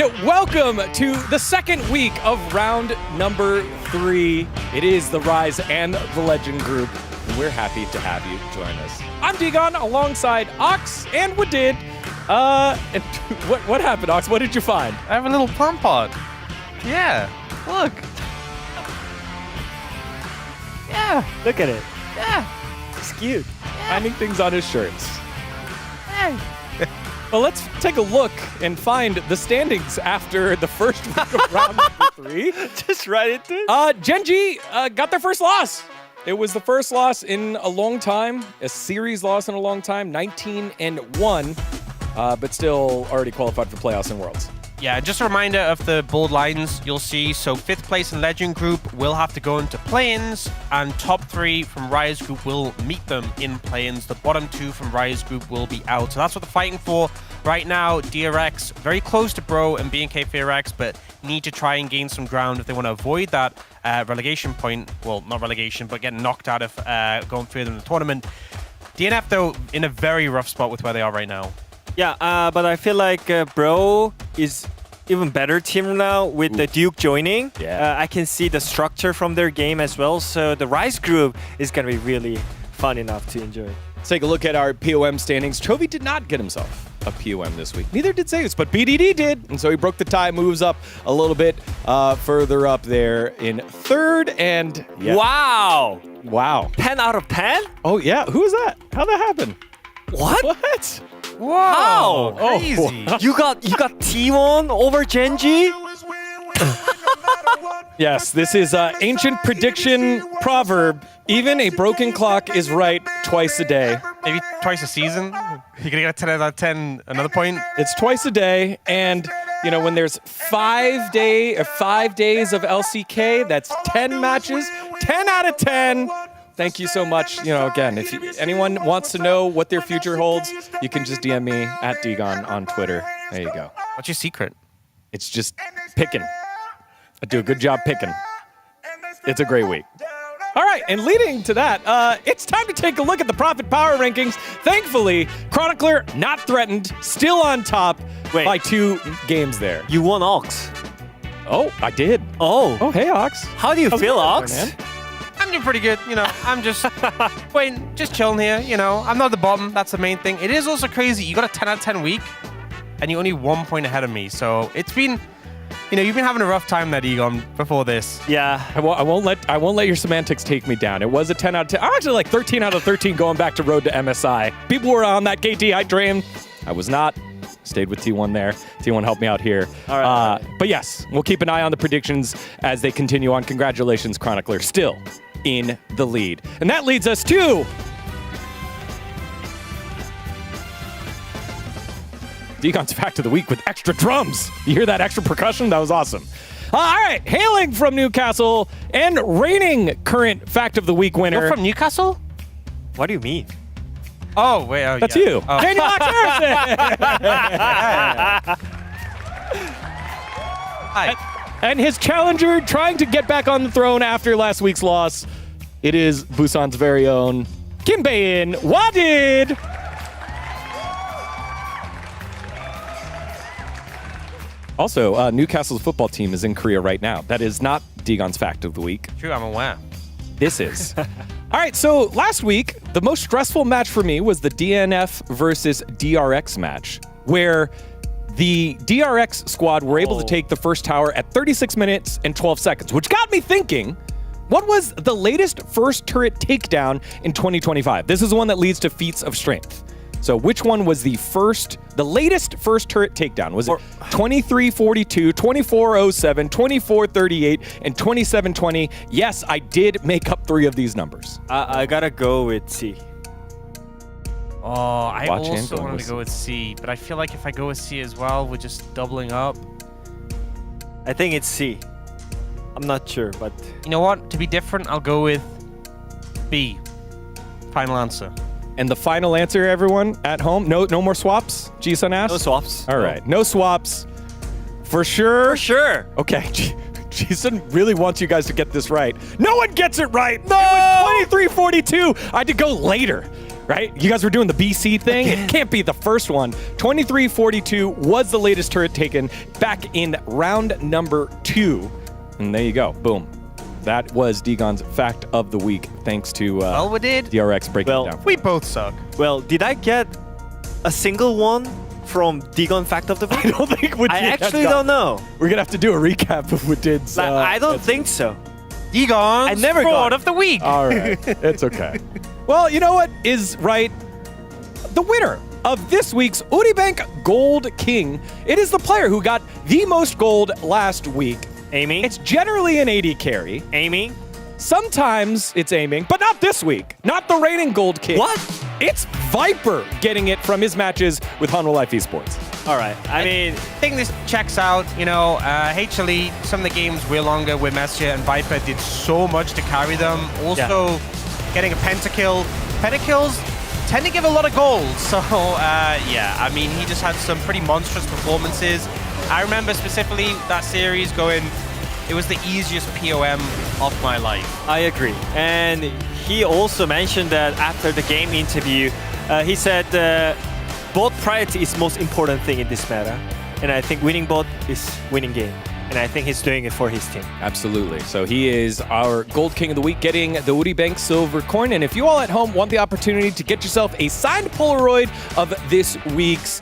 And welcome to the second week of round number 3. It is the Rise and the Legend group, and we're happy to have you join us. I'm Digon alongside Ox and Wadid. And what happened, Ox? What did you find? I have a little plant pot. Yeah, look. Yeah, Look at it. yeah. It's cute. Finding things on his shirts. Hey. Well, let's take a look and find the standings after the first week of round number 3. Just right into it. Genji got their first loss. It was the first loss in a long time, a series loss in a long time, 19-1, but still already qualified for playoffs and Worlds. Yeah, just a reminder of the bold lines you'll see. So 5th place in Legend Group will have to go into play-ins, and top 3 from Rise Group will meet them in play-ins. The bottom 2 from Rise Group will be out. So that's what they're fighting for right now. DRX very close to Bro and BNK FRX, but need to try and gain some ground if they want to avoid that relegation point. Well, not relegation, but getting knocked out of going further in the tournament. DNF, though, in a very rough spot with where they are right now. Yeah, but I feel like Bro is even better team now with the Duke joining. Yeah. I can see the structure from their game as well. So the Rise group is going to be really fun enough to enjoy. Let's take a look at our POM standings. Chovy did not get himself a POM this week. Neither did Zeus, but BDD did. And so he broke the tie, moves up a little bit further up there in 3rd. And yeah. Wow. Wow. 10 out of 10? Oh, yeah. Who is that? How'd that happen? What? What? Whoa, How? crazy. You got T1 over Genji? Yes, this is ancient prediction proverb. Even a broken clock is right twice a day. Maybe twice a season. You're gonna get a 10 out of 10 another point. It's twice a day, and you know when there's 5 days of LCK, that's 10 matches, 10 out of 10. Thank you so much. You know, again, if anyone wants to know what their future holds, you can just DM me at Digon on Twitter. There you go. What's your secret? It's just picking. I do a good job picking. It's a great week. All right, and leading to that, it's time to take a look at the Profit Power Rankings. Thankfully, Chronicler not threatened, still on top by 2 games there. You won Ox. Oh, I did. Oh. Hey, Ox. How do you How's it feel, going, Ox? man? I'm doing pretty good, you know. I'm just waiting, just chilling here, you know. I'm not at the bottom, that's the main thing. It is also crazy. You got a 10 out of 10 week, and you're only 1 point ahead of me. So it's been, you know, you've been having a rough time there, Egon, before this. Yeah. I won't let your semantics take me down. It was a 10 out of 10. I'm actually like 13 out of 13 going back to Road to MSI. People were on that KT hype train. I was not. Stayed with T1 there. T1 helped me out here. All right. But yes, we'll keep an eye on the predictions as they continue on. Congratulations, Chronicler, still in the lead. And that leads us to Deacon's Fact of the Week with extra drums. You hear that extra percussion? That was awesome. All right, hailing from Newcastle and reigning current Fact of the Week winner. You're from Newcastle? What do you mean? Oh, wait. Oh, That's yeah. you. Oh. Daniel Harrison. Hi. And his challenger trying to get back on the throne after last week's loss. It is Busan's very own Kimbaein Wadid. Also, Newcastle's football team is in Korea right now. That is not Deagon's Fact of the Week. True, I'm aware. This is. All right, so last week, the most stressful match for me was the DNF versus DRX match, where the DRX squad were able to take the first tower at 36 minutes and 12 seconds, which got me thinking, what was the latest first turret takedown in 2025? This is the one that leads to feats of strength. So which one was the latest first turret takedown? Was it 2342, 2407, 2438, and 2720? Yes, I did make up 3 of these numbers. I gotta go with C. Oh, I Watch and also go wanted with to go with C, but I feel like if I go with C as well, we're just doubling up. I think it's C. I'm not sure, but You know what? To be different, I'll go with B. Final answer. And the final answer, everyone at home, no more swaps? G-Sun asked? no swaps. All right, no swaps. For sure? For sure. Okay, Jason really wants you guys to get this right. No one gets it right. No! It was 23-42. I had to go later, right? You guys were doing the BC thing. It can't be the first one. 23-42 was the latest turret taken back in round number 2. And there you go. Boom. That was Degon's Fact of the Week, thanks to Well, we did. DRX breaking it down. We both suck. Well, did I get a single one from Degon Fact of the Week? I don't think Woodid I has actually got- don't know. We're going to have to do a recap of Woodid's... I don't think so. Degon's I never Fraud got of the Week. All right. It's okay. Well, you know what is right? The winner of this week's Unibank Gold King. It is the player who got the most gold last week. Amy? It's generally an AD carry. Amy? Sometimes it's aiming, but not this week. Not the reigning Gold King. What? It's Viper getting it from his matches with Hanwha Life Esports. All right. I mean, I think this checks out. You know, HLE, some of the games were longer with Messia and Viper did so much to carry them. Also, getting a pentakill. Pentakills tend to give a lot of gold. So, yeah, I mean, he just had some pretty monstrous performances. I remember specifically that series going, it was the easiest POM of my life. I agree. And he also mentioned that after the game interview, he said bot priority is the most important thing in this meta. And I think winning bot is winning game. And I think he's doing it for his team. Absolutely. So he is our Gold King of the Week, getting the Unibank Silver Coin. And if you all at home want the opportunity to get yourself a signed Polaroid of this week's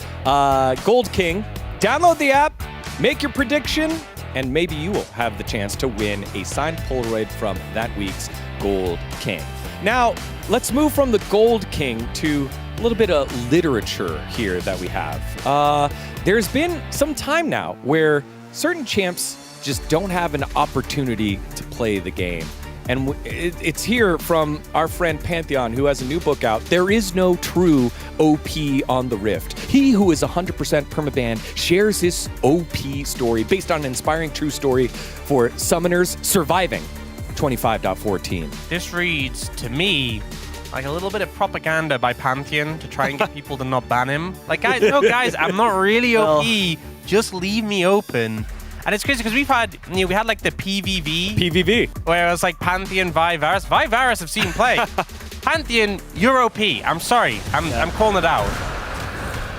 Gold King, download the app, make your prediction, and maybe you will have the chance to win a signed Polaroid from that week's Gold King. Now, let's move from the Gold King to a little bit of literature here that we have. There's been some time now where certain champs just don't have an opportunity to play the game. And it's here from our friend Pantheon, who has a new book out. There is no true OP on the Rift. He who is 100% permabanned shares his OP story based on an inspiring true story for summoners surviving 25.14. This reads, to me, like a little bit of propaganda by Pantheon to try and get people to not ban him. Like, guys, no, guys, I'm not really OP. Just leave me open. And it's crazy because we had like the PVV, where it was like Pantheon, Vivarus. Vivarus I've seen play. Pantheon, you're OP. I'm sorry. I'm calling it out.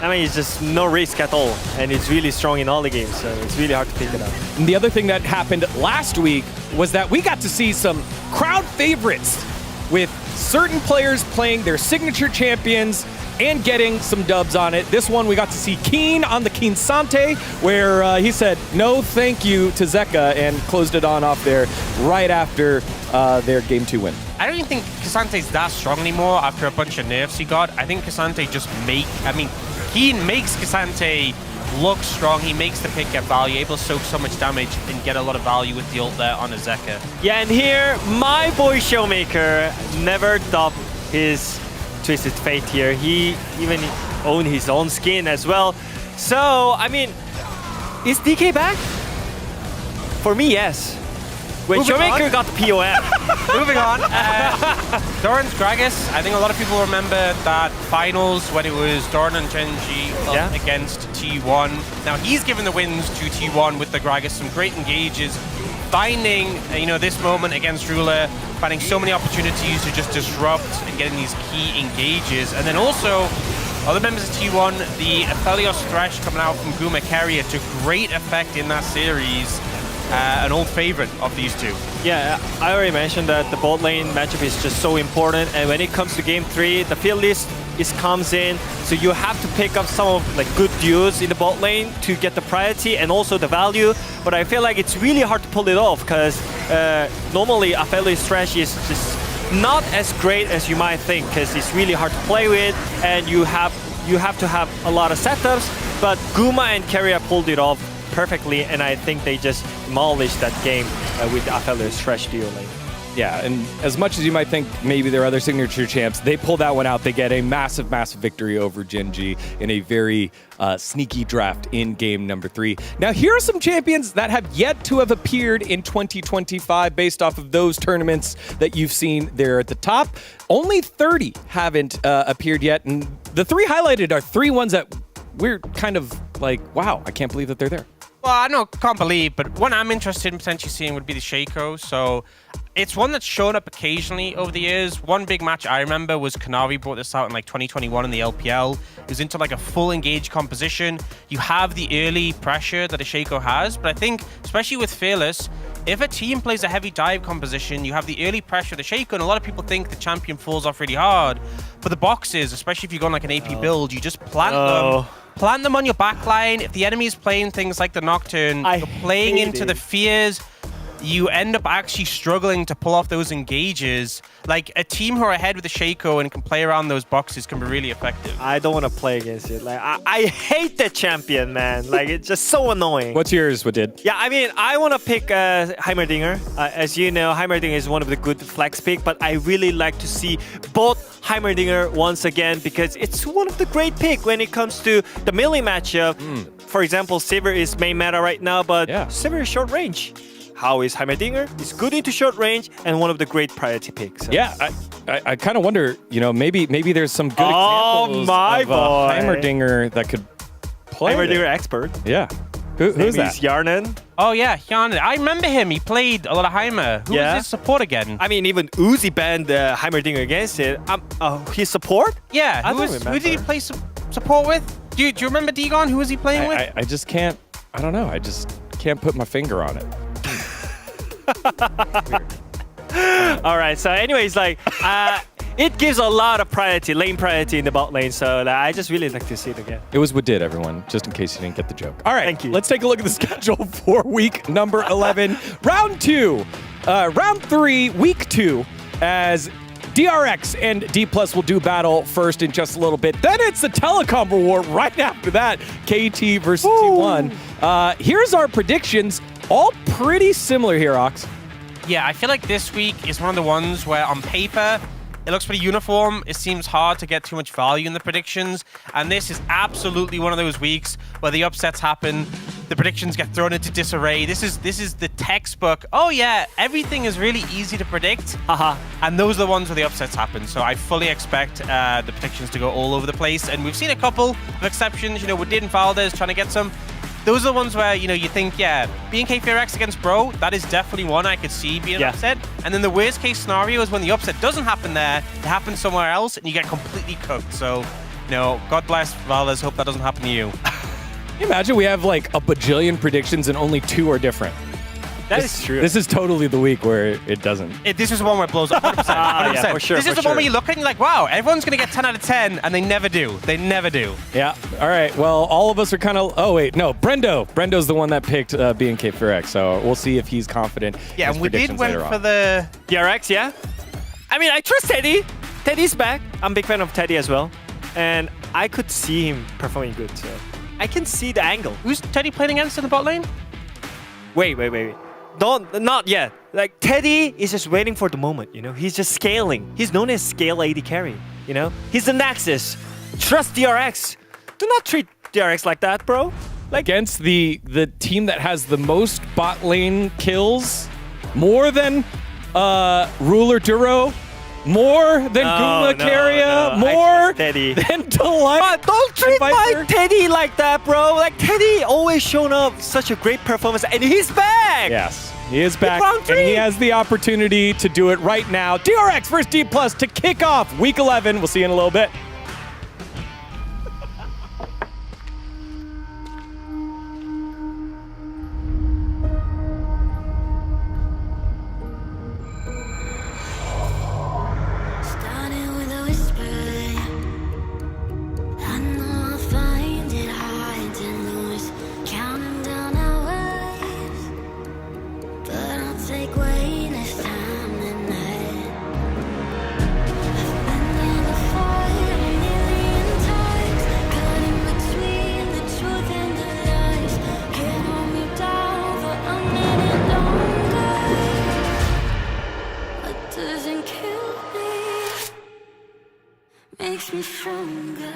I mean, it's just no risk at all. And it's really strong in all the games, so it's really hard to pick it up. And the other thing that happened last week was that we got to see some crowd favorites with certain players playing their signature champions and getting some dubs on it. This one, we got to see Keen on the Keen Sante, where he said no thank you to Zeka and closed it on off there right after their Game 2 win. I don't even think Kasante's that strong anymore after a bunch of nerfs he got. I think Kasante just Keen makes Kasante look strong. He makes the pick get value, able to soak so much damage and get a lot of value with the ult there on a Zeka. Yeah, and here, my boy Showmaker never dubbed his Twisted Fate here. He even owned his own skin as well. So, I mean, is DK back? For me, yes. When Showmaker got the POM. Moving on. Doran's Gragas. I think a lot of people remember that finals when it was Doran and Genji against T1. Now he's given the wins to T1 with the Gragas. Some great engages. Finding, this moment against Ruler, finding so many opportunities to just disrupt and getting these key engages. And then also, other members of T1, the Aphelios Thresh coming out from Guma Carrier to great effect in that series. An old favorite of these two. Yeah, I already mentioned that the bot lane matchup is just so important. And when it comes to Game 3, the field list comes in. So you have to pick up some of good duels in the bot lane to get the priority and also the value. But I feel like it's really hard to pull it off because normally Aphelios Thresh is just not as great as you might think because it's really hard to play with and you have to have a lot of setups. But Guma and Carrier pulled it off perfectly, and I think they just demolished that game with the Aphelios Thresh duo lane. Yeah, and as much as you might think maybe there are other signature champs, they pull that one out. They get a massive, massive victory over Genji in a very sneaky draft in game number 3. Now, here are some champions that have yet to have appeared in 2025 based off of those tournaments that you've seen there at the top. Only 30 haven't appeared yet, and the 3 highlighted are 3 ones that we're kind of like, wow, I can't believe that they're there. Well, I know, can't believe, but one I'm interested in potentially seeing would be the Shaco. So it's one that's shown up occasionally over the years. One big match I remember was Canary brought this out in like 2021 in the LPL. It was into like a full engage composition. You have the early pressure that a Shaco has, but I think, especially with Fearless, if a team plays a heavy dive composition, you have the early pressure of the Shaco, and a lot of people think the champion falls off really hard. For the boxes, especially if you go on like an AP build, you just plant them. Plant them on your backline. If the enemy is playing things like the Nocturne, you're playing into the fears, you end up actually struggling to pull off those engages. Like, a team who are ahead with the Shaco and can play around those boxes can be really effective. I don't want to play against it. Like, I hate that champion, man. Like, it's just so annoying. What's yours, Wadid? Yeah, I mean, I want to pick Heimerdinger. As you know, Heimerdinger is one of the good flex pick, but I really like to see both Heimerdinger once again because it's one of the great pick when it comes to the melee matchup. For example, Sivir is main meta right now, but Sivir is short range. How is Heimerdinger? He's good into short range and one of the great priority picks. So. Yeah, I kind of wonder, you know, maybe there's some good examples of Heimerdinger that could play. Heimerdinger expert. Yeah. Who's that? Yarnan. Oh yeah, Yarnan. I remember him. He played a lot of Heimer. Who was his support again? I mean, even Uzi banned Heimerdinger against it. His support? Yeah. Who did he play support with? Do you remember Dagon? Who was he playing with? I just can't. I don't know. I just can't put my finger on it. All right. So, anyways, like, it gives a lot of priority, lane priority in the bot lane. So, I just really like to see it again. It was what did, everyone, just in case you didn't get the joke. All right. Thank you. Let's take a look at the schedule for week number 11. Round 2. Round 3, week 2, as DRX and D+ will do battle first in just a little bit. Then it's the telecom war right after that. KT versus T1. Here's our predictions. All pretty similar here, Ox. Yeah, I feel like this week is one of the ones where on paper, it looks pretty uniform. It seems hard to get too much value in the predictions. And this is absolutely one of those weeks where the upsets happen. The predictions get thrown into disarray. This is the textbook. Oh yeah, everything is really easy to predict. And those are the ones where the upsets happen. So I fully expect the predictions to go all over the place. And we've seen a couple of exceptions. You know, Wadid and Valdez trying to get some. Those are the ones where, you know, you think, yeah, BNK FearX against Bro, that is definitely one I could see being an upset. And then the worst case scenario is when the upset doesn't happen there, it happens somewhere else, and you get completely cooked. So, you know, God bless Valdez, hope that doesn't happen to you. Can you imagine we have like a bajillion predictions and only 2 are different? That is true. This is totally the week where it doesn't. This is the one where it blows up 100%. 100%. Yeah, for sure, This is the one where you look and you're like, wow, everyone's going to get 10 out of 10, and they never do. They never do. Yeah. All right. Well, all of us are kind of... Oh, wait. No, Brendo. Brendo's the one that picked BNK FearX, so we'll see if he's confident. Yeah, and we did went for the... DRX, yeah? I mean, I trust Teddy. Teddy's back. I'm a big fan of Teddy as well. And I could see him performing good, so... I can see the angle. Who's Teddy playing against in the bot lane? Wait. Not yet. Like, Teddy is just waiting for the moment, you know? He's just scaling. He's known as scale AD carry, you know? He's the Nexus. Trust DRX. Do not treat DRX like that, bro. Like, against the team that has the most bot lane kills, more than Ruler Duro, more than Guma Carrier, more than Delight. But don't treat my Teddy like that, bro. Like, Teddy always shown up such a great performance, and he's back. Yes, he is back, and he has the opportunity to do it right now. DRX versus D+ to kick off week 11. We'll see you in a little bit. Makes me stronger.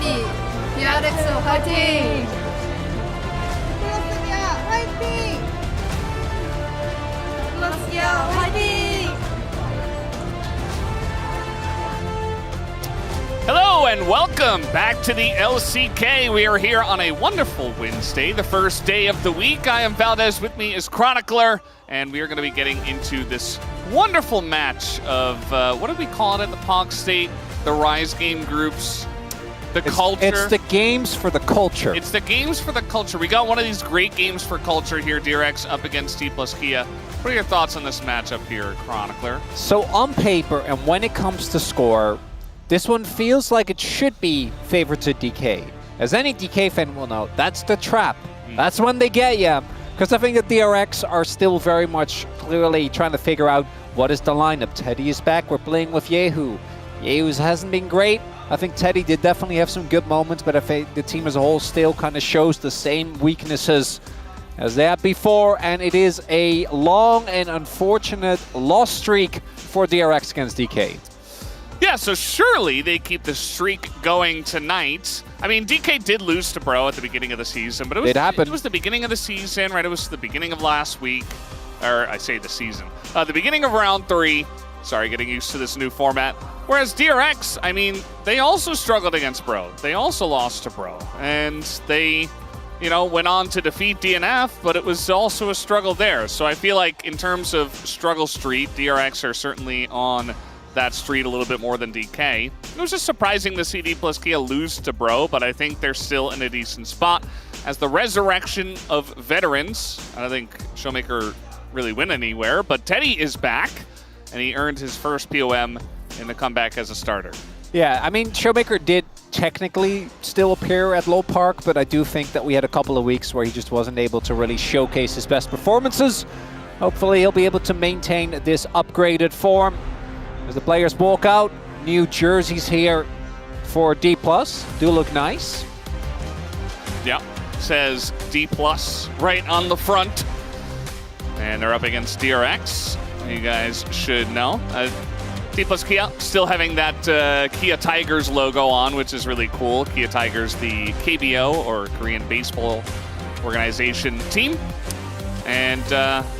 DRX 화이팅! 플러스야 화이팅! Hello and welcome back to the LCK. We are here on a wonderful Wednesday, the first day of the week. I am Valdez, with me is Chronicler, and we are going to be getting into this wonderful match of, what did we call it at the POG State? The Rise game groups, the culture. It's the games for the culture. It's the games for the culture. We got one of these great games for culture here, DRX up against T plus Kia. What are your thoughts on this matchup here, Chronicler? So on paper, and when it comes to score, this one feels like it should be favored to DK. As any DK fan will know, that's the trap. That's when they get you. Because I think the DRX are still very much clearly trying to figure out what is the lineup. Teddy is back. We're playing with Yehu. Yehu's hasn't been great. I think Teddy did definitely have some good moments, but I think the team as a whole still kind of shows the same weaknesses as they had before, and it is a long and unfortunate loss streak for DRX against DK. Yeah, so surely they keep the streak going tonight. I mean, DK did lose to Bro at the beginning of the season, but it was the beginning of the season, right? It was the beginning of last week, or I say the season. The beginning of round 3. Sorry, getting used to this new format. Whereas DRX, I mean, they also struggled against Bro. They also lost to Bro, and they, you know, went on to defeat DNF, but it was also a struggle there. So I feel like in terms of struggle street, DRX are certainly on that street a little bit more than DK. It was just surprising to see D plus Kia lose to Bro, but I think they're still in a decent spot. As the resurrection of veterans, I don't think Showmaker really went anywhere, but Teddy is back, and he earned his first POM in the comeback as a starter. Yeah, I mean, Showmaker did technically still appear at Low Park, but I do think that we had a couple of weeks where he just wasn't able to really showcase his best performances. Hopefully he'll be able to maintain this upgraded form. As the players walk out, new jerseys here for D+. Do look nice. Yeah, says D+ right on the front. And they're up against DRX. You guys should know. D plus Kia still having that Kia Tigers logo on, which is really cool. Kia Tigers, the KBO, or Korean Baseball Organization team. And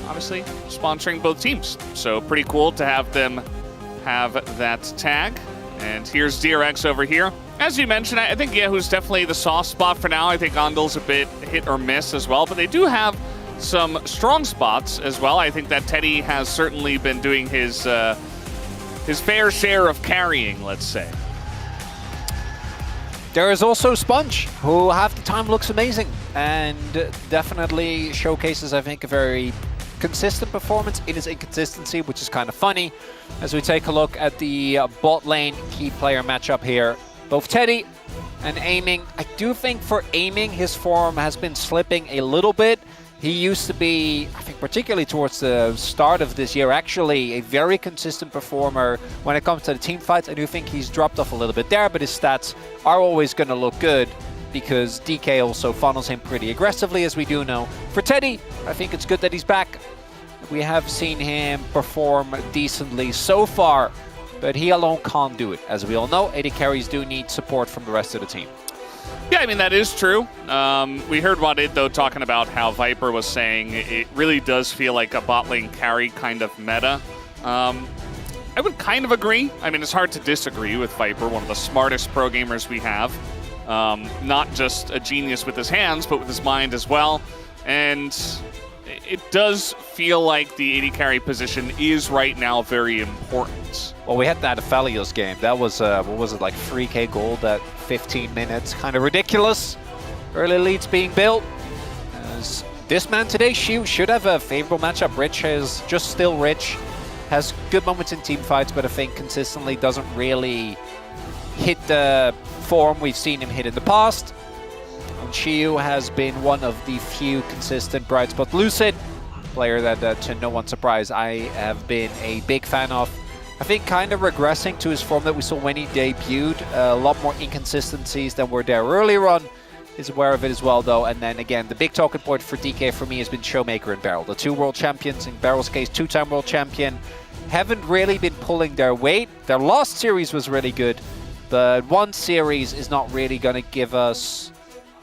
obviously sponsoring both teams. So pretty cool to have them have that tag. And here's DRX over here. As you mentioned, I think Yehu's definitely the soft spot for now. I think Gondel's a bit hit or miss as well, but they do have some strong spots as well. I think that Teddy has certainly been doing his fair share of carrying, let's say. There is also Sponge, who half the time looks amazing and definitely showcases, I think, a very consistent performance in his inconsistency, which is kind of funny. As we take a look at the bot lane key player matchup here, both Teddy and Aiming. I do think for Aiming, his form has been slipping a little bit. He used to be, I think particularly towards the start of this year, actually a very consistent performer when it comes to the team fights. I do think he's dropped off a little bit there, but his stats are always going to look good because DK also funnels him pretty aggressively, as we do know. For Teddy, I think it's good that he's back. We have seen him perform decently so far, but he alone can't do it. As we all know, AD carries do need support from the rest of the team. Yeah, I mean, that is true. We heard Wadid, though, talking about how Viper was saying it really does feel like a bot lane carry kind of meta. I would kind of agree. I mean, it's hard to disagree with Viper, one of the smartest pro gamers we have. Not just a genius with his hands, but with his mind as well. And it does feel like the AD carry position is right now very important. Well, we had that Aphelios game. That was, what was it, like 3K gold at 15 minutes. Kind of ridiculous. Early leads being built. As this man today, should have a favorable matchup. Rich is just still Rich. Has good moments in team fights, but I think consistently doesn't really hit the form we've seen him hit in the past. And Shiu has been one of the few consistent bright spots. Lucid, player that to no one's surprise, I have been a big fan of. I think kind of regressing to his form that we saw when he debuted. A lot more inconsistencies than were there earlier on. Is aware of it as well, though. And then again, the big talking point for DK for me has been Showmaker and Beryl. The two world champions, in Beryl's case, two-time world champion, haven't really been pulling their weight. Their last series was really good, But one series is not really going to give us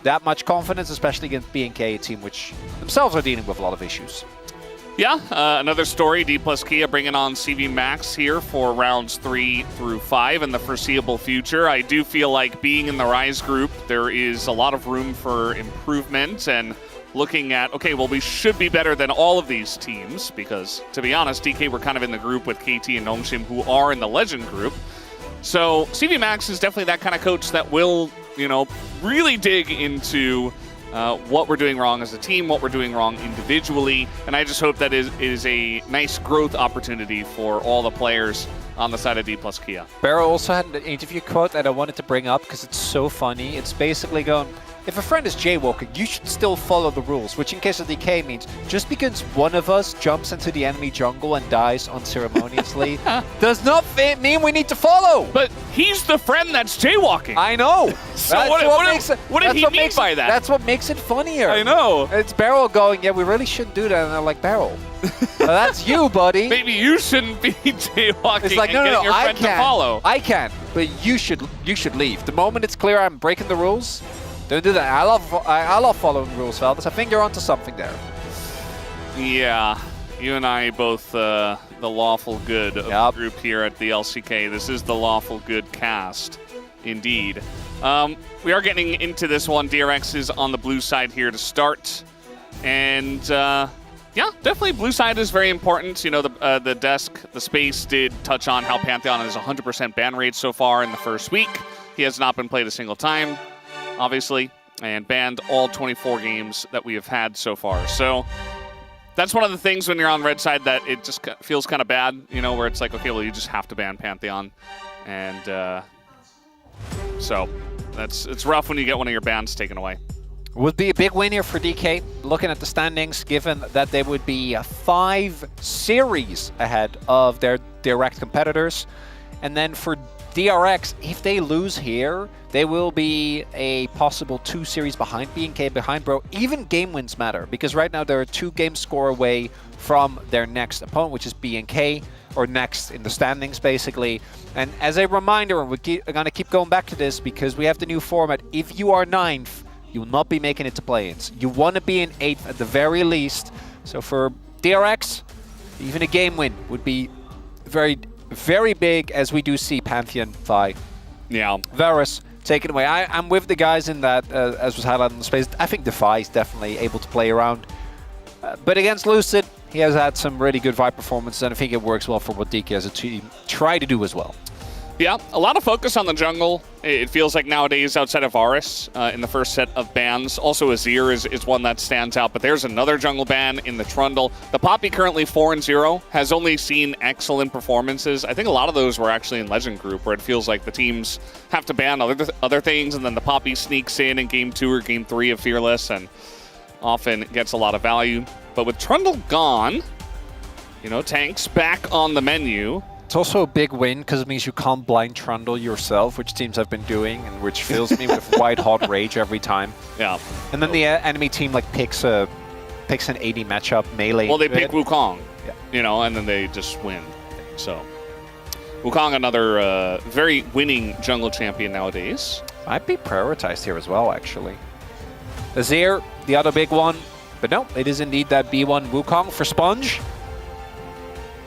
that much confidence, especially against BNK, a team which themselves are dealing with a lot of issues. Yeah, another story, D plus Kia bringing on CV Max here for rounds 3 through 5 in the foreseeable future. I do feel like being in the Rise group, there is a lot of room for improvement and looking at, okay, well, we should be better than all of these teams because, to be honest, DK were kind of in the group with KT and Nongshim, who are in the Legend group. So CV Max is definitely that kind of coach that will, you know, really dig into what we're doing wrong as a team, what we're doing wrong individually, and I just hope that it is a nice growth opportunity for all the players on the side of D plus Kia. Barrow also had an interview quote that I wanted to bring up because it's so funny. It's basically going, if a friend is jaywalking, you should still follow the rules, which in case of DK means just because one of us jumps into the enemy jungle and dies unceremoniously does not mean we need to follow. But he's the friend that's jaywalking. I know. So what did he mean by that? That's what makes it funnier. I know. It's Barrel going, yeah, we really shouldn't do that. And I'm like, Barrel, that's you, buddy. Maybe you shouldn't be jaywalking It's like, and getting your friend to follow. I can, but you should leave. The moment it's clear I'm breaking the rules, don't do that. I love following rules, fellas. I think you're onto something there. Yeah, you and I both the lawful good of the group here at the LCK. This is the lawful good cast, indeed. We are getting into this one. DRX is on the blue side here to start. And yeah, definitely blue side is very important. You know, the space did touch on how Pantheon is 100% ban rate so far in the first week. He has not been played a single time, obviously, and banned all 24 games that we have had so far. So that's one of the things when you're on red side that it just feels kind of bad, you know, where it's like, okay, well, you just have to ban Pantheon. And so it's rough when you get one of your bans taken away. Would be a big win here for DK, looking at the standings, given that they would be 5 series ahead of their direct competitors. And then for DRX, if they lose here, they will be a possible 2 series behind BNK, behind Bro. Even game wins matter, because right now they're a 2 game score away from their next opponent, which is BNK, or next in the standings, basically. And as a reminder, and we're going to keep going back to this, because we have the new format, if you are 9th, you will not be making it to play-ins. You want to be in 8th at the very least. So for DRX, even a game win would be very, very big, as we do see Pantheon Vi. Yeah. Varus, take it away. I'm with the guys in that, as was highlighted in the space. I think the Vi is definitely able to play around. But against Lucid, he has had some really good Vi performances, and I think it works well for what DK as a team try to do as well. Yeah, a lot of focus on the jungle. It feels like nowadays outside of Varus in the first set of bans. Also Azir is one that stands out, but there's another jungle ban in the Trundle. The Poppy currently 4-0, has only seen excellent performances. I think a lot of those were actually in Legend Group, where it feels like the teams have to ban other things, and then the Poppy sneaks in Game 2 or Game 3 of Fearless and often gets a lot of value. But with Trundle gone, you know, tanks back on the menu. It's also a big win because it means you can't blind Trundle yourself, which teams have been doing, and which fills me with white-hot rage every time. Yeah. And then the enemy team like picks an 80 matchup melee. Well, they pick Wukong, you know, and then they just win. So Wukong, another very winning jungle champion nowadays. Might be prioritized here as well, actually. Azir, the other big one, but no, it is indeed that B1 Wukong for Sponge.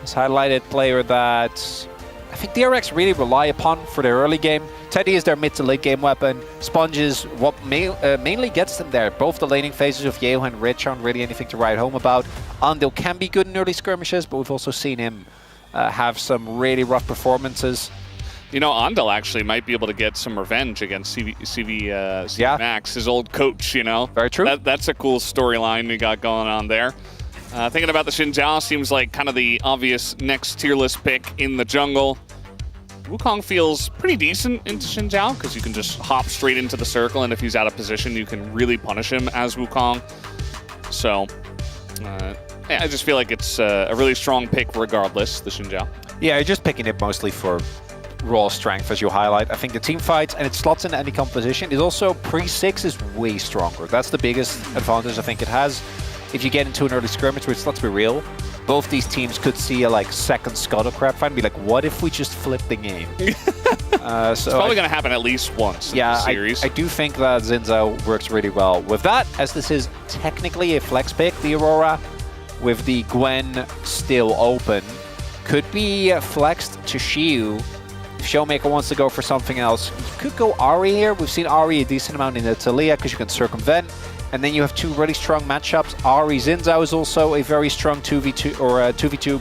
This highlighted player that I think DRX really rely upon for their early game. Teddy is their mid to late game weapon. Sponge is what mainly gets them there. Both the laning phases of Yeo and Rich aren't really anything to write home about. Andil can be good in early skirmishes, but we've also seen him have some really rough performances. You know, Andil actually might be able to get some revenge against CV Max, his old coach, you know. Very true. That's a cool storyline we got going on there. Thinking about the Xin Zhao, seems like kind of the obvious next tier list pick in the jungle. Wukong feels pretty decent into Xin Zhao because you can just hop straight into the circle, and if he's out of position, you can really punish him as Wukong. So, I just feel like it's a really strong pick regardless, the Xin Zhao. Yeah, you're just picking it mostly for raw strength, as you highlight. I think the team fights, and it slots into any composition, is also pre-6 is way stronger. That's the biggest advantage I think it has. if you get into an early scrimmage, which, let's be real, both these teams could see a second Scuttle Crab fight and be like, what if we just flip the game? So it's probably going to happen at least once in the series. I do think that Zinzao works really well with that, as this is technically a flex pick, the Aurora, with the Gwen still open. Could be flexed to Shiu. If Showmaker wants to go for something else, you could go Ahri here. We've seen Ahri a decent amount in the Taliyah because you can circumvent. And then you have two really strong matchups. Ahri Zinzao is also a very strong 2v2 or 2v2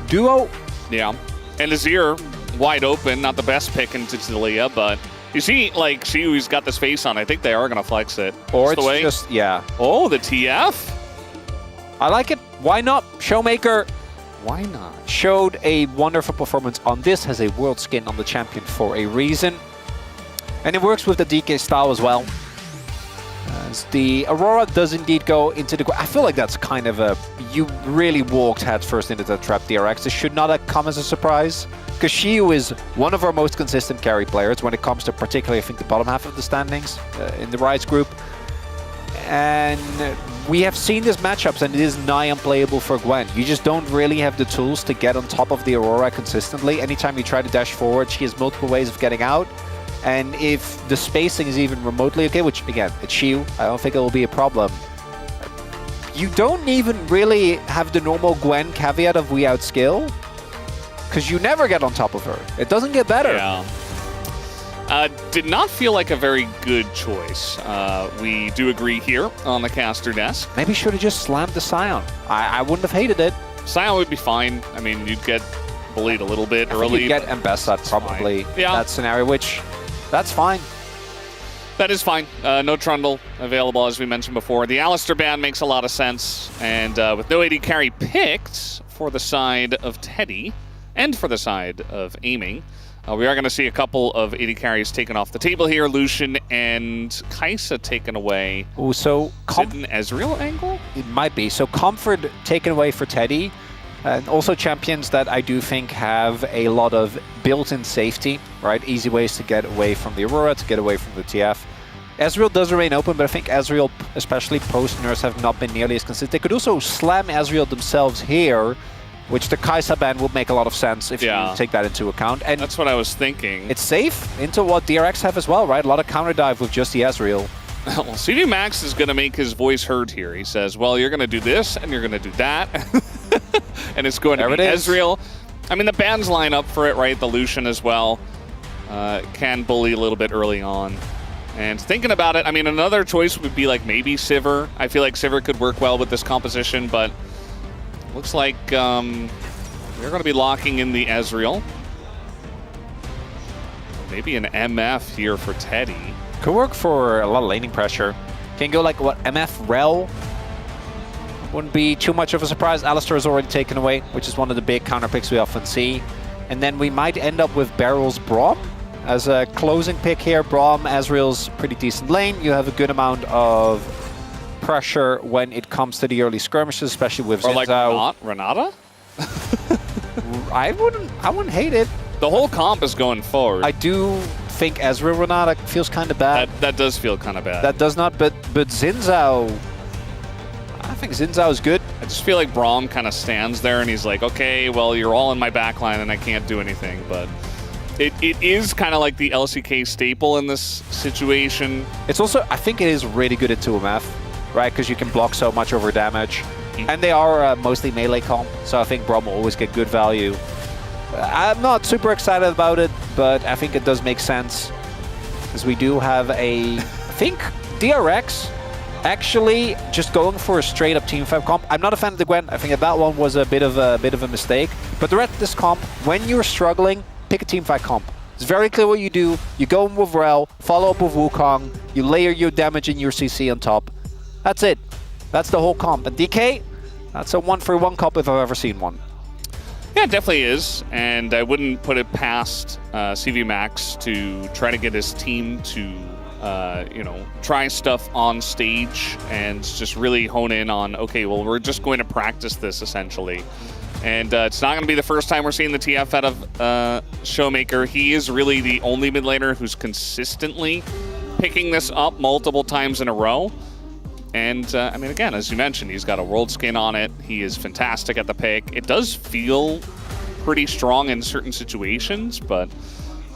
duo. Yeah. And Azir wide open, not the best pick into Taliyah, but you see, like, Shiu's got this face on. I think they are going to flex it. Or it's just, yeah. Oh, the TF. I like it. Why not? Showmaker, why not? Showed a wonderful performance on this, has a world skin on the champion for a reason. And it works with the DK style as well. As the Aurora does indeed go into the... I feel like that's kind of a... You really walked headfirst into the trap, DRX. This should not have come as a surprise, because Shiu is one of our most consistent carry players when it comes to particularly, I think, the bottom half of the standings in the Rise group. And we have seen these matchups, and it is nigh unplayable for Gwen. You just don't really have the tools to get on top of the Aurora consistently. Anytime you try to dash forward, she has multiple ways of getting out. And if the spacing is even remotely okay, which, again, it's Shiu, I don't think it will be a problem. You don't even really have the normal Gwen caveat of we outskill, because you never get on top of her. It doesn't get better. Yeah. Did not feel like a very good choice. We do agree here on the caster desk. Maybe should have just slammed the Scion. I wouldn't have hated it. Scion would be fine. I mean, you'd get bullied a little bit early. You'd get Ambessad probably in that scenario, which, that's fine. That is fine. No Trundle available, as we mentioned before. The Alistar ban makes a lot of sense. And with no AD carry picked for the side of Teddy and for the side of aiming, we are going to see a couple of AD carries taken off the table here. Lucian and Kai'Sa taken away. Oh, so is it an Ezreal angle? It might be. So Comfort taken away for Teddy. And also champions that I do think have a lot of built-in safety, right? Easy ways to get away from the Aurora, to get away from the TF. Ezreal does remain open, but I think Ezreal, especially post-Nurse, have not been nearly as consistent. They could also slam Ezreal themselves here, which the Kai'Sa ban would make a lot of sense if you take that into account. And that's what I was thinking. It's safe into what DRX have as well, right? A lot of counter dive with just the Ezreal. Well, CV Max is going to make his voice heard here. He says, well, you're going to do this, and you're going to do that. And it's going to be Ezreal. I mean, the bans line up for it, right? The Lucian as well can bully a little bit early on. And thinking about it, I mean, another choice would be like maybe Sivir. I feel like Sivir could work well with this composition, but looks like we're going to be locking in the Ezreal. Maybe an MF here for Teddy. Could work for a lot of laning pressure. Can go like, what, MF Rel? Wouldn't be too much of a surprise. Alistar is already taken away, which is one of the big counter picks we often see. And then we might end up with Barrel's Braum as a closing pick here. Braum, Ezreal's pretty decent lane. You have a good amount of pressure when it comes to the early skirmishes, especially with Zinzao. Or like Renata? I wouldn't hate it. The whole comp is going forward. I do think Ezreal Renata feels kind of bad. That does feel kind of bad. That does not, but Zinzao, I think Zinzao is good. I just feel like Braum kind of stands there and he's like, okay, well, you're all in my backline and I can't do anything. But it is kind of like the LCK staple in this situation. It's also, I think it is really good at 2MF, right? Because you can block so much over damage. And they are mostly melee comp, so I think Braum will always get good value. I'm not super excited about it, but I think it does make sense. Because we do have I think DRX actually just going for a straight up team 5 comp. I'm not a fan of the Gwen. I think that one was a bit of a mistake. But the rest of this comp, when you're struggling, pick a team 5 comp. It's very clear what you do. You go in with Rel, follow up with Wukong, you layer your damage and your CC on top. That's it. That's the whole comp. And DK, that's a 1-for-1 comp if I've ever seen one. Yeah, it definitely is, and I wouldn't put it past CV Max to try to get his team to, you know, try stuff on stage and just really hone in on, okay, well, we're just going to practice this, essentially. And it's not going to be the first time we're seeing the TF out of Showmaker. He is really the only mid laner who's consistently picking this up multiple times in a row. And, I mean, again, as you mentioned, he's got a world skin on it. He is fantastic at the pick. It does feel pretty strong in certain situations, but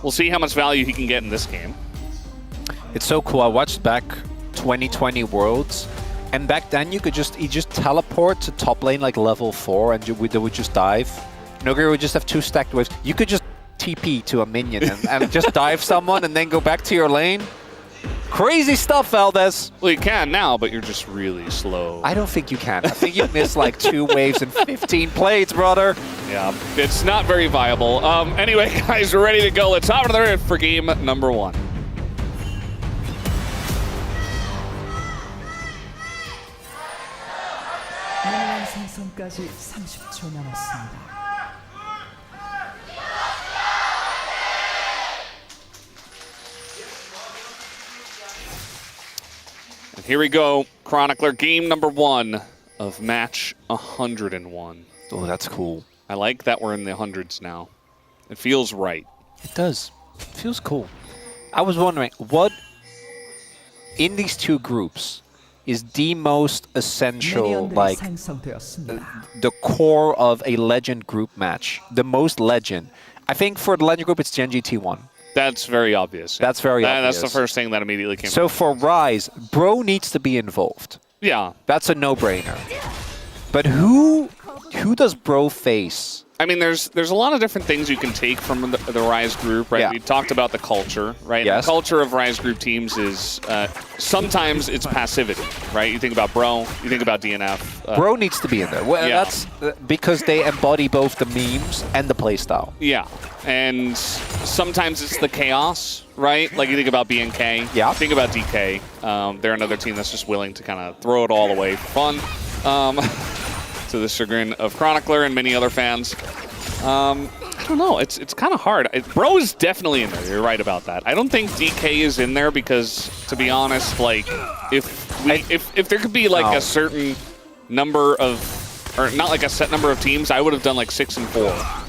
we'll see how much value he can get in this game. It's so cool. I watched back 2020 Worlds, and back then you just teleport to top lane like level 4, and they would just dive. Nogiri would just have 2 stacked waves. You could just TP to a minion and just dive someone and then go back to your lane. Crazy stuff, Valdez. Well, you can now, but you're just really slow. I don't think you can. I think you missed like 2 waves and 15 plates, brother. Yeah, it's not very viable. Anyway, guys, we're ready to go. Let's hop into the rift for game number 1. 생성까지 30초 남았습니다. And here we go, Chronicler, game number 1 of match 101. Oh, that's cool. I like that we're in the hundreds now. It feels right. It does. It feels cool. I was wondering, what in these 2 groups is the most essential, like, the core of a Legend group match? The most Legend. I think for the Legend group, it's Gen G T1. That's very obvious. That's very obvious. That's the first thing that immediately came So up. for Rise, Bro needs to be involved. Yeah. That's a no-brainer. But who does Bro face? I mean, there's a lot of different things you can take from the Rise group, right? Yeah. We talked about the culture, right? Yes. The culture of Rise group teams is sometimes it's passivity, right? You think about Bro, you think about DNF. Bro needs to be in there. Well, yeah. That's because they embody both the memes and the playstyle. Yeah, and sometimes it's the chaos, right? Like you think about BNK, yeah. Think about DK. They're another team that's just willing to kind of throw it all away for fun. To the chagrin of Chronicler and many other fans. I don't know. It's kind of hard. Bro is definitely in there. You're right about that. I don't think DK is in there because, to be honest, like if there could be like a certain number of, or not like a set number of teams, I would have done like 6 and 4.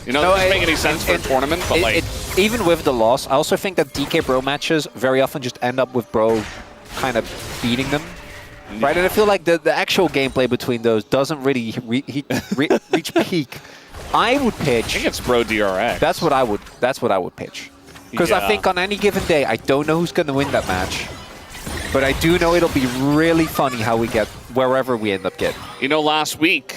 You know, that doesn't make any sense for a tournament. But even with the loss, I also think that DK Bro matches very often just end up with Bro kind of beating them. Right, and I feel like the actual gameplay between those doesn't really reach peak. I would pitch. I think it's Bro DRX. That's what I would pitch. Because I think on any given day, I don't know who's going to win that match, but I do know it'll be really funny how we get wherever we end up getting. You know, last week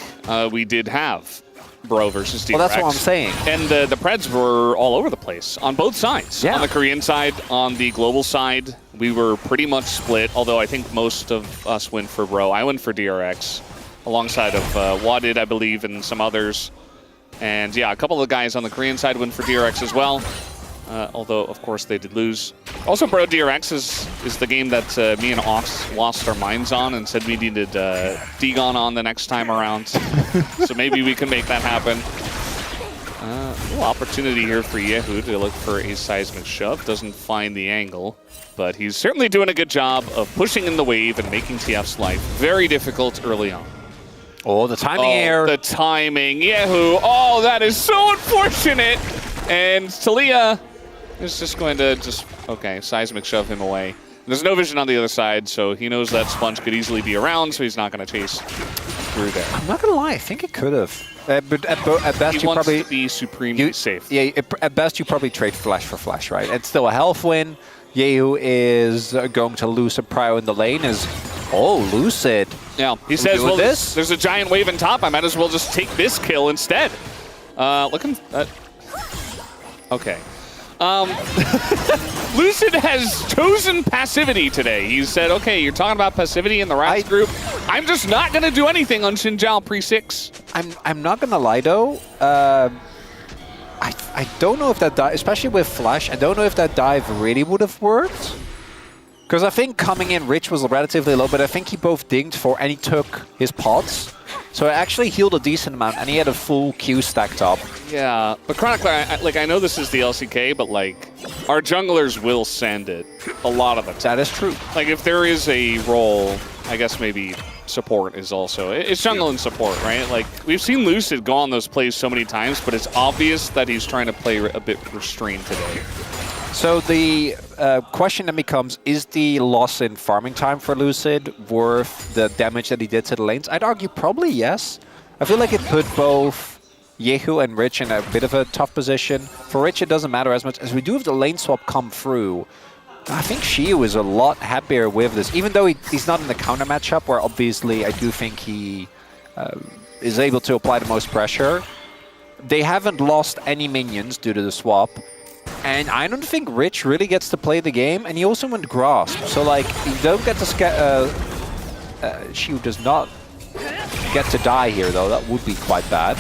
we did have Bro versus DRX. Well, that's what I'm saying. And the Preds were all over the place on both sides. Yeah. On the Korean side, on the global side, we were pretty much split, although I think most of us went for Bro. I went for DRX alongside of Wadid, I believe, and some others. And yeah, a couple of guys on the Korean side went for DRX as well, although, of course, they did lose. Also, Bro DRX is the game that me and Ox lost our minds on and said we needed Degon on the next time around. So maybe we can make that happen. A little opportunity here for Yehu to look for a seismic shove. Doesn't find the angle, but he's certainly doing a good job of pushing in the wave and making TF's life very difficult early on. Oh, the timing here. The timing. Yehu. Oh, that is so unfortunate. And Talia is just going to okay, seismic shove him away. There's no vision on the other side, so he knows that Sponge could easily be around, so he's not going to chase through there. I'm not going to lie, I think it could have. But at best, he you wants probably to be supremely safe. Yeah, at best, you probably trade flash for flash, right? It's still a health win. Yehu is going to lose a prio in the lane. Lucid. Yeah, he says, well, there's a giant wave in top. I might as well just take this kill instead. Okay. Lucid has chosen passivity today. He said, okay, you're talking about passivity in the Rise group. I'm just not going to do anything on Xin Zhao pre-6. I'm not going to lie, though. I don't know if that dive, especially with Flash, I don't know if that dive really would have worked. Because I think coming in Rich was relatively low, but I think he both dinged for and he took his pots. So it actually healed a decent amount, and he had a full Q stacked up. Yeah, but Chronicler, I know this is the LCK, but like, our junglers will send it a lot of the time. That is true. Like, if there is a role, I guess maybe support is also, it's jungle and support, right? Like, we've seen Lucid go on those plays so many times, but it's obvious that he's trying to play a bit restrained today. So the question then becomes, is the loss in farming time for Lucid worth the damage that he did to the lanes? I'd argue probably yes. I feel like it put both Yehu and Rich in a bit of a tough position. For Rich, it doesn't matter as much as we do have the lane swap come through. I think Shiyu is a lot happier with this, even though he's not in the counter matchup, where obviously I do think he is able to apply the most pressure. They haven't lost any minions due to the swap. And I don't think Rich really gets to play the game, and he also went Grasp. So, like, you don't get to Shiyu does not get to die here, though. That would be quite bad.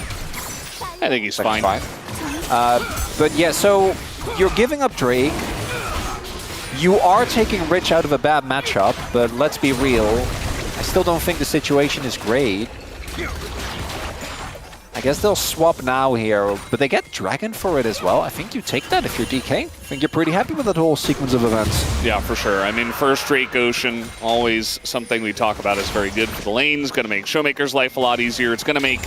I think he's fine. But yeah, so you're giving up Drake. You are taking Rich out of a bad matchup, but let's be real. I still don't think the situation is great. I guess they'll swap now here, but they get Dragon for it as well. I think you take that if you're DK. I think you're pretty happy with that whole sequence of events. Yeah, for sure. I mean, first Drake Ocean, always something we talk about is very good for the lanes. Going to make Showmaker's life a lot easier. It's going to make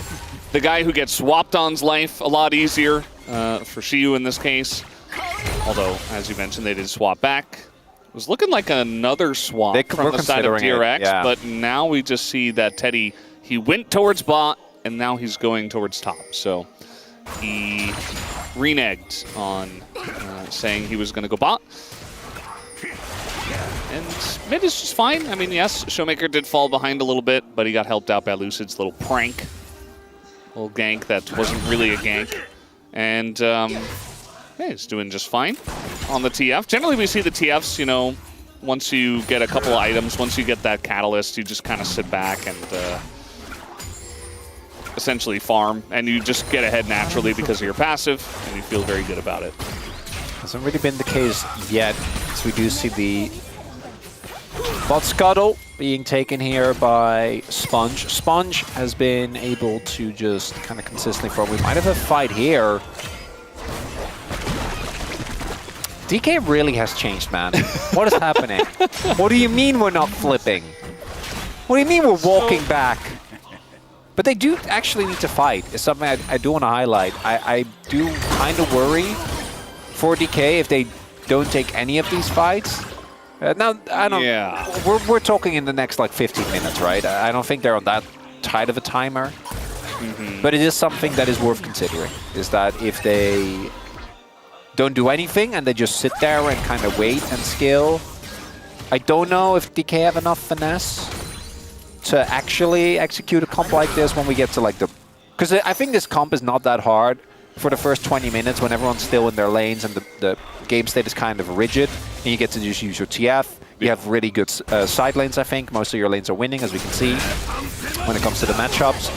the guy who gets swapped on's life a lot easier, for Shiyu in this case. Although, as you mentioned, they did swap back. It was looking like another swap from the side of DRX, yeah. But now we just see that Teddy, he went towards bot, and now he's going towards top. So he reneged on saying he was going to go bot. And mid is just fine. I mean, yes, Showmaker did fall behind a little bit, but he got helped out by Lucid's little prank. Little gank that wasn't really a gank. And yeah, he's doing just fine on the TF. Generally, we see the TFs, you know, once you get a couple of items, once you get that catalyst, you just kind of sit back and essentially farm, and you just get ahead naturally because of your passive, and you feel very good about it. Hasn't really been the case yet, so we do see the bot scuttle being taken here by Sponge. Sponge has been able to just kind of consistently farm. We might have a fight here. DK really has changed, man. What is happening? What do you mean we're not flipping? What do you mean we're walking back? But they do actually need to fight. It's something I do want to highlight. I do kind of worry for DK if they don't take any of these fights. Now, I don't... Yeah. We're talking in the next, like, 15 minutes, right? I don't think they're on that tight of a timer. But it is something that is worth considering, is that if they don't do anything and they just sit there and kind of wait and skill, I don't know if DK have enough finesse to actually execute a comp like this when we get to, like, the... Because I think this comp is not that hard for the first 20 minutes when everyone's still in their lanes and the game state is kind of rigid, and you get to just use your TF. You have really good side lanes, I think. Most of your lanes are winning, as we can see, when it comes to the matchups.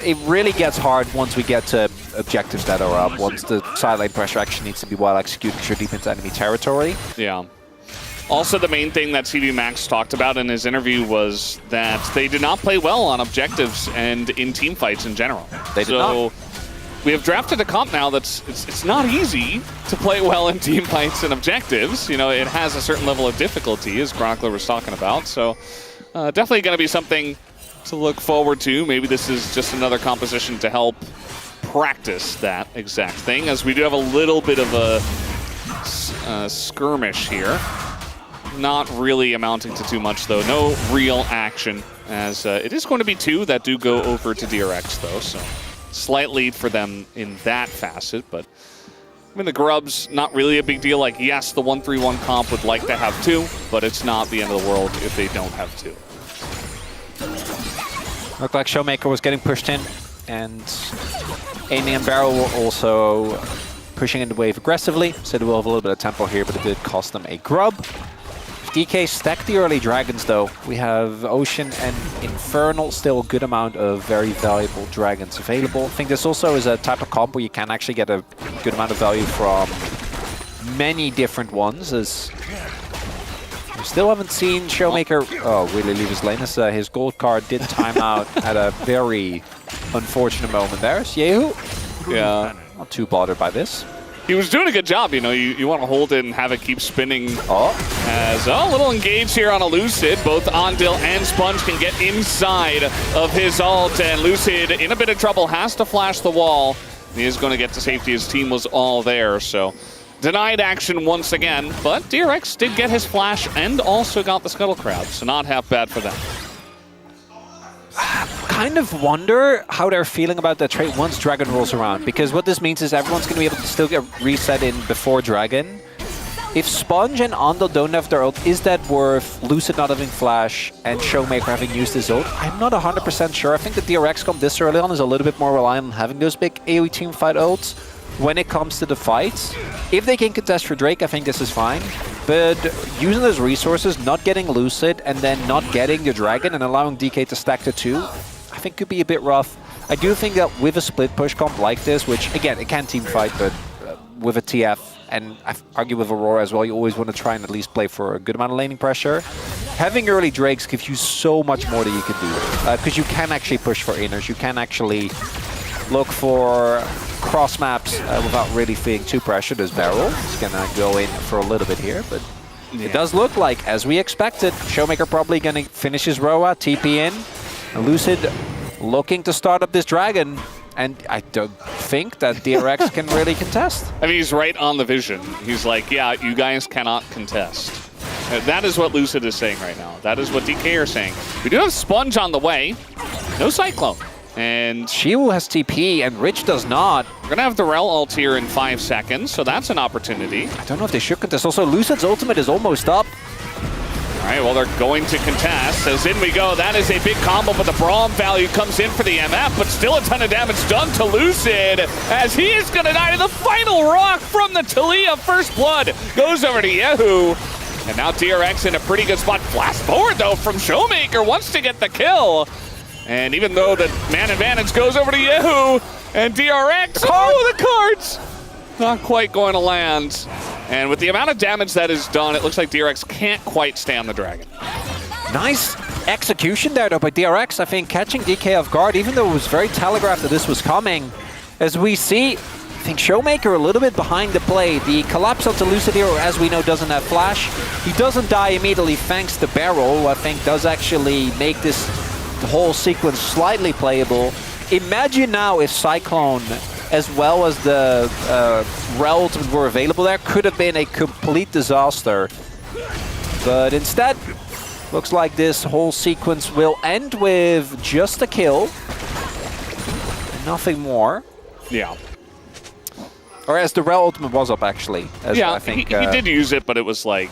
It really gets hard once we get to objectives that are up, once the side lane pressure actually needs to be well executed because you're deep into enemy territory. Yeah. Also, the main thing that CV Max talked about in his interview was that they did not play well on objectives and in team fights in general. They did not. We have drafted a comp now that's it's not easy to play well in team fights and objectives. You know, it has a certain level of difficulty, as Chronicler was talking about. So definitely going to be something to look forward to. Maybe this is just another composition to help practice that exact thing, as we do have a little bit of a skirmish here. Not really amounting to too much, though. No real action, as it is going to be two that do go over to DRX, though. So slight lead for them in that facet, but I mean, the Grubs, not really a big deal. Like, yes, the 1-3-1 comp would like to have two, but it's not the end of the world if they don't have two. Looked like Showmaker was getting pushed in, and Amy and Barrel were also pushing in the wave aggressively, so they will have a little bit of tempo here, but it did cost them a grub. DK stacked the early dragons, though. We have Ocean and Infernal, still a good amount of very valuable dragons available. I think this also is a type of comp where you can actually get a good amount of value from many different ones, as we still haven't seen Showmaker really leave his lane, as his gold card did time out at a very unfortunate moment there. Yehu, yeah, not too bothered by this. He was doing a good job, you know, you want to hold it and have it keep spinning. As a little engage here on a Lucid. Both Ondil and Sponge can get inside of his ult, and Lucid in a bit of trouble, has to flash the wall. He is going to get to safety. His team was all there, so denied action once again, but DRX did get his flash and also got the Scuttle Crowd, so not half bad for them. Kind of wonder how they're feeling about that trade once Dragon rolls around, because what this means is everyone's going to be able to still get reset in before Dragon. If Sponge and Ondo don't have their ult, is that worth Lucid not having flash and Showmaker having used his ult? I'm not 100% sure. I think the DRX comp this early on is a little bit more reliant on having those big AoE teamfight ults when it comes to the fights. If they can contest for Drake, I think this is fine. But using those resources, not getting Lucid, and then not getting the Dragon and allowing DK to stack the 2, I think could be a bit rough. I do think that with a split push comp like this, which again, it can team fight, but with a TF, and I argue with Aurora as well, you always want to try and at least play for a good amount of laning pressure. Having early Drakes gives you so much more that you can do. Because you can actually push for inners, you can actually look for cross maps without really feeling too pressured. As Barrel is going to go in for a little bit here, but it does look like, as we expected, Showmaker probably going to finish his Roa, TP in, and Lucid looking to start up this Dragon. And I don't think that DRX can really contest. I mean, he's right on the vision. He's like, yeah, you guys cannot contest. That is what Lucid is saying right now. That is what DK are saying. We do have Sponge on the way. No Cyclone. And Shiwu has TP and Rich does not. We're going to have the Rel ult here in 5 seconds, so that's an opportunity. I don't know if they should contest. Also, Lucid's ultimate is almost up. All right, well, they're going to contest. As in we go, that is a big combo, but the Braum value comes in for the MF, but still a ton of damage done to Lucid, as he is going to die to the final rock from the Talia. First blood goes over to Yehu. And now DRX in a pretty good spot. Blast forward, though, from Showmaker, wants to get the kill. And even though the man advantage goes over to Yehu, and DRX, oh, the cards! Not quite going to land. And with the amount of damage that is done, it looks like DRX can't quite stand the Dragon. Nice execution there, though, by DRX. I think catching DK off guard, even though it was very telegraphed that this was coming. As we see, I think Showmaker a little bit behind the play. The collapse onto Lucid here, as we know, doesn't have flash. He doesn't die immediately thanks to Barrel, who I think does actually make this whole sequence slightly playable. Imagine now if Cyclone, as well as the Rel ultimate were available there, could have been a complete disaster. But instead, looks like this whole sequence will end with just a kill. Nothing more. Yeah. Or as the Rel ultimate was up, actually. Yeah, I think, he did use it, but it was like,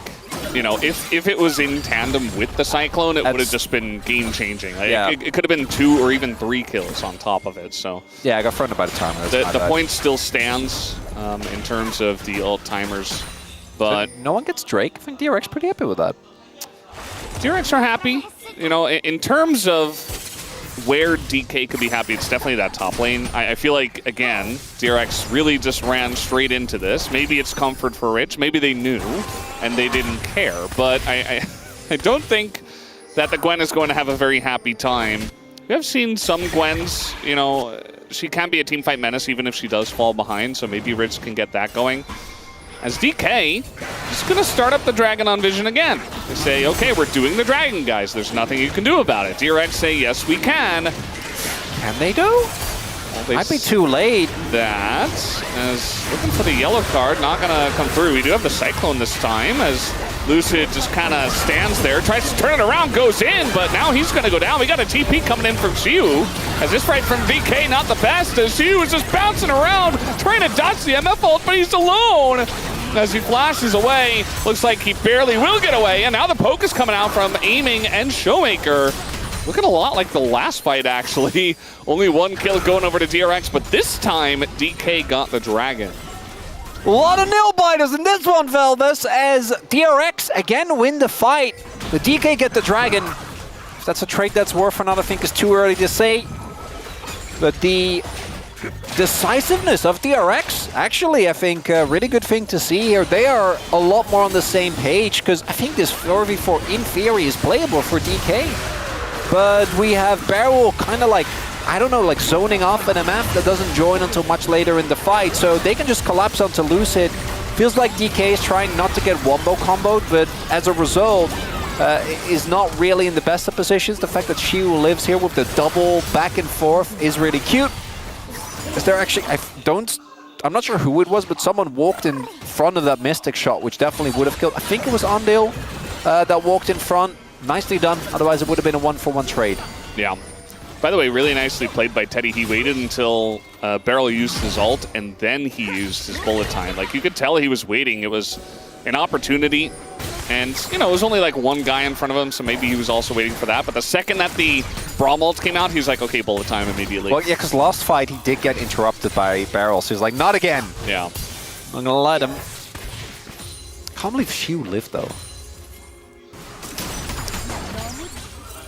you know, if it was in tandem with the Cyclone, it would have just been game-changing. Like, yeah. It could have been 2 or even 3 kills on top of it. So yeah, I got fronted by the timer. The point still stands in terms of the ult timers, but no one gets Drake. I think DRX pretty happy with that. DRX are happy. You know, in terms of where DK could be happy, it's definitely that top lane. I feel like, again, DRX really just ran straight into this. Maybe it's comfort for Rich. Maybe they knew and they didn't care. But I don't think that the Gwen is going to have a very happy time. We have seen some Gwens, you know, she can be a teamfight menace even if she does fall behind. So maybe Rich can get that going. As DK is going to start up the Dragon on Vision again. They say, okay, we're doing the Dragon, guys. There's nothing you can do about it. DRX say, yes, we can. Can they do? Well, might be too late. That, as looking for the yellow card, not going to come through. We do have the Cyclone this time, as Lucid just kind of stands there, tries to turn it around, goes in, but now he's going to go down. We got a TP coming in from Shiwu, as this fight from DK not the best, as Shiwu is just bouncing around, trying to dodge the MF ult, but he's alone. As he flashes away, looks like he barely will get away, and now the poke is coming out from Aiming and Showmaker. Looking a lot like the last fight, actually. Only 1 kill going over to DRX, but this time, DK got the Dragon. A lot of nail-biters in this one, Velvis, as DRX again win the fight. The DK get the Dragon. If that's a trait that's worth or not, I think is too early to say. But the decisiveness of DRX, actually, I think a really good thing to see here. They are a lot more on the same page, because I think this 4v4 in theory is playable for DK. But we have Barrel kind of like, I don't know, like zoning off an MF that doesn't join until much later in the fight. So they can just collapse onto Lucid. Feels like DK is trying not to get wombo comboed, but as a result, is not really in the best of positions. The fact that Shiwu lives here with the double back and forth is really cute. Is there actually, I'm not sure who it was, but someone walked in front of that Mystic shot, which definitely would have killed. I think it was Ondil that walked in front. Nicely done. Otherwise, it would have been a 1-for-1 trade. Yeah. By the way, really nicely played by Teddy. He waited until Beryl used his ult, and then he used his bullet time. Like, you could tell he was waiting. It was an opportunity. And, you know, it was only like one guy in front of him, so maybe he was also waiting for that. But the second that the Braum ult came out, he was like, okay, bullet time immediately. Well, yeah, because last fight, he did get interrupted by Beryl, so he's like, not again. Yeah. I'm going to let him. Can't believe Shu lived, though.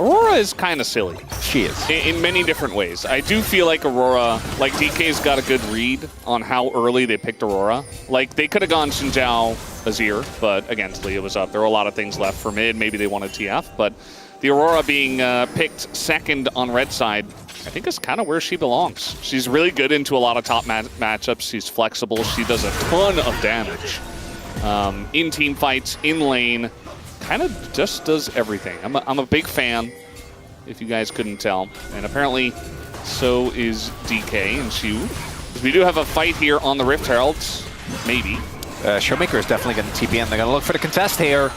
Aurora is kind of silly. She is. In many different ways. I do feel like Aurora, like DK's got a good read on how early they picked Aurora. Like, they could have gone Xin Zhao, Azir, but again, Talia was up. There were a lot of things left for mid. Maybe they wanted TF, but the Aurora being picked second on red side, I think is kind of where she belongs. She's really good into a lot of top matchups. She's flexible. She does a ton of damage. In team fights, in lane, kind of just does everything. I'm a big fan, if you guys couldn't tell. And apparently, so is DK and Shu. We do have a fight here on the Rift Heralds, maybe. Showmaker is definitely going to TP in. They're going to look for the contest here.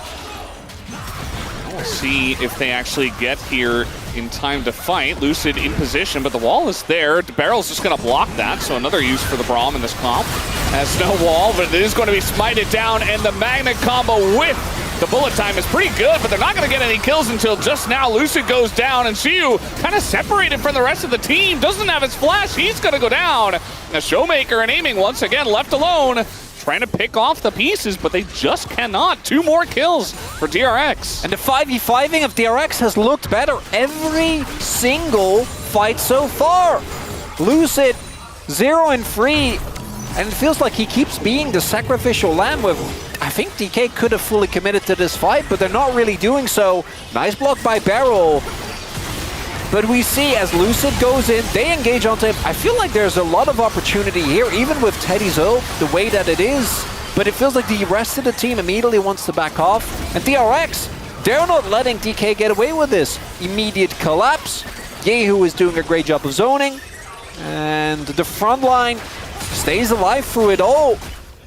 We'll see if they actually get here in time to fight. Lucid in position, but the wall is there. Barrel's just going to block that, so another use for the Braum in this comp. Has no wall, but it is going to be smited down, and the Magnet combo with the bullet time is pretty good, but they're not going to get any kills until just now. Lucid goes down, and Shu kind of separated from the rest of the team. Doesn't have his flash. He's going to go down. Now Showmaker and Aiming once again left alone, trying to pick off the pieces, but they just cannot. 2 more kills for DRX. And the 5v5ing of DRX has looked better every single fight so far. Lucid, 0 and 3, and it feels like he keeps being the sacrificial lamb with, I think DK could have fully committed to this fight, but they're not really doing so. Nice block by Beryl. But we see as Lucid goes in, they engage onto him. I feel like there's a lot of opportunity here, even with Teddy's ult, the way that it is. But it feels like the rest of the team immediately wants to back off. And DRX, they're not letting DK get away with this. Immediate collapse. Yehu is doing a great job of zoning. And the front line stays alive through it all.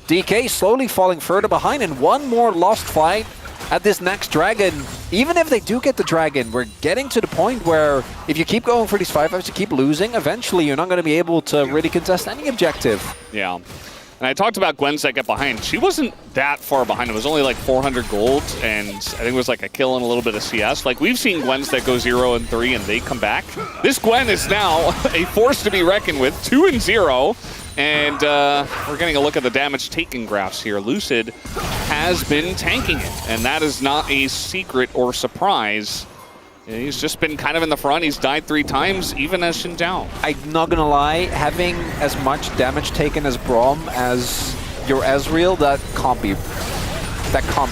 DK slowly falling further behind, and one more lost fight at this next dragon. Even if they do get the dragon, we're getting to the point where if you keep going for these 5-5s, you keep losing, eventually you're not going to be able to really contest any objective. Yeah. And I talked about Gwen's that get behind. She wasn't that far behind. It was only like 400 gold, and I think it was like a kill and a little bit of CS. Like, we've seen Gwens that go 0 and 3 and they come back. This Gwen is now a force to be reckoned with, 2 and 0. And we're getting a look at the damage taken graphs here. Lucid has been tanking it, and that is not a secret or surprise. He's just been kind of in the front. He's died 3 times, even as Xin Zhao. I'm not gonna lie, having as much damage taken as Braum as your Ezreal, that can't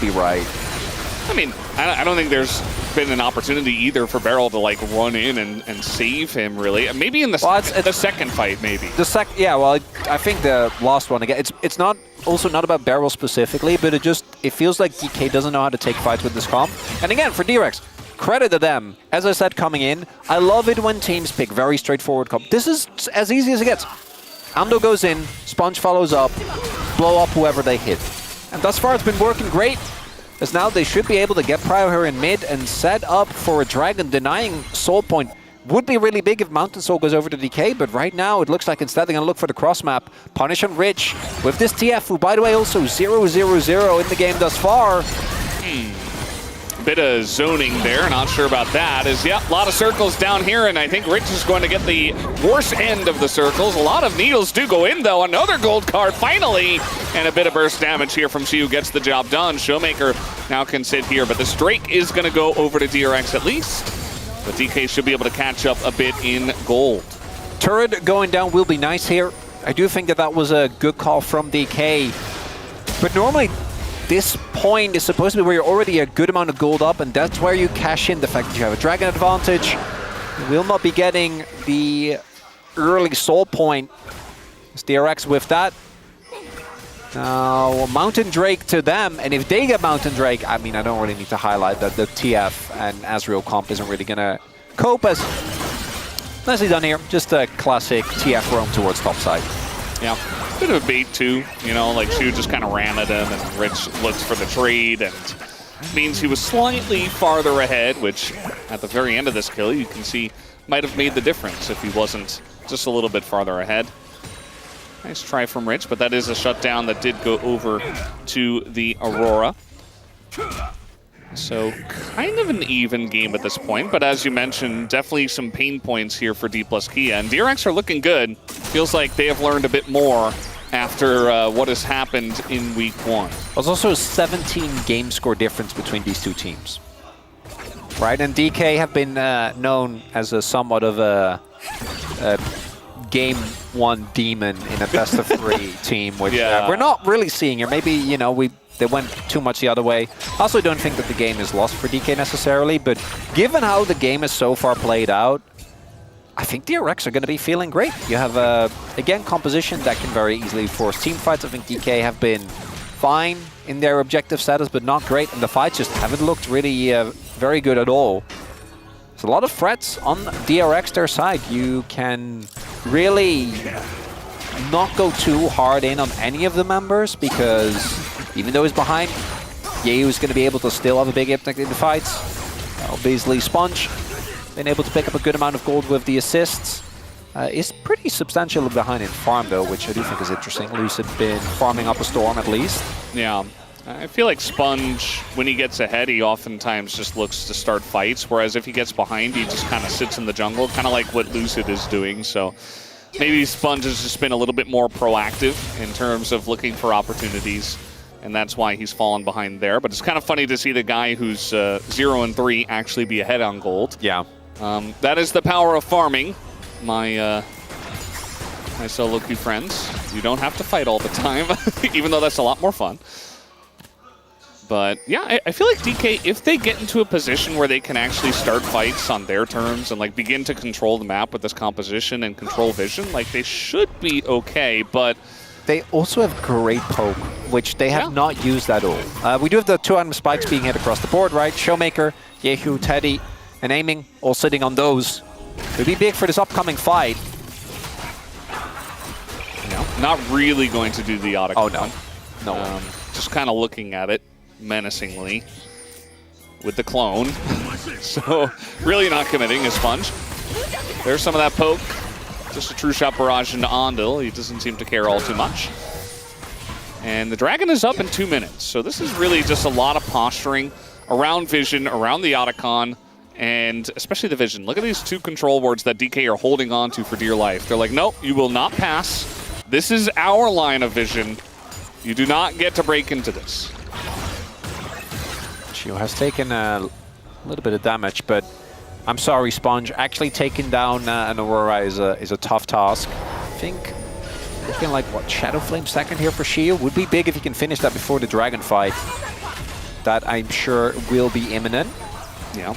be right. I mean, I don't think there's been an opportunity either for Beryl to like run in and save him, really. Maybe in the, the second fight, maybe. Yeah, well, I think the last one again. It's not not about Beryl specifically, but it feels like DK doesn't know how to take fights with this comp. And again, for DRX, credit to them. As I said coming in, I love it when teams pick very straightforward comp. This is as easy as it gets. Ando goes in, Sponge follows up, blow up whoever they hit. And thus far it's been working great. As now they should be able to get Prio here in mid and set up for a dragon. Denying Soul Point would be really big if Mountain Soul goes over to DK, but right now it looks like instead they're going to look for the cross map. Punish on Rich with this TF, who by the way also 0-0-0 in the game thus far. Bit of zoning there, not sure about that. A lot of circles down here, and I think Rich is going to get the worst end of the circles. A lot of needles do go in, though. Another gold card, finally, and a bit of burst damage here from Shu gets the job done. Showmaker now can sit here, but this Drake is going to go over to DRX at least. But DK should be able to catch up a bit in gold. Turret going down will be nice here. I do think that was a good call from DK. But normally, this point is supposed to be where you're already a good amount of gold up, and that's where you cash in the fact that you have a dragon advantage. You will not be getting the early soul point. It's DRX with that. Now, Mountain Drake to them, and if they get Mountain Drake, I mean, I don't really need to highlight that the TF and Ezreal comp isn't really going to cope as nicely done here. Just a classic TF roam towards topside. Yeah, bit of a bait too, you know, like Shu just kind of ran at him and Rich looks for the trade and means he was slightly farther ahead, which at the very end of this kill you can see might have made the difference if he wasn't just a little bit farther ahead. Nice try from Rich, but that is a shutdown that did go over to the Aurora. So kind of an even game at this point, but as you mentioned, definitely some pain points here for D plus Kia. And DRX are looking good. Feels like they have learned a bit more after what has happened in week 1. There's also a 17 game score difference between these two teams. Right, and DK have been known as a somewhat of a game 1 demon in a best of 3 team, which we're not really seeing here. Maybe, you know, they went too much the other way. I also don't think that the game is lost for DK necessarily, but given how the game is so far played out, I think DRX are going to be feeling great. You have, again, composition that can very easily force team fights. I think DK have been fine in their objective status, but not great. And the fights just haven't looked really very good at all. There's a lot of threats on DRX their side. You can really not go too hard in on any of the members because even though he's behind, Yehu's going to be able to still have a big impact in the fights. Obviously, Sponge been able to pick up a good amount of gold with the assists. Is pretty substantially behind in farm though, which I do think is interesting. Lucid been farming up a storm at least. Yeah, I feel like Sponge, when he gets ahead, he oftentimes just looks to start fights, whereas if he gets behind, he just kind of sits in the jungle, kind of like what Lucid is doing. So maybe Sponge has just been a little bit more proactive in terms of looking for opportunities, and that's why he's fallen behind there. But it's kind of funny to see the guy who's 0-3 actually be ahead on gold. Yeah. That is the power of farming, my solo queue friends. You don't have to fight all the time, even though that's a lot more fun. But yeah, I feel like DK, if they get into a position where they can actually start fights on their terms and like begin to control the map with this composition and control vision, like they should be okay, but they also have great poke, which they have not used at all. We do have the 2 item spikes being hit across the board, right? Showmaker, Yehu, Teddy, and aiming, all sitting on those. Could be big for this upcoming fight. Not really going to do the auto. Oh, no. No. Just kind of looking at it menacingly with the clone. So really not committing as Sponge. There's some of that poke. Just a true shot barrage into Ondil. He doesn't seem to care all too much. And the Dragon is up in 2 minutes. So this is really just a lot of posturing around vision, around the Otacon, and especially the vision. Look at these 2 control wards that DK are holding on to for dear life. They're like, nope, you will not pass. This is our line of vision. You do not get to break into this. Chio has taken a little bit of damage, but I'm sorry, Sponge. Actually taking down an Aurora is a tough task. I think looking like, what, Shadow Flame second here for Shio would be big if he can finish that before the Dragon fight. That I'm sure will be imminent. Yeah.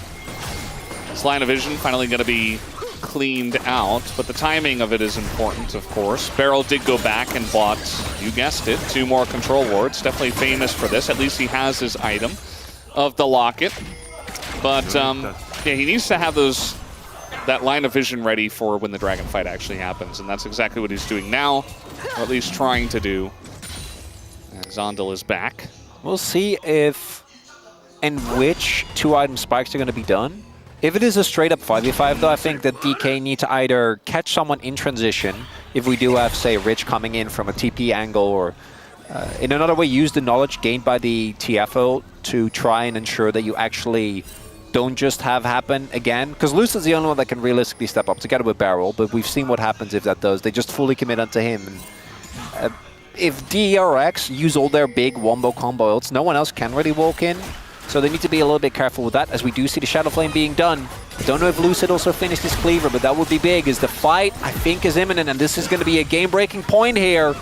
This line of vision finally going to be cleaned out, but the timing of it is important, of course. Barrel did go back and bought, you guessed it, 2 more control wards. Definitely famous for this. At least he has his item of the locket. But yeah, he needs to have that line of vision ready for when the Dragon fight actually happens, and that's exactly what he's doing now, or at least trying to do. And Zondel is back. We'll see if and which 2 item spikes are going to be done. If it is a straight-up 5v5, though, I think that DK need to either catch someone in transition, if we do have, say, Rich coming in from a TP angle, or in another way, use the knowledge gained by the TFO to try and ensure that you actually don't just have happen again. Because Luce is the only one that can realistically step up together with Barrel, but we've seen what happens if that does. They just fully commit onto him. And, if DRX use all their big wombo combo ults, no one else can really walk in. So they need to be a little bit careful with that, as we do see the Shadow Flame being done. Don't know if Lucid also finished his cleaver, but that would be big, as the fight, I think, is imminent, and this is going to be a game-breaking point here.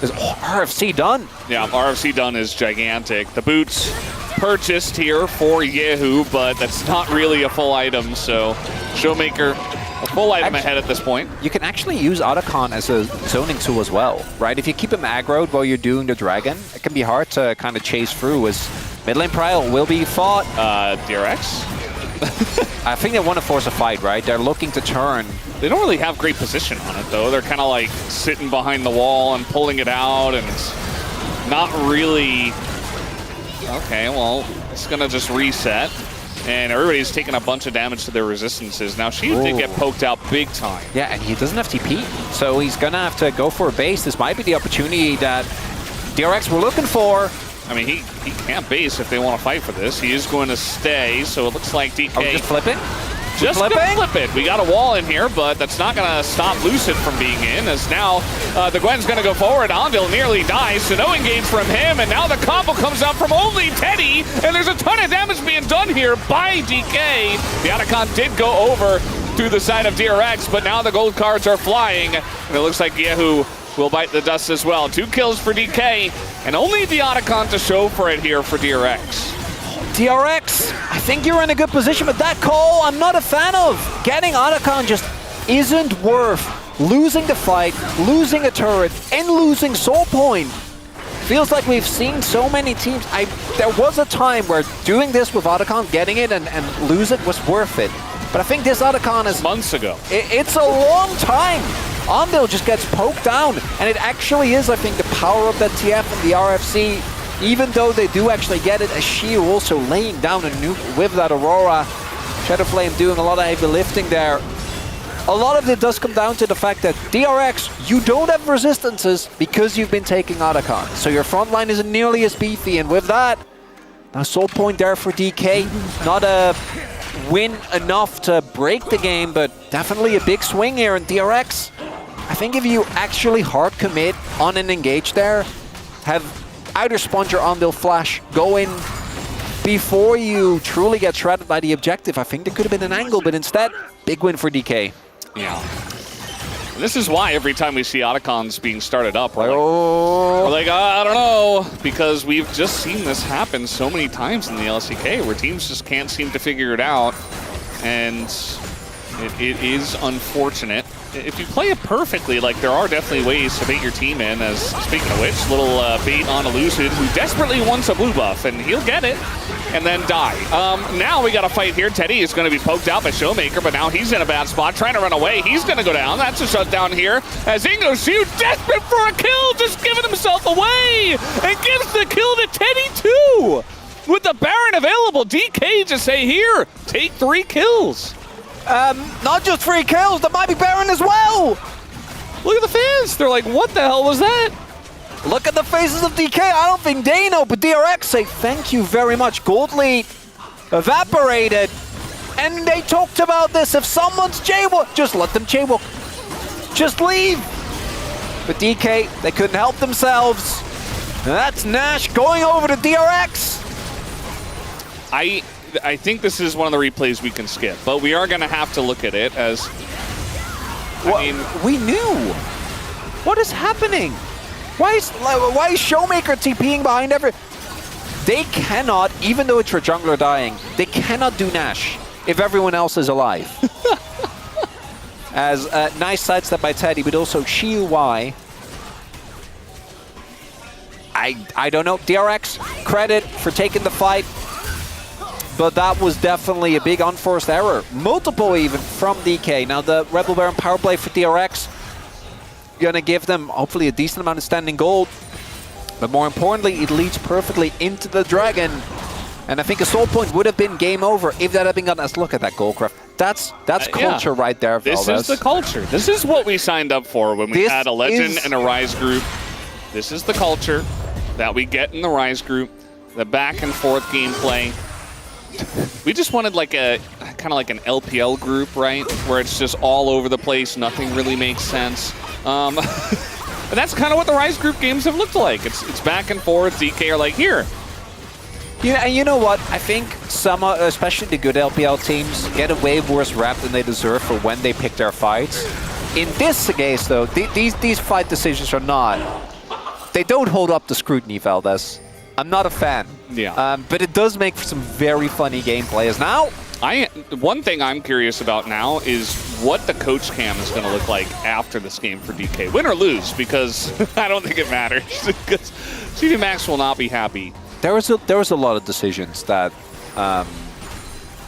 Is RFC done? Yeah, RFC done is gigantic. The boots purchased here for Yehu, but that's not really a full item, so Showmaker, a full item ahead at this point. You can actually use Otacon as a zoning tool as well, right? If you keep him aggroed while you're doing the Dragon, it can be hard to kind of chase through, as mid lane Prial will be fought. DRX? I think they want to force a fight, right? They're looking to turn. They don't really have great position on it, though. They're kind of like sitting behind the wall and pulling it out, and it's not really... Okay, well, it's going to just reset. And everybody's taking a bunch of damage to their resistances. Now, Shield did get poked out big time. Yeah, and he doesn't have TP, so he's going to have to go for a base. This might be the opportunity that DRX were looking for. I mean, he can't base if they want to fight for this. He is going to stay, so it looks like DK... Are we just flipping? Just gonna flip it. We got a wall in here, but that's not gonna stop Lucid from being in, as now the Gwen's gonna go forward. Anvil nearly dies, so no engage from him, and now the combo comes out from only Teddy, and there's a ton of damage being done here by DK. The Otacon did go over through the side of DRX, but now the gold cards are flying, and it looks like Yehu will bite the dust as well. 2 kills for DK, and only the Otacon to show for it here for DRX. DRX, I think you're in a good position, but that call I'm not a fan of. Getting Otacon just isn't worth losing the fight, losing a turret, and losing Soul Point. Feels like we've seen so many teams. There was a time where doing this with Otacon, getting it and lose it was worth it. But I think this Otacon is... Months ago. It's a long time. Anvil just gets poked down, and it actually is, I think, the power of that TF and the RFC. Even though they do actually get it, as Shield also laying down a nuke with that Aurora. Shadowflame doing a lot of heavy lifting there. A lot of it does come down to the fact that DRX, you don't have resistances because you've been taking Otacon. So your front line isn't nearly as beefy, and with that, now Soul Point there for DK. Not a win enough to break the game, but definitely a big swing here in DRX. I think if you actually hard commit on an engage there, have either Sponge or Anvil Flash go in before you truly get shredded by the objective. I think there could have been an angle, but instead, big win for DK. Yeah. This is why every time we see Otacons being started up, we're like, I don't know, because we've just seen this happen so many times in the LCK where teams just can't seem to figure it out, and it is unfortunate. If you play it perfectly, like, there are definitely ways to bait your team in, as, speaking of which, little bait on Lucid, who desperately wants a blue buff, and he'll get it, and then die. Now we got a fight here. Teddy is going to be poked out by Showmaker, but now he's in a bad spot, trying to run away. He's going to go down. That's a shutdown here, as Ingo Shu, desperate for a kill, just giving himself away, and gives the kill to Teddy, too! With the Baron available, DK just say, here, take 3 kills. Not just 3 kills, there might be Baron as well! Look at the fans, they're like, what the hell was that? Look at the faces of DK, I don't think they know, but DRX say thank you very much. Gold lead evaporated, and they talked about this. If someone's jaywalk, just let them jaywalk. Just leave. But DK, they couldn't help themselves. And that's Nash going over to DRX. I think this is one of the replays we can skip, but we are going to have to look at it as... I mean, we knew. What is happening? Why is Showmaker TPing behind every... They cannot, even though it's your jungler dying, they cannot do Nash if everyone else is alive. As nice sidestep by Teddy, but also Shiu Y. I don't know. DRX, credit for taking the fight. But that was definitely a big unforced error. Multiple even from DK. Now the Rebel Baron power play for DRX. Gonna give them hopefully a decent amount of standing gold. But more importantly, it leads perfectly into the Dragon. And I think a Soul Point would have been game over if that had been gotten. Look at that Goldcraft. That's culture right there, Valdez. This is the culture. This is what we signed up for when we had a Legend and a Rise group. This is the culture that we get in the Rise group. The back and forth gameplay. We just wanted like a kind of like an LPL group, right? Where it's just all over the place, nothing really makes sense. And that's kind of what the Rise group games have looked like. It's back and forth. DK are like, here. Yeah, and you know what? I think some, especially the good LPL teams, get a way worse rap than they deserve for when they pick their fights. In this case, though, these fight decisions are not. They don't hold up to scrutiny, Valdez. I'm not a fan. Yeah. But it does make for some very funny gameplay. As now, one thing I'm curious about now is what the coach cam is going to look like after this game for DK. Win or lose, because I don't think it matters. Because CD Max will not be happy. There was a lot of decisions that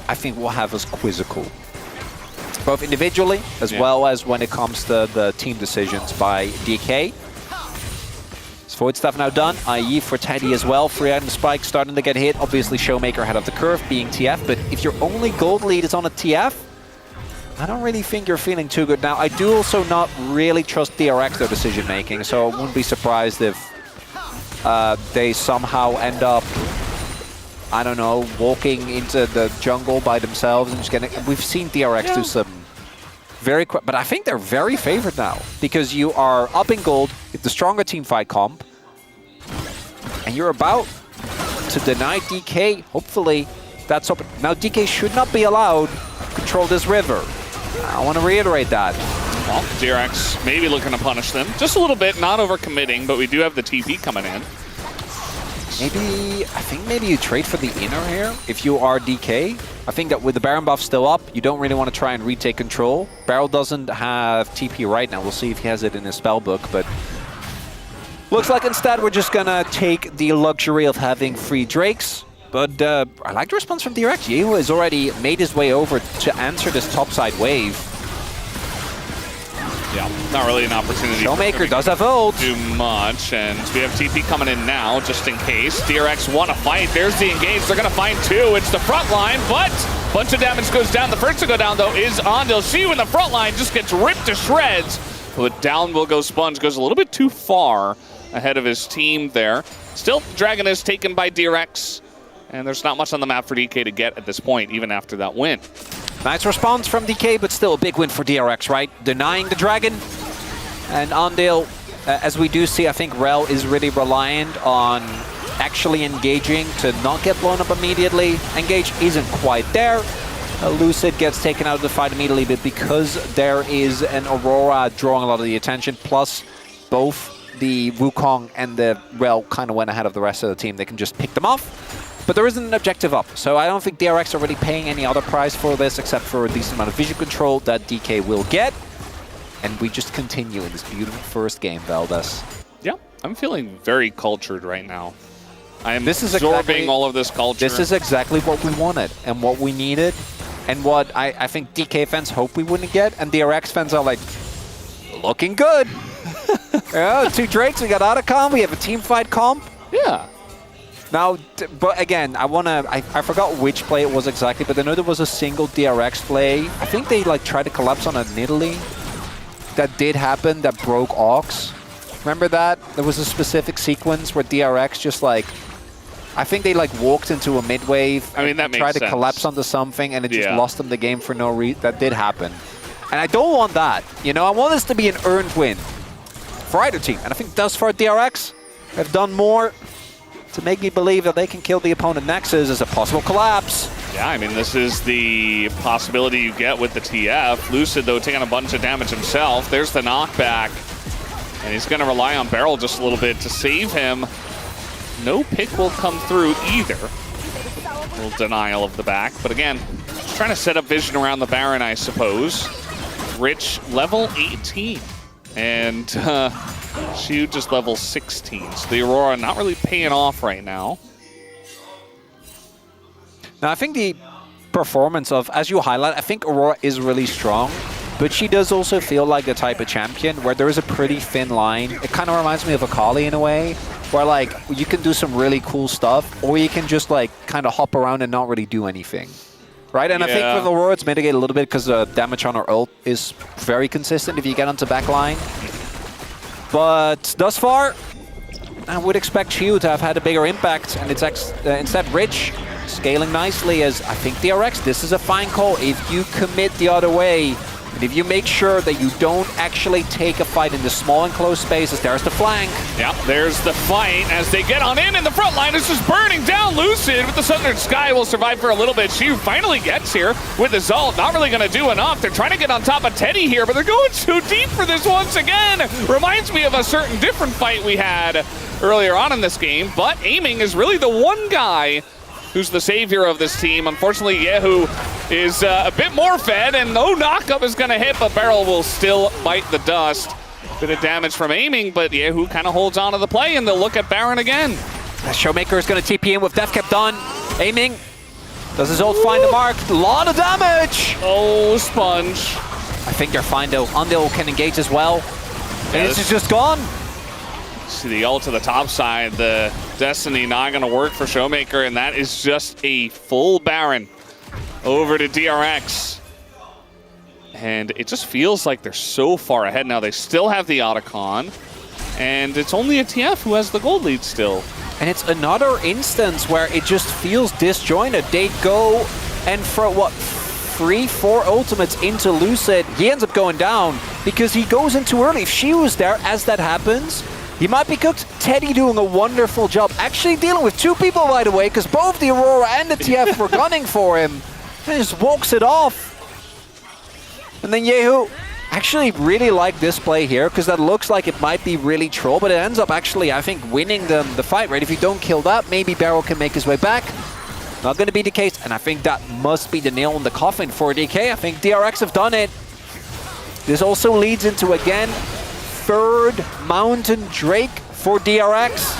I think will have us quizzical. Both individually, as well as when it comes to the team decisions by DK. Void stuff now done, i.e. for Teddy as well. Free item spike starting to get hit. Obviously, Showmaker ahead of the curve, being TF. But if your only gold lead is on a TF, I don't really think you're feeling too good. Now, I do also not really trust DRX, their decision making. So I wouldn't be surprised if they somehow end up, I don't know, walking into the jungle by themselves and just getting. We've seen DRX do some very quick, but I think they're very favored now because you are up in gold with the stronger team fight comp, and you're about to deny DK. Hopefully, that's open. Now DK should not be allowed to control this river. I want to reiterate that. Well, DRX maybe looking to punish them just a little bit, not overcommitting, but we do have the TP coming in. I think maybe you trade for the inner here if you are DK. I think that with the Baron buff still up, you don't really want to try and retake control. Barrel doesn't have TP right now. We'll see if he has it in his spell book, but looks like instead we're just gonna take the luxury of having free Drakes. But I like the response from DRX. Yehu has already made his way over to answer this topside wave. Yeah, not really an opportunity. Showmaker does have ult. Do much, and we have TP coming in now, just in case. DRX want to fight. There's the engage. They're going to find two. It's the front line, but a bunch of damage goes down. The first to go down, though, is Andil. Shiu in the front line just gets ripped to shreds. But down will go Sponge. Goes a little bit too far ahead of his team there. Still, Dragon is taken by DRX, and there's not much on the map for DK to get at this point, even after that win. Nice response from DK, but still a big win for DRX, right? Denying the Dragon. And Andil, as we do see, I think Rel is really reliant on actually engaging to not get blown up immediately. Engage isn't quite there. Lucid gets taken out of the fight immediately, but because there is an Aurora drawing a lot of the attention, plus both the Wukong and the Rel kind of went ahead of the rest of the team, they can just pick them off. But there isn't an objective up, so I don't think DRX are really paying any other price for this except for a decent amount of vision control that DK will get. And we just continue in this beautiful first game, Valdez. Yeah, I'm feeling very cultured right now. I am absorbing exactly, all of this culture. This is exactly what we wanted and what we needed and what I think DK fans hope we wouldn't get, and DRX fans are like, looking good. Yeah, 2 Drakes, we got auto comp, we have a team fight comp. Yeah. Now, but again, I forgot which play it was exactly, but I know there was a single DRX play. I think they like tried to collapse on a Nidalee. That did happen, that broke Ox. Remember that? There was a specific sequence where DRX just like, I think they like walked into a mid-wave. I mean, that makes sense. Tried to collapse onto something and it just lost them the game for no reason. That did happen. And I don't want that. You know, I want this to be an earned win for either team. And I think thus far DRX have done more to make me believe that they can kill the opponent Nexus as a possible collapse. Yeah, I mean, this is the possibility you get with the TF. Lucid, though, taking a bunch of damage himself. There's the knockback. And he's going to rely on Barrel just a little bit to save him. No pick will come through either. A little denial of the back. But again, just trying to set up vision around the Baron, I suppose. Rich, level 18. And Shiu just level 16. So the Aurora not really paying off right now. Now, I think the performance of, as you highlight, I think Aurora is really strong, but she does also feel like the type of champion where there is a pretty thin line. It kind of reminds me of Akali in a way, where like you can do some really cool stuff, or you can just like kind of hop around and not really do anything. Right? And I think with Aurora, it's mitigated a little bit because the damage on her ult is very consistent if you get onto backline. But thus far, I would expect Shiu to have had a bigger impact, and it's instead Rich scaling nicely as I think DRX, this is a fine call. If you commit the other way, and if you make sure that you don't actually take a fight in the small enclosed spaces, there's the flank. Yeah, there's the fight as they get on in, and the front line is just burning down. Lucid with the Southern Sky will survive for a little bit. Shiu finally gets here with his ult. Not really going to do enough. They're trying to get on top of Teddy here, but they're going too deep for this once again. Reminds me of a certain different fight we had earlier on in this game, but Aiming is really the one guy who's the savior of this team. Unfortunately, Yehu is a bit more fed, and no knockup is going to hit, but Barrel will still bite the dust. Bit of damage from Aiming, but Yehu kind of holds on to the play, and they'll look at Baron again. Showmaker is going to TP in with Death Kept on. Aiming Does his ult find the mark? A lot of damage! Oh, Sponge. I think they're fine though. Undil can engage as well. And this is just gone. See the ult to the top side. The Destiny not going to work for Showmaker, and that is just a full Baron over to DRX. And it just feels like they're so far ahead now. They still have the Otacon, and it's only a TF who has the gold lead still. And it's another instance where it just feels disjointed. They go and throw, what, 3-4 ultimates into Lucid. He ends up going down because he goes in too early. If she was there as that happens, he might be cooked. Teddy doing a wonderful job. Actually dealing with two people, by the way, because both the Aurora and the TF were gunning for him. And he just walks it off. And then Yehu, actually really like this play here, because that looks like it might be really troll, but it ends up actually, I think, winning the fight, right? If you don't kill that, maybe Barrow can make his way back. Not going to be the case, and I think that must be the nail in the coffin for DK. I think DRX have done it. This also leads into, again, third Mountain Drake for DRX.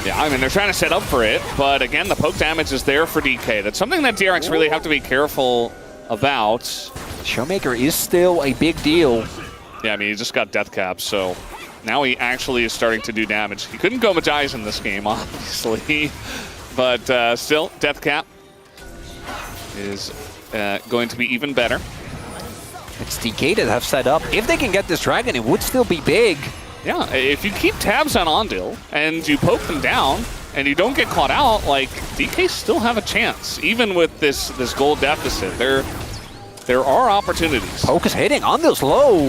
Yeah, I mean, they're trying to set up for it, but again, the poke damage is there for DK. That's something that DRX really have to be careful about. Showmaker is still a big deal. Yeah, I mean, he just got death cap, so now he actually is starting to do damage. He couldn't go Magi's in this game, obviously, but still, death cap is going to be even better. It's DK that have set up. If they can get this dragon, it would still be big. Yeah, if you keep tabs on Ondil and you poke them down and you don't get caught out, like, DK still have a chance, even with this gold deficit. There are opportunities. Poke is hitting. Ondil's low.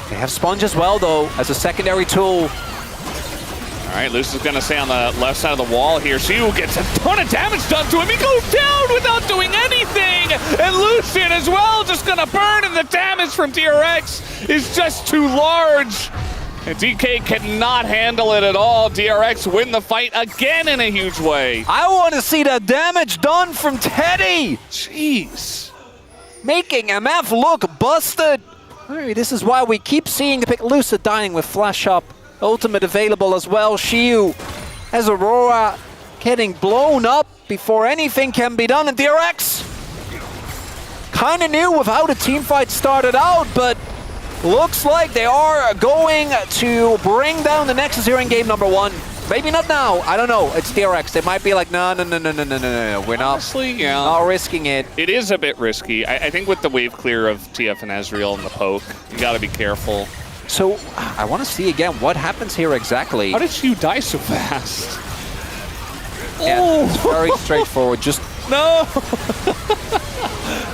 They have Sponge as well, though, as a secondary tool. All right, Luce is going to stay on the left side of the wall here. Shiu gets a ton of damage done to him. He goes down without doing anything. And Lucian as well, just going to burn, and the damage from DRX is just too large. And DK cannot handle it at all. DRX win the fight again in a huge way. I want to see that damage done from Teddy. Jeez. Making MF look busted. All right, this is why we keep seeing the pick. Lucid dying with Flash Up. Ultimate available as well. Shiu has Aurora getting blown up before anything can be done. And DRX kind of knew with how the team fight started out, but looks like they are going to bring down the Nexus here in game number 1. Maybe not now. I don't know. It's DRX. They might be like, no. We're not, honestly, yeah, not risking it. It is a bit risky. I think with the wave clear of TF and Ezreal and the poke, you got to be careful. So I want to see again what happens here exactly. How did Shiu die so fast? Yeah, it's very straightforward. Just no.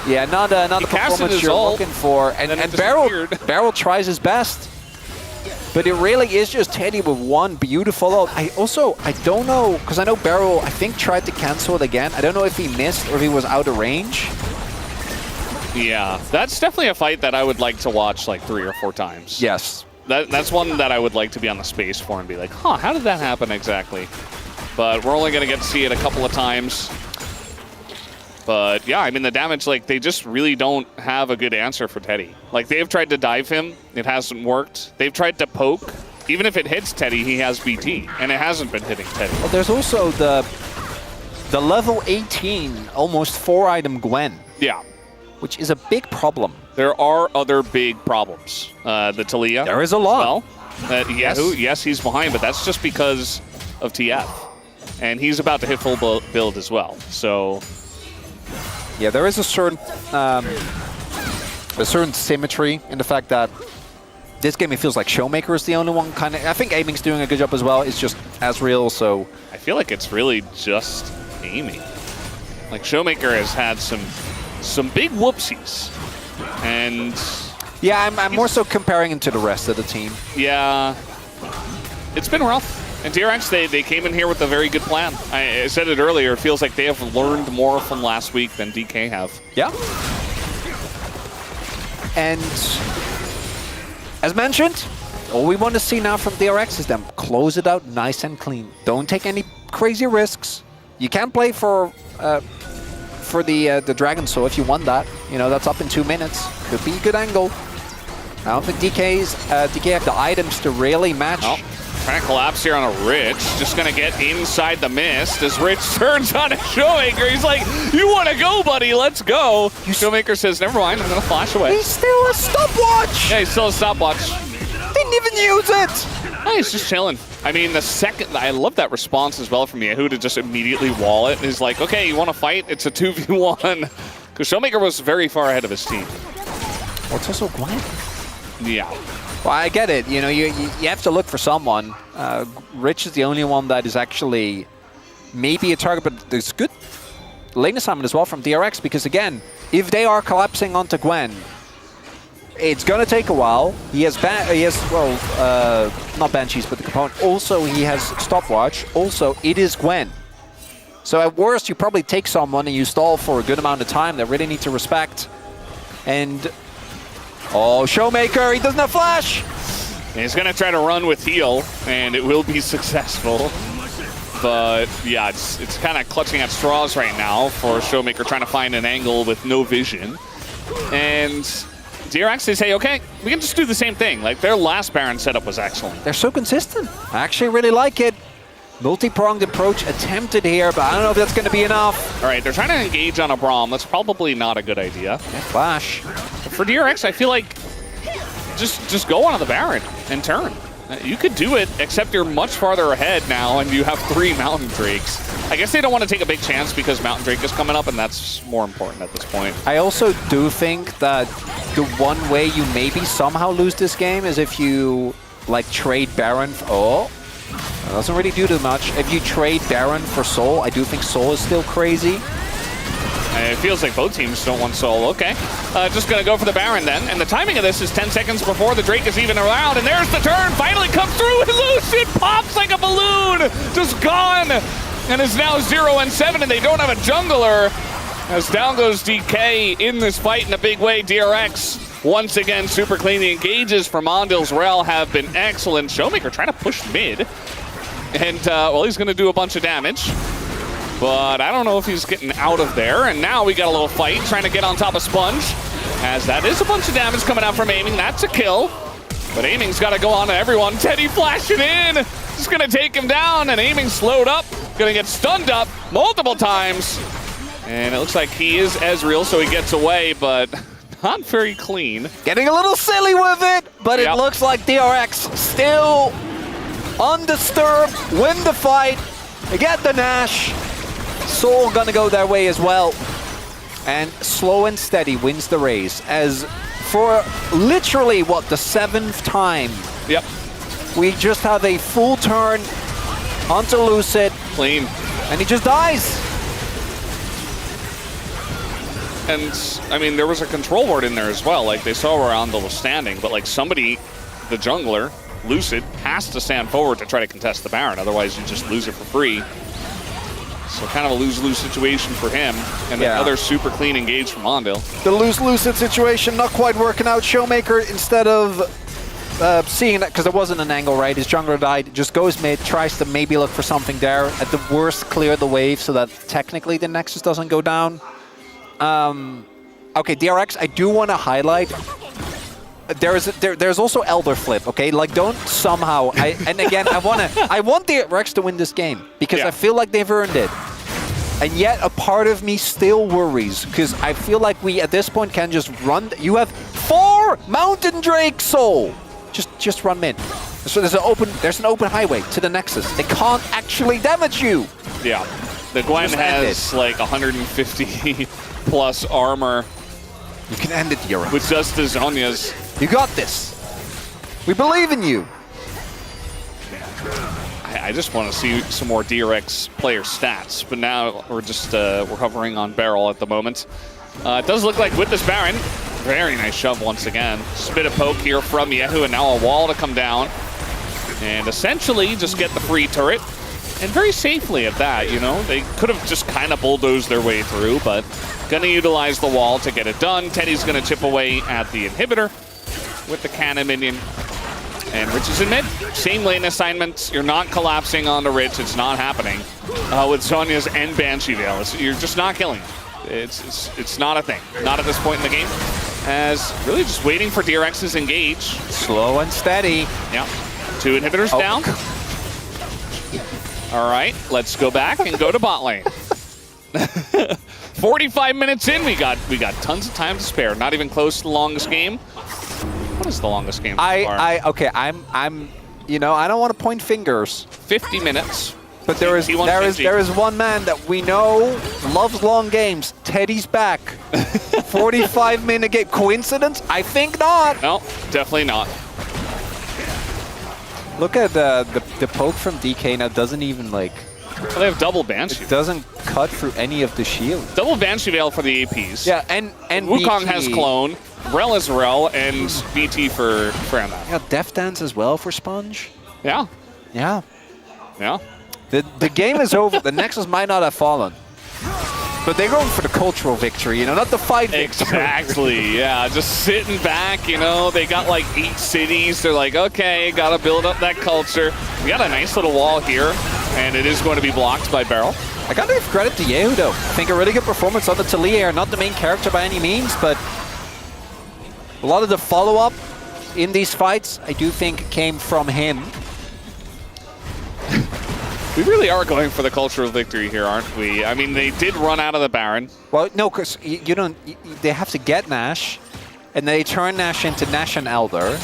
Yeah, not the performance you're looking for. And Barrel tries his best. But it really is just Teddy with one beautiful ult. I don't know, because I know Barrel, I think, tried to cancel it again. I don't know if he missed or if he was out of range. Yeah, that's definitely a fight that I would like to watch like 3 or 4 times. Yes. That's one that I would like to be on the space for and be like, huh, how did that happen exactly? But we're only going to get to see it a couple of times. But yeah, I mean, the damage, like, they just really don't have a good answer for Teddy. Like, they've tried to dive him. It hasn't worked. They've tried to poke. Even if it hits Teddy, he has BT, and it hasn't been hitting Teddy. Well, there's also the level 18, almost 4-item Gwen. Yeah. Which is a big problem. There are other big problems. The Talia. There is a lot. Well, yes, he's behind, but that's just because of TF. And he's about to hit full build as well, so... Yeah, there is a certain symmetry in the fact that this game, it feels like Showmaker is the only one kind of... I think Aiming's doing a good job as well. It's just Ezreal, so... I feel like it's really just Aiming. Like, Showmaker has had some big whoopsies. And... Yeah, I'm more so comparing him to the rest of the team. Yeah. It's been rough. And DRX, they came in here with a very good plan. I said it earlier, it feels like they have learned more from last week than DK have. Yeah. And as mentioned, all we want to see now from DRX is them close it out nice and clean. Don't take any crazy risks. You can't play for the Dragon Soul if you want that. You know, that's up in 2 minutes. Could be a good angle. I don't think DK have the items to really match Trying to collapse here on a Rich. Just going to get inside the mist as Rich turns on a Showmaker. He's like, you want to go, buddy? Let's go. Showmaker says, never mind, I'm going to flash away. He's still a stopwatch! Yeah, he's still a stopwatch. Didn't even use it! Oh, he's just chilling. I mean, the second, I love that response as well from Yahoo to just immediately wall it. He's like, okay, you want to fight? It's a 2v1. Because Showmaker was very far ahead of his team. Well, it's also Gwen. Yeah. Well, I get it. You know, you have to look for someone. Rich is the only one that is actually maybe a target, but there's good lane assignment as well from DRX, because again, if they are collapsing onto Gwen, it's going to take a while. He has, not Banshees, but the component. Also, he has Stopwatch. Also, it is Gwen. So at worst, you probably take someone and you stall for a good amount of time that really need to respect. And, oh, Showmaker, he doesn't have flash! And he's going to try to run with heal, and it will be successful. But, yeah, it's kind of clutching at straws right now for Showmaker trying to find an angle with no vision. And DRX, they say, okay, we can just do the same thing. Like, their last Baron setup was excellent. They're so consistent. I actually really like it. Multi-pronged approach attempted here, but I don't know if that's going to be enough. All right, they're trying to engage on a Braum. That's probably not a good idea. Flash. For DRX, I feel like just go on the Baron and turn. You could do it, except you're much farther ahead now, and you have 3 Mountain Drakes. I guess they don't want to take a big chance because Mountain Drake is coming up, and that's more important at this point. I also do think that the one way you maybe somehow lose this game is if you, like, trade Baron. Oh, that doesn't really do too much. If you trade Baron for Soul, I do think Soul is still crazy. It feels like both teams don't want Soul. Okay, just going to go for the Baron then. And the timing of this is 10 seconds before the Drake is even around. And there's the turn. Finally comes through. And Lucid pops like a balloon. Just gone. And is now 0-7. And they don't have a jungler. As down goes DK in this fight in a big way. DRX once again super clean. The engages from Mondil's Rel have been excellent. Showmaker trying to push mid. And, well, he's going to do a bunch of damage. But I don't know if he's getting out of there. And now we got a little fight trying to get on top of Sponge. As that is a bunch of damage coming out from Aiming. That's a kill. But Aiming's got to go on to everyone. Teddy flashing in. Just going to take him down. And Aiming slowed up. Going to get stunned up multiple times. And it looks like he is Ezreal, so he gets away. But not very clean. Getting a little silly with it. But it looks like DRX still undisturbed. Win the fight. They get the Nash. Soul gonna go their way as well. And Slow and Steady wins the race as for literally, what, the 7th time? Yep. We just have a full turn onto Lucid. Clean. And he just dies. And, I mean, there was a control ward in there as well. Like, they saw where Andal was standing, but, like, somebody, the jungler, Lucid, has to stand forward to try to contest the Baron. Otherwise, you just lose it for free. So kind of a lose-lose situation for him. And another super clean engage from Mondil. The lose-Lucid situation not quite working out. Showmaker, instead of seeing that, because there wasn't an angle, right? His jungler died, just goes mid, tries to maybe look for something there. At the worst, clear the wave so that technically the Nexus doesn't go down. Okay, DRX, I do want to highlight. There's also Elder Flip, okay? Like, don't somehow. And again, I want DRX to win this game because I feel like they've earned it. And yet, a part of me still worries because I feel like we at this point can just run. You have 4 Mountain Drake Soul. Just run mid. So there's an open highway to the Nexus. They can't actually damage you. Yeah, the Gwen has like 150 plus armor. You can end it, DRX. With just the Zhonya's. You got this. We believe in you. I just want to see some more DRX player stats, but now we're just we're hovering on barrel at the moment. It does look like with this Baron, very nice shove once again. Spit a poke here from Yahoo, and now a wall to come down. And essentially just get the free turret. And very safely at that, you know. They could have just kind of bulldozed their way through, but gonna utilize the wall to get it done. Teddy's gonna chip away at the inhibitor with the cannon minion. And Rich is in mid. Same lane assignments. You're not collapsing onto Rich. It's not happening. With Sonya's and Banshee Veil. You're just not killing. It's not a thing. Not at this point in the game. As really just waiting for DRX's engage. Slow and steady. Yeah. 2 inhibitors down. All right, let's go back and go to bot lane. 45 minutes in, we got tons of time to spare. Not even close to the longest game. What is the longest game so far? Okay, I'm, you know, I don't want to point fingers. 50 minutes. But there is one man that we know loves long games. Teddy's back. 45-minute game. Coincidence? I think not. No, definitely not. Look at the poke from DK now. Doesn't even like. Well, they have double Banshee. It doesn't cut through any of the shield. Double Banshee Veil for the APs. Yeah, and Wukong BT. has Clone. Rel is Rel, and BT for Emma. Yeah, Death Dance as well for Sponge. Yeah. Yeah. Yeah. The game is over. The Nexus might not have fallen. But they're going for the cultural victory, you know, not the fight victory. Exactly, yeah. Just sitting back, you know, they got like 8 cities. They're like, okay, gotta build up that culture. We got a nice little wall here, and it is going to be blocked by Beryl. I gotta give credit to Yehu, though. I think a really good performance on the Talia. Not the main character by any means, but a lot of the follow-up in these fights, I do think, came from him. We really are going for the cultural victory here, aren't we? I mean, they did run out of the Baron. Well, no, because you don't. They have to get Nash, and they turn Nash into Nash and Elder,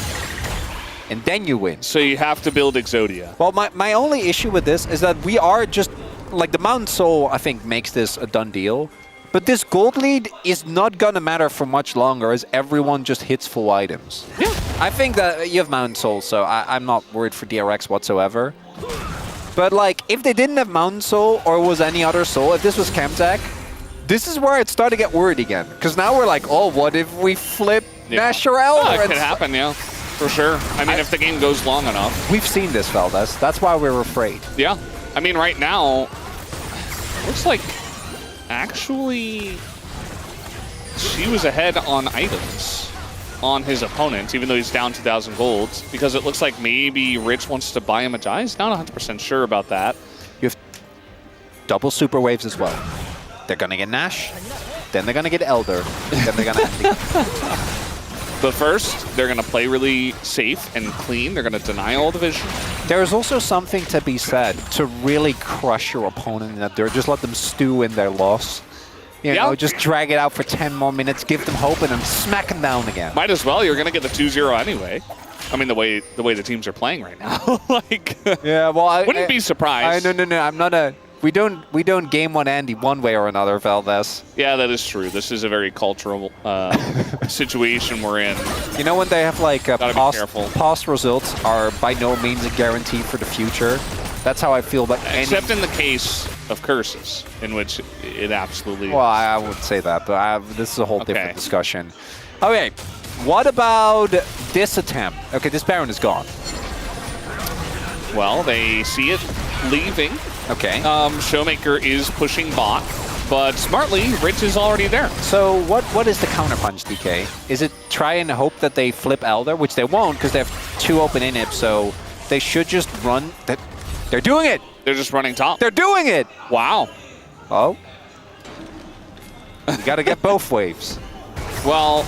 and then you win. So you have to build Exodia. Well, my only issue with this is that we are just like the Mountain Soul. I think makes this a done deal, but this gold lead is not gonna matter for much longer as everyone just hits full items. Yeah, I think that you have Mountain Soul, so I'm not worried for DRX whatsoever. But like, if they didn't have Mountain Soul or was any other soul, if this was Chemtech, this is where it started to get worried again. Because now we're like, oh, what if we flip Nash or Elder? Oh, it could happen, yeah, for sure. I mean, if the game goes long enough. We've seen this, Valdez. That's why we're afraid. Yeah, I mean, right now, looks like actually she was ahead on items on his opponent, even though he's down 2,000 gold, because it looks like maybe Rich wants to buy him a Jai. He's not 100% sure about that. You have double super waves as well. They're gonna get Nash, then they're gonna get Elder, then they're gonna end But first, they're gonna play really safe and clean. They're gonna deny all the vision. There is also something to be said to really crush your opponent in that they're just let them stew in their loss. You know, just drag it out for 10 more minutes, give them hope, and then smack them down again. Might as well. You're going to get the 2-0 anyway. I mean, the way the teams are playing right now. Like, yeah, well, I wouldn't be surprised. No. I'm not a. We don't game one Andy one way or another, Valdez. Yeah, that is true. This is a very cultural situation we're in. You know when they have like past results are by no means a guarantee for the future. That's how I feel about except in the case of curses, in which it absolutely is. Well, I would say that, but this is a whole different discussion. Okay, what about this attempt? Okay, this Baron is gone. Well, they see it leaving. Okay. Showmaker is pushing bot, but smartly, Rich is already there. So what is the counterpunch, DK? Is it try and hope that they flip Elder, which they won't because they have 2 open inhibs, so they should just run... They're doing it! They're just running top. They're doing it! Wow. Oh. You gotta get both waves. Well...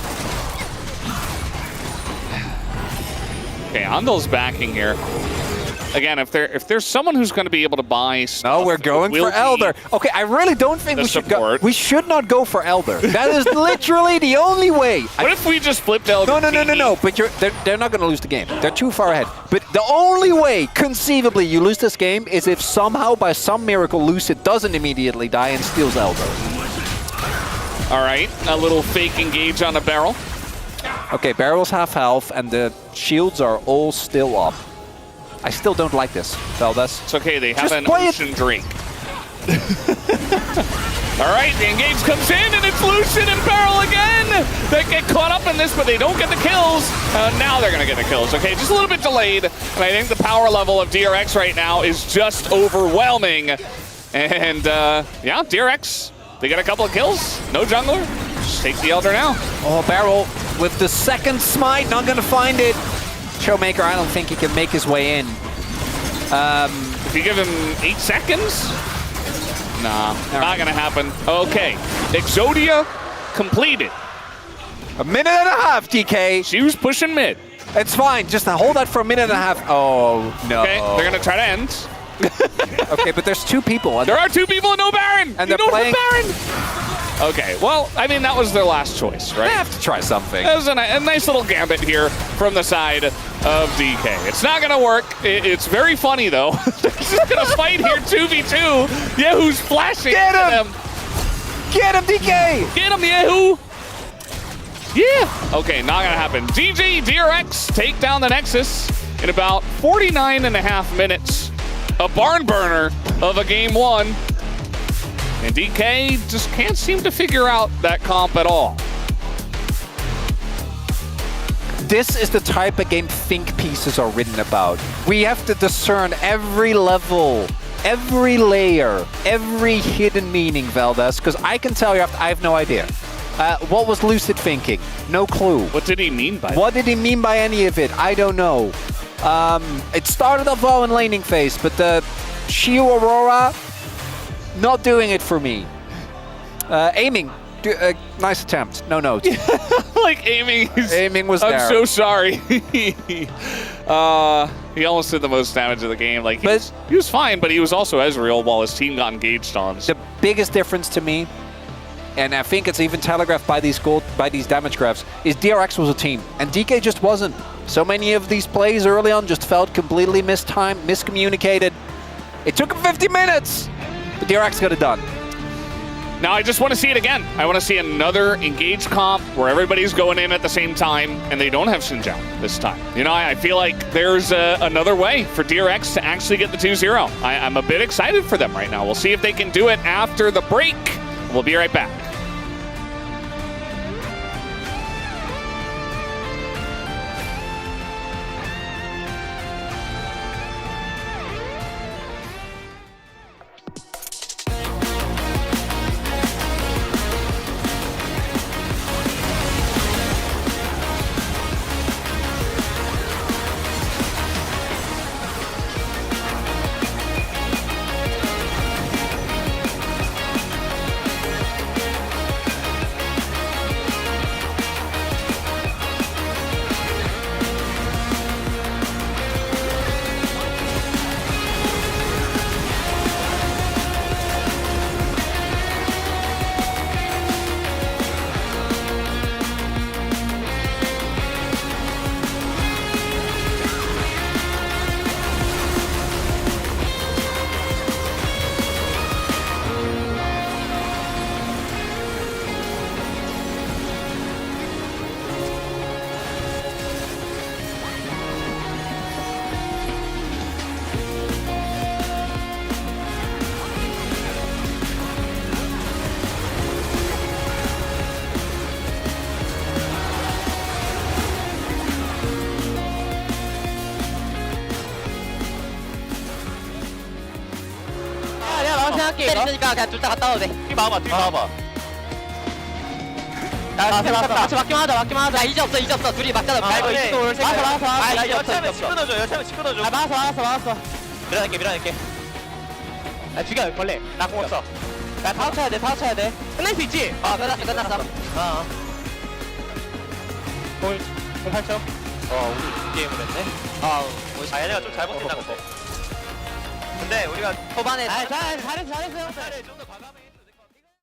Okay, Andel's backing here. Again, if there's someone who's going to be able to buy stuff... No, we're going for Elder. Okay, I really don't think we should go... We should not go for Elder. That is literally the only way. What if we just flipped Elder? No. But they're not going to lose the game. They're too far ahead. But the only way, conceivably, you lose this game is if somehow, by some miracle, Lucid doesn't immediately die and steals Elder. All right, a little fake engage on a Barrel. Okay, Barrel's half health, and the shields are all still up. I still don't like this, Valdez. It's okay, they have an ocean drink. All right, the engage comes in, and it's Lucian and Barrel again. They get caught up in this, but they don't get the kills. Now they're going to get the kills. Okay, just a little bit delayed. And I think the power level of DRX right now is just overwhelming. And yeah, DRX, they get a couple of kills. No jungler. Just take the Elder now. Oh, Barrel with the second smite, not going to find it. Showmaker, I don't think he can make his way in. If you give him 8 seconds? Nah, not gonna happen. Okay, Exodia completed. A minute and a half, DK. She was pushing mid. It's fine, just hold that for a minute and a half. Oh, no. Okay, they're gonna try to end. Okay, but there's 2 people. And There are 2 people and no Baron! And you they're don't playing- have Baron! Okay, well, I mean, that was their last choice, right? they have to try something. That was a nice little gambit here from the side of DK. It's not going to work. It's very funny, though. They're just going to fight here 2v2. Yehu's flashing. Get at him! Get him, DK! Get him, Yehu! Yeah! Okay, not going to happen. DRX take down the Nexus in about 49.5 minutes. A barn burner of a game 1. And DK just can't seem to figure out that comp at all. This is the type of game think pieces are written about. We have to discern every level, every layer, every hidden meaning, Valdez, because I can tell you, I have no idea. What was Lucid thinking? No clue. What did he mean by that? What did he mean by any of it? I don't know. It started off well in laning phase, but the Shio Aurora, not doing it for me. Aiming, nice attempt. No notes. Like aiming. Aiming was I'm there. so sorry. He almost did the most damage of the game. Like he was fine, but he was also Ezreal while his team got engaged on. The biggest difference to me, and I think it's even telegraphed by these damage graphs, is DRX was a team, and DK just wasn't. So many of these plays early on just felt completely mistimed, miscommunicated. It took him 50 minutes, but DRX got it done. Now I just want to see it again. I want to see another engaged comp where everybody's going in at the same time and they don't have Xinjiang this time. You know, I feel like there's another way for DRX to actually get the 2-0. I'm a bit excited for them right now. We'll see if they can do it after the break. We'll be right back. 생각해. 있으니까 그냥 둘 다 갔다 와도 돼. 뒤 봐봐, 뒤 봐봐. 같이 맞기만 하자. 이제 없어. 둘이 맞잖아. 이거 이쪽 올 생각. 막았어. 여차하면 시끄러져. 막았어. 밀어낼게. 죽여, 벌레. 나 공 없어. 나 타워 쳐야 돼. 끝낼 수 있지? 끝났어. 공 8초. 우리 게임을 했네. 얘네가 좀 잘못했나 본데. 근데 우리가 초반에 잘했어 형. 좀더 과감하게 해도 될 것 같아.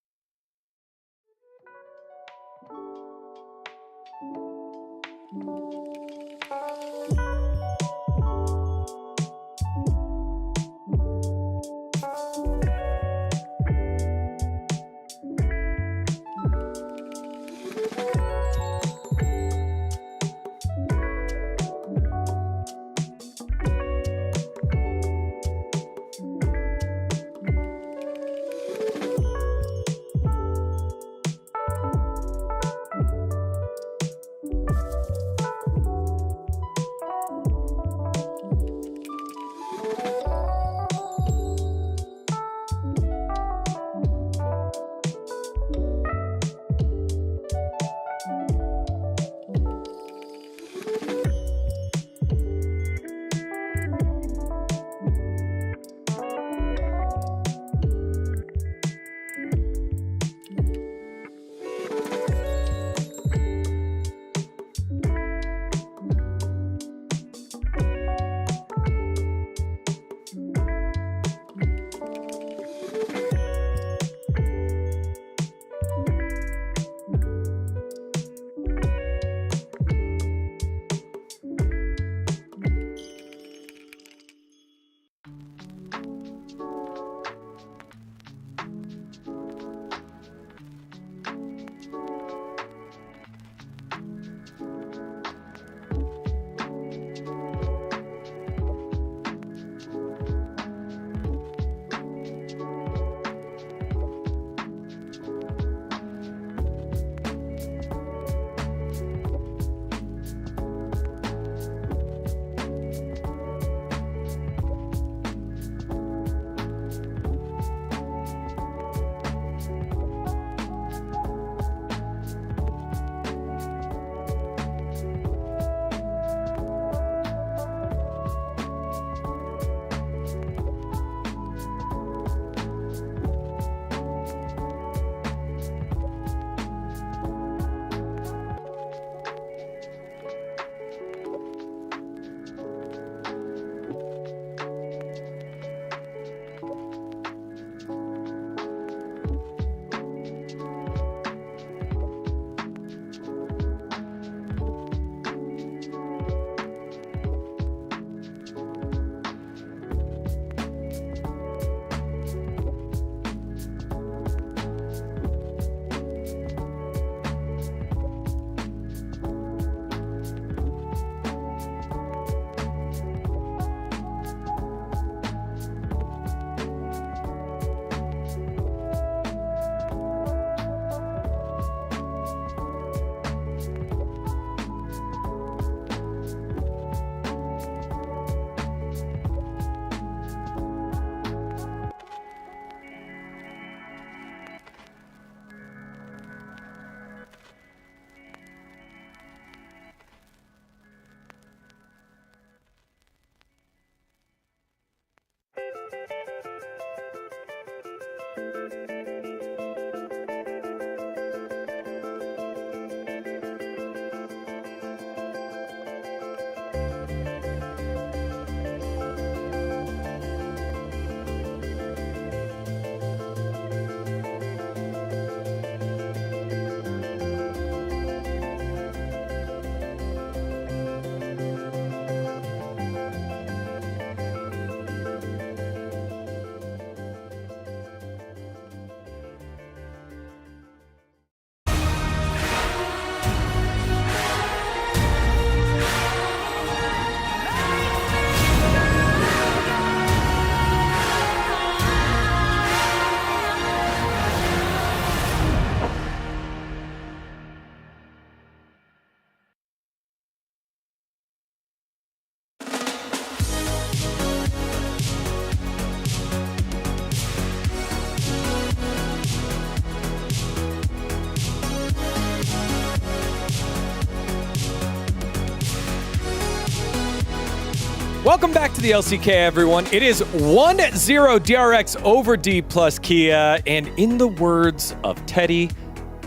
Welcome back to the LCK, everyone. It is 1-0 DRX over D plus Kia, and in the words of Teddy,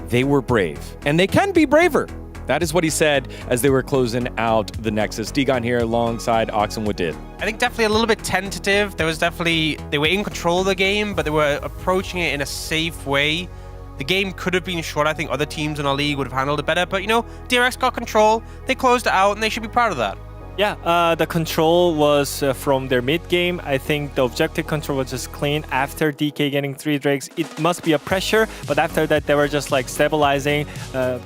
they were brave, and they can be braver. That is what he said as they were closing out the Nexus. Degon here alongside Oxenwood did. I think definitely a little bit tentative. They were in control of the game, but they were approaching it in a safe way. The game could have been short. I think other teams in our league would have handled it better, but you know, DRX got control. They closed it out, and they should be proud of that. Yeah, the control was from their mid game. I think the objective control was just clean after DK getting 3 drakes. It must be a pressure, but after that they were just like stabilizing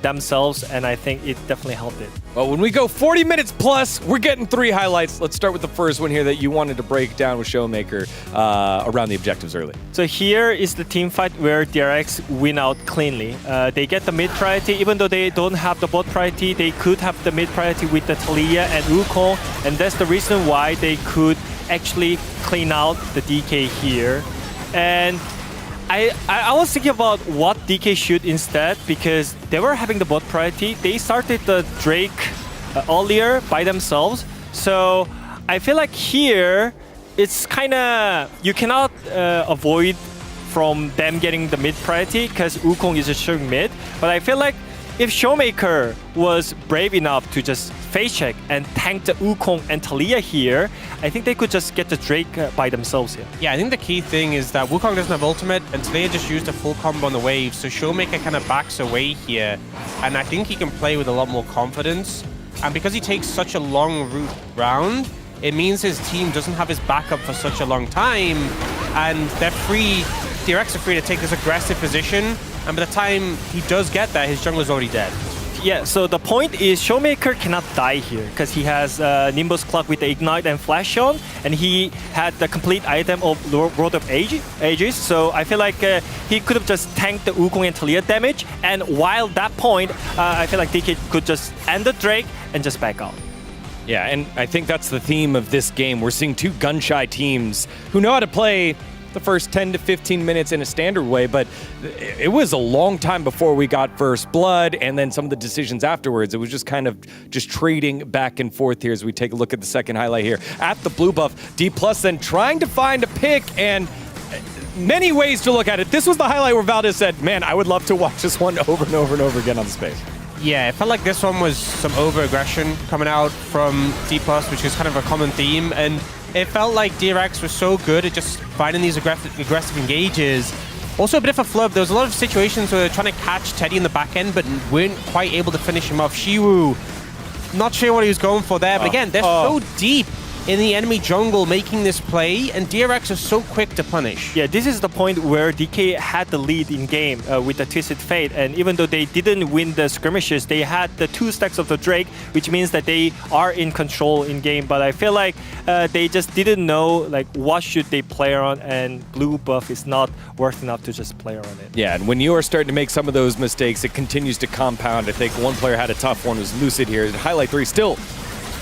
themselves, and I think it definitely helped it. Well, when we go 40 minutes plus, we're getting 3 highlights. Let's start with the first one here that you wanted to break down with Showmaker around the objectives early. So here is the team fight where DRX win out cleanly. They get the mid priority. Even though they don't have the bot priority, they could have the mid priority with the Talia and Wukong. And that's the reason why they could actually clean out the DK here. And I was thinking about what DK should instead, because they were having the bot priority. They started the Drake earlier by themselves. So I feel like here, it's kind of, you cannot avoid from them getting the mid priority because Wukong is just showing mid. But I feel like if Showmaker was brave enough to just face check and tank the Wukong and Talia here, I think they could just get the Drake by themselves here. Yeah, I think the key thing is that Wukong doesn't have ultimate, and Talia just used a full combo on the wave, so Showmaker kind of backs away here, and I think he can play with a lot more confidence. And because he takes such a long route round, it means his team doesn't have his backup for such a long time, and they're free, DRX are free to take this aggressive position, and by the time he does get there, his jungler's already dead. Yeah, so the point is Showmaker cannot die here because he has Nimbus Clock with the Ignite and Flash on, and he had the complete item of World of Ages, so I feel like he could have just tanked the Wukong and Talia damage, and while that point, I feel like DK could just end the Drake and just back out. Yeah, and I think that's the theme of this game. We're seeing 2 gun-shy teams who know how to play the first 10 to 15 minutes in a standard way, but it was a long time before we got first blood, and then some of the decisions afterwards. It was just kind of just trading back and forth here as we take a look at the second highlight here. At the blue buff, D+ then trying to find a pick, and many ways to look at it. This was the highlight where Valdez said, man, I would love to watch this one over and over and over again on the space. Yeah, it felt like this one was some over-aggression coming out from D+, which is kind of a common theme, and it felt like DRX was so good at just finding these aggressive engages. Also a bit of a flub. There was a lot of situations where they were trying to catch Teddy in the back end, but weren't quite able to finish him off. Shiwu, not sure what he was going for there, but again, they're so deep in the enemy jungle making this play, and DRX is so quick to punish. Yeah, this is the point where DK had the lead in game with the Twisted Fate, and even though they didn't win the skirmishes, they had the 2 stacks of the Drake, which means that they are in control in game, but I feel like they just didn't know like what should they play on, and blue buff is not worth enough to just play on it. Yeah, and when you are starting to make some of those mistakes, it continues to compound. I think one player had a tough one, was Lucid here. Highlight 3 still.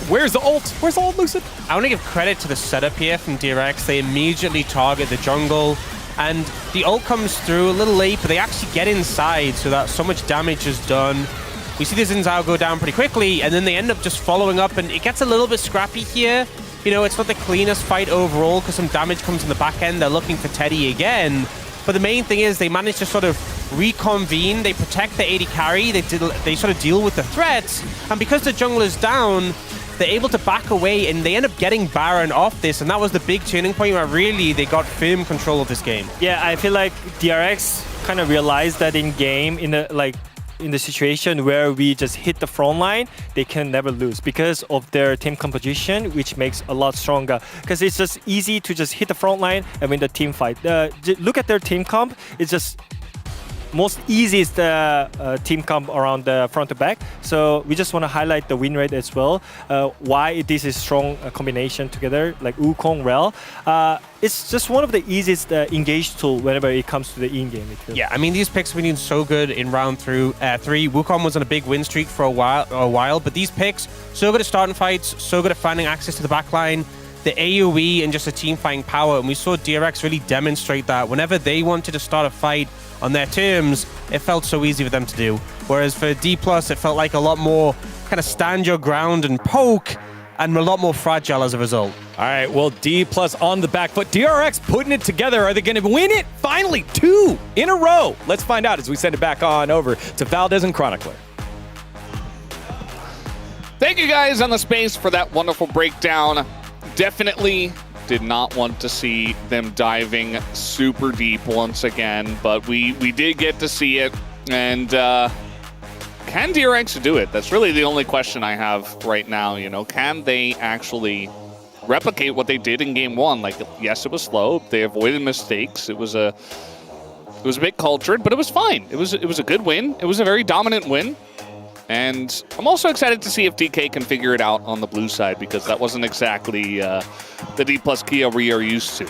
Where's the ult? Where's the ult, Lucid? I want to give credit to the setup here from DRX. They immediately target the jungle, and the ult comes through a little late, but they actually get inside so that so much damage is done. We see the Xin Zhao go down pretty quickly, and then they end up just following up, and it gets a little bit scrappy here. You know, it's not the cleanest fight overall because some damage comes in the back end. They're looking for Teddy again. But the main thing is they manage to sort of reconvene. They protect the AD carry. They sort of deal with the threats. And because the jungler's down, they're able to back away, and they end up getting Baron off this, and that was the big turning point where really they got firm control of this game. Yeah, I feel like DRX kind of realized that in game, in the situation where we just hit the front line, they can never lose because of their team composition, which makes a lot stronger. Because it's just easy to just hit the front line and win the team fight. Look at their team comp. It's just most easiest team comp around the front to back. So we just want to highlight the win rate as well. Why this is strong combination together, like Wukong, Rel. It's just one of the easiest engage tool whenever it comes to the in-game. Yeah, I mean, these picks have been so good in round 3. Wukong was on a big win streak for a while, but these picks, so good at starting fights, so good at finding access to the backline, the AoE and just a team fighting power, and we saw DRX really demonstrate that. Whenever they wanted to start a fight on their terms, it felt so easy for them to do. Whereas for D+, it felt like a lot more kind of stand your ground and poke, and a lot more fragile as a result. All right, well, D plus on the back foot. DRX putting it together. Are they going to win it? Finally, 2 in a row. Let's find out as we send it back on over to Valdez and Chronicler. Thank you guys on the space for that wonderful breakdown. Definitely did not want to see them diving super deep once again, but we did get to see it. And can DRX do it? That's really the only question I have right now. You know, can they actually replicate what they did in game 1? Like, yes, it was slow. They avoided mistakes. It was a bit cultured, but it was fine. It was a good win. It was a very dominant win. And I'm also excited to see if DK can figure it out on the blue side, because that wasn't exactly the D plus Kia we are used to.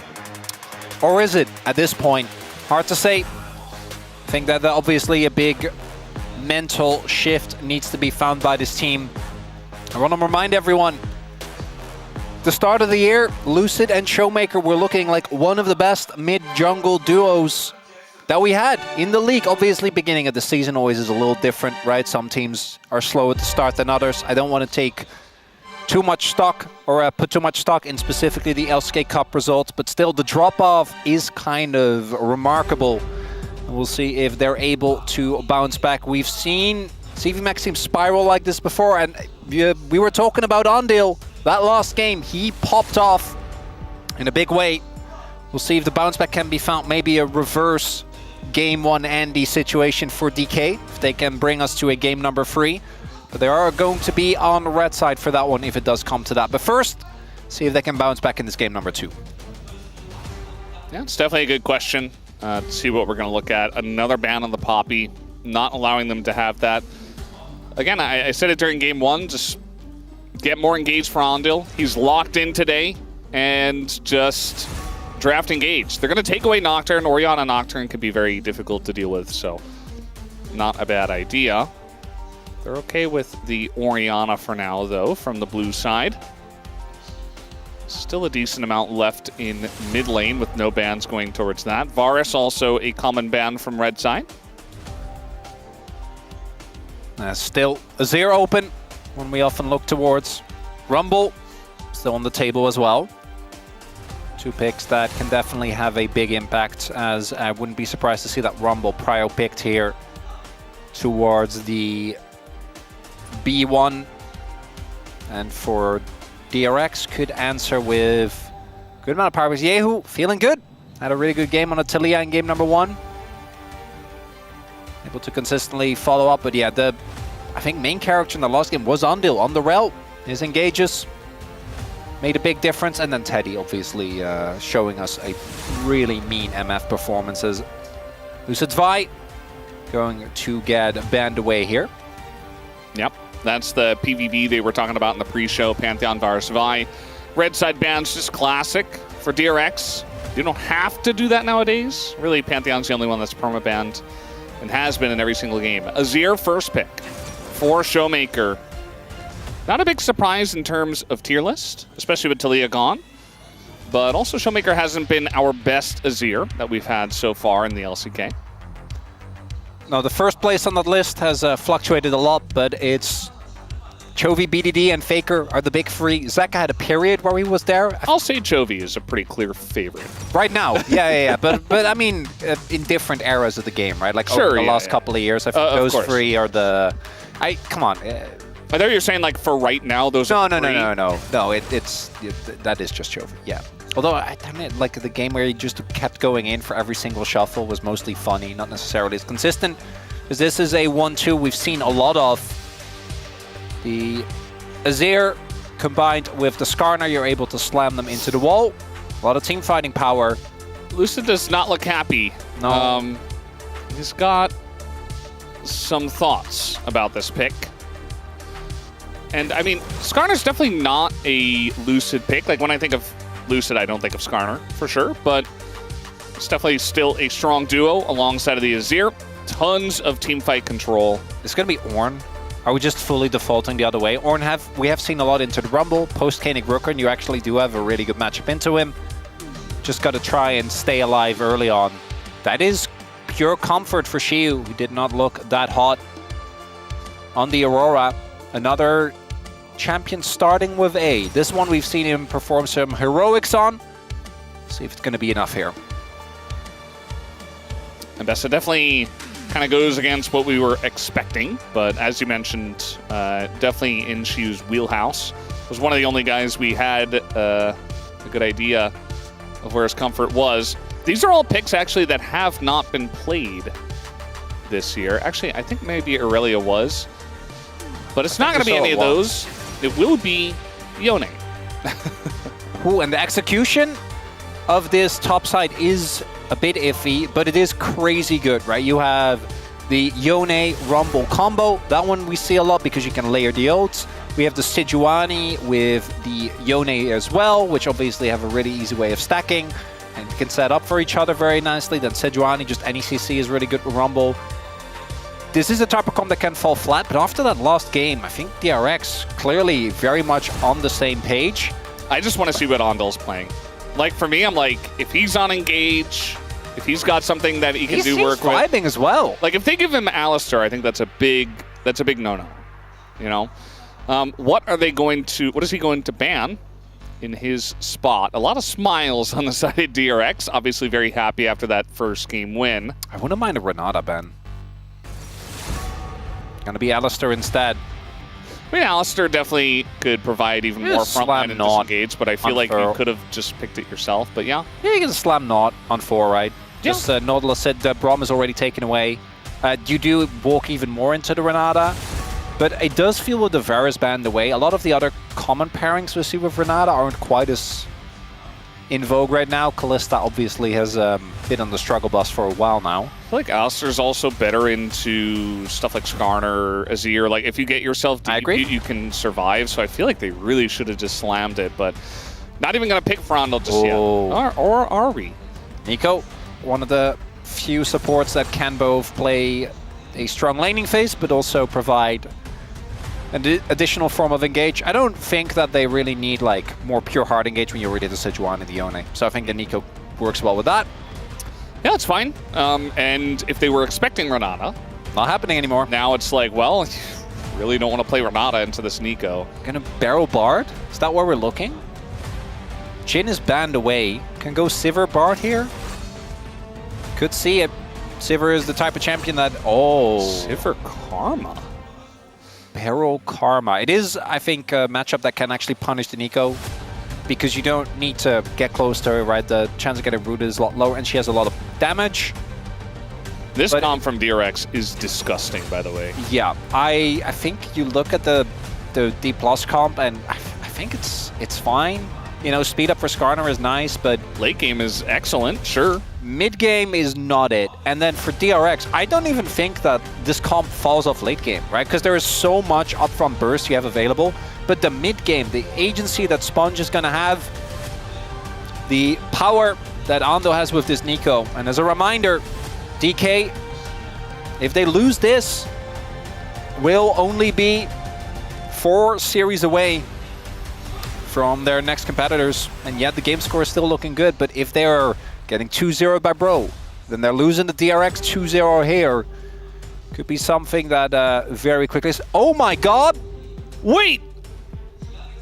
Or is it at this point? Hard to say. I think that obviously a big mental shift needs to be found by this team. I want to remind everyone, the start of the year, Lucid and Showmaker were looking like one of the best mid-jungle duos that we had in the league. Obviously, beginning of the season always is a little different, right? Some teams are slower to start than others. I don't want to take too much stock or put too much stock in specifically the LCK Cup results, but still the drop-off is kind of remarkable. We'll see if they're able to bounce back. We've seen CV Max team spiral like this before, and we were talking about Ondil. That last game, he popped off in a big way. We'll see if the bounce back can be found. Maybe a reverse game 1 Andy situation for DK, if they can bring us to a game number 3. But they are going to be on the red side for that one if it does come to that. But first, see if they can bounce back in this game number 2. Yeah, it's definitely a good question. To see what we're going to look at. Another ban on the Poppy, not allowing them to have that. Again, I said it during game 1, just get more engaged for Ondil. He's locked in today, and just draft engage. They're going to take away Nocturne. Orianna Nocturne could be very difficult to deal with, so not a bad idea. They're okay with the Orianna for now, though, from the blue side. Still a decent amount left in mid lane with no bans going towards that. Varus also a common ban from red side. Still a 0 open when we often look towards. Rumble still on the table as well. 2 picks that can definitely have a big impact, as I wouldn't be surprised to see that Rumble prio picked here towards the B1. And for DRX could answer with good amount of power. Yehu feeling good. Had a really good game on Atalia in game number 1. Able to consistently follow up, but yeah, I think main character in the last game was Ondil on the rel. His engages made a big difference, and then Teddy obviously showing us a really mean MF performances. Lucid Vi going to get banned away here. Yep. That's the PvP they were talking about in the pre-show, Pantheon Varus Vi. Red side bans, just classic for DRX. You don't have to do that nowadays. Really, Pantheon's the only one that's perma-banned and has been in every single game. Azir first pick for Showmaker. Not a big surprise in terms of tier list, especially with Talia gone. But also Showmaker hasn't been our best Azir that we've had so far in the LCK. No, the first place on that list has fluctuated a lot, but it's Chovy, BDD, and Faker are the big 3. Zeka had a period where he was there. I'll say Chovy is a pretty clear favorite. Right now, yeah. But I mean, in different eras of the game, right? Like sure, over the last couple of years, I think those 3 are the... Come on. I thought you were saying like for right now, those are the 3. No, that is just Chovy, yeah. Although, I mean, like the game where he just kept going in for every single shuffle was mostly funny, not necessarily as consistent. Because this is a 1-2 we've seen a lot of. The Azir combined with the Skarner, you're able to slam them into the wall. A lot of team fighting power. Lucid does not look happy. No. He's got some thoughts about this pick. And I mean, Skarner's definitely not a Lucid pick. Like when I think of Lucid, I don't think of Skarner for sure, but it's definitely still a strong duo alongside of the Azir. Tons of team fight control. It's going to be Ornn. Are we just fully defaulting the other way? Ornn we have seen a lot into the Rumble, post-Koenig Rooker, and you actually do have a really good matchup into him. Just got to try and stay alive early on. That is pure comfort for Xiu, who did not look that hot on the Aurora. Another champion starting with A. This one we've seen him perform some heroics on. See if it's going to be enough here. And Bessa definitely kind of goes against what we were expecting, but as you mentioned, definitely in Xiu's wheelhouse. Was one of the only guys we had a good idea of where his comfort was. These are all picks actually that have not been played this year. Actually, I think maybe Aurelia was, but it's not going to be any of those. It will be Yone. Ooh, and the execution of this top side is a bit iffy, but it is crazy good, right? You have the Yone Rumble combo. That one we see a lot because you can layer the ults. We have the Sejuani with the Yone as well, which obviously have a really easy way of stacking and can set up for each other very nicely. Then Sejuani, just any CC is really good with Rumble. This is a type of comp that can fall flat, but after that last game, I think DRX clearly very much on the same page. I just want to see what Ondal's playing. Like, for me, I'm like, if he's on Engage, if he's got something that he can do work with. He's vibing as well. Like, if they give him Alistar, I think that's a big no-no, you know? What is he going to ban in his spot? A lot of smiles on the side of DRX. Obviously very happy after that first game win. I wouldn't mind a Renata ban. Gonna be Alistar instead. I mean, Alistar definitely could provide even more frontline and disengage, but I feel like you could have just picked it yourself, but yeah. Yeah, you can slam Not on 4, right? Just Nautilus said Braum is already taken away. You do walk even more into the Renata, but it does feel with the Varus banned away, a lot of the other common pairings we see with Renata aren't quite as in vogue right now. Kalista obviously has been on the struggle bus for a while now. I feel like Alistar's also better into stuff like Skarner, Azir. Like, if you get yourself deep, you can survive. So I feel like they really should have just slammed it, but not even going to pick Frondel just yet. Or are we? Nico, one of the few supports that can both play a strong laning phase, but also provide an additional form of engage. I don't think that they really need like more pure hard engage when you're ready to Sejuani and the Yone. So I think the Nico works well with that. Yeah, it's fine. And if they were expecting Renata, not happening anymore. Now it's like, well, you really don't want to play Renata into this Nico. Gonna barrel Bard? Is that where we're looking? Jhin is banned away. Can go Sivir Bard here? Could see it. Sivir is the type of champion that... Oh. Sivir Karma. Barrel Karma. It is, I think, a matchup that can actually punish the Nico because you don't need to get close to her, right? The chance of getting rooted is a lot lower, and she has a lot of damage. This comp from DRX is disgusting, by the way. Yeah, I think you look at the D+ comp, and I think it's fine. You know, speed up for Skarner is nice, but... Late game is excellent, sure. Mid game is not it. And then for DRX, I don't even think that this comp falls off late game, right? Because there is so much upfront burst you have available. But the mid game, the agency that Sponge is going to have, the power that Ando has with this Nico. And as a reminder, DK, if they lose this, will only be 4 series away from their next competitors. And yet the game score is still looking good. But if they're getting 2-0 by Bro, then they're losing the DRX 2-0 here. Could be something that very quickly... Oh my god! Wait!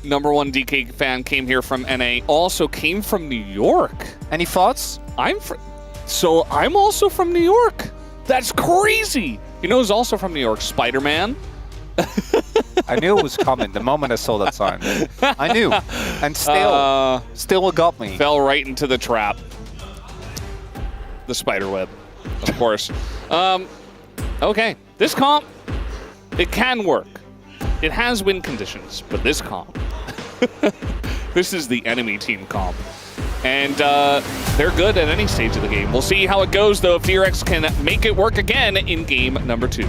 #1 DK fan came here from NA, also came from New York. Any thoughts? So I'm also from New York. That's crazy! You know who's also from New York? Spider-Man. I knew it was coming the moment I saw that sign. I knew. And still got me. Fell right into the trap. The spider web, of course. Okay, this comp, it can work. It has win conditions, but this comp, this is the enemy team comp. And they're good at any stage of the game. We'll see how it goes, though, if DRX can make it work again in game number 2.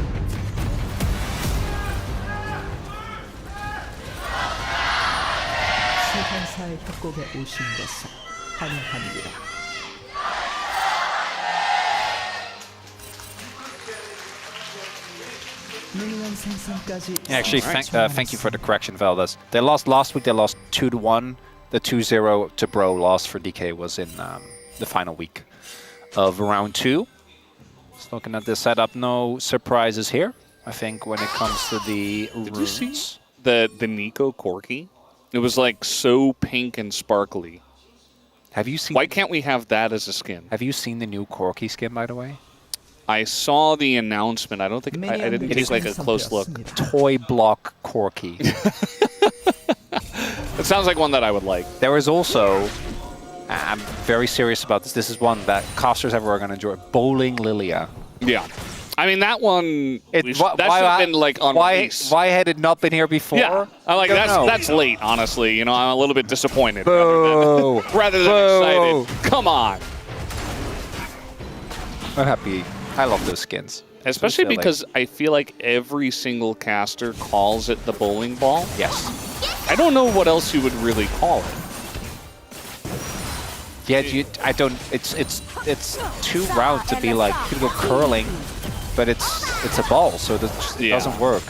시간사의 협곡에 오신 것을 환영합니다. Actually, thank you for the correction, Valdez. They lost last week. They lost 2-1. The 2-0 to Bro loss for DK was in the final week of round 2. Just looking at this setup, no surprises here. I think when it comes to the runes. the Nico Corki. It was like so pink and sparkly. Have you seen? Why can't we have that as a skin? Have you seen the new Corki skin, by the way? I saw the announcement. I don't think I didn't take like a close look. Toy block Corki. It sounds like one that I would like. There is also, I'm very serious about this. This is one that casters everywhere are going to enjoy. Bowling Lilia. Yeah. I mean, that one, that should have been like on release. Why had it not been here before? Yeah. I'm like, that's late, honestly. You know, I'm a little bit disappointed. Boo. Rather than excited. Come on. I'm happy. I love those skins. Especially because I feel like every single caster calls it the bowling ball. Yes. I don't know what else you would really call it. Yeah, I don't. It's too round to be like you go curling, but it's a ball, so it doesn't work.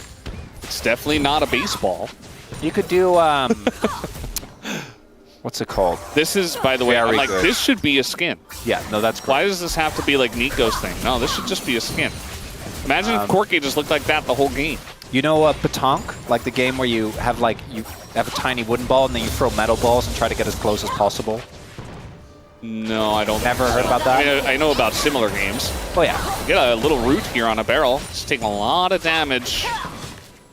It's definitely not a baseball. You could do what's it called? This is, by the way, I'm like, good. this should be a skin. Yeah, no, that's great. Why does this have to be like Nico's thing? No, this should just be a skin. Imagine if Corki just looked like that the whole game. You know Petanque, like the game where you have a tiny wooden ball and then you throw metal balls and try to get as close as possible. No, I don't. Never heard about that? I mean, I know about similar games. Oh yeah. Get a little root here on a barrel. It's taking a lot of damage.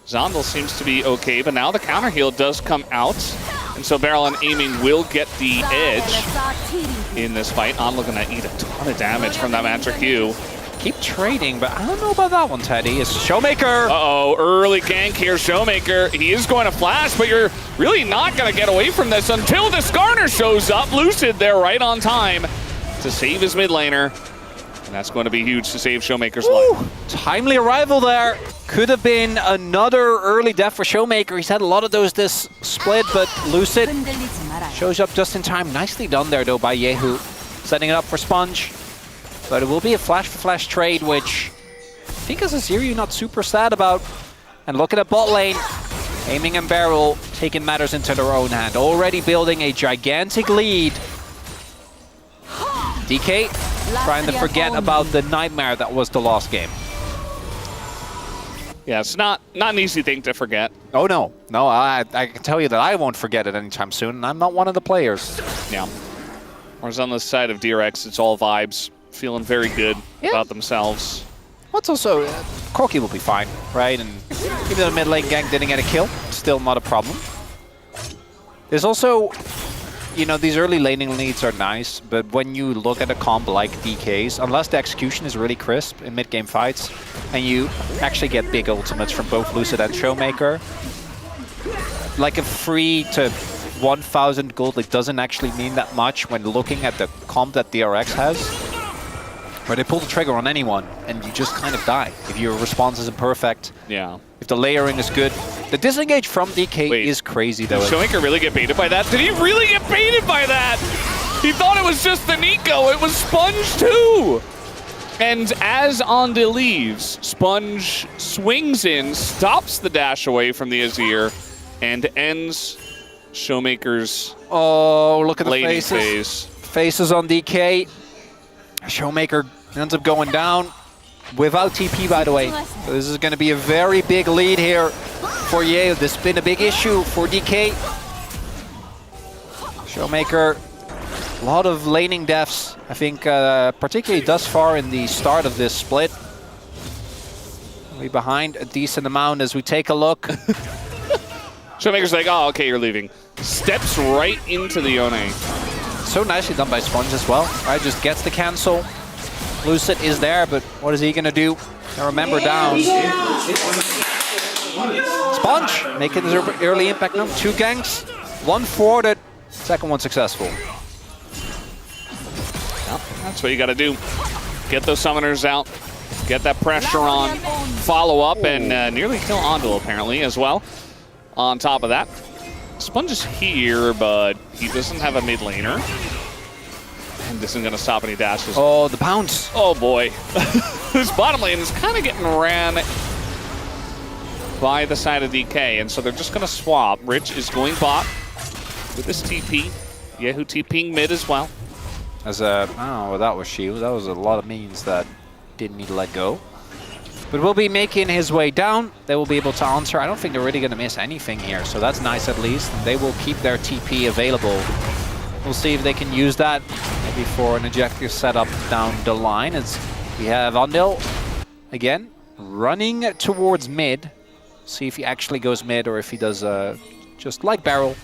Zondel seems to be okay, but now the counter heal does come out. And so Barrel and aiming will get the edge in this fight. I'm looking to eat a ton of damage from that Mantra Q. Keep trading, but I don't know about that one, Teddy. It's Showmaker. Uh-oh, early gank here, Showmaker. He is going to flash, but you're really not going to get away from this until the Skarner shows up. Lucid there right on time to save his mid laner. And that's going to be huge to save Showmaker's life. Timely arrival there. Could have been another early death for Showmaker. He's had a lot of those this split, but Lucid shows up just in time. Nicely done there, though, by Yehu. Setting it up for Sponge. But it will be a flash-for-flash trade, which I think as a Azir you're not super sad about. And looking at bot lane, aiming and Barrel taking matters into their own hand. Already building a gigantic lead. DK trying to forget about the nightmare that was the last game. Yeah, it's not an easy thing to forget. Oh no, no, I can tell you that I won't forget it anytime soon, and I'm not one of the players. Yeah. Whereas on the side of DRX, it's all vibes. Feeling very good about themselves. What's also, Corki will be fine, right? And even though the mid lane gang didn't get a kill, still not a problem. There's also, you know, these early laning leads are nice, but when you look at a comp like DK's, unless the execution is really crisp in mid-game fights, and you actually get big ultimates from both Lucid and Showmaker, like a free to 1,000 gold, it doesn't actually mean that much when looking at the comp that DRX has. Where they pull the trigger on anyone, and you just kind of die if your response isn't perfect. Yeah. If the layering is good. The disengage from DK is crazy, though. Did Showmaker really get baited by that? Did he really get baited by that? He thought it was just the Nico. It was Sponge, too. And as Onde leaves, Sponge swings in, stops the dash away from the Azir, and ends Showmaker's look at the faces. phase. Faces on DK. Showmaker ends up going down without TP, by the way. So this is going to be a very big lead here for Yale. This has been a big issue for DK. Showmaker, a lot of laning deaths, I think, particularly thus far in the start of this split. We're behind a decent amount as we take a look. Showmaker's like, oh, okay, you're leaving. Steps right into the Yone. So nicely done by Sponge as well. Right, just gets the cancel. Lucid is there, but what is he going to do? Now remember down. Sponge making his early impact now. 2 ganks, 1 thwarted, second one successful. Yep, that's what you got to do. Get those summoners out, get that pressure on, follow up, and nearly kill Ondel apparently as well. On top of that, Sponge is here, but he doesn't have a mid laner. And this isn't going to stop any dashes. Oh, the bounce. Oh, boy. This bottom lane is kind of getting ran by the side of DK, and so they're just going to swap. Rich is going bot with this TP. Yehu TPing mid as well. As a, I don't know what that was, Shield. That was a lot of minions that didn't need to let go. But will be making his way down. They will be able to answer. I don't think they're really going to miss anything here, so that's nice at least. And they will keep their TP available. We'll see if they can use that maybe for an ejector setup down the line. As we have Andil again running towards mid. See if he actually goes mid or if he does just like Barrel.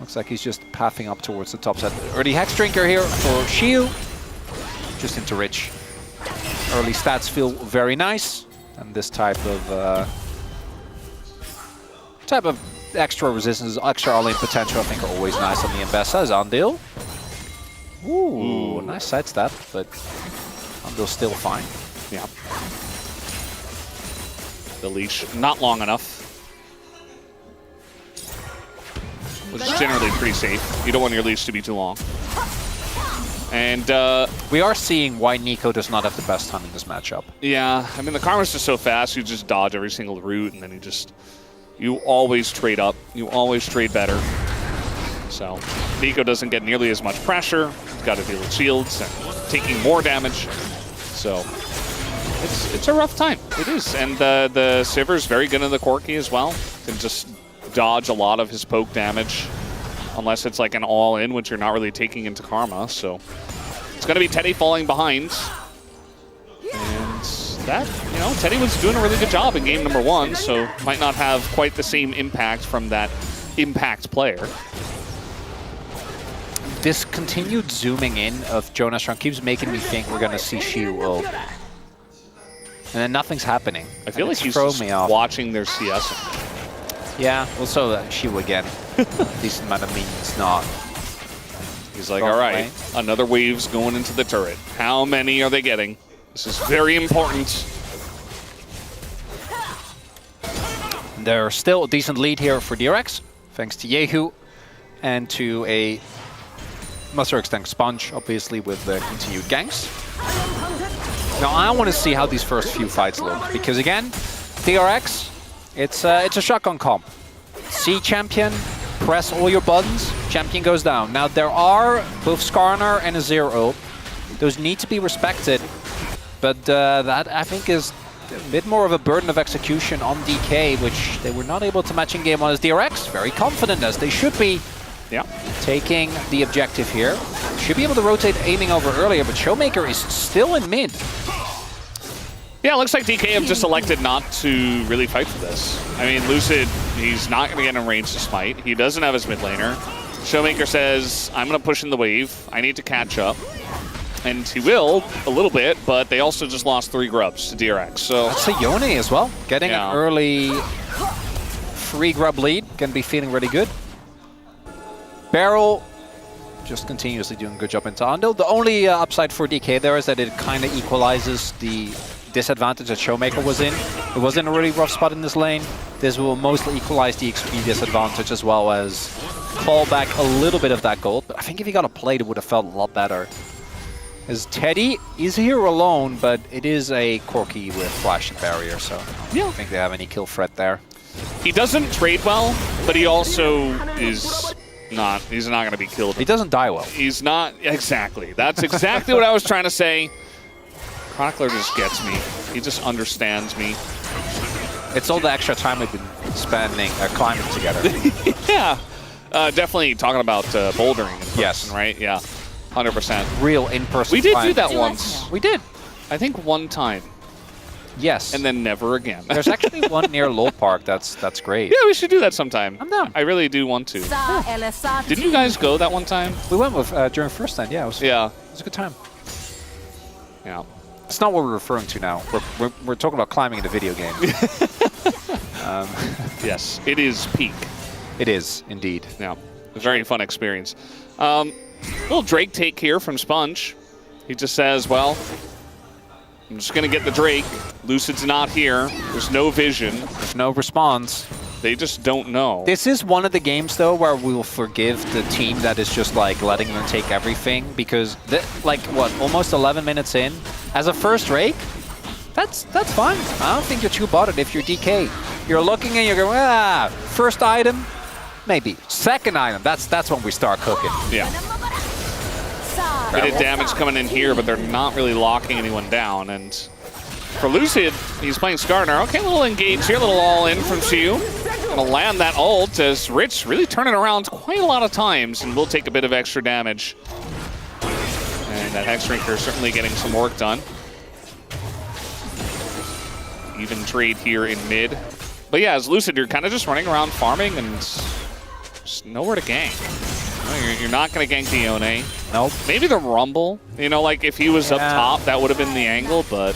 Looks like he's just pathing up towards the top side. Early Hex Drinker here for Shiu. Just into Rich. Early stats feel very nice. And this type of extra resistance, extra all-in potential, I think are always nice on the Mbessa. Is Andil. Ooh, nice sidestep, but Andil's still fine. Yeah. The leash not long enough. Which is generally pretty safe. You don't want your leash to be too long. And we are seeing why Nico does not have the best time in this matchup. Yeah, I mean the karma's just so fast. You just dodge every single route, and then you always trade up. You always trade better. So Nico doesn't get nearly as much pressure. He's got to deal with shields and taking more damage. So it's a rough time. It is, and the Sivir's very good in the Corki as well. Can just dodge a lot of his poke damage, unless it's like an all-in, which you're not really taking into karma. So it's going to be Teddy falling behind. And that, you know, Teddy was doing a really good job in game number 1, so might not have quite the same impact from that impact player. This continued zooming in of Jonas Run keeps making me think we're going to see Shiu ult. And then nothing's happening. I feel like he's just watching their CS. Yeah, also Shiu again. Decent amount of minions not. He's like, all right, another wave's going into the turret. How many are they getting? This is very important. There's still a decent lead here for DRX, thanks to Yehu and to a muster extent Sponge, obviously, with the continued ganks. Now I want to see how these first few fights look, because again, DRX, it's a shotgun comp. See champion, press all your buttons, champion goes down. Now there are both Skarner and a Zero ult. Those need to be respected, but that I think is a bit more of a burden of execution on DK, which they were not able to match in game 1 as DRX. Very confident as they should be. Yeah. Taking the objective here. Should be able to rotate aiming over earlier, but Showmaker is still in mid. Yeah, it looks like DK have just elected not to really fight for this. I mean, Lucid, he's not going to get in range to smite. He doesn't have his mid laner. Showmaker says, I'm going to push in the wave. I need to catch up. And he will, a little bit, but they also just lost 3 grubs to DRX. So that's a Yone as well. Getting an early free grub lead. Going to be feeling really good. Barrel just continuously doing a good job into Andil. The only upside for DK there is that it kind of equalizes the disadvantage that Showmaker was in. It was in a really rough spot in this lane. This will mostly equalize the XP disadvantage as well as claw back a little bit of that gold. But I think if he got a plate, it would have felt a lot better. As Teddy is here alone, but it is a Corki with Flash and Barrier, so I don't think they have any kill threat there. He doesn't trade well, but he also is not, he's not going to be killed. He doesn't die well. He's not, exactly. That's exactly what I was trying to say. Chronicler just gets me. He just understands me. It's all the extra time we've been spending climbing together. Yeah. Definitely talking about bouldering in person, yes. Right? Yeah. 100%. Real in-person We did climb. do that once. We did. I think one time. Yes. And then never again. There's actually one near Lowell Park that's great. Yeah, we should do that sometime. I'm down. I really do want to. Didn't you guys go that one time? We went with during first time. Yeah, it was a good time. Yeah. It's not what we're referring to now. We're talking about climbing in a video game. Yes, it is peak. It is, indeed. Yeah, a very fun experience. Little Drake take here from Sponge. He just says, well, I'm just going to get the Drake. Lucid's not here. There's no vision. There's no response. They just don't know. This is one of the games, though, where we will forgive the team that is just, like, letting them take everything. Because, like, what, almost 11 minutes in? As a first Drake, that's fine. I don't think you're too bothered if you're DK. You're looking and you're going, first item, maybe. Second item, that's when we start cooking. Yeah. They did damage coming in here, but they're not really locking anyone down. And For Lucid, he's playing Skarner. Okay, a little engage here, a little all-in from Xiu. Gonna land that ult as Rich really turning around quite a lot of times and will take a bit of extra damage. And that Hexdrinker certainly getting some work done. Even trade here in mid. But yeah, as Lucid, you're kind of just running around farming and just nowhere to gank. You're not going to gank the Yone. Nope. Maybe the Rumble. You know, like if he was up top, that would have been the angle, but...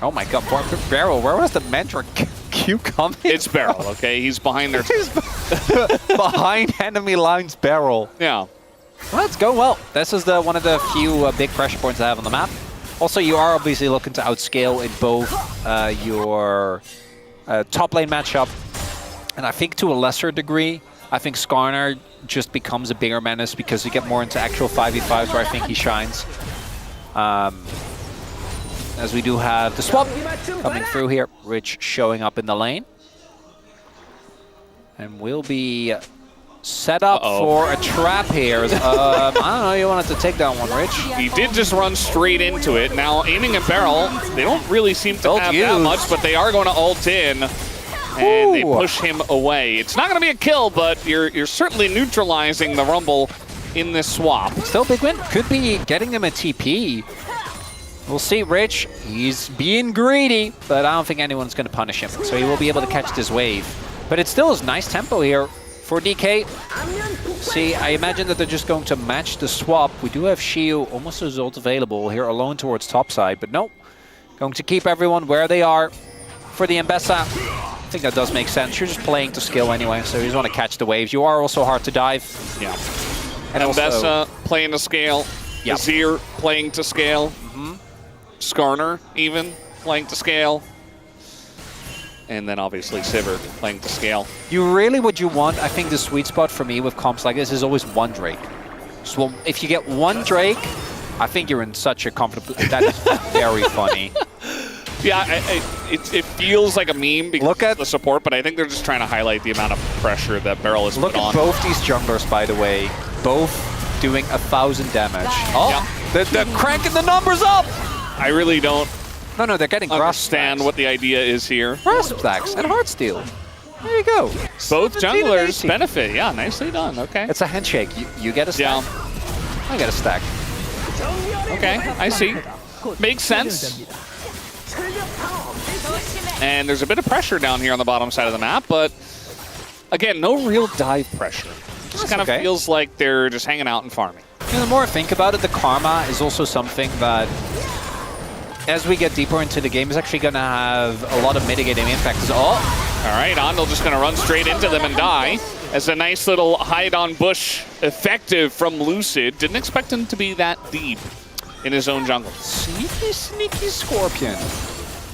Oh my god, Barrel, where was the Mentor Q coming? It's Barrel, okay? He's behind their... behind enemy lines, Barrel. Yeah. Well, it's going well. This is one of the few big pressure points I have on the map. Also, you are obviously looking to outscale in both your top lane matchup, and I think to a lesser degree, I think Skarner just becomes a bigger menace because you get more into actual 5v5s where I think he shines. As we do have the swap coming through here, Rich showing up in the lane. And we'll be set up for a trap here. I don't know, you wanted to take that one, Rich. He did just run straight into it. Now, aiming at Barrel, they don't really seem to have that much, but they are going to ult in. And they push him away. It's not going to be a kill, but you're certainly neutralizing the Rumble in this swap. Still a big win. Could be getting them a TP. We'll see. Rich, he's being greedy, but I don't think anyone's going to punish him. So he will be able to catch this wave. But it still is nice tempo here for DK. See, I imagine that they're just going to match the swap. We do have Xiu almost as ult available here alone towards top side, but no. Going to keep everyone where they are for the Mbessa. I think that does make sense. You're just playing to skill anyway, so you just want to catch the waves. You are also hard to dive. Yeah. And Mbessa playing to scale. Yep. Azir playing to scale. Skarner even playing to scale. And then obviously Sivir playing to scale. What you want, I think the sweet spot for me with comps like this is always one Drake. So if you get one Drake, I think you're in such a comfortable... That is very funny. Yeah, it feels like a meme because of the support, but I think they're just trying to highlight the amount of pressure that Barrel has put on. Look at both these junglers, by the way. Both doing 1,000 damage. Oh, they're cranking the numbers up! I really don't No, they're getting understand what the idea is here. Grasp stacks and Heartsteel. There you go. Both junglers benefit. Yeah, nicely done. Okay. It's a handshake. You get a stack. I get a stack. Okay, I see. Makes sense. And there's a bit of pressure down here on the bottom side of the map, but again, no real dive pressure. Just kind of feels like they're just hanging out and farming. You know, the more I think about it, the karma is also something that, as we get deeper into the game, is actually going to have a lot of mitigating impacts. All right, Andal just going to run straight into them and die. As a nice little hide on bush effective from Lucid. Didn't expect him to be that deep in his own jungle. Sneaky, sneaky Scorpion.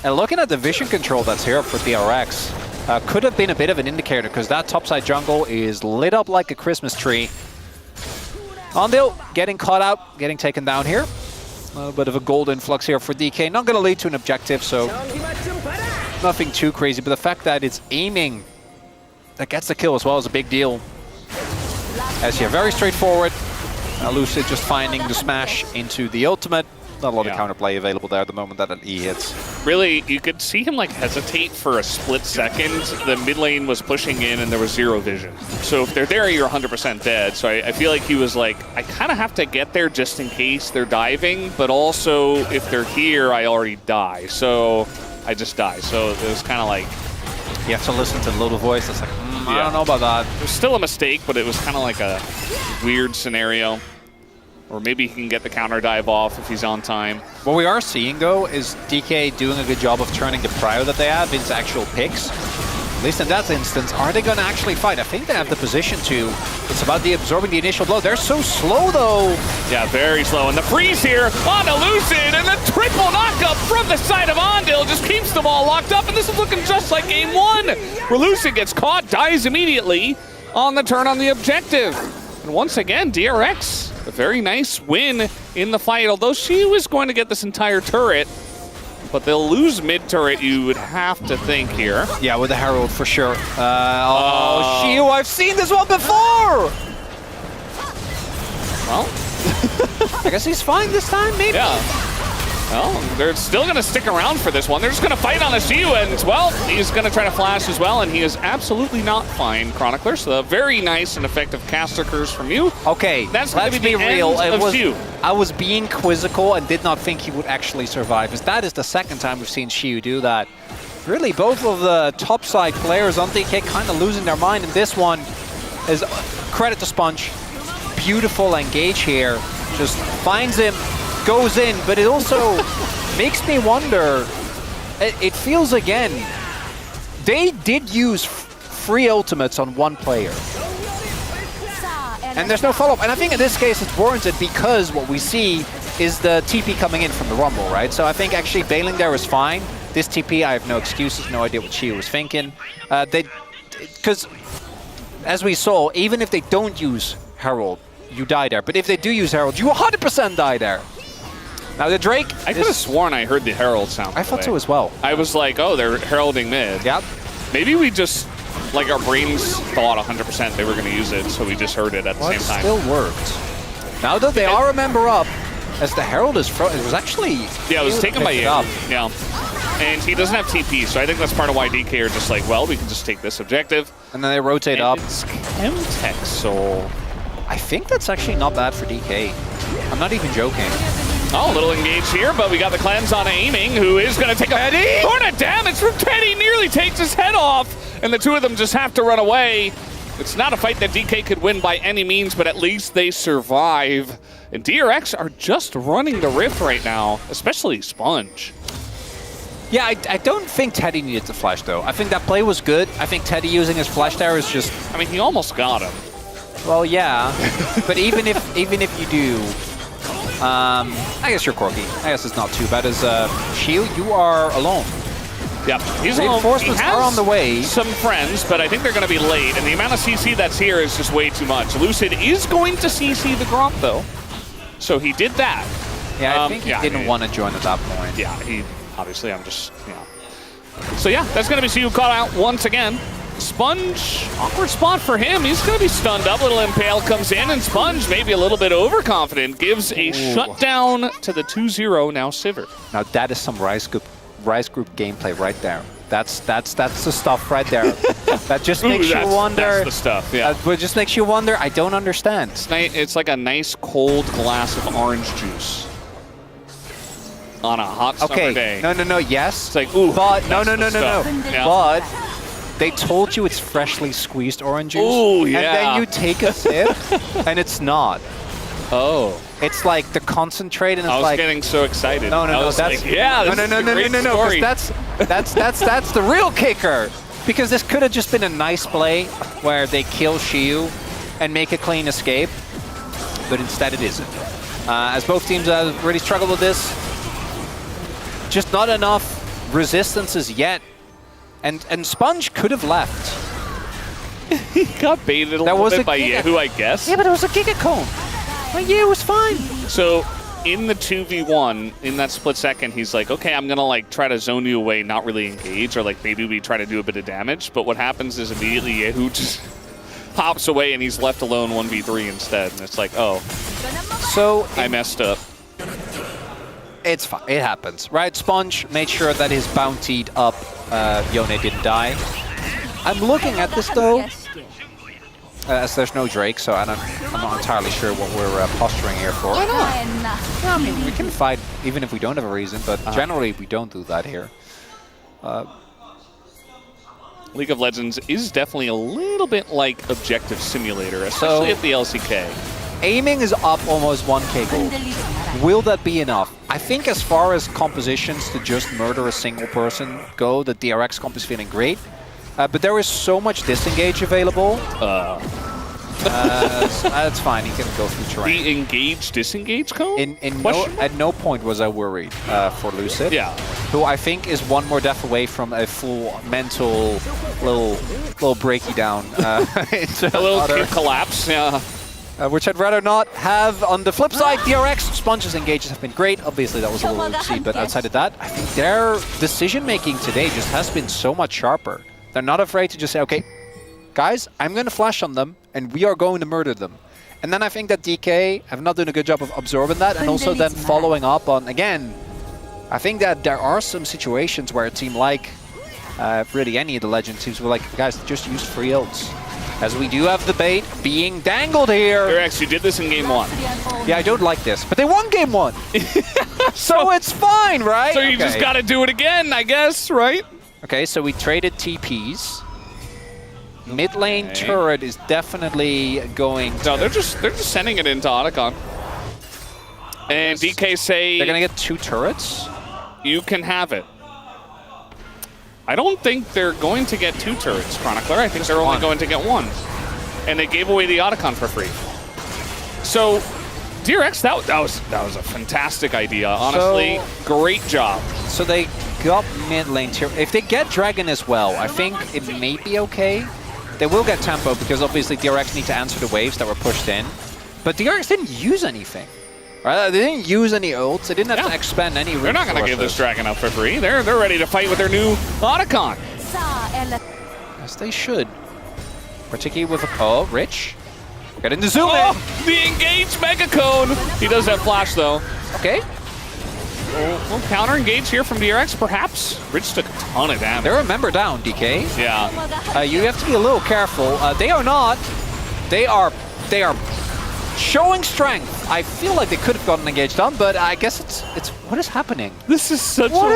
And looking at the vision control that's here for DRX, could have been a bit of an indicator because that topside jungle is lit up like a Christmas tree. Andal getting caught out, getting taken down here. A little bit of a gold influx here for DK. Not going to lead to an objective, so nothing too crazy. But the fact that it's aiming that gets the kill as well is a big deal. As here, very straightforward. Lucid just finding the smash into the ultimate. Not a lot of counterplay available there at the moment that E hits. Really, you could see him like hesitate for a split second. The mid lane was pushing in and there was zero vision. So if they're there, you're 100% dead. So I feel like he was like, I kind of have to get there just in case they're diving, but also if they're here, I already die. So I just die. So it was kind of like... You have to listen to the little voice that's like, I don't know about that. It was still a mistake, but it was kind of like a weird scenario. Or maybe he can get the counter dive off if he's on time. What we are seeing, though, is DK doing a good job of turning the prio that they have into actual picks. At least in that instance, are they going to actually fight? I think they have the position to. It's about absorbing the initial blow. They're so slow, though. Yeah, very slow. And the freeze here on the Lucid, and the triple knockup from the side of Andal just keeps them all locked up. And this is looking just like game one, where Lucid gets caught, dies immediately on the turn on the objective. And once again, DRX. A very nice win in the fight, although she was going to get this entire turret, but they'll lose mid-turret, you would have to think here. Yeah, with the Herald for sure. Xiu, I've seen this one before! Well, I guess he's fine this time, maybe? Yeah. Well, they're still going to stick around for this one. They're just going to fight on a Shiyu, and, well, he's going to try to flash as well, and he is absolutely not fine, Chronicler. So a very nice and effective caster curse from you. Okay, That's going to be the real. end of Shiyu. I was being quizzical and did not think he would actually survive, as that is the second time we've seen Shiyu do that. Really, both of the top side players on DK kind of losing their mind, and this one is credit to Sponge. Beautiful engage here. Just finds him, goes in, but it also makes me wonder. It feels again, they did use free ultimates on one player. And there's no follow-up. And I think in this case it's warranted because what we see is the TP coming in from the Rumble, right? So I think actually bailing there is fine. This TP, I have no excuses, no idea what Shiyu was thinking. Because as we saw, even if they don't use Herald, you die there. But if they do use Herald, you 100% die there. Now the Drake... I could have sworn I heard the Herald sound. I thought so as well. I was like, oh, they're heralding mid. Yep. Maybe we just, like, our brains thought 100% they were going to use it, so we just heard it at the same time. It still worked. Now that they are a member up, as the Herald is it was actually... Yeah, it was taken by Yehu. Yeah. And he doesn't have TP, so I think that's part of why DK are just like, well, we can just take this objective. And then they rotate and up. It's Chemtech, so... I think that's actually not bad for DK. I'm not even joking. Oh, a little engage here, but we got the cleanse on Aiming, who is going to take a ton of damage from Teddy. Nearly takes his head off, and the two of them just have to run away. It's not a fight that DK could win by any means, but at least they survive. And DRX are just running the Rift right now, especially Sponge. Yeah, I don't think Teddy needed to flash, though. I think that play was good. I think Teddy using his flash there is just... I mean, he almost got him. Well, yeah. But even if you do... I guess you're quirky. I guess it's not too bad. As Shield, you are alone. Yep, he's Reinforcements are on the way. Some friends, but I think they're going to be late, and the amount of CC that's here is just way too much. Lucid is going to CC the drop, though. So he did that. Yeah, I think he didn't want to join at that point. Yeah, he... Obviously, I'm just, So yeah, that's going to be Shiyu caught out once again. Sponge, awkward spot for him. He's going to be stunned up. Little Impale comes in, and Sponge, maybe a little bit overconfident, gives a shutdown to the 2-0, now Sivir. Now that is some Rise Group gameplay right there. That's the stuff right there. That just makes you wonder. That's the stuff, yeah. That just makes you wonder, I don't understand. It's like a nice cold glass of orange juice on a hot summer day. No, yes. It's like, ooh, but no. Yeah. But they told you it's freshly squeezed orange juice. Ooh, yeah. And then you take a sip, and it's not. Oh. It's like the concentrate, and it's I was getting so excited. No, that's like, yeah, no. That's the real kicker. Because this could have just been a nice play where they kill Shiyu and make a clean escape, but instead it isn't. As both teams have really struggled with this. Just not enough resistances yet. And Sponge could have left. He got baited a little bit by Yehu, I guess. Yeah, but it was a Giga Cone. Like, yeah, it was fine. So in the 2v1, in that split second, he's like, okay, I'm going to like try to zone you away, not really engage, or like maybe we try to do a bit of damage. But what happens is immediately Yehu just hops away and he's left alone 1v3 instead. And it's like, oh, so I messed up. It's fine. It happens, right? Sponge made sure that his bountied up Yone didn't die. I'm looking at this though, as there's no Drake, so I'm not entirely sure what we're posturing here for. Why not? I mean, we can fight even if we don't have a reason, but generally we don't do that here. League of Legends is definitely a little bit like Objective Simulator, especially at the LCK. Aiming is up almost 1k gold. Will that be enough? I think as far as compositions to just murder a single person go, the DRX comp is feeling great. But there is so much disengage available. That's fine, he can go through terrain. The engage-disengage cone? At no point was I worried for Lucid. Yeah. Who I think is one more death away from a full mental little breaky down. Into a little collapse, yeah. Which I'd rather not have. On the flip side, DRX, Sponge's engages have been great. Obviously, that was a little oopsie, but outside of that, I think their decision-making today just has been so much sharper. They're not afraid to just say, okay, guys, I'm going to flash on them, and we are going to murder them. And then I think that DK have not done a good job of absorbing that, and also then following up on, again, I think that there are some situations where a team like really any of the Legend teams were like, guys, just use free ults. As we do have the bait being dangled here. DRX, you did this in game 1. Yeah, I don't like this, but they won game 1. So it's fine, right? So you just got to do it again, I guess, right? Okay, so we traded TPs. Mid lane turret is definitely going to... No, they're just sending it into Otacon. And DK say... They're going to get 2 turrets? You can have it. I don't think they're going to get 2 turrets, Chronicler. I think they're only going to get 1. And they gave away the Otacon for free. So, DRX, that was a fantastic idea. Honestly, great job. So they got mid lane tier. If they get Dragon as well, I think it may be okay. They will get tempo because obviously DRX need to answer the waves that were pushed in. But DRX didn't use anything. Right? They didn't use any ults. They didn't have to expend any resources. They're not going to give this Dragon up for free. They're ready to fight with their new Otacon. Yes, they should. Particularly with a... Rich. Getting the zoom in. The engage Mega Cone. He does have flash, though. Okay. Well, counter engage here from DRX, perhaps. Rich took a ton of damage. They're a member down, DK. Yeah. You have to be a little careful. They are not. They are showing strength. I feel like they could have gotten engaged on, but I guess it's what is happening? This is such what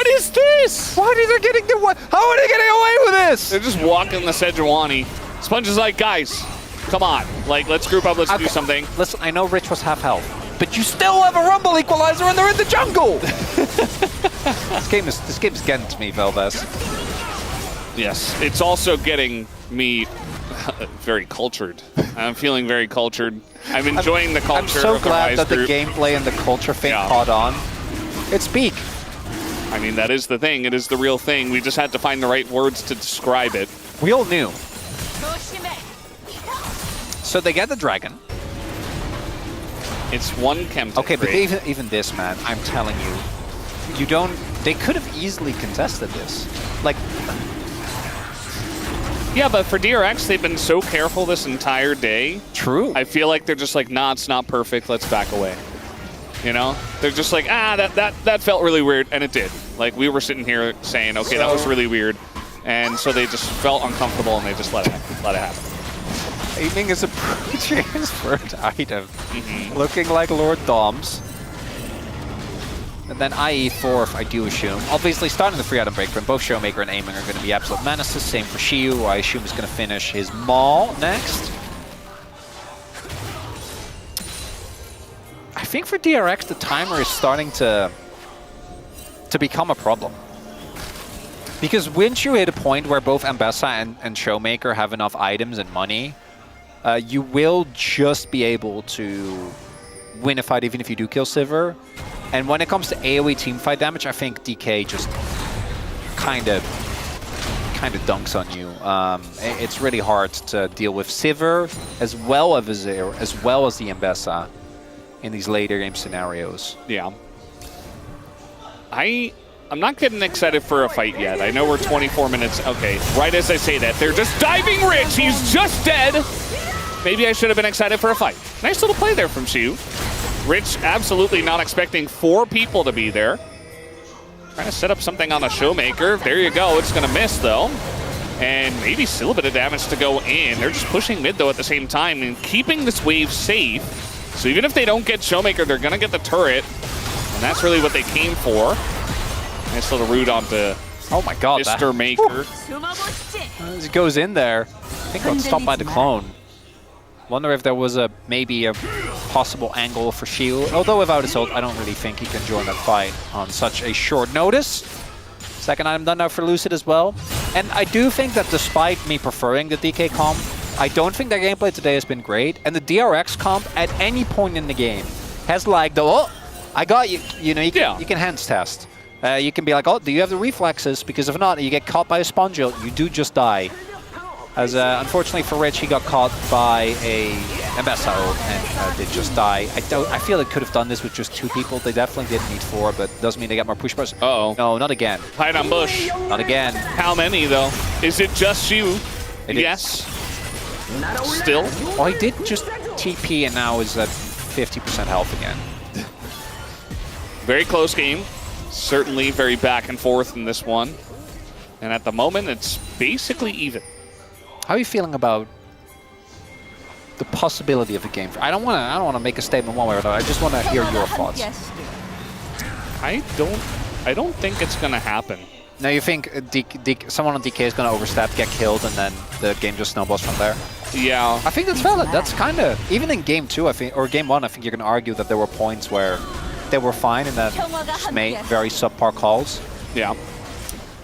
is this? Why are they getting how are they getting away with this? They're just walking the Sejuani. Sponge is like, guys, come on. Like, let's group up, let's do something. Listen, I know Rich was half health, but you still have a Rumble Equalizer and they're in the jungle! This game is getting to me, Velves. Yes, it's also getting me very cultured. I'm feeling very cultured. I'm enjoying the culture. I'm so of the glad Rise that group. the gameplay and the culture thing caught on. It's peak. I mean, that is the thing. It is the real thing. We just had to find the right words to describe it. We all knew. So they get the Dragon. It's one chem. Okay, but even this, man, I'm telling you, they could have easily contested this. Like, yeah, but for DRX, they've been so careful this entire day. True. I feel like they're just like, nah, it's not perfect. Let's back away. You know, they're just like, that felt really weird, and it did. Like, we were sitting here saying, okay, that was really weird, and so they just felt uncomfortable and they just let it happen. Aiming is a transferred item, looking like Lord Doms. And then IE fourth, I do assume. Obviously, starting the free item break from both Showmaker and Aiming are going to be absolute menaces. Same for Shiu, who I assume is going to finish his Maul next. I think for DRX, the timer is starting to become a problem. Because once you hit a point where both Ambessa and Showmaker have enough items and money, you will just be able to win a fight even if you do kill Sivir. And when it comes to AoE teamfight damage, I think DK just kind of dunks on you. It's really hard to deal with Sivir as well as the Ambessa in these later game scenarios. Yeah. I'm not getting excited for a fight yet. I know we're 24 minutes. Okay, right as I say that, they're just diving Rich. He's just dead. Maybe I should have been excited for a fight. Nice little play there from Shiu. Rich absolutely not expecting 4 people to be there. Trying to set up something on a Showmaker. There you go. It's going to miss, though. And maybe still a bit of damage to go in. They're just pushing mid, though, at the same time and keeping this wave safe. So even if they don't get Showmaker, they're going to get the turret. And that's really what they came for. Nice little root onto Mr. Maker. As it goes in there, I think got stopped by the clone. Wonder if there was maybe a possible angle for Shiu. Although without his ult, I don't really think he can join that fight on such a short notice. Second item done now for Lucid as well. And I do think that despite me preferring the DK comp, I don't think their gameplay today has been great. And the DRX comp at any point in the game has lagged. Oh, I got you. You know, you can hands test. You can be like, oh, do you have the reflexes? Because if not, you get caught by a sponge ult, you do just die. As unfortunately for Rich, he got caught by a Ambessa ult and did just die. I feel they could have done this with just 2 people. They definitely did need 4, but doesn't mean they got more push bars. Uh-oh. No, not again. Hide on bush. Not again. How many, though? Is it just Shiu? Yes. Still? Oh, he did just TP and now is at 50% health again. Very close game. Certainly very back and forth in this one. And at the moment, it's basically even. How are you feeling about the possibility of a game? I don't want to make a statement one way or another. I just want to hear your thoughts. I don't think it's going to happen. Now you think someone on DK is going to overstep, get killed, and then the game just snowballs from there? Yeah. I think that's valid. That's kind of, even in game 2, I think, or game 1, I think you're going to argue that there were points where they were fine and then just made very subpar calls. Yeah.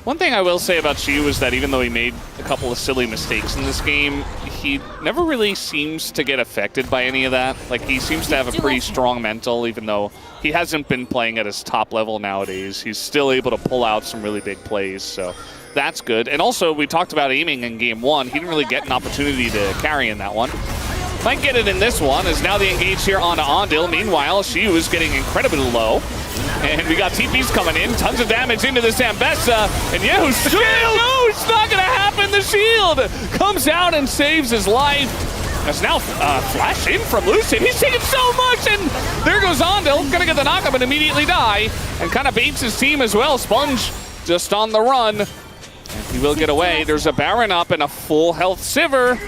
One thing I will say about Shiyu is that even though he made a couple of silly mistakes in this game, he never really seems to get affected by any of that. Like, he seems to have a pretty strong mental, even though he hasn't been playing at his top level nowadays. He's still able to pull out some really big plays, so that's good. And also, we talked about aiming in game 1. He didn't really get an opportunity to carry in that one. Might get it in this one, as now they engage here onto Ondil. Meanwhile, Shiyu is getting incredibly low. And we got TPs coming in, tons of damage into this Ambessa. And no, it's not going to happen. The shield comes out and saves his life. That's now flash in from Lucid. He's taking so much, and there goes Ondil. Going to get the knockup and immediately die. And kind of baits his team as well. Sponge just on the run. And he will get away. There's a Baron up and a full health Sivir.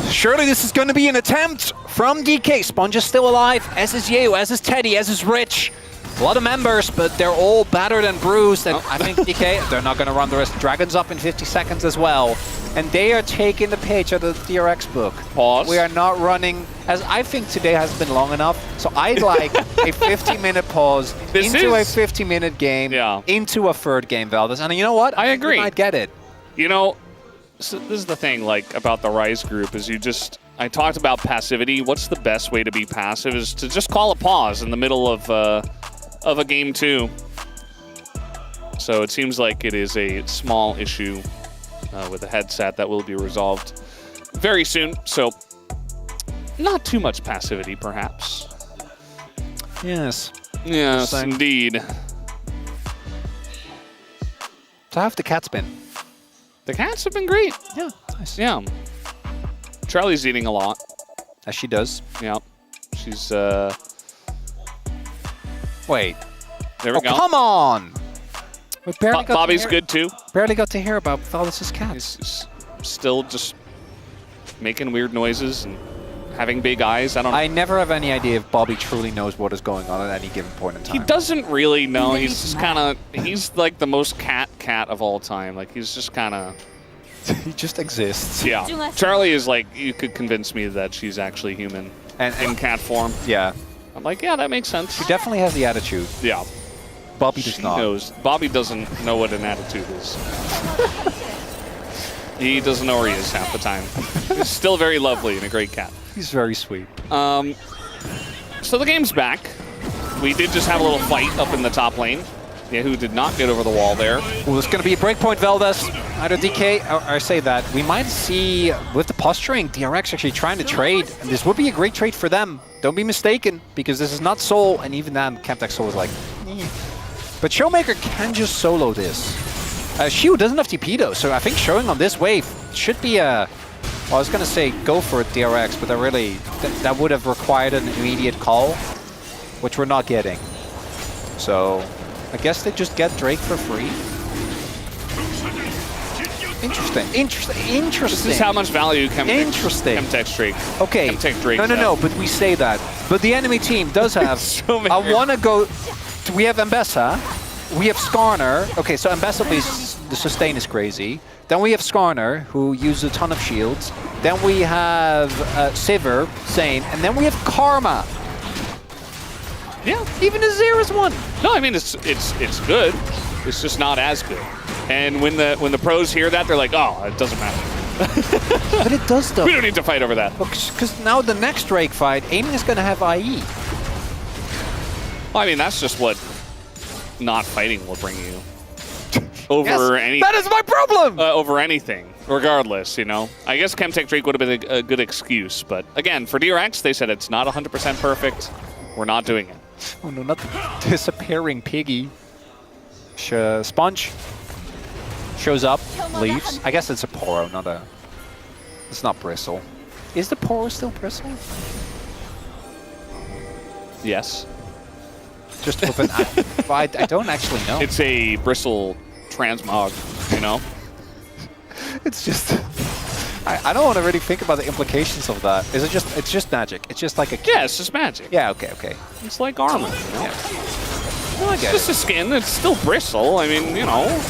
Surely this is going to be an attempt from DK. Sponge is still alive, as is Yeo, as is Teddy, as is Rich. A lot of members, but they're all battered and bruised. And I think DK, they're not going to run the rest. Dragon's up in 50 seconds as well. And they are taking the page out of the DRX book. Pause. We are not running, as I think today has been long enough. So I'd like a 50-minute pause into a 50-minute game, into a third game, Valdez. And you know what? I agree. You might get it. You know, so this is the thing, like, about the Rise group, is I talked about passivity. What's the best way to be passive is to just call a pause in the middle of a game 2. So it seems like it is a small issue with the headset that will be resolved very soon. So not too much passivity, perhaps. Yes. Yes, indeed. So how've the cats been? The cats have been great. Yeah, nice. Yeah. Charlie's eating a lot. As she does. Yeah. She's, Wait. There we go. Come on! We barely got Bobby's good, too. Barely got to hear about Valdez's cats. He's still just making weird noises and having big eyes. I don't know. I never have any idea if Bobby truly knows what is going on at any given point in time. He doesn't really know. He's just kind of, he's like the most cat of all time. Like, he's just kind of... He just exists. Yeah. Charlie is like, you could convince me that she's actually human and in cat form. Yeah. I'm like, yeah, that makes sense. She definitely has the attitude. Yeah. Bobby does not. Knows. Bobby doesn't know what an attitude is. He doesn't know where he is half the time. He's still very lovely and a great cat. He's very sweet. So the game's back. We did just have a little fight up in the top lane. Yahoo did not get over the wall there. Well, it's going to be a breakpoint, Valdez. Either DK, or I say that, we might see, with the posturing, DRX actually trying to trade. And this would be a great trade for them. Don't be mistaken, because this is not Soul, and even then, Chemtech Soul is like, But Showmaker can just solo this. Shiu doesn't have TP though, so I think showing on this wave should be a... Well, I was going to say go for it, DRX, but that would have required an immediate call, which we're not getting. So... I guess they just get Drake for free. Interesting. This is how much value Chemtech Drake. Okay. Chemtech Drake. No. But we say that. But the enemy team does have. I want to go. We have Ambessa. We have Skarner. Okay, so Ambessa, the sustain is crazy. Then we have Skarner, who uses a ton of shields. Then we have Sivir, same. And then we have Karma. Yeah, even a 0 No, I mean it's good. It's just not as good. And when the pros hear that, they're like, oh, it doesn't matter. But it does though. We don't need to fight over that. Because now the next Drake fight, aiming is going to have IE. Well, I mean that's just what not fighting will bring you over anything. That is my problem. Over anything, regardless. You know, I guess Chemtech Drake would have been a good excuse, but again, for DRX, they said it's not 100% perfect. We're not doing it. Oh no, not the disappearing piggy. Sponge shows up, leaves. I guess it's a Poro, not a... It's not Bristle. Is the Poro still Bristle? Yes. Just with an... I don't actually know. It's a bristle transmog, you know? It's just... I don't want to really think about the implications of that. Is it just... It's just magic. It's just like a... Yeah, it's just magic. Yeah, okay. It's like armor, you know? Yeah. Well, I It's get just it. a skin. It's still bristle. I mean, you know.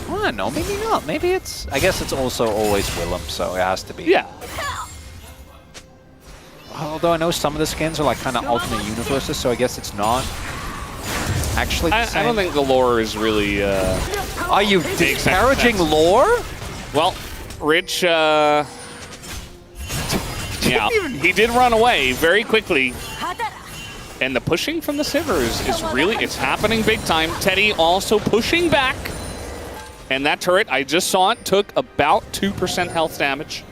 I don't know, maybe not. Maybe it's... I guess it's also always Willem, so it has to be. Yeah. Although I know some of the skins are like kind of alternate universes, so I guess it's not actually the I same. don't think the lore is really... Are you sense. disparaging lore? Well, Rich... yeah, he did run away very quickly. And the pushing from the Sivers is really... It's happening big time. Teddy also pushing back. And that turret, I just saw it, took about 2% health damage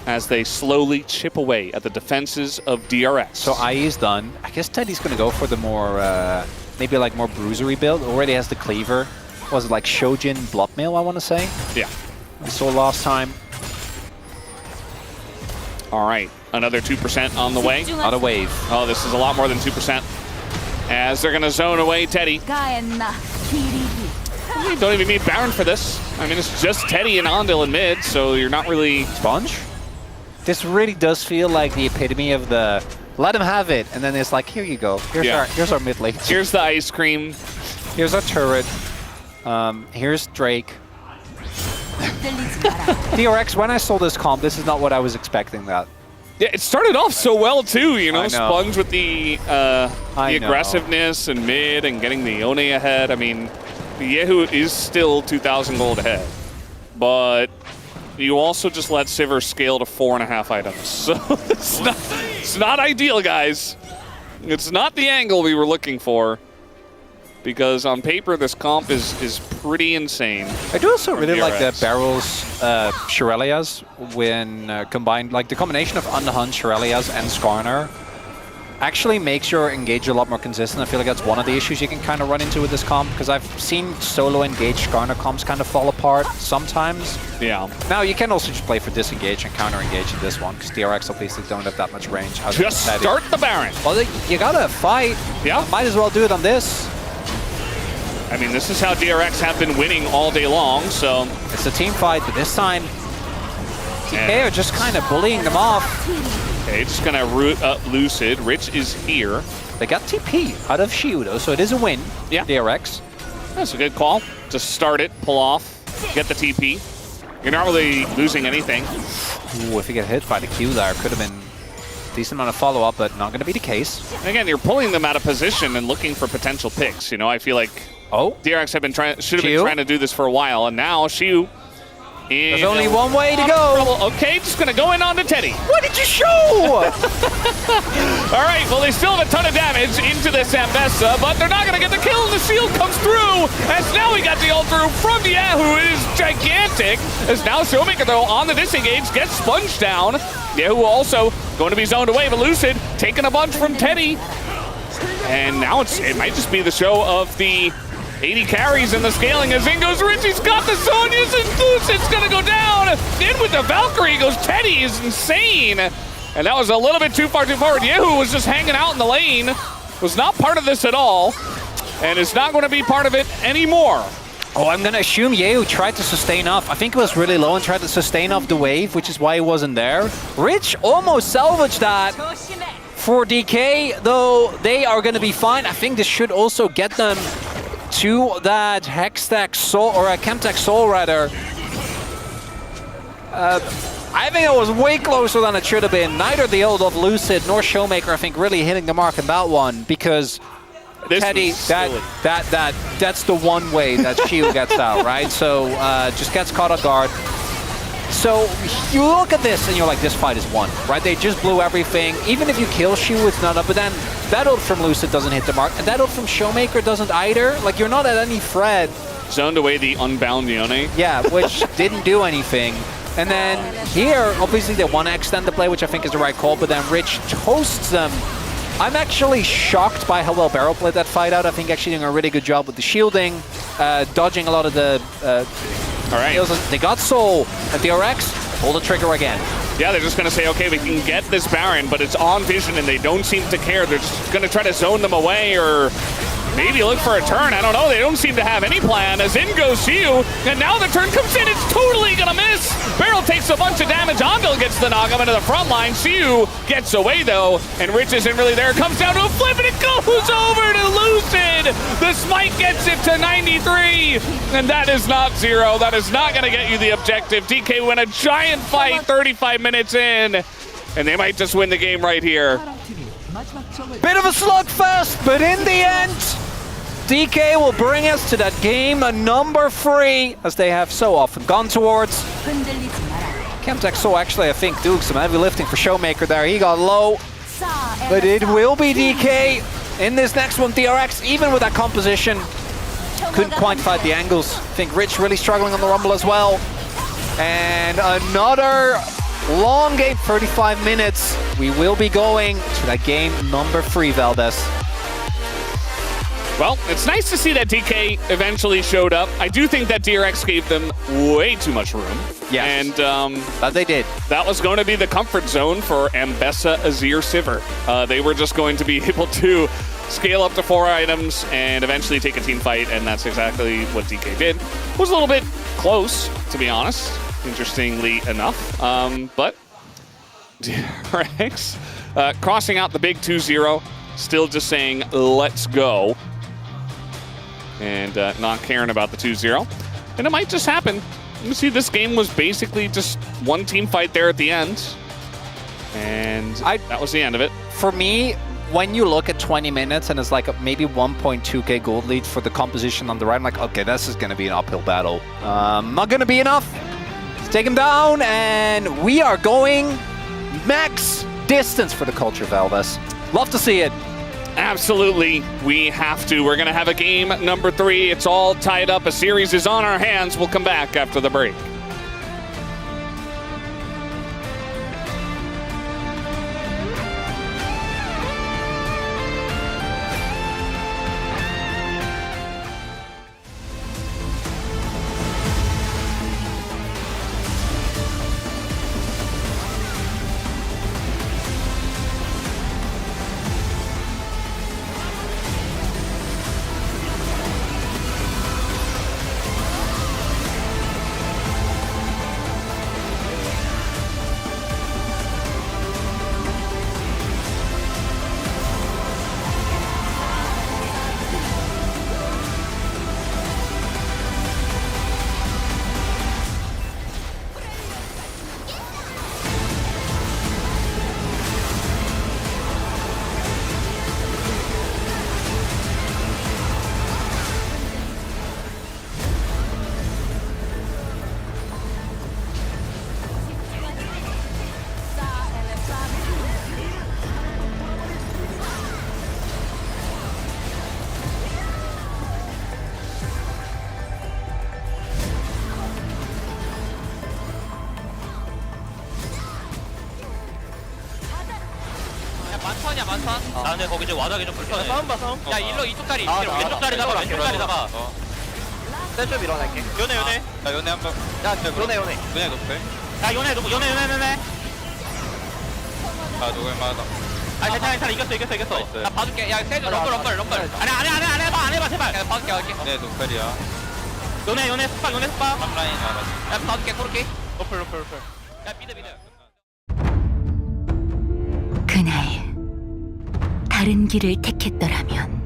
as they slowly chip away at the defenses of DRX. So IE's done. I guess Teddy's going to go for the more, maybe like more bruisery build. Already has the cleaver. Was it like Shojin Bloodmail, I want to say? Yeah. We saw last time. All right, another 2% on the way. Not a wave. Oh, this is a lot more than 2%. As they're going to zone away Teddy. You don't even need Baron for this. I mean, it's just Teddy and Ondil in mid, so you're not really... Sponge? This really does feel like the epitome of the let him have it, and then it's like, here you go. Here's our mid lane. Here's the ice cream. Here's our turret. Here's Drake. DRX, when I saw this comp, this is not what I was expecting that. Yeah, it started off so well too, you know, I know. Sponge with the aggressiveness and mid and getting the One ahead. I mean, Yehu is still 2,000 gold ahead, but you also just let Sivir scale to 4.5 items. So it's not ideal, guys. It's not the angle we were looking for, because on paper this comp is pretty insane. I do also really like the DRX. barrels Shirelias when combined, like the combination of Underhunt, Shirelias, and Skarner actually makes your engage a lot more consistent. I feel like that's one of the issues you can kind of run into with this comp, because I've seen solo engage Skarner comps kind of fall apart sometimes. Yeah. Now you can also just play for disengage and counter engage in this one, because DRX obviously don't have that much range. Just start the Baron. Well, you gotta fight. Yeah. Might as well do it on this. I mean, this is how DRX have been winning all day long, so... It's a team fight, but this time TK are just kind of bullying them off. Okay, just gonna root up Lucid. Rich is here. They got TP out of Shiudo, so it is a win. Yeah. DRX. That's a good call. Just start it, pull off, get the TP. You're not really losing anything. Ooh, if you get hit by the Q there, could have been a decent amount of follow-up, but not going to be the case. And again, you're pulling them out of position and looking for potential picks. You know, I feel like DRX have been should have been trying to do this for a while, and now Shiu. There's only one way to go. Okay, just gonna go in on to Teddy. What did you show? All right, well, they still have a ton of damage into this Ambessa, but they're not gonna get the kill, and the shield comes through. As now we got the ult through from Dia, who is gigantic. As now Showmaker, though, on the disengage, gets sponged down. Dia, who also going to be zoned away, but Lucid taking a bunch from Teddy. And now it might just be the show of the 80 carries and the scaling as in goes Richie's got the Sonya's and Lucid's gonna go down. In with the Valkyrie goes Teddy is insane. And that was a little bit too far too forward. Yehu was just hanging out in the lane. Was not part of this at all. And is not going to be part of it anymore. Oh, I'm going to assume Yehu tried to sustain off. I think it was really low and tried to sustain off the wave, which is why he wasn't there. Rich almost salvaged that. For DK, though, they are going to be fine. I think this should also get them to that Hextech Soul, or a Chemtech Soul, rather. I think it was way closer than it should have been. Neither the ult of Lucid nor Showmaker, I think, really hitting the mark in that one, because This Teddy, that's the one way that Shiu gets out, right? So just gets caught off guard. So you look at this and you're like, this fight is won, right? They just blew everything. Even if you kill Shiu, it's not up. But then that ult from Lucid doesn't hit the mark, and that ult from Showmaker doesn't either. Like, you're not at any threat. Zoned away the unbound Yone. Yeah, which didn't do anything. And then here, obviously they want to extend the play, which I think is the right call, but then Rich toasts them. I'm actually shocked by how well Barrow played that fight out. I think actually doing a really good job with the shielding, dodging a lot of the all right. They got Soul, and DRX pull the trigger again. Yeah, they're just going to say, okay, we can get this Baron, but it's on Vision and they don't seem to care. They're just going to try to zone them away or maybe look for a turn. I don't know. They don't seem to have any plan. As in goes Siu, and now the turn comes in. It's totally going to miss. Barrel takes a bunch of damage. Anvil gets the knock up into the front line. Siu gets away, though, and Rich isn't really there. Comes down to a flip, and it goes over to Lucid. The smite gets it to 93, and that is not 0. That is not going to get you the objective. DK win a giant fight 35 minutes in, and they might just win the game right here. Bit of a slugfest, but in the end, DK will bring us to that game number 3, as they have so often gone towards. Chemtech saw actually, I think, doing some heavy lifting for Showmaker there. He got low, but it will be DK in this next one. DRX, even with that composition, couldn't quite fight the angles. I think Rich really struggling on the Rumble as well. And another long game, 35 minutes. We will be going to that game number 3, Valdez. Well, it's nice to see that DK eventually showed up. I do think that DRX gave them way too much room. Yes. And but they did. That was going to be the comfort zone for Ambessa, Azir, Sivir. They were just going to be able to scale up to 4 items and eventually take a team fight, and that's exactly what DK did. It was a little bit close, to be honest, interestingly enough. But DRX crossing out the big 2-0, still just saying, let's go. And not caring about the 2-0. And it might just happen. You see, this game was basically just one team fight there at the end. And that was the end of it. For me, when you look at 20 minutes and it's like maybe 1.2k gold lead for the composition on the right, I'm like, okay, this is going to be an uphill battle. Not going to be enough. Let's take him down, and we are going max distance for the culture, Valdez. Love to see it. Absolutely, we have to. We're going to have a game number 3. It's all tied up. A series is on our hands. We'll come back after the break. 만턴이야 만턴. 아 근데 거기 좀 와닿기 좀 불편해. 싸움 봐 싸움. 야 일로 이쪽 다리 왼쪽 다리 잡아 왼쪽 다리 잡아. 셀좀 밀어낼게. 요네 요네. 야 요네 한번. 야 요네 요네. 그냥 높게. 야 요네 누구 요네 요네. 아 누구 맞아. 아 괜찮아 이겼어. 나 봐줄게. 야 세주 럼블. 안 해봐 제발. 야 봐줄게 갈게. 네 노펠이야. 요네 스파. 앞라인 알아. 야 봐줄게 코르키. 노플. 야 미드. 그날 다른 길을 택했더라면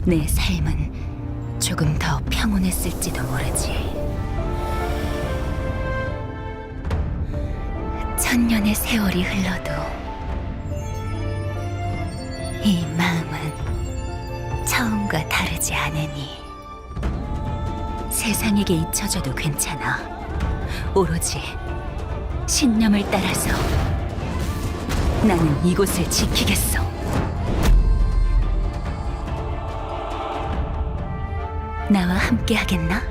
내 삶은 조금 더 평온했을지도 모르지. 천년의 세월이 흘러도 이 마음은 처음과 다르지 않으니 세상에게 잊혀져도 괜찮아. 오로지 신념을 따라서 나는 이곳을 지키겠어. 나와 함께 하겠나?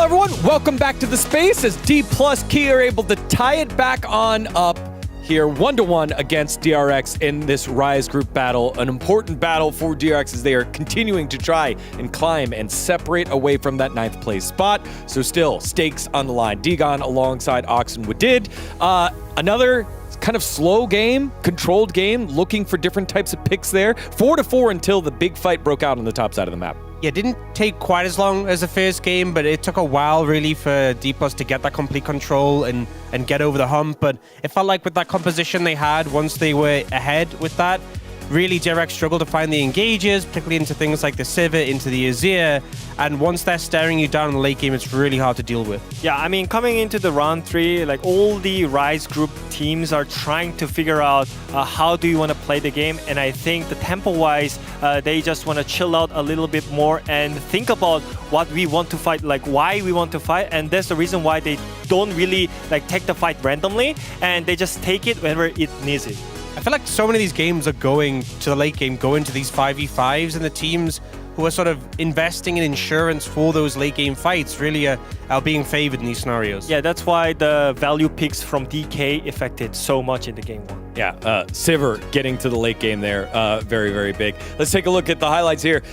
everyone, welcome back to the space as D plus Key are able to tie it back on up here 1-1 against DRX in this Rise group battle. An important battle for DRX as they are continuing to try and climb and separate away from that 9th place spot. So still stakes on the line. Digon alongside Oxen Wadid. Another kind of slow game, controlled game, looking for different types of picks there. 4-4 until the big fight broke out on the top side of the map. Yeah, it didn't take quite as long as the first game, but it took a while really for D+ to get that complete control and get over the hump. But it felt like with that composition they had, once they were ahead with that, really DRX struggled to find the engages, particularly into things like the Sivir, into the Azir. And once they're staring you down in the late game, it's really hard to deal with. Yeah, I mean, coming into the round 3, like all the Rise group teams are trying to figure out how do you want to play the game. And I think the tempo-wise, they just want to chill out a little bit more and think about what we want to fight, like why we want to fight. And that's the reason why they don't really like take the fight randomly, and they just take it whenever it needs it. I feel like so many of these games are going to the late game, going to these 5v5s, and the teams who are sort of investing in insurance for those late game fights really are being favored in these scenarios. Yeah, that's why the value picks from DK affected so much in the game 1. Yeah, Sivir getting to the late game there, very, very big. Let's take a look at the highlights here.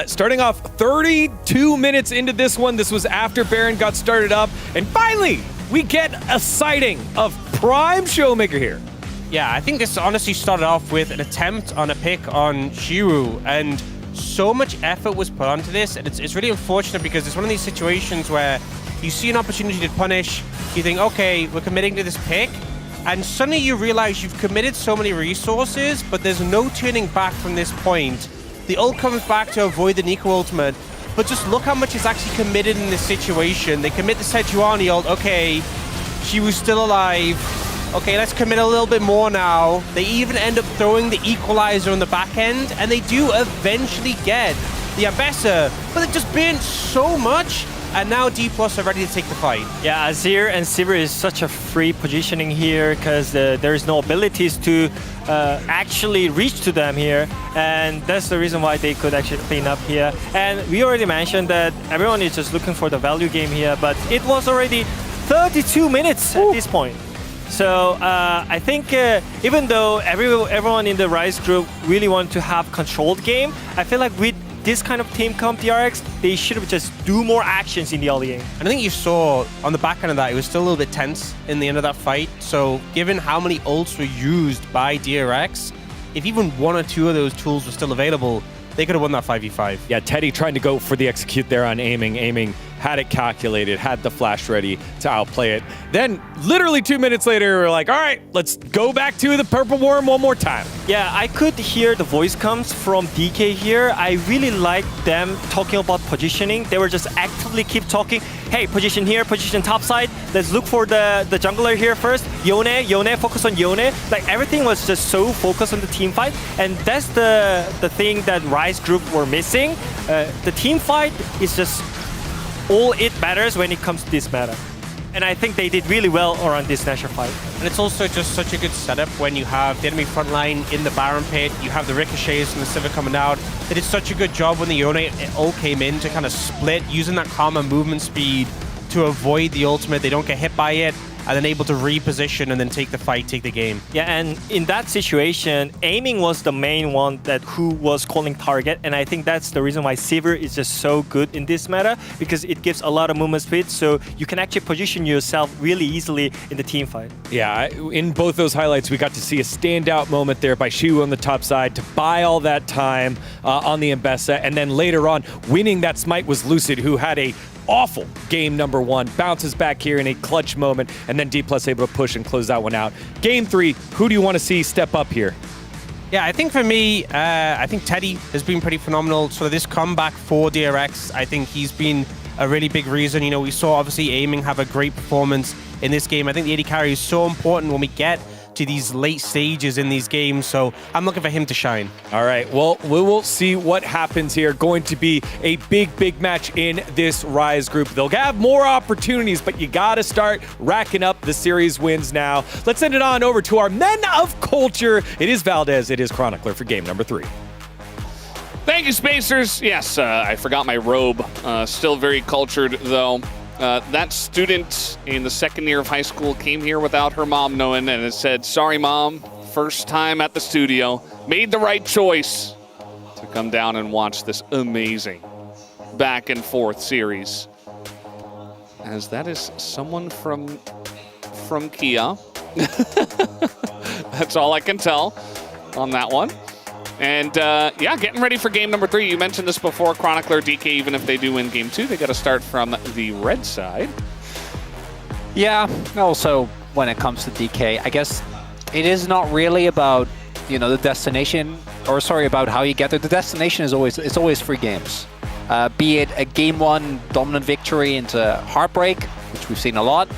Starting off 32 minutes into this one. This was after Baron got started up, and finally we get a sighting of Prime Showmaker here. Yeah, I think this honestly started off with an attempt on a pick on Shiru, and so much effort was put onto this, and it's really unfortunate because it's one of these situations where you see an opportunity to punish, you think, okay, we're committing to this pick, and suddenly you realize you've committed so many resources, but there's no turning back from this point. The ult comes back to avoid the Nico ultimate, but just look how much is actually committed in this situation. They commit the Sejuani ult, okay, she was still alive. Okay, let's commit a little bit more now. They even end up throwing the equalizer on the back end, and they do eventually get the Ambassador, but they just burnt so much, and now D+ are ready to take the fight. Yeah, Azir and Sivir is such a free positioning here because there is no abilities to actually reach to them here, and that's the reason why they could actually clean up here. And we already mentioned that everyone is just looking for the value game here, but it was already 32 minutes at this point. So I think even though everyone in the Rise group really want to have controlled game, I feel like with this kind of team comp DRX, they should have just do more actions in the early game. And I think you saw on the back end of that, it was still a little bit tense in the end of that fight. So given how many ults were used by DRX, if even one or two of those tools were still available, they could have won that 5v5. Yeah, Teddy trying to go for the execute there on aiming, had it calculated, had the flash ready to outplay it. Then, literally 2 minutes later, we're like, all right, let's go back to the Purple Worm one more time. Yeah, I could hear the voice comes from DK here. I really like them talking about positioning. They were just actively keep talking. Hey, position here, position top side. Let's look for the jungler here first. Yone, focus on Yone. Like, everything was just so focused on the team fight. And that's the thing that Rise group were missing. The team fight is just all it matters when it comes to this meta. And I think they did really well around this Nashor fight. And it's also just such a good setup when you have the enemy front line in the Baron pit, you have the ricochets and the Sivir coming out. They did such a good job when the Yone all came in to kind of split, using that Karma movement speed to avoid the ultimate. They don't get hit by it, and then able to reposition and then take the fight, take the game. Yeah, and in that situation, aiming was the main one that who was calling target, and I think that's the reason why Sivir is just so good in this meta, because it gives a lot of movement speed, so you can actually position yourself really easily in the team fight. Yeah, in both those highlights, we got to see a standout moment there by Shiwu on the top side to buy all that time on the Mbessa, and then later on, winning that smite was Lucid, who had a awful game number 1, bounces back here in a clutch moment, and then D+ able to push and close that one out. Game 3, who do you want to see step up here? Yeah, I think for me, I think Teddy has been pretty phenomenal. So this comeback for DRX, I think he's been a really big reason. You know, we saw obviously aiming have a great performance in this game. I think the AD carry is so important when we get to these late stages in these games, so I'm looking for him to shine. All right, well, we will see what happens here. Going to be a big match in this Rise group. They'll have more opportunities, but you gotta start racking up the series wins now. Let's send it on over to our men of culture. It is Valdez, it is Chronicler for game number 3. Thank you, Spacers. Yes, I forgot my robe. Still very cultured, though. that student in the second year of high school came here without her mom knowing and it said, sorry, Mom, first time at the studio. Made the right choice to come down and watch this amazing back and forth series. As that is someone from Kia. That's all I can tell on that one. And yeah, getting ready for game number 3. You mentioned this before, Chronicler, DK, even if they do win game 2, they got to start from the red side. Yeah, also when it comes to DK, I guess it is not really about, you know, the destination, or sorry, about how you get there. The destination is always 3 games. Be it a game 1 dominant victory into heartbreak, which we've seen a lot.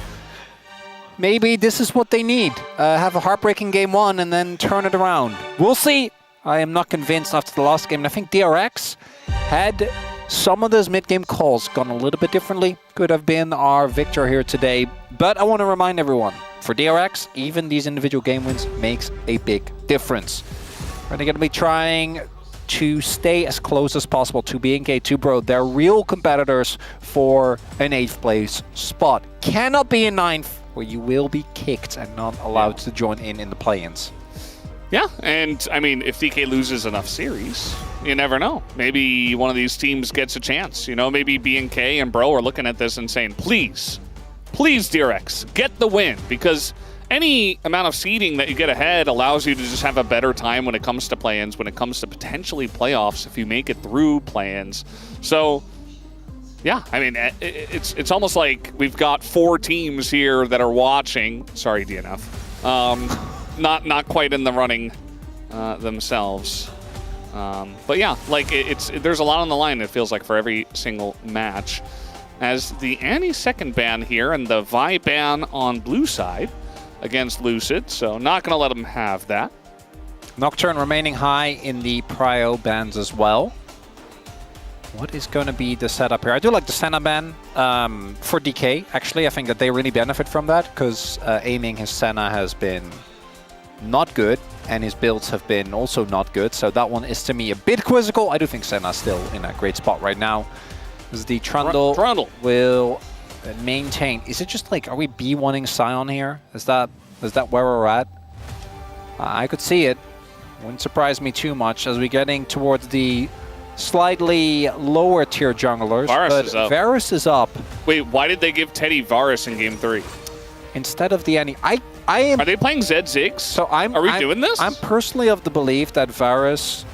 Maybe this is what they need. Have a heartbreaking game 1 and then turn it around. We'll see. I am not convinced after the last game. And I think DRX had some of those mid-game calls gone a little bit differently. Could have been our victor here today. But I want to remind everyone, for DRX, even these individual game wins makes a big difference. They're going to be trying to stay as close as possible to BNK2 Bro. They're real competitors for an 8th place spot. Cannot be a 9th, where you will be kicked and not allowed to join in the play-ins. Yeah, and I mean, if DK loses enough series, you never know. Maybe one of these teams gets a chance. You know, maybe BNK and Bro are looking at this and saying, please, please, DRX, get the win. Because any amount of seeding that you get ahead allows you to just have a better time when it comes to play-ins, when it comes to potentially playoffs if you make it through play-ins. So, yeah, I mean, it's almost like we've got 4 teams here that are watching. Sorry, DNF. Not quite in the running themselves. But yeah, like there's a lot on the line, it feels like, for every single match. As the anti-second ban here and the Vi ban on blue side against Lucid, so not going to let them have that. Nocturne remaining high in the prio bans as well. What is going to be the setup here? I do like the Senna ban for DK. Actually, I think that they really benefit from that, because aiming his Senna has been not good, and his builds have been also not good. So that one is, to me, a bit quizzical. I do think Senna's still in a great spot right now. As the Trundle will maintain. Is it just like, are we B1ing Sion here? Is that where we're at? I could see it. Wouldn't surprise me too much as we're getting towards the slightly lower tier junglers. Varus is up. Varus is up. Wait, why did they give Teddy Varus in game 3? Instead of the I am. Are they playing Zed Ziggs? So Are we doing this? I'm personally of the belief that Varus,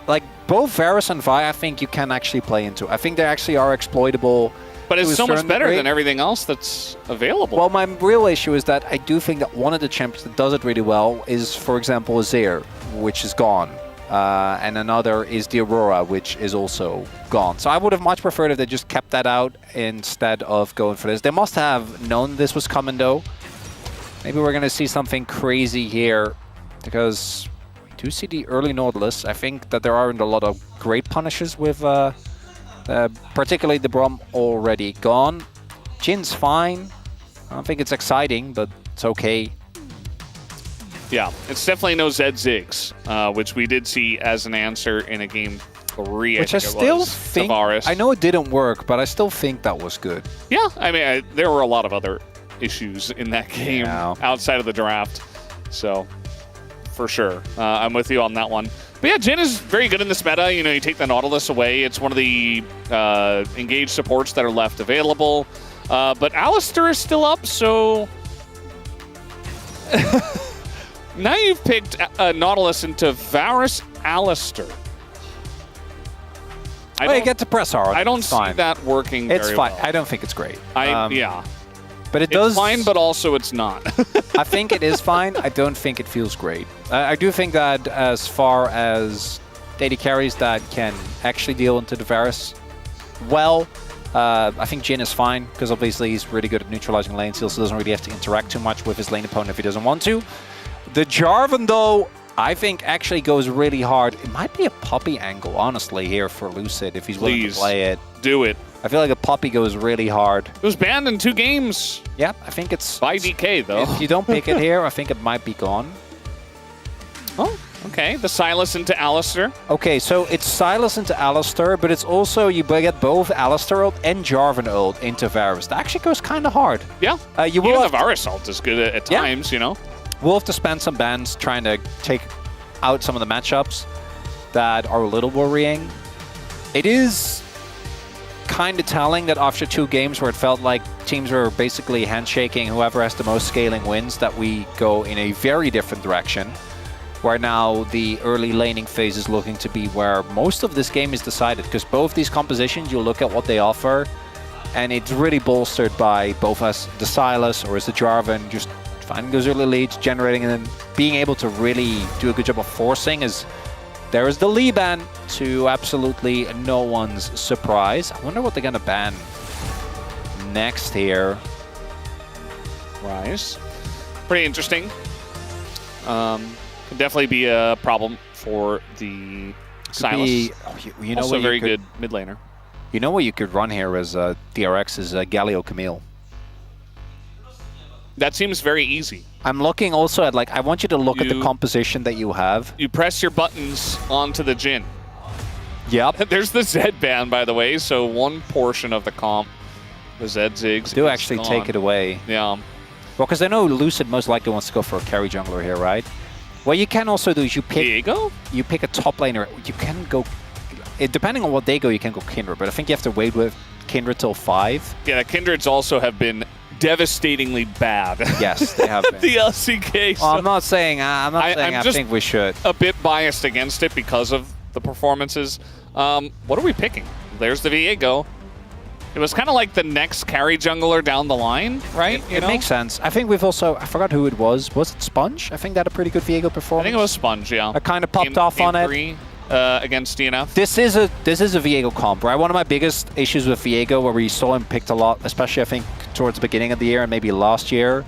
like both Varus and Vi, I think you can actually play into. I think they actually are exploitable. But it's so much better than everything else that's available. Well, my real issue is that I do think that one of the champions that does it really well is, for example, Azir, which is gone. And another is the Aurora, which is also gone. So I would have much preferred if they just kept that out instead of going for this. They must have known this was coming, though. Maybe we're going to see something crazy here, because we do see the early Nautilus. I think that there aren't a lot of great punishes with particularly the Brom already gone. Jin's fine. I don't think it's exciting, but it's okay. Yeah, it's definitely no Zed Ziggs, which we did see as an answer in a game 3. Which I still think, I know it didn't work, but I still think that was good. Yeah, I mean, there were a lot of other issues in that game outside of the draft. So, for sure, I'm with you on that one. But yeah, Jin is very good in this meta. You know, you take the Nautilus away. It's one of the engaged supports that are left available. But Alistair is still up, so... Now you've picked Nautilus into Varus Alistair. I get to press hard. I don't see that working very well. It's fine. I don't think it's great. Yeah. But it does... It's fine, but also it's not. I think it is fine. I don't think it feels great. I do think that as far as AD carries that can actually deal into the Varus well, I think Jin is fine, because obviously he's really good at neutralizing lane steals, so doesn't really have to interact too much with his lane opponent if he doesn't want to. The Jarvan, though, I think actually goes really hard. It might be a Puppey angle, honestly, here for Lucid, if he's willing to play it. Do it. I feel like a Puppey goes really hard. It was banned in 2 games. Yeah, I think it's... By DK, though. If you don't pick it here, I think it might be gone. Oh, Okay, the Sylas into Alistair. Okay, so it's Sylas into Alistair, but it's also you get both Alistair ult and Jarvan ult into Varus. That actually goes kind of hard. Yeah, you will even the Varus ult is good at times, you know. We'll have to spend some bans trying to take out some of the matchups that are a little worrying. It is kind of telling that after 2 games where it felt like teams were basically handshaking whoever has the most scaling wins, that we go in a very different direction, where now the early laning phase is looking to be where most of this game is decided, because both these compositions, you look at what they offer, and it's really bolstered by both as the Sylas or as the Jarvan, just finding those early leads, generating, and then being able to really do a good job of forcing. As there is the Lee ban, to absolutely no one's surprise. I wonder what they're going to ban next here. Ryze. Pretty interesting. Could definitely be a problem for the Sylas. You know, also very good mid laner. You know what you could run here as DRX is Galio Camille. That seems very easy. I'm looking also at, like, I want you to look at the composition that you have. You press your buttons onto the Jhin. Yep. There's the Zed ban, by the way, so one portion of the comp, the Zed Ziggs. Do actually take it away. Yeah. Well, because I know Lucid most likely wants to go for a carry jungler here, right? What you can also do is you pick a top laner. You can go, depending on what they go, you can go Kindred, but I think you have to wait with Kindred till 5. Yeah, Kindreds also have been devastatingly bad. Yes, they have been. The LCK. So well, I'm not saying I think we should. A bit biased against it because of the performances. What are we picking? There's the Viego. It was kind of like the next carry jungler down the line, right? It makes sense. I think we've also, I forgot who it was. Was it Sponge? I think that had a pretty good Viego performance. I think it was Sponge, yeah. I kind of popped off on it. Against DNF. This is a Viego comp, right? One of my biggest issues with Viego, where we saw him picked a lot, especially I think towards the beginning of the year and maybe last year,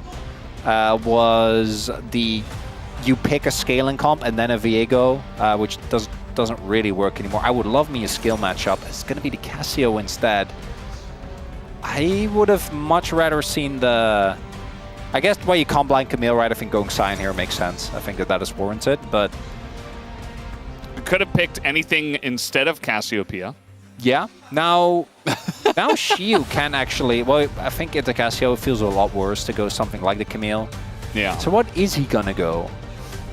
was you pick a scaling comp and then a Viego, which doesn't really work anymore. I would love me a skill matchup. It's going to be the Cassio instead. I would have much rather seen the... I guess why you comp blind Camille, right? I think going Sion here makes sense. I think that is warranted, but... Could have picked anything instead of Cassiopeia. Yeah. Now Shiyu can actually... Well, I think if the Cassio feels a lot worse to go something like the Camille. Yeah. So what is he going to go?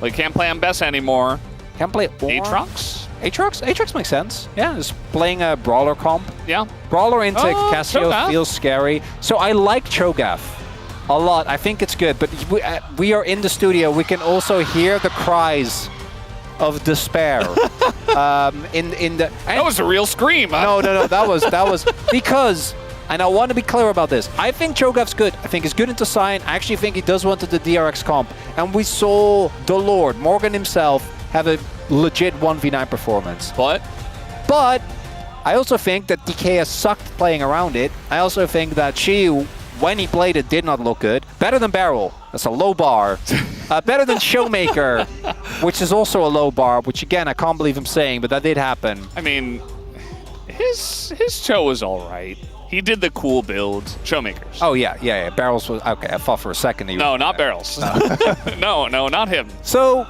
Well, he can't play Ambessa anymore. Can't play Aatrox? Aatrox makes sense. Yeah, just playing a Brawler comp. Yeah. Brawler into Cassio Cho'Gath feels scary. So I like Cho'Gath a lot. I think it's good. But we are in the studio. We can also hear the cries of despair. That was a real scream. Huh? No. That was because, and I want to be clear about this. I think Cho'Gath's good. I think he's good into Sion. I actually think he does want the DRX comp. And we saw the Lord, Morgan himself, have a legit 1v9 performance. But I also think that DK has sucked playing around it. I also think that Shiyu, when he played it, did not look good. Better than Beryl. That's a low bar. Better than Showmaker, which is also a low bar, which again, I can't believe I'm saying, but that did happen. I mean, his Cho was all right. He did the cool build. Showmakers. Oh, yeah. Barrels was... Okay, I thought for a second. No, not Barrels. No, not him. So...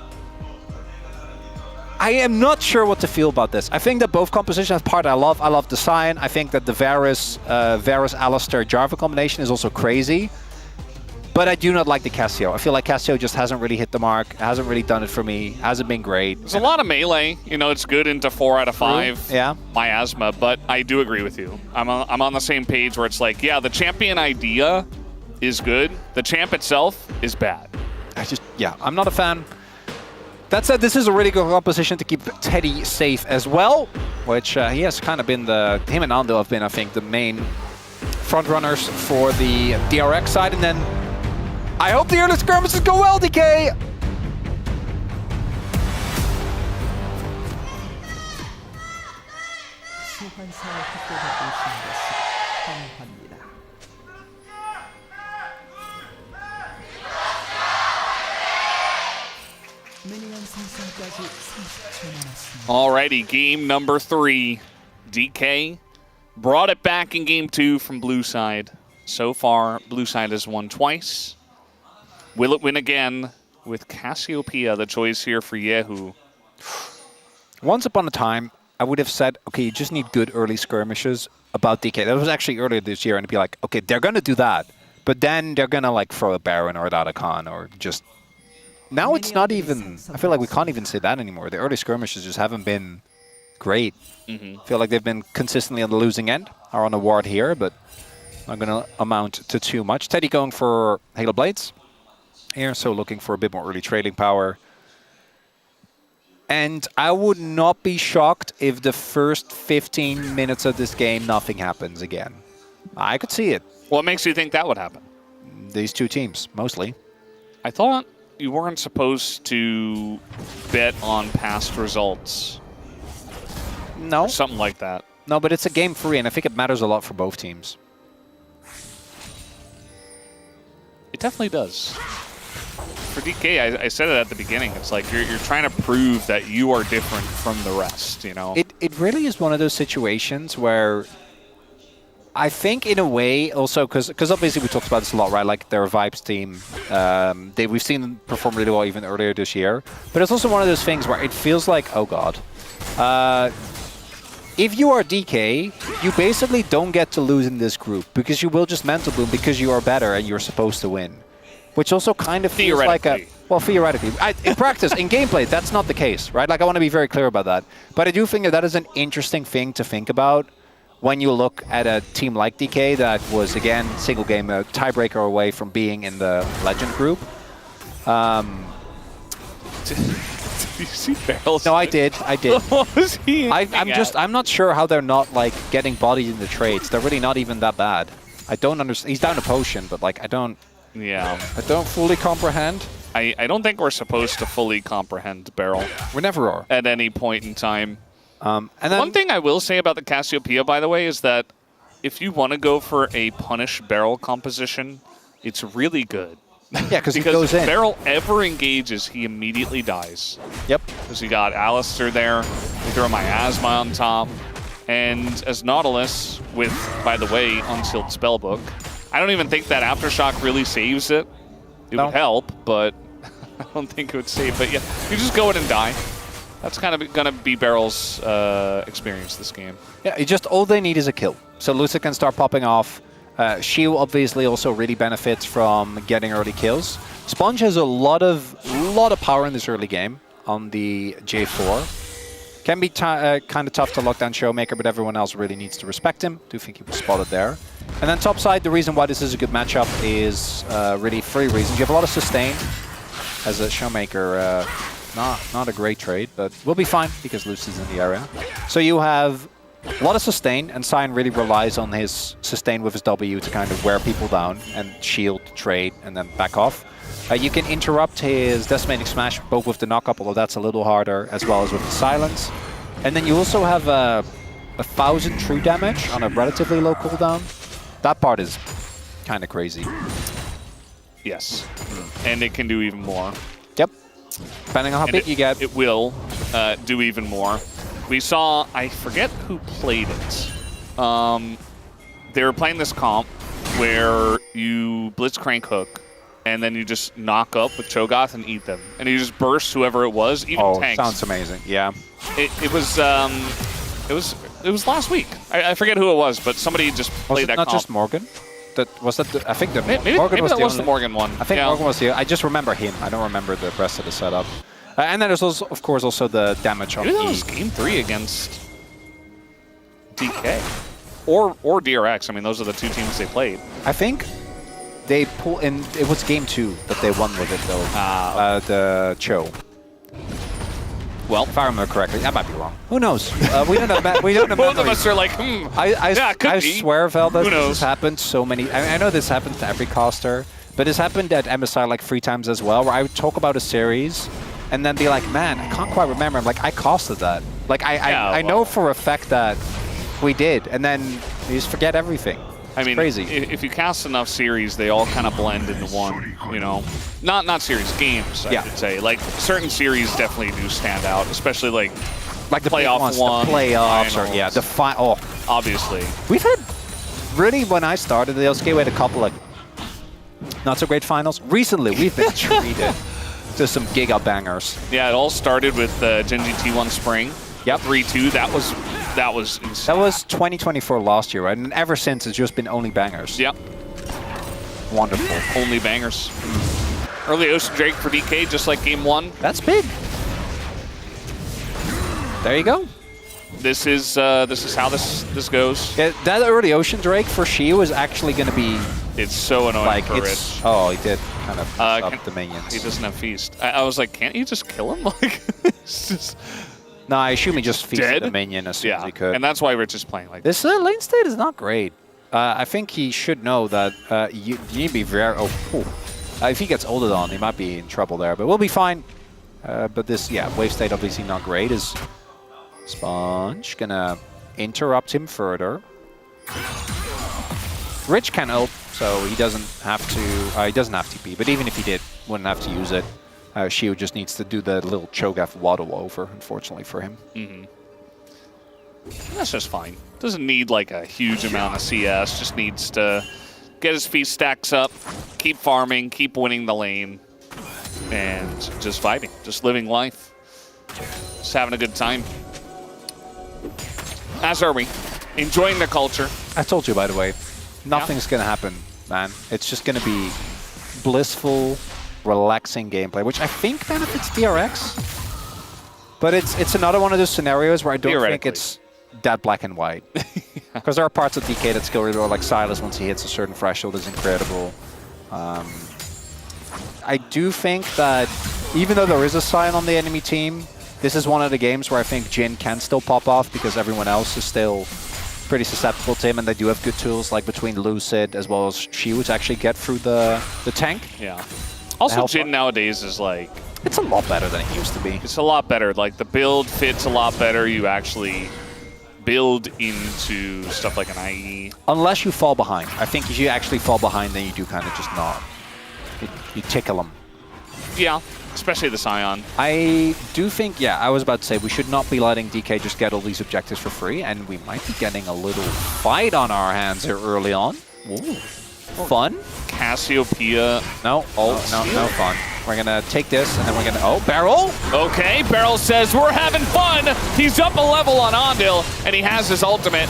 I am not sure what to feel about this. I think that both compositions have part I love. I love the Sion. I think that the Varus, Alistair, Jarvan combination is also crazy. But I do not like the Cassio. I feel like Cassio just hasn't really hit the mark. Hasn't really done it for me. Hasn't been great. There's a lot of melee. You know, it's good into 4 out of 5. Yeah. Miasma, but I do agree with you. I'm on the same page where it's like, yeah, the champion idea is good. The champ itself is bad. I'm not a fan. That said, this is a really good composition to keep Teddy safe as well, which he has kind of been him and Nando have been, I think, the main front runners for the DRX side. And then I hope the early skirmishes go well, DK! 소환사의 협곡에 오신 것을 환영합니다. Alrighty, game number 3. DK brought it back in game 2 from blue side. So far, blue side has won twice. Will it win again? with Cassiopeia, the choice here for Yehu. Once upon a time, I would have said, okay, you just need good early skirmishes about DK. That was actually earlier this year, and it'd be like, okay, they're going to do that. But then they're going to like throw a Baron or a Dadakan or just... Now it's not even... I feel like we can't even say that anymore. The early skirmishes just haven't been great. I feel like they've been consistently on the losing end, or on a ward here, but not going to amount to too much. Teddy going for Halo Blades here, so looking for a bit more early trading power. And I would not be shocked if the first 15 minutes of this game, nothing happens again. I could see it. What makes you think that would happen? These two teams, mostly. I thought you weren't supposed to bet on past results. No. Or something like that. No, but it's a game 3, and I think it matters a lot for both teams. It definitely does. For DK, I said it at the beginning. It's like you're trying to prove that you are different from the rest, you know? It really is one of those situations where I think in a way also, because obviously we talked about this a lot, right? Like their Vibes team, we've seen them perform really well even earlier this year. But it's also one of those things where it feels like, oh god. If you are DK, you basically don't get to lose in this group because you will just mental boom because you are better and you're supposed to win. Which also kind of feels like a... Well, theoretically. In practice, in gameplay, that's not the case, right? Like, I want to be very clear about that. But I do think that is an interesting thing to think about when you look at a team like DK that was, again, single game, a tiebreaker away from being in the Legend group. Did you see Barrels? No, I did. What was he I'm not sure how they're not, like, getting bodied in the trades. They're really not even that bad. I don't understand. He's down a potion, but, like, I don't fully comprehend. I don't think we're supposed to fully comprehend Barrel. We never are. At any point in time. And then, one thing I will say about the Cassiopeia, by the way, is that if you want to go for a punish Barrel composition, it's really good. Yeah, because he goes in. If Barrel ever engages, he immediately dies. Yep. Because you got Alistair there, you throw Miasma on top, and as Nautilus with, by the way, Unsealed Spellbook, I don't even think that Aftershock really saves it. It would help, but I don't think it would save. But yeah, you just go in and die. That's kind of going to be Barrel's experience this game. Yeah, all they need is a kill. So Lucid can start popping off. Shield obviously also really benefits from getting early kills. Sponge has a lot of power in this early game on the J4. Can be kind of tough to lock down Showmaker, but everyone else really needs to respect him. Do think he was spotted there. And then top side, the reason why this is a good matchup is really 3 reasons. You have a lot of sustain as a Showmaker. Not a great trade, but we'll be fine because Lucid's in the area. So you have a lot of sustain, and Cyan really relies on his sustain with his W to kind of wear people down and shield, trade, and then back off. You can interrupt his Decimating Smash both with the knock-up, although that's a little harder, as well as with the silence. And then you also have 1,000 true damage on a relatively low cooldown. That part is kind of crazy. Yes. And it can do even more. Yep. Depending on how big you get. It will do even more. We saw, I forget who played it. They were playing this comp where you Blitzcrank hook, and then you just knock up with Cho'Gath and eat them. And you just burst whoever it was, even tanks. Sounds amazing, yeah. It was last week. I forget who it was, but somebody just played that comp. Was it not just Morgan? I think maybe Morgan was that was the Morgan one. I think Morgan was the... I just remember him. I don't remember the rest of the setup. And then there's also, of course, also the damage on Maybe that was game 3 against DK. Or DRX. I mean, those are the 2 teams they played. I think they pull in... It was game 2 that they won with it, though. The Cho. Well, if I remember correctly, I might be wrong. Who knows? We don't know. Both of us are like, I swear, Velda, this has happened so many. I know this happens to every caster, but it's happened at MSI like 3 times as well, where I would talk about a series and then be like, man, I can't quite remember. I'm like, I casted that. Like, I know for a fact that we did, and then you just forget everything. I mean, crazy. If you cast enough series, they all kind of blend into one, you know? Not series, games, I should say. Like, certain series definitely do stand out, especially like the playoff ones, one, the playoffs, finals. or yeah, the final. Obviously. We've had, really, when I started the LCK, we had a couple of not so great finals. Recently, we've been treated Just some giga bangers. Yeah, it all started with Genji T1 Spring. Yep. 3-2. That was insane. That was 2024 last year, right? And ever since, it's just been only bangers. Yep. Wonderful. Only bangers. Early Ocean Drake for DK, just like game 1. That's big. There you go. This is how this goes. Yeah, that early Ocean Drake for Shi was actually going to be... It's so annoying like, for Rich. Oh, he did kind of mess up the minions. He doesn't have Feast. I was like, can't you just kill him? Like, it's just... No, I assume he just feasted the minion as soon as he could. And that's why Rich is playing like this. This lane state is not great. I think he should know that you need to be very... if he gets ulted on, he might be in trouble there. But we'll be fine. But this, wave state obviously not great. Is Sponge gonna interrupt him further? Rich can ult, so he doesn't have to. He doesn't have TP, but even if he did, wouldn't have to use it. Shio just needs to do the little Cho'Gath waddle over, unfortunately for him. That's just fine. Doesn't need like a huge amount of CS. Just needs to get his feast stacks up, keep farming, keep winning the lane, and just vibing, just living life, just having a good time. As are we. Enjoying the culture. I told you, by the way, nothing's gonna happen, man. It's just gonna be blissful, relaxing gameplay, which I think benefits DRX. But it's another one of those scenarios where I don't think it's that black and white. Because there are parts of DK that skill really well, like Silas, once he hits a certain threshold, is incredible. I do think that even though there is a Sion on the enemy team, this is one of the games where I think Jhin can still pop off because everyone else is still pretty susceptible to him, and they do have good tools like between Lucid as well as Shi to actually get through the tank. Yeah. Also, Jhin nowadays is like... It's a lot better than it used to be. It's a lot better. Like, the build fits a lot better. You actually build into stuff like an IE. Unless you fall behind. I think if you actually fall behind, then you do kind of just not. You tickle them. Yeah, especially the Sion. I do think, I was about to say, we should not be letting DK just get all these objectives for free, and we might be getting a little fight on our hands here early on. Ooh. Fun. Cassiopeia. No, no fun. We're gonna take this, and then we're gonna, Barrel? Okay, Barrel says, we're having fun. He's up a level on Ondil, and he has his ultimate.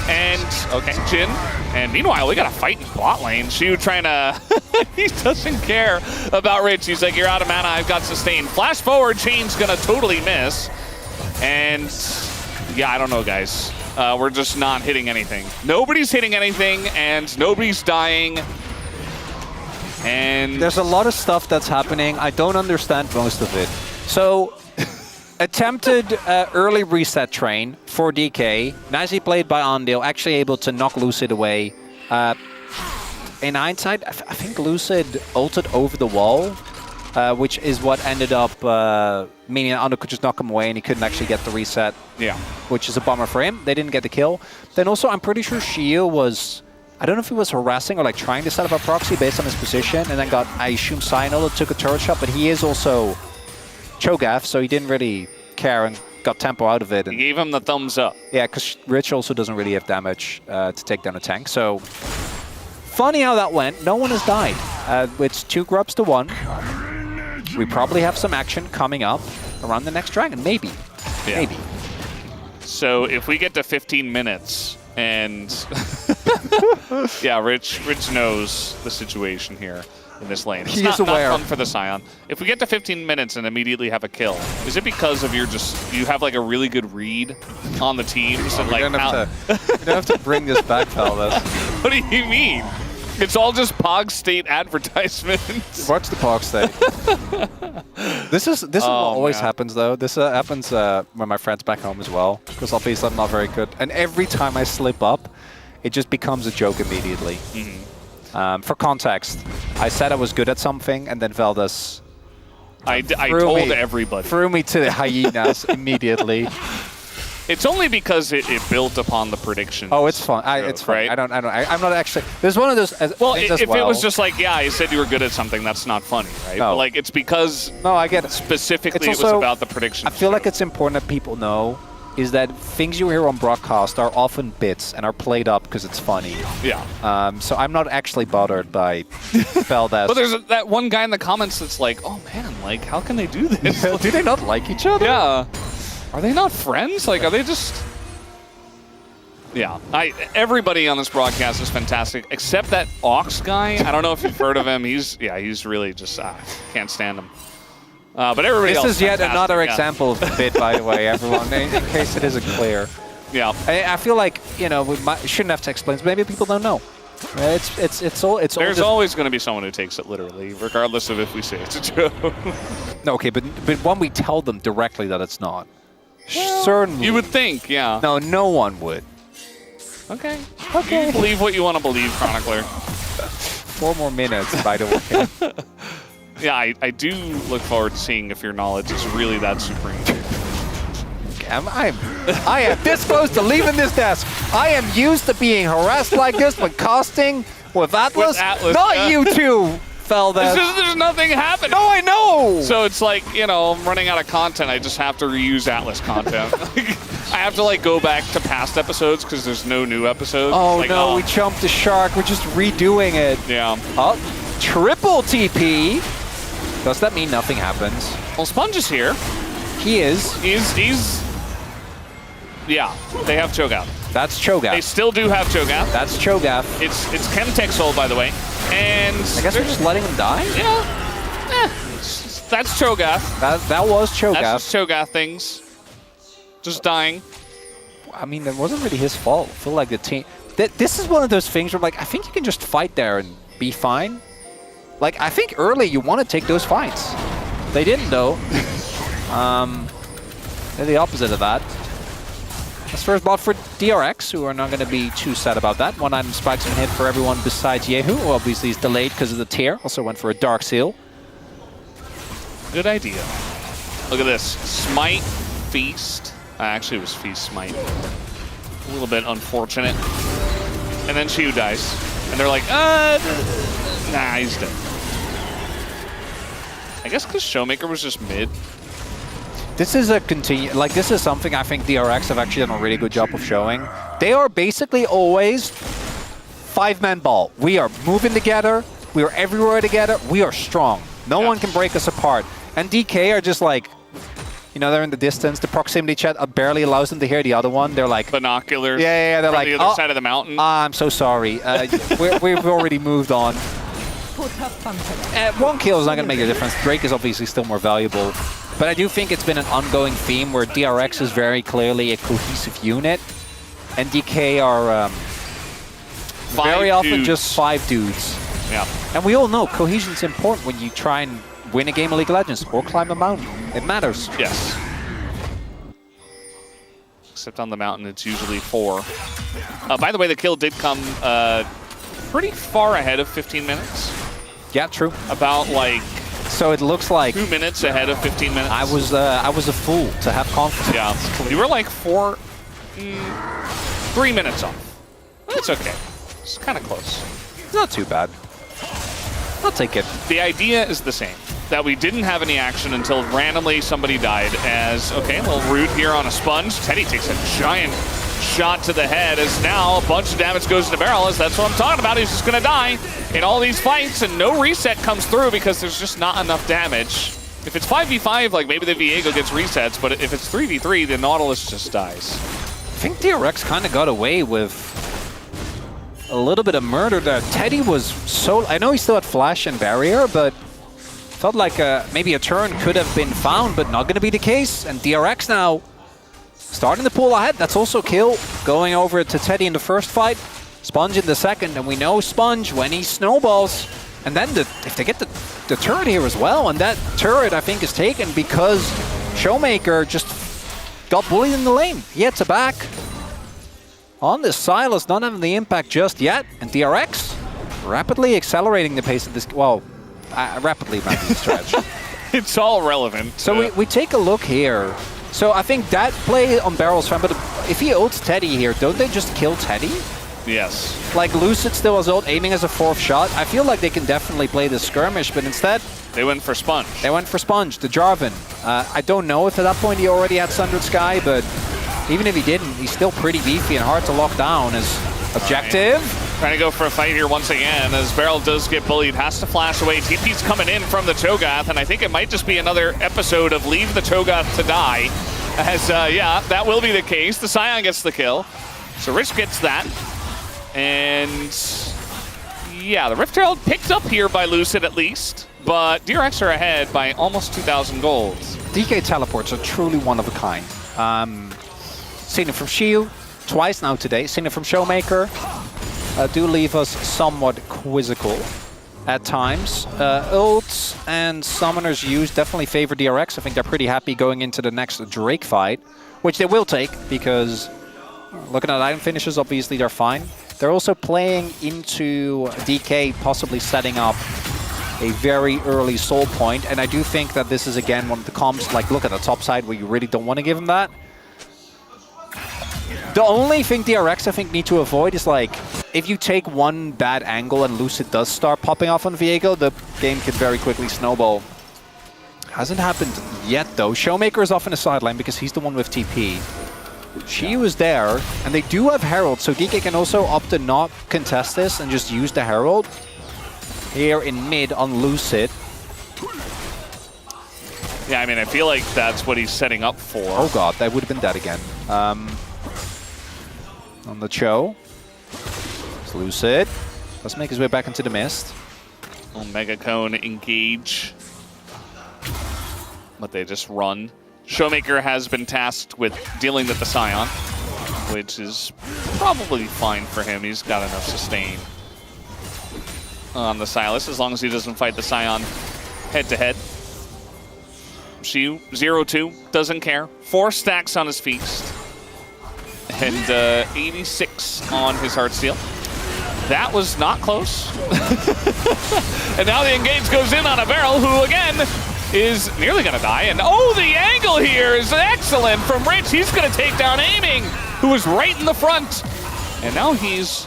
And, okay, Jhin. And meanwhile, we got a fight in bot lane. Shu trying to, he doesn't care about Rich. He's like, you're out of mana, I've got sustain. Flash forward, Chain's gonna totally miss. And, I don't know, guys. We're just not hitting anything. Nobody's hitting anything, and nobody's dying. And there's a lot of stuff that's happening. I don't understand most of it. So, attempted early reset train for DK. Nicely played by Ondil, actually able to knock Lucid away. In hindsight, I think Lucid ulted over the wall, which is what ended up meaning Ondil could just knock him away and he couldn't actually get the reset. Yeah. Which is a bummer for him. They didn't get the kill. Then also, I'm pretty sure Shio was... I don't know if he was harassing or like trying to set up a proxy based on his position, and then got, I assume, Sinol that took a turret shot, but he is also Cho'Gath, so he didn't really care and got tempo out of it. And he gave him the thumbs up. Yeah, because Rich also doesn't really have damage to take down a tank. So, funny how that went. No one has died. It's 2 grubs to 1. We probably have some action coming up around the next dragon, maybe. Yeah. Maybe. So if we get to 15 minutes and yeah, Rich knows the situation here in this lane. It's not fun for the Sion. If we get to 15 minutes and immediately have a kill, is it because of you have like a really good read on the teams? And we don't have to bring this back, fellas. What do you mean? It's all just Pog State advertisements. Watch the Pog State. This is what always happens, though. This happens when my friends back home as well, because obviously I'm not very good. And every time I slip up, it just becomes a joke immediately. For context, I said I was good at something, and then Veldas I told everybody. Threw me to the hyenas immediately. It's only because it built upon the predictions. Oh, it's fun. It's fun. Right? I'm not actually. There's one of those. Well, if it was just like, I said you were good at something, that's not funny, right? No. But like, it's because. No, I get it. Specifically, it was about the predictions. I feel like it's important that people know is that things you hear on broadcast are often bits and are played up because it's funny. Yeah. So I'm not actually bothered by Valdez. But there's that one guy in the comments that's like, oh man, like, how can they do this? Do they not like each other? Yeah. Are they not friends? Like, are they just... Yeah. Everybody on this broadcast is fantastic, except that Ox guy. I don't know if you've heard of him. He's really just... can't stand him. But everybody else is yet fantastic. another example of the bit, by the way, everyone, in case it isn't clear. Yeah. I feel like, you know, we shouldn't have to explain. Maybe people don't know. It's all There's always going to be someone who takes it literally, regardless of if we say it's a joke. No, okay, but when we tell them directly that it's not, certainly. You would think, yeah. No one would. Okay. You believe what you want to believe, Chronicler. 4 more minutes, by the way. Yeah, I do look forward to seeing if your knowledge is really that supreme. I am this close to leaving this desk. I am used to being harassed like this when casting with Atlas. Not you two, Valdez. There's nothing happening. No, I know. So it's like, you know, I'm running out of content. I just have to reuse Atlas content. I have to like go back to past episodes because there's no new episodes. Oh like, no, we jumped the shark. We're just redoing it. Yeah. Oh, triple TP. Does that mean nothing happens? Well, Sponge is here. He is. He's. Yeah, they have Cho'Gath. That's Cho'Gath. They still do have Cho'Gath. That's Cho'Gath. It's Chemtech Soul, by the way. And I guess we're just letting him die? Yeah. That's Cho'Gath. That was Cho'Gath. That's just Cho'Gath things. Just dying. I mean, it wasn't really his fault. I feel like the team... This is one of those things where, like, I think you can just fight there and be fine. Like, I think early you want to take those fights. They didn't, though. They're the opposite of that. That's first blood for DRX, who are not going to be too sad about that. 1 item spikes been hit for everyone besides Yehu, who obviously is delayed because of the tier. Also went for a Dark Seal. Good idea. Look at this. Smite, Feast. Actually, it was Feast, Smite. A little bit unfortunate. And then Shiu dies. And they're like, nah, he's dead. I guess because Showmaker was just mid. This is this is something I think DRX have actually done a really good job of showing. They are basically always 5-man ball. We are moving together. We are everywhere together. We are strong. No one can break us apart. And DK are just like, you know, they're in the distance. The proximity chat barely allows them to hear the other one. They're like binoculars. Yeah. They're like the other side of the mountain. I'm so sorry. We've already moved on. 1 kill is not going to make a difference. Drake is obviously still more valuable. But I do think it's been an ongoing theme where DRX is very clearly a cohesive unit. And DK are very often just 5 dudes. Yeah. And we all know cohesion's important when you try and win a game of League of Legends or climb a mountain. It matters. Yes. Except on the mountain, it's usually 4. By the way, the kill did come pretty far ahead of 15 minutes. Yeah, true. About like... So it looks like 2 minutes ahead of 15 minutes. I was a fool to have confidence. Yeah, you were like 3 minutes off. It's okay. It's kind of close. Not too bad. I'll take it. The idea is the same. That we didn't have any action until randomly somebody died. As okay, a little root here on a Sponge. Teddy takes a giant shot to the head as now a bunch of damage goes into Barrel. As that's what I'm talking about. He's just going to die in all these fights, and no reset comes through because there's just not enough damage. If it's 5v5, like maybe the Viego gets resets, but if it's 3v3, the Nautilus just dies. I think DRX kind of got away with a little bit of murder there. Teddy was so... I know he still had Flash and Barrier, but felt like maybe a turn could have been found, but not going to be the case. And DRX now starting to pull ahead. That's also kill. Going over to Teddy in the first fight. Sponge in the second, and we know Sponge when he snowballs. And then if they get the turret here as well, and that turret I think is taken because Showmaker just got bullied in the lane. He had to back on this Silas, not having the impact just yet. And DRX rapidly accelerating the pace of this. Well, rapidly might be a stretch. It's all relevant. So we take a look here. So I think that play on Barrel's fine, but if he ults Teddy here, don't they just kill Teddy? Yes. Like Lucid still has ult, aiming as a 4th shot. I feel like they can definitely play this skirmish, but instead... They went for Sponge. They went for Sponge, the Jarvan. I don't know if at that point he already had Sundered Sky, but Even if he didn't, he's still pretty beefy and hard to lock down. His objective. Trying to go for a fight here once again as Beryl does get bullied, has to flash away. TP's coming in from the Cho'Gath, and I think it might just be another episode of Leave the Cho'Gath to Die. As, yeah, that will be the case. The Scion gets the kill. So Rich gets that. And, yeah, the Rift Herald picked up here by Lucid at least, but DRX are ahead by almost 2,000 gold. DK teleports are truly one of a kind. Seen it from Shield twice now today. Seen it from Showmaker. Do leave us somewhat quizzical at times. Ults and Summoners used definitely favor DRX. I think they're pretty happy going into the next Drake fight, which they will take because looking at item finishes, obviously they're fine. They're also playing into DK possibly setting up a very early soul point, and I do think that this is again one of the comps, like look at the top side where you really don't want to give him that. The only thing DRX I think need to avoid is like, if you take one bad angle and Lucid does start popping off on Viego, the game could very quickly snowball. Hasn't happened yet though. Showmaker is off in the sideline because he's the one with TP. She was there, and they do have Herald, so DK can also opt to not contest this and just use the Herald here in mid on Lucid. Yeah, I mean, I feel like that's what he's setting up for. Oh god, that would have been dead again. On the Cho. It's Lucid. Let's make his way back into the mist. Mega Cone engage. But they just run. Showmaker has been tasked with dealing with the Scion, which is probably fine for him. He's got enough sustain on the Sylas, as long as he doesn't fight the Scion head-to-head. Shiu, 0-2, doesn't care. 4 stacks on his feast. And 86 on his Heartsteel. That was not close. And now the engage goes in on a Beryl, who again is nearly gonna die. And oh, the angle here is excellent from Rich. He's gonna take down Aiming, who was right in the front. And now he's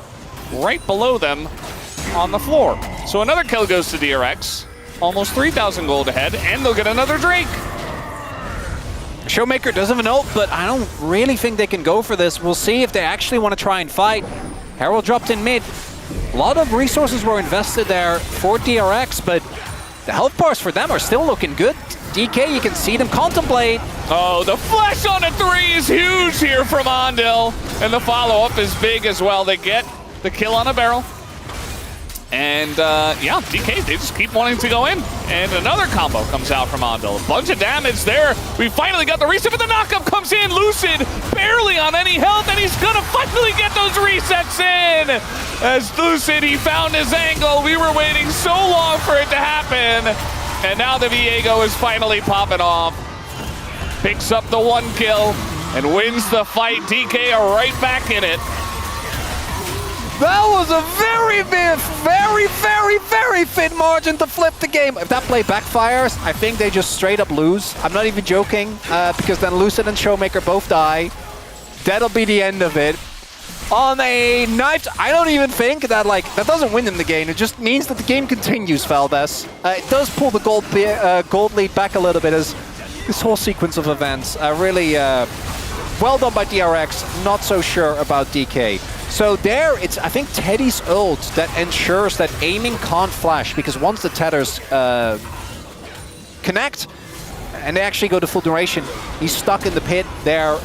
right below them on the floor. So another kill goes to DRX. Almost 3,000 gold ahead, and they'll get another Drake. Showmaker does have an ult, but I don't really think they can go for this. We'll see if they actually want to try and fight. Herald dropped in mid. A lot of resources were invested there for DRX, but the health bars for them are still looking good. DK, you can see them contemplate. Oh, the flash on a 3 is huge here from Ondil. And the follow-up is big as well. They get the kill on a Beryl. And yeah, DK, they just keep wanting to go in. And another combo comes out from Ondil. A bunch of damage there. We finally got the reset, but the knockup comes in. Lucid barely on any health, and he's gonna finally get those resets in. As Lucid, he found his angle. We were waiting so long for it to happen. And now the Viego is finally popping off. Picks up the 1 kill and wins the fight. DK are right back in it. That was a very thin margin to flip the game. If that play backfires, I think they just straight up lose. I'm not even joking, because then Lucid and Showmaker both die. That'll be the end of it. On a knife, I don't even think that, like, that doesn't win them the game. It just means that the game continues, Valdez. It does pull the gold lead back a little bit as this whole sequence of events really well done by DRX. Not so sure about DK. So there, it's, I think, Teddy's ult that ensures that Aiming can't flash, because once the tethers connect and they actually go to full duration, he's stuck in the pit there.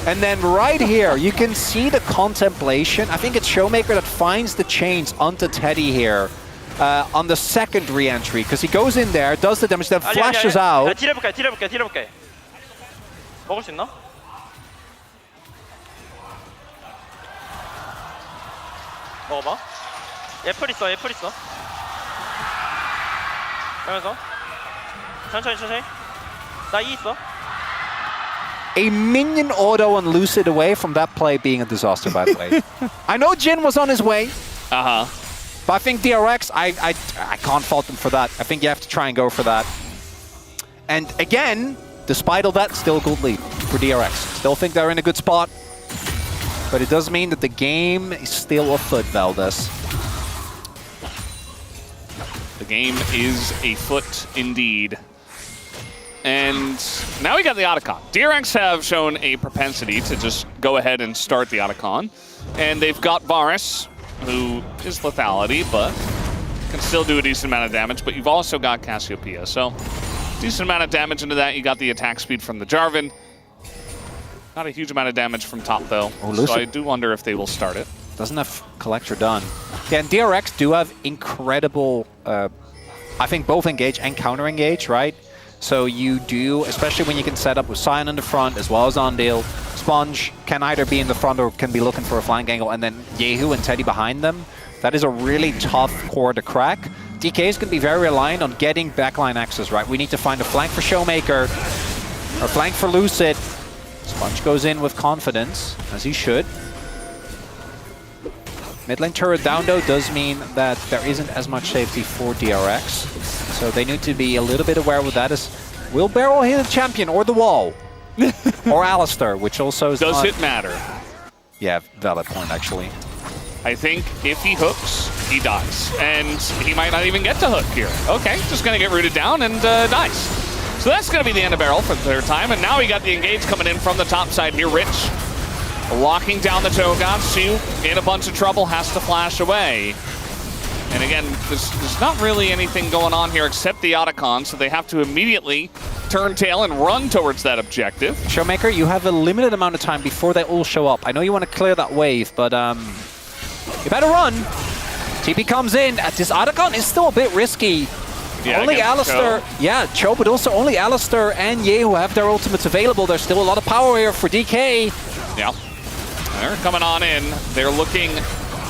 And then right here, you can see the contemplation. I think it's Showmaker that finds the chains onto Teddy here on the second re-entry, because he goes in there, does the damage, then flashes out. 딜해볼게. 먹을 수 있나? 먹어봐. 애플 있어. 그러면서 천천히. 나 E 있어. A minion auto on Lucid away from that play being a disaster, by the way. I know Jin was on his way. Uh-huh. But I think DRX, I can't fault them for that. I think you have to try and go for that. And again, despite all that, still a good lead for DRX. Still think they're in a good spot. But it does mean that the game is still afoot, Valdez. The game is afoot indeed. And now we got the Otacon. DRX have shown a propensity to just go ahead and start the Otacon. And they've got Varus, who is lethality, but can still do a decent amount of damage. But you've also got Cassiopeia. So decent amount of damage into that. You got the attack speed from the Jarvan. Not a huge amount of damage from top, though. So I do wonder if they will start it. Doesn't have Collector done. Yeah, and DRX do have incredible, I think, both engage and counter engage, right? So you do, especially when you can set up with Sion in the front as well as Ondale. Sponge can either be in the front or can be looking for a flank angle, and then Yehu and Teddy behind them. That is a really tough core to crack. DK is going to be very reliant on getting backline access, right? We need to find a flank for Showmaker, or flank for Lucid. Sponge goes in with confidence, as he should. Mid lane turret down, though, does mean that there isn't as much safety for DRX. So they need to be a little bit aware with that. Will Barrel hit a champion or the wall? Or Alistar, which also is Does it matter? Yeah, valid point, actually. I think if he hooks, he dies. And he might not even get to hook here. Okay, just going to get rooted down and dies. So that's going to be the end of Barrel for the third time. And now we got the engage coming in from the top side here. Rich locking down the Cho'Gath. Shu in a bunch of trouble, has to flash away. And again, there's not really anything going on here except the Otacon, so they have to immediately turn tail and run towards that objective. Showmaker, you have a limited amount of time before they all show up. I know you want to clear that wave, but you better run. TP comes in. This Otacon is still a bit risky. Yeah, only Alistar, Cho, but also only Alistar and Yehu have their ultimates available. There's still a lot of power here for DK. Yeah, they're coming on in. They're looking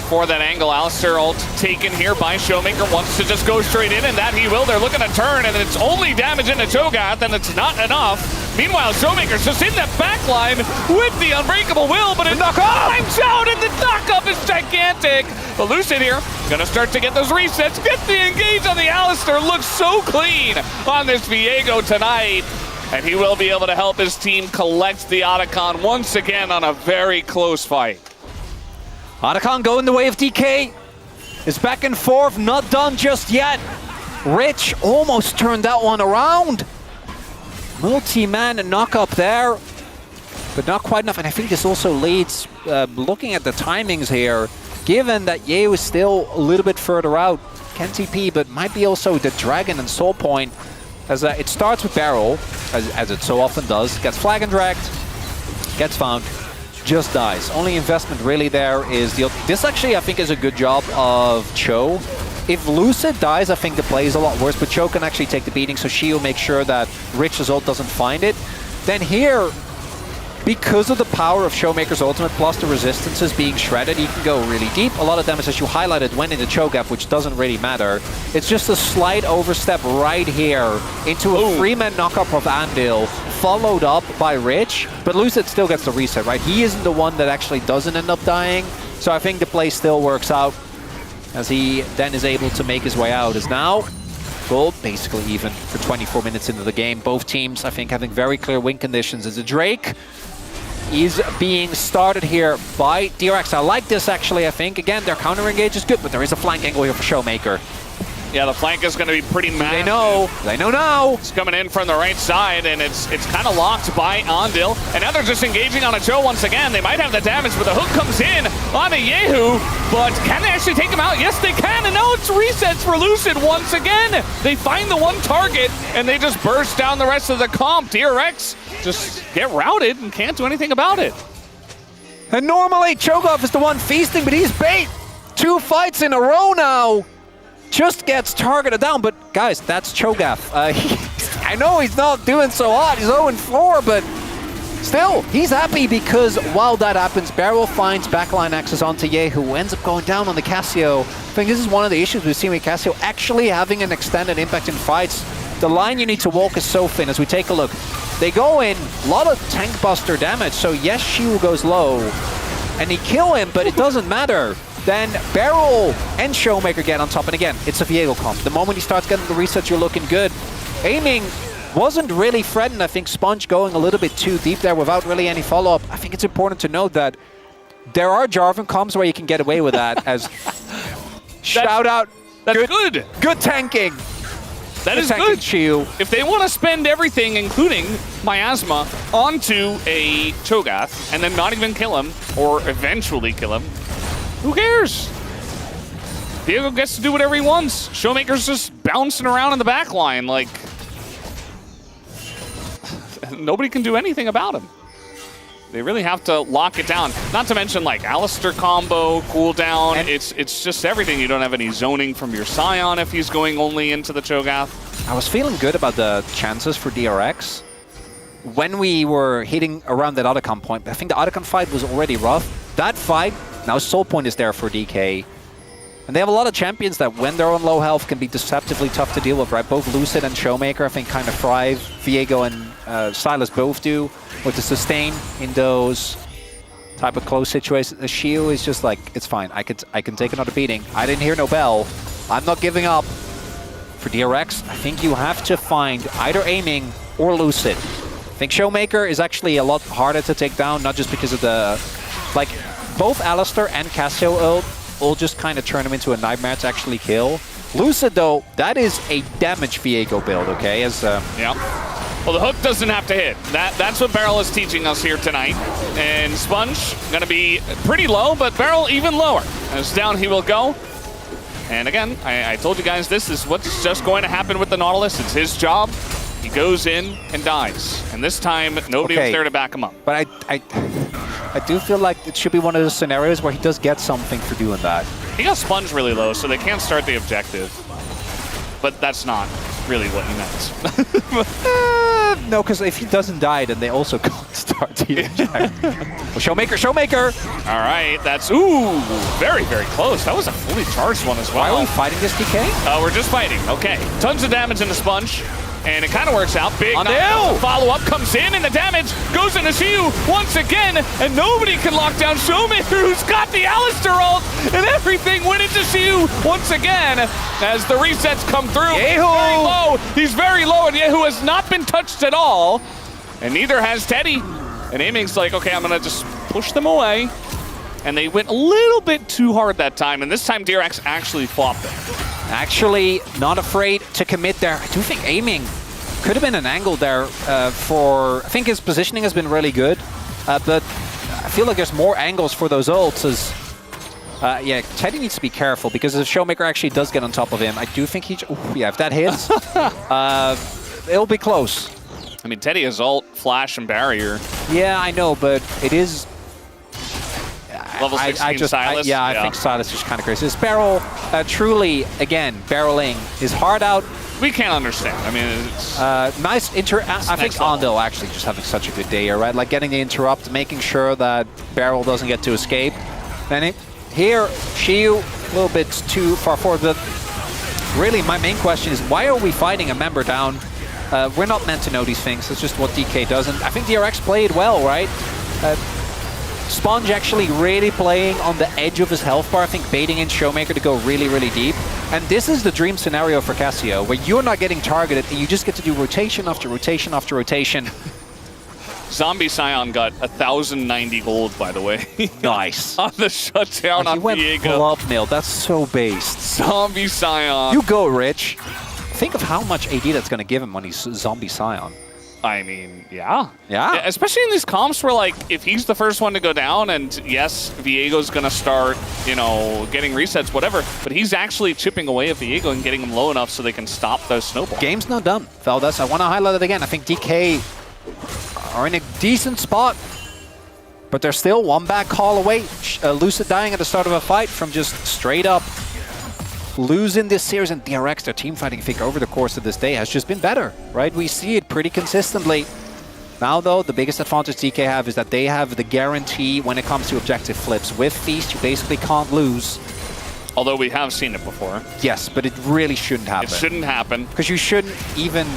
for that angle. Alistar ult taken here by Showmaker, wants to just go straight in, and that he will. They're looking to turn, and it's only damage into Cho'Gath, and it's not enough. Meanwhile, Showmaker's just in that backline with the Unbreakable Will, but it times out, and the knock-up is gigantic. But Lucid here, gonna start to get those resets, get the engage on the Alistar, looks so clean on this Viego tonight. And he will be able to help his team collect the Otacon once again on a very close fight. Otacon going the way of DK. Is back and forth, not done just yet. Rich almost turned that one around. Multi-man knock up there, but not quite enough. And I think this also leads, looking at the timings here, given that Yehu is still a little bit further out, can TP, but might be also the Dragon and Soul Point, as it starts with Barrel, as it so often does, gets flag and dragged, gets found, just dies. Only investment really there is the... This actually, I think, is a good job of Cho. If Lucid dies, I think the play is a lot worse, but Cho can actually take the beating, so she will make sure that Rich's ult doesn't find it. Then here, because of the power of Showmaker's ultimate, plus the resistances being shredded, he can go really deep. A lot of damage, as you highlighted, went into Cho'Gath, which doesn't really matter. It's just a slight overstep right here into a three-man knockup of Andil, followed up by Rich, but Lucid still gets the reset, right? He isn't the one that actually doesn't end up dying, so I think the play still works out, as he then is able to make his way out. As now, gold basically even for 24 minutes into the game. Both teams, I think, having very clear win conditions. As a Drake is being started here by DRX. I like this, actually, I think. Again, their counter engage is good, but there is a flank angle here for Showmaker. Yeah, the flank is going to be pretty massive. They know now. It's coming in from the right side, and it's kind of locked by Ondil. And now they're just engaging on a Cho once again. They might have the damage, but the hook comes in on a Yehu. But can they actually take him out? Yes, they can. And now it's resets for Lucid once again. They find the one target, and they just burst down the rest of the comp. DRX just get routed and can't do anything about it. And normally, Cho'Gath is the one feasting, but he's bait. 2 fights in a row now. Just gets targeted down, but guys, that's Cho'Gath. I know he's not doing so hot, he's 0-4, but still, he's happy because while that happens, Barrel finds backline access onto Ye, who ends up going down on the Cassio. I think this is one of the issues we've seen with Cassio, actually having an extended impact in fights. The line you need to walk is so thin. As we take a look, they go in, a lot of tank buster damage, so yes, Shu goes low, and he kill him, but it doesn't matter. Then Barrel and Showmaker get on top, and again, it's a Viego comp. The moment he starts getting the resets, you're looking good. Aiming wasn't really threatened. I think Sponge going a little bit too deep there without really any follow-up. I think it's important to note that there are Jarvan comps where you can get away with that, as shout out. That's good. Good tanking. That is good. If they want to spend everything, including Miasma, onto a Cho'Gath and then not even kill him, or eventually kill him, who cares? Diego gets to do whatever he wants. Showmaker's just bouncing around in the back line. Like, nobody can do anything about him. They really have to lock it down. Not to mention, like, Alistar combo, cooldown. It's just everything. You don't have any zoning from your Scion if he's going only into the Cho'Gath. I was feeling good about the chances for DRX. When we were hitting around that Otacon point, I think the Otacon fight was already rough. That fight, now Soul Point is there for DK. And they have a lot of champions that, when they're on low health, can be deceptively tough to deal with, right? Both Lucid and Showmaker, I think, kind of thrive. Viego and Silas both do, with the sustain in those type of close situations. The Shield is just like, it's fine. I can take another beating. I didn't hear no bell. I'm not giving up. For DRX, I think you have to find either aiming or Lucid. I think Showmaker is actually a lot harder to take down, not just because of the... Like, both Alistar and Cassio ult will just kind of turn him into a nightmare to actually kill. Lucid, though, that is a damage Viego build, okay? Yeah. Well, the hook doesn't have to hit. That's what Barrel is teaching us here tonight. And Sponge going to be pretty low, but Barrel even lower. As down he will go. And again, I told you guys this is what's just going to happen with the Nautilus. It's his job. He goes in and dies. And this time, nobody was there to back him up. But I do feel like it should be one of those scenarios where he does get something for doing that. He got Sponge really low, so they can't start the objective. But that's not really what he meant. No, because if he doesn't die, then they also can't start the objective. Well, Showmaker! All right, that's, ooh, very, very close. That was a fully charged one as well. Why are we fighting this DK? We're just fighting, okay. Tons of damage in the Sponge. And it kind of works out. Big follow-up comes in, and the damage goes into Shiu once again, and nobody can lock down Showmaker, who's got the Alistar ult, and everything went into Shiu once again as the resets come through. Yehu! He's very low, and Yehu has not been touched at all, and neither has Teddy. And Aiming's like, okay, I'm going to just push them away. And they went a little bit too hard that time, and this time DRX actually flopped them. Actually, not afraid to commit there. I do think Aiming could have been an angle there for... I think his positioning has been really good, but I feel like there's more angles for those ults as... yeah, Teddy needs to be careful, because if Showmaker actually does get on top of him, I do think he... yeah, if that hits, it'll be close. I mean, Teddy has ult, flash, and barrier. Yeah, I know, but it is... Level 16 Silas? I think Silas is kind of crazy. This Barrel, truly, again, barreling is hard out. We can't understand. I mean, it's... nice I think Ondo actually just having such a good day here, right? Like getting the interrupt, making sure that Barrel doesn't get to escape. Then here, Shiu, a little bit too far forward, but really my main question is, why are we fighting a member down? We're not meant to know these things. It's just what DK does. And I think DRX played well, right? Sponge actually really playing on the edge of his health bar, I think baiting in Showmaker to go really, really deep. And this is the dream scenario for Cassio, where you're not getting targeted and you just get to do rotation after rotation after rotation. Zombie Scion got 1,090 gold, by the way. Nice. On the shutdown on Viego. He went blob mill. That's so based. Zombie Scion. You go, Rich. Think of how much AD that's going to give him when he's Zombie Scion. I mean, yeah. Yeah. Especially in these comps where, like, if he's the first one to go down, and yes, Viego's going to start, you know, getting resets, whatever, but he's actually chipping away at Viego and getting him low enough so they can stop those snowballs. Game's not done, Valdes. I want to highlight it again. I think DK are in a decent spot, but they're still one back call away. Lucid dying at the start of a fight from just straight up losing this series, and DRX, their team fighting, I think, over the course of this day has just been better, right? We see it pretty consistently. Now, though, the biggest advantage DK have is that they have the guarantee when it comes to objective flips. With Feast, you basically can't lose. Although we have seen it before. Yes, but it really shouldn't happen. It shouldn't happen. Because you shouldn't even,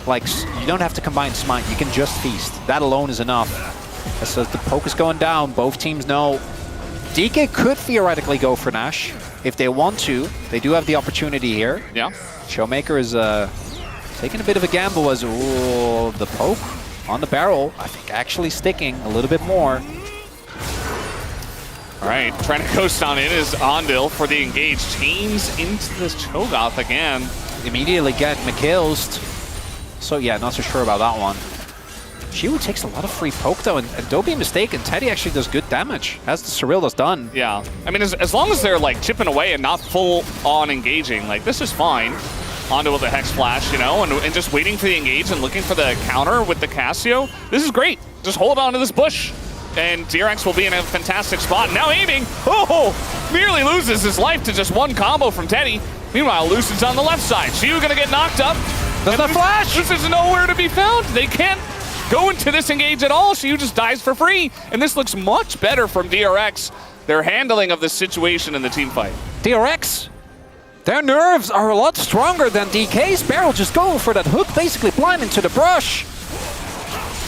like, you don't have to combine Smite. You can just Feast. That alone is enough. So the poke is going down. Both teams know. DK could theoretically go for Nash. If they want to, they do have the opportunity here. Yeah. Showmaker is taking a bit of a gamble as the poke on the barrel, I think, actually sticking a little bit more. All right, trying to coast on it is Ondil for the engage. Teams into this Cho'Gath again. immediately get McKilled. So yeah, not so sure about that one. Shiwu takes a lot of free poke though, and don't be mistaken, Teddy actually does good damage, as the Surreal does done. Yeah, I mean, as long as they're like chipping away and not full on engaging, like this is fine. Onto with the Hex Flash, you know, and just waiting for the engage and looking for the counter with the Cassio. This is great. Just hold on to this bush. And DRX will be in a fantastic spot. Now aiming, nearly loses his life to just one combo from Teddy. Meanwhile, Lucid's on the left side. Shiwu gonna get knocked up. Does the flash? This is nowhere to be found. They can't go into this engage at all. Shiwu just dies for free. And this looks much better from DRX. Their handling of this situation in the team fight. DRX, their nerves are a lot stronger than DK's. Barrel just going for that hook, basically blind into the brush.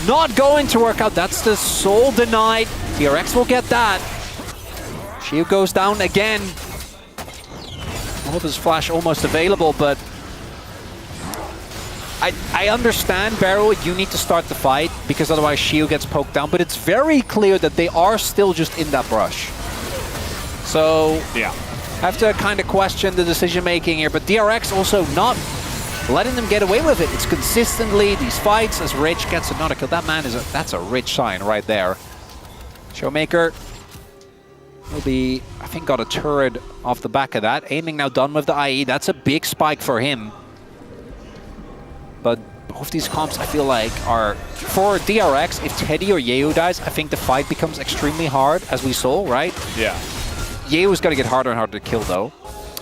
Not going to work out. That's the soul denied. DRX will get that. Shiwu goes down again. His flash almost available, but I understand, Barrel, you need to start the fight because otherwise Shiwu gets poked down, but it's very clear that they are still just in that brush. So, yeah, have to kind of question the decision making here, but DRX also not letting them get away with it. It's consistently these fights as Rich gets another kill. That man that's a Rich sign right there. Showmaker will be, I think, got a turret off the back of that. Aiming now done with the IE. That's a big spike for him. But both these comps, I feel like, are... For DRX, if Teddy or Yehu dies, I think the fight becomes extremely hard, as we saw, right? Yeah. Yehu's got to get harder and harder to kill, though.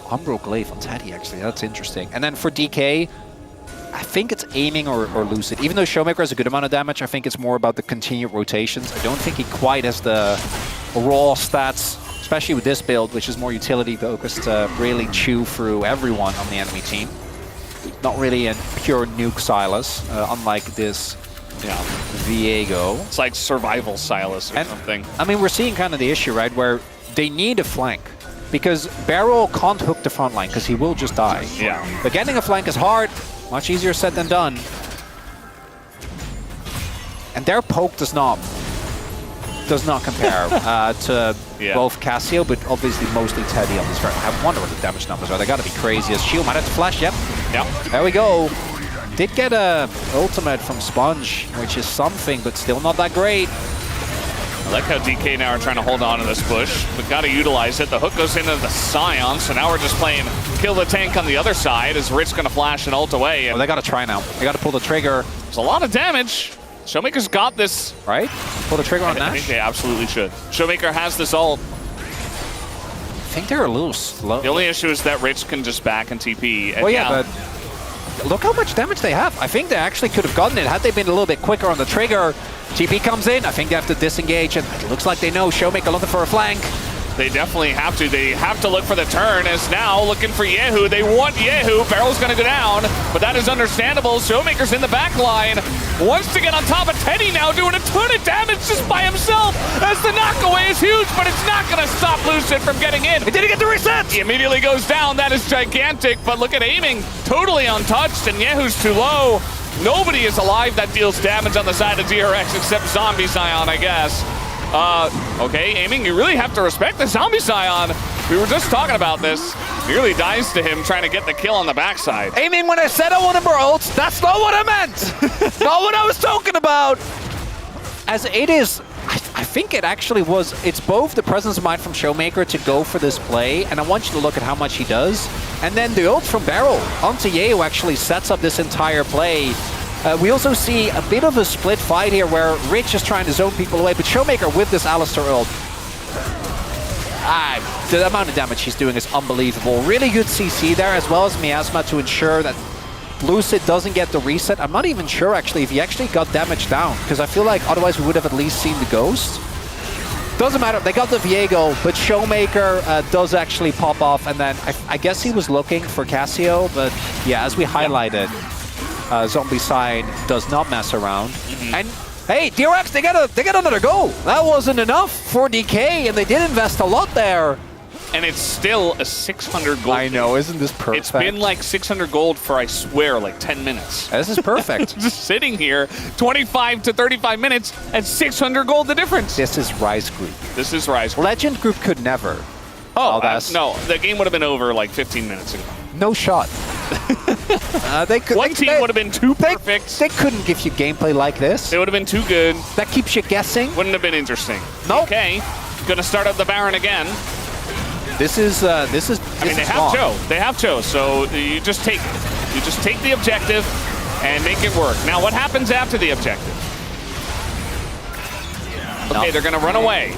Umbro Glaive on Teddy, actually. That's interesting. And then for DK, I think it's aiming or Lucid. Even though Showmaker has a good amount of damage, I think it's more about the continued rotations. I don't think he quite has the raw stats, especially with this build, which is more utility-focused, to really chew through everyone on the enemy team. Not really a pure nuke Silas, unlike this Viego. It's like survival Silas or something. I mean, we're seeing kind of the issue, right, where they need a flank. Because Barrel can't hook the front line, because he will just die. Yeah. But getting a flank is hard, much easier said than done. And their poke does not compare to both Cassio, but obviously mostly Teddy on this front. I wonder what the damage numbers are. They got to be crazy. As Shield might have to flash. Yep. There we go. Did get a ultimate from Sponge, which is something, but still not that great. I like how DK now are trying to hold on to this bush, but got to utilize it. The hook goes into the Scion, so now we're just playing kill the tank on the other side as Rich going to flash and ult away. And they got to try now. They got to pull the trigger. There's a lot of damage. Showmaker's got this. Right? Pull the trigger on Nash? I think they absolutely should. Showmaker has this ult. I think they're a little slow. The only issue is that Rich can just back and TP. And well, yeah, but look how much damage they have. I think they actually could have gotten it had they been a little bit quicker on the trigger. TP comes in. I think they have to disengage, and it looks like they know Showmaker looking for a flank. They definitely have to. They have to look for the turn, as now looking for Yehu. They want Yehu. Barrel's going to go down, but that is understandable. Showmaker's in the back line. Wants to get on top of Teddy now, doing a ton of damage just by himself, as the knockaway is huge, but it's not going to stop Lucid from getting in. He didn't get the reset! He immediately goes down. That is gigantic, but look at aiming. Totally untouched, and Yehu's too low. Nobody is alive that deals damage on the side of DRX except Zombie Scion, I guess. Okay, aiming, you really have to respect the Zombie Scion. We were just talking about this. Nearly dies to him trying to get the kill on the backside. Aiming, when I said I wanted more ults, that's not what I meant. Not what I was talking about. As it is, I think it actually was, it's both the presence of mind from Showmaker to go for this play, and I want you to look at how much he does, and then the ult from Barrel onto Yehu actually sets up this entire play. We also see a bit of a split fight here where Rich is trying to zone people away, but Showmaker with this Alistar ult. The amount of damage he's doing is unbelievable. Really good CC there, as well as Miasma to ensure that Lucid doesn't get the reset. I'm not even sure, actually, if he actually got damage down, because I feel like otherwise we would have at least seen the Ghost. Doesn't matter, they got the Viego, but Showmaker does actually pop off, and then I guess he was looking for Cassio, but yeah, as we highlighted, Zombie Sign does not mess around. And hey, DRX, they get another goal. That wasn't enough for DK, and they did invest a lot there. And it's still a 600 gold. I know, isn't this perfect? It's been like 600 gold for, I swear, like 10 minutes. This is perfect. Just sitting here, 25 to 35 minutes, and 600 gold the difference. This is Rise Group. This is Rise Group. Legend Group could never. Oh, no, the game would have been over like 15 minutes ago. No shot. One team would have been too perfect. They couldn't give you gameplay like this. It would have been too good. That keeps you guessing. Wouldn't have been interesting. Nope. Okay, gonna start up the Baron again. This is. I mean, they have Joe. They have Joe. So you just take the objective and make it work. Now, what happens after the objective? Okay, they're gonna run away.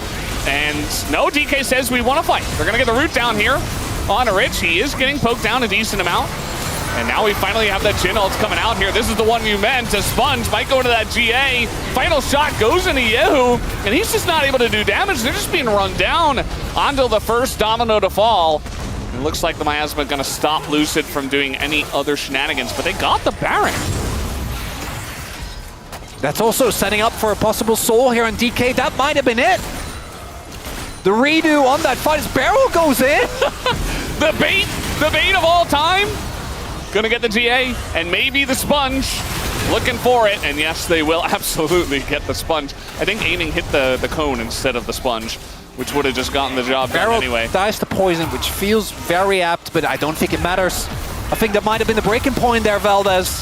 And no, DK says we want to fight. They're gonna get the root down here on Rich. He is getting poked down a decent amount. And now we finally have that Jhin ult's coming out here. This is the one you meant. To Sponge might go into that GA. Final shot goes into Yehu, and he's just not able to do damage. They're just being run down onto the first domino to fall. It looks like the Miasma gonna stop Lucid from doing any other shenanigans, but they got the Baron. That's also setting up for a possible soul here on DK. That might have been it. The redo on that fight as Barrel goes in. the bait of all time. Gonna get the GA and maybe the Sponge. Looking for it, and yes, they will absolutely get the Sponge. I think aiming hit the cone instead of the Sponge, which would have just gotten the job done anyway. Dies to poison, which feels very apt, but I don't think it matters. I think that might have been the breaking point there, Valdez.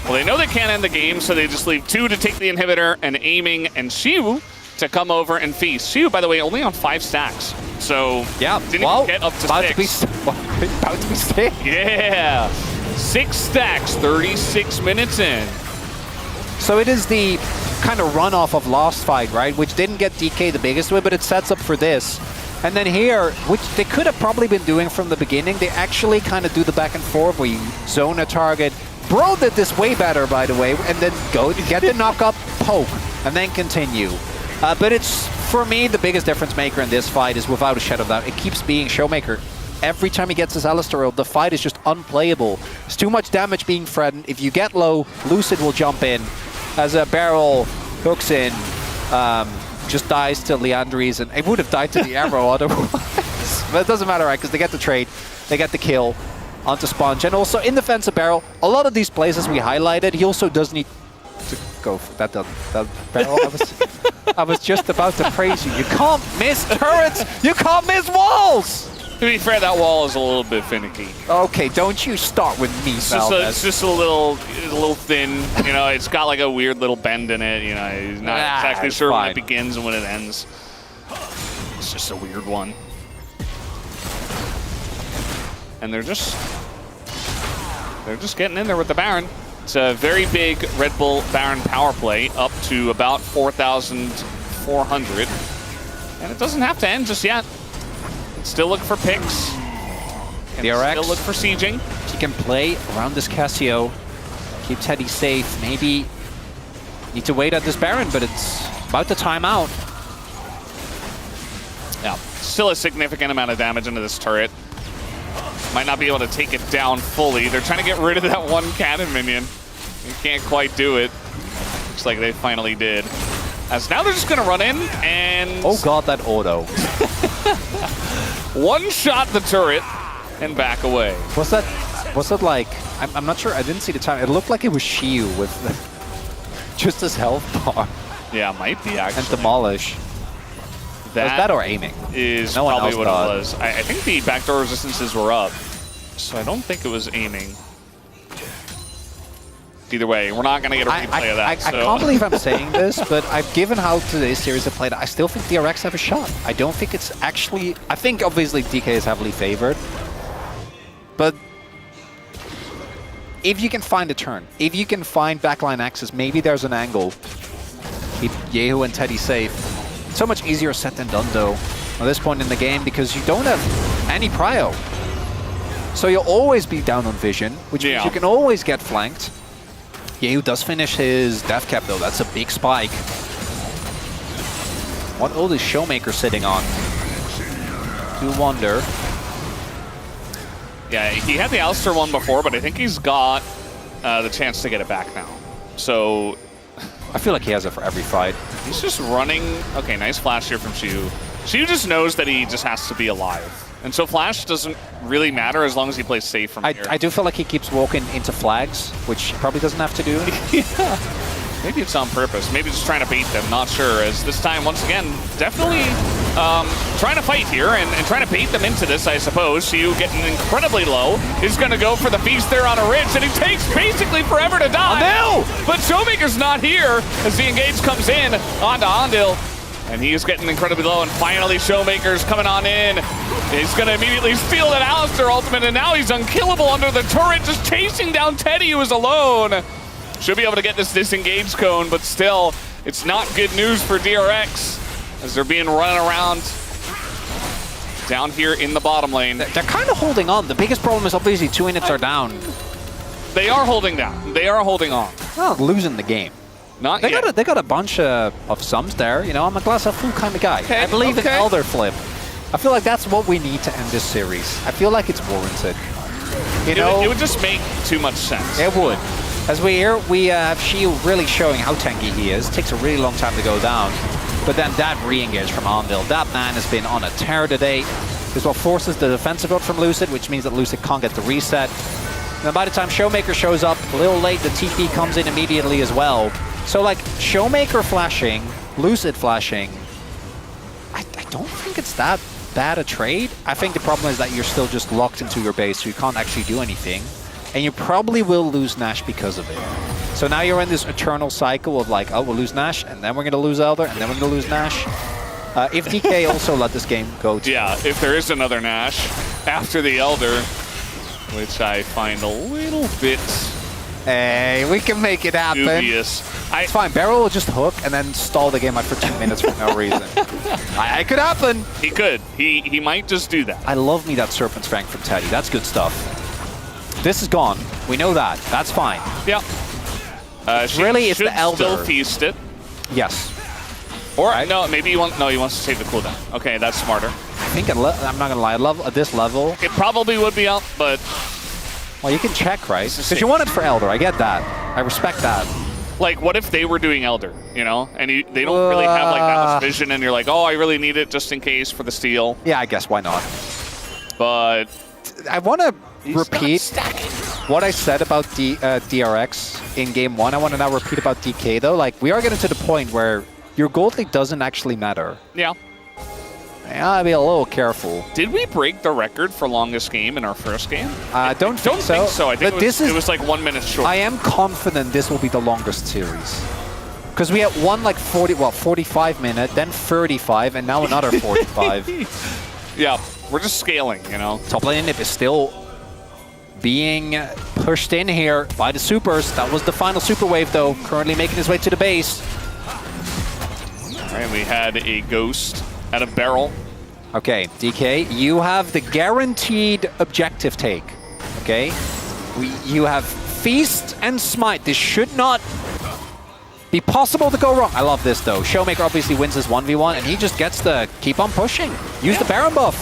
Well, they know they can't end the game, so they just leave 2 to take the inhibitor, and aiming and Xiu to come over and feast. Xiu, by the way, only on 5 stacks. So yeah, didn't even get up to 6. About to be 6. Yeah, 6 stacks, 36 minutes in. So it is the kind of runoff of last fight, right? Which didn't get DK the biggest way, but it sets up for this. And then here, which they could have probably been doing from the beginning, they actually kind of do the back and forth where you zone a target. Bro did this way better, by the way, and then go get the knock-up, poke, and then continue. But it's, for me, the biggest difference maker in this fight is without a shadow of doubt. It keeps being Showmaker. Every time he gets his Alistar ult, the fight is just unplayable. There's too much damage being threatened. If you get low, Lucid will jump in. As a Barrel hooks in, just dies to Leandries, and it would have died to the arrow otherwise. But it doesn't matter, right? Because they get the trade, they get the kill onto Sponge. And also, in defense of Barrel, a lot of these places we highlighted, he also does need to go for that. Barrel, I was just about to praise you. You can't miss turrets! You can't miss walls! To be fair, that wall is a little bit finicky. Okay, don't you start with me, Valdez. It's just a little thin. You know, it's got like a weird little bend in it. You know, he's not exactly sure when it begins and when it ends. It's just a weird one. And they're just getting in there with the Baron. It's a very big Red Bull Baron power play, up to about 4,400. And it doesn't have to end just yet. Still look for picks. DRX. Still look for sieging. He can play around this Cassio. Keep Teddy safe. Maybe need to wait at this Baron, but it's about to time out. Yeah, still a significant amount of damage into this turret. Might not be able to take it down fully. They're trying to get rid of that one cannon minion. They can't quite do it. Looks like they finally did. As now they're just going to run in and... Oh god, that auto. One-shot the turret and back away. Was that like... I'm not sure, I didn't see the time. It looked like it was Shiu with just his health bar. Yeah, might be actually. And Demolish. Was that or aiming? Is probably what it was. I think the backdoor resistances were up, so I don't think it was aiming. Either way, we're not going to get a replay of that. I can't believe I'm saying this, but given how today's series have played, I still think DRX have a shot. I don't think it's actually... I think obviously DK is heavily favored, but if you can find a turn, if you can find backline access, maybe there's an angle. Keep Yehu and Teddy safe. So much easier said than done, though, at this point in the game, because you don't have any prio. So you'll always be down on vision, which means you can always get flanked. Yehu does finish his death cap, though. That's a big spike. What ult is Showmaker sitting on? Do wonder. Yeah, he had the Alistar one before, but I think he's got the chance to get it back now. So... I feel like he has it for every fight. He's just running. Okay, nice flash here from Xiu. Xiu just knows that he just has to be alive. And so flash doesn't really matter as long as he plays safe from here. I do feel like he keeps walking into flags, which he probably doesn't have to do. Yeah. Maybe it's on purpose. Maybe just trying to bait them. Not sure. As this time, once again, definitely trying to fight here and trying to bait them into this, I suppose. Shu getting incredibly low. He's going to go for the feast there on a ridge, and he takes basically forever to die. Andil! But Showmaker's not here as the engage comes in onto Andil. And he is getting incredibly low, and finally Showmaker's coming on in. He's going to immediately steal that Alistar ultimate, and now he's unkillable under the turret, just chasing down Teddy, who is alone. Should be able to get this disengage cone, but still, it's not good news for DRX as they're being run around down here in the bottom lane. They're kind of holding on. The biggest problem is obviously 2 units are down. They are holding down. They are holding on. Not losing the game. Not They yet. got a bunch of sums there. You know, I'm a glass half full kind of guy. Okay, I believe in okay. Elder Flip. I feel like that's what we need to end this series. I feel like it's warranted. You know, It would just make too much sense. it would. As we have Shu really showing how tanky he is. It takes a really long time to go down. But then that re-engage from Andil. That man has been on a tear today. This what forces the defensive out from Lucid, which means that Lucid can't get the reset. And then by the time Showmaker shows up, a little late, the TP comes in immediately as well. So like, Showmaker flashing, Lucid flashing, I don't think it's that bad a trade. I think the problem is that you're still just locked into your base, so you can't actually do anything. And you probably will lose Nash because of it. So now you're in this eternal cycle of like, oh, we'll lose Nash, and then we're going to lose Elder, and then we're going to lose Nash. If DK also let this game go to... Yeah, if there is another Nash after the Elder, which I find a little bit Hey, we can make it happen. dubious. It's fine. Barrel will just hook and then stall the game out for 2 minutes for no reason. It could happen. He could. He might just do that. I love me that Serpent's Fang from Teddy. That's good stuff. This is gone. We know that. That's fine. Yeah. Really, it's should the Elder. still feast it. Yes. Or no, maybe he wants. No, he wants to save the cooldown. Okay, that's smarter. I think I'm not gonna lie. At this level, It probably would be out, but well, you can check, right? Because you want it for Elder. I get that. I respect that. like, what if they were doing Elder? You know, and they don't really have like that much vision, and you're like, oh, I really need it just in case for the steal. Yeah, I guess why not? But I want to repeat what I said about DRX in game 1. I want to now repeat about DK though. Like, we are getting to the point where your gold league doesn't actually matter. yeah. Yeah, be a little careful. Did we break the record for longest game in our first game? Don't think so. I think But it was like 1 minute short. I am confident this will be the longest series. Because we had one like 45 minute, then 35, and now another 45. Yeah, we're just scaling, you know. Top lane Nip is still being pushed in here by the supers. That was the final super wave though, currently making his way to the base. And we had a ghost at a barrel. Okay, DK, you have the guaranteed objective take, okay? You have Feast and Smite. This should not be possible to go wrong. I love this though. Showmaker obviously wins this 1v1 and he just gets to keep on pushing. Use the Baron buff.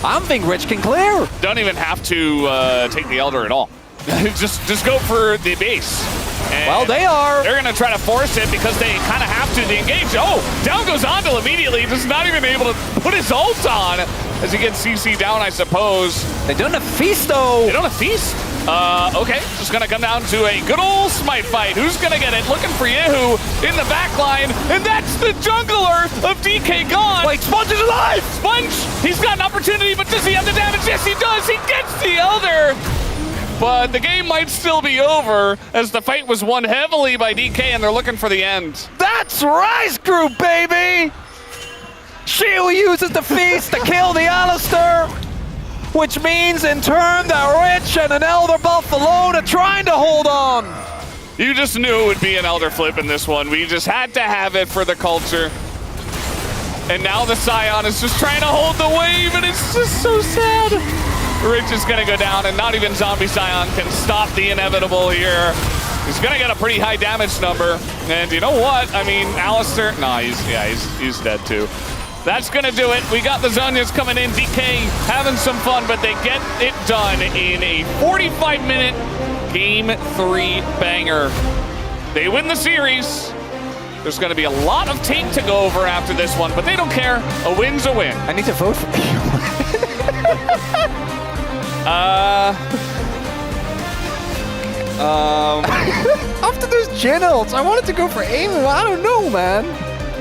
I don't think Rich can clear. Don't even have to take the Elder at all. just go for the base. And well, they are. They're going to try to force it because they kind of have to. The engage. Oh, down goes Andil immediately. Just not even able to put his ult on as he gets CC down, I suppose. They don't have Feast, though. They don't have Feast? Okay, just going to come down to a good old Smite fight. Who's going to get it? Looking for Yehu in the back line, and that's the jungler of DK gone. Wait, Sponge is alive! Sponge, he's got an opportunity, but does he have the damage? Yes, he does. He gets the Elder. But the game might still be over as the fight was won heavily by DK and they're looking for the end. That's Rise Group, baby! Shu uses the Feast to kill the Alistar, which means in turn that Rich and an Elder buff alone are trying to hold on. You just knew it would be an Elder flip in this one. We just had to have it for the culture. And now the Scion is just trying to hold the wave and it's just so sad. Rich is going to go down, and not even Zombie Scion can stop the inevitable here. He's going to get a pretty high damage number. And you know what? I mean, Alistar... No, he's dead too. That's going to do it. We got the Zonias coming in. DK having some fun, but they get it done in a 45-minute Game 3 banger. They win the series. There's going to be a lot of tape to go over after this one, but they don't care. A win's a win. I need to vote for you. After those Jin ults, I wanted to go for Aim. I don't know, man.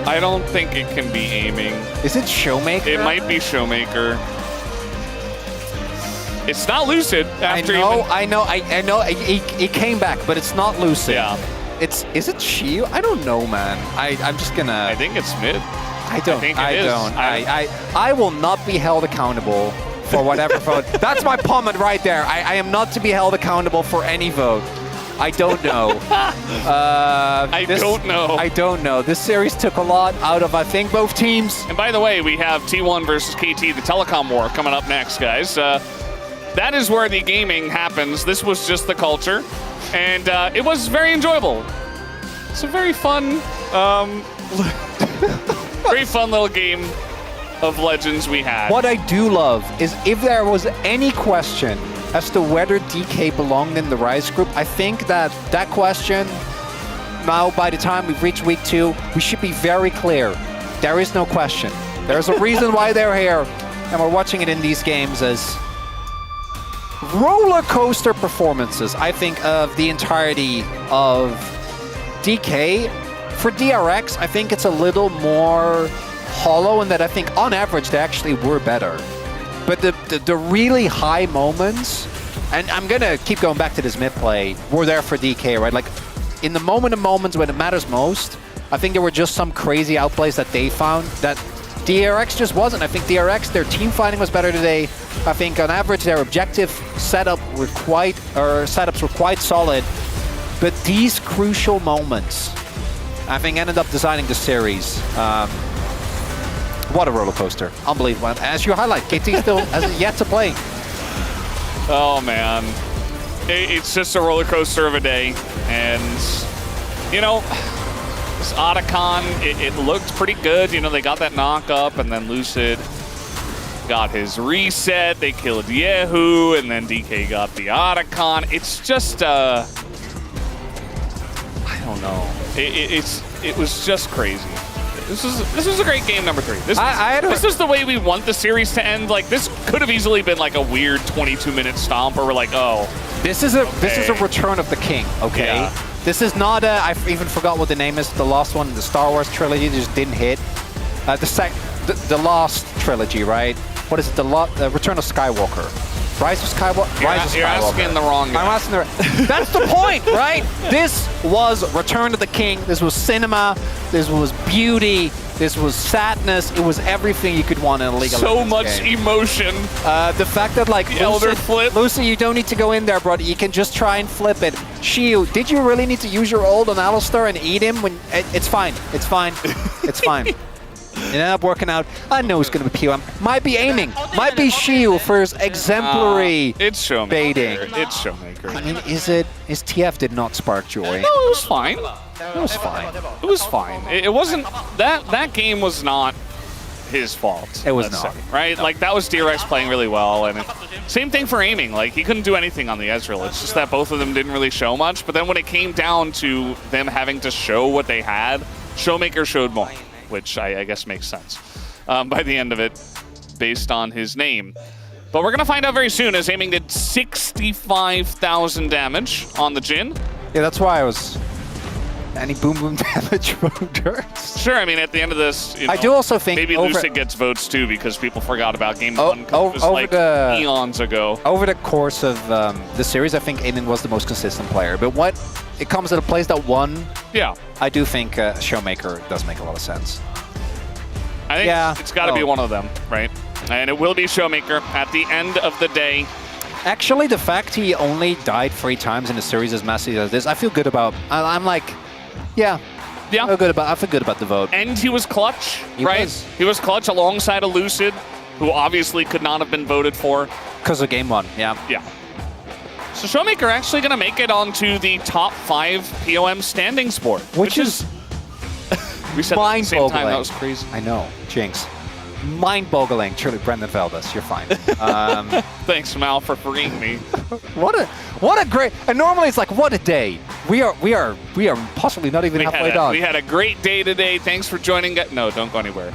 I don't think it can be aiming. Is it Showmaker? It might be Showmaker. It's not Lucid. After I know. It came back, but it's not Lucid. Yeah. Is it Shield? I don't know, man. I'm just gonna. I think it's mid. I don't. I will not be held accountable for whatever vote. That's my comment right there. I am not to be held accountable for any vote. I don't know. I don't know. This series took a lot out of, I think, both teams. And by the way, we have T1 versus KT, the telecom war, coming up next, guys. That is where the gaming happens. This was just the culture. And it was very enjoyable. It's a very fun, very fun little game of Legends we had. What I do love is if there was any question as to whether DK belonged in the Rise group, I think that question, now by the time we've reached week 2, we should be very clear. There is no question. There's a reason why they're here, and we're watching it in these games as roller coaster performances, I think, of the entirety of DK. For DRX, I think it's a little more hollow in that I think on average they actually were better. But the really high moments, and I'm gonna keep going back to this mid play, were there for DK, right? Like in the moment of moments when it matters most, I think there were just some crazy outplays that they found that DRX just wasn't. I think DRX, their team fighting was better today. I think on average their objective setups were quite solid. But these crucial moments, I think, ended up designing the series. What a roller coaster. Unbelievable. As you highlight, KT still has yet to play. Oh, man. It's just a roller coaster of a day. And, you know, this Otacon, it looked pretty good. You know, they got that knock up, and then Lucid got his reset. They killed Yehu, and then DK got the Otacon. It's just, I don't know. It was just crazy. This was a great game, number 3. This is the way we want the series to end. Like, this could have easily been like a weird 22-minute stomp where we're like, oh. This is a return of the king, okay? Yeah. This is not I even forgot what the name is. The last one in the Star Wars trilogy just didn't hit. The Lost trilogy, right? What is it? The Return of Skywalker. Rise of Skywalker. You're asking the wrong guy. I'm asking That's the point, right? This was Return of the King. This was cinema. This was beauty. This was sadness. It was everything you could want in a League of Legends So much game. Emotion. The fact that, like, Elder flip. Lucy, you don't need to go in there, brother. You can just try and flip it. Shield, did you really need to use your ult on Alistar and eat him? It's fine. It's fine. It's fine. It ended up working out. I know it's going to be POM. Might be aiming. Might be Shield for his exemplary it's Showmaker. baiting. It's Showmaker. I mean, is TF did not spark joy? No, it was fine. It was fine. It was fine. It wasn't... That game was not his fault. It was not. Right? Like, that was DRX playing really well. And same thing for aiming. Like, he couldn't do anything on the Ezreal. It's just that both of them didn't really show much. But then when it came down to them having to show what they had, Showmaker showed more, which I guess makes sense by the end of it, based on his name. But we're going to find out very soon, as aiming did 65,000 damage on the Jhin. Yeah, that's why I was... Any boom damage voters? Sure, I mean, at the end of this, you know, I do also think maybe Lucid gets votes too, because people forgot about Game 1. It was like eons ago. Over the course of the series, I think Aiden was the most consistent player. But when it comes to the plays that won, yeah, I do think Showmaker does make a lot of sense. I think it's got to be one of them, right? And it will be Showmaker at the end of the day. Actually, the fact he only died 3 times in a series as massive as this, I feel good about. I'm like, yeah. I feel good about the vote. And he was clutch, right? He was clutch alongside a Lucid, who obviously could not have been voted for. Because of Game 1, yeah. Yeah. So Showmaker actually going to make it onto the top 5 POM standings board. Which is we said at the same time, that was crazy. I know, Jinx. Mind-boggling. Truly, Brendan Feldes, you're fine. Thanks, Mal, for freeing me. What a great. And normally it's like, what a day. We are possibly not even halfway done. We had a great day today. Thanks for joining. No, don't go anywhere.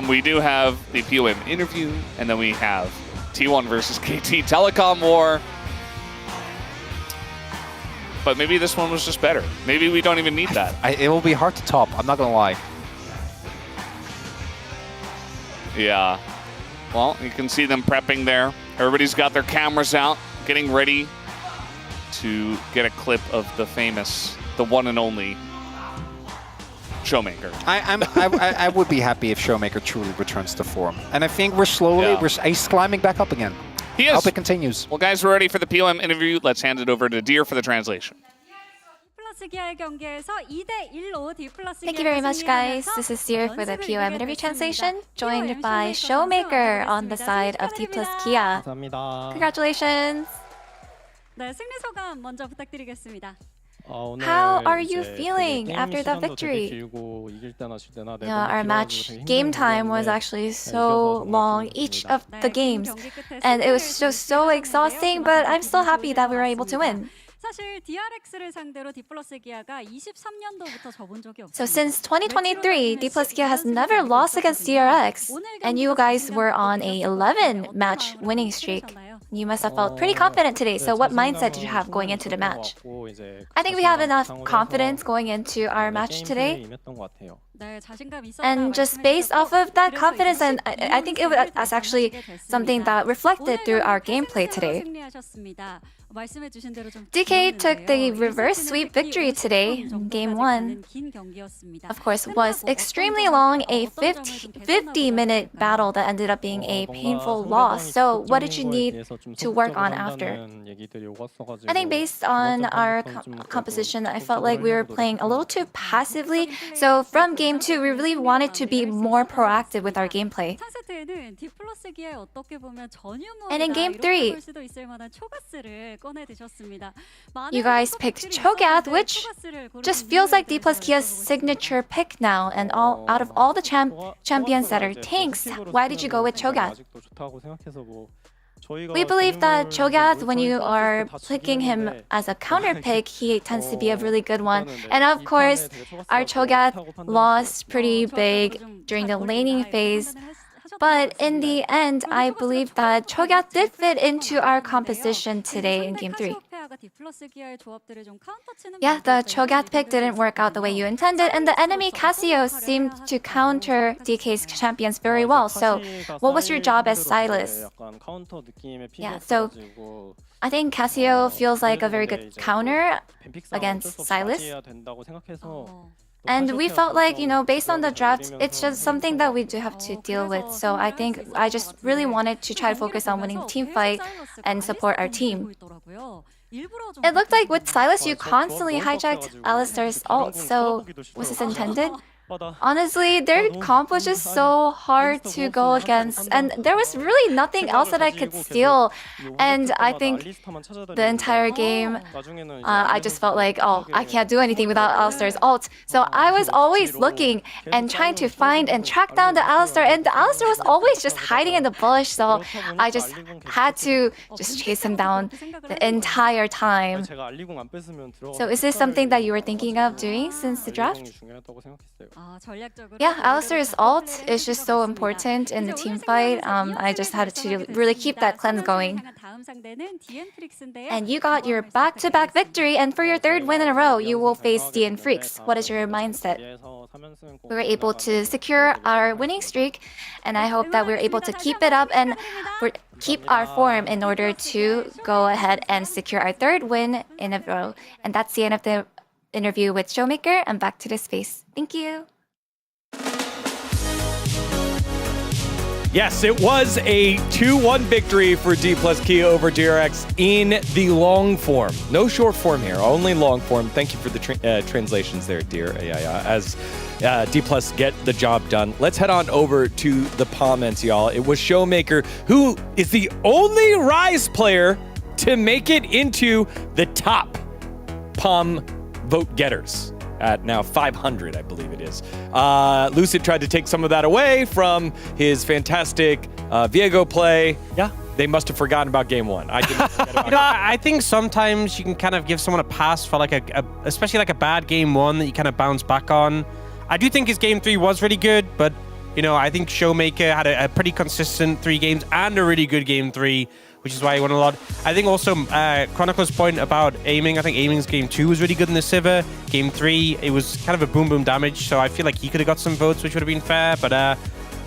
We do have the POM interview, and then we have T1 versus KT Telecom War. But maybe this one was just better. Maybe we don't even need that. It will be hard to top. I'm not gonna lie. Yeah. Well, you can see them prepping there. Everybody's got their cameras out, getting ready to get a clip of the famous, the one and only Showmaker. I would be happy if Showmaker truly returns to form. And I think we're slowly, he's climbing back up again. He is. I hope it continues. Well, guys, we're ready for the POM interview. Let's hand it over to Deer for the translation. Thank you very much, guys. This is Deer for the POM interview translation, joined by Showmaker on the side of D+Kia. Congratulations! How are you feeling after that victory? Our match game time was actually so long, each of the games, and it was just so exhausting, but I'm still happy that we were able to win. So since 2023, D+Kia has never lost against DRX, and you guys were on a 11-match winning streak. You must have felt pretty confident today, so what mindset did you have going into the match? I think we have enough confidence going into our match today. And just based off of that confidence, and I think it was actually something that reflected through our gameplay today. DK took the reverse sweep victory today in Game 1. Of course, was extremely long, a 50-minute battle that ended up being a painful loss. So what did you need to work on after? I think based on our composition, I felt like we were playing a little too passively. So from Game 2, we really wanted to be more proactive with our gameplay. And in Game 3, you guys picked Cho'Gath, which just feels like D+Kia's signature pick now. And out of all the champions that are tanks, why did you go with Cho'Gath? We believe that Cho'Gath, when you are picking him as a counter pick, he tends to be a really good one. And of course, our Cho'Gath lost pretty big during the laning phase. But in the end, I believe that Cho'Gath did fit into our composition today in Game 3. Yeah, the Cho'Gath pick didn't work out the way you intended, and the enemy Cassio seemed to counter DK's champions very well. So what was your job as Silas? Yeah, so I think Cassio feels like a very good counter against Silas. And we felt like, based on the draft, it's just something that we do have to deal with. So I think I just really wanted to try to focus on winning the team fight and support our team. It looked like with Silas, you constantly hijacked Alistar's ult. So was this intended? Honestly, their comp was just so hard to go against, and there was really nothing else that I could steal. And I think the entire game, I just felt like, oh, I can't do anything without Alistar's ult. So I was always looking and trying to find and track down the Alistar, and the Alistar was always just hiding in the bush. So I just had to just chase him down the entire time. So is this something that you were thinking of doing since the draft? Yeah, Alistar's ult is just so important in the team fight. I just had to really keep that cleanse going. And you got your back-to-back victory, and for your third win in a row, you will face DN Freaks. What is your mindset? We were able to secure our winning streak, and I hope that we're able to keep it up and keep our form in order to go ahead and secure our third win in a row. And that's the end of the interview with Showmaker. And back to the space. Thank you. Yes, it was a 2-1 victory for D+Kia over DRX in the long form. No short form here, only long form. Thank you for the translations there, dear. As D+ get the job done. Let's head on over to the comments, y'all. It was Showmaker, who is the only Rise player to make it into the top POM vote getters. At now 500, I believe it is. Lucid tried to take some of that away from his fantastic Viego play. Yeah. They must have forgotten about Game 1. I didn't forget about I think sometimes you can kind of give someone a pass for like especially like a bad Game 1 that you kind of bounce back on. I do think his Game 3 was really good, but I think Showmaker had a pretty consistent 3 games and a really good Game 3, which is why he won a lot. I think also Chronicle's point about aiming, I think aiming's Game 2 was really good in the Sivir. Game 3, it was kind of a boom damage, so I feel like he could have got some votes, which would have been fair, but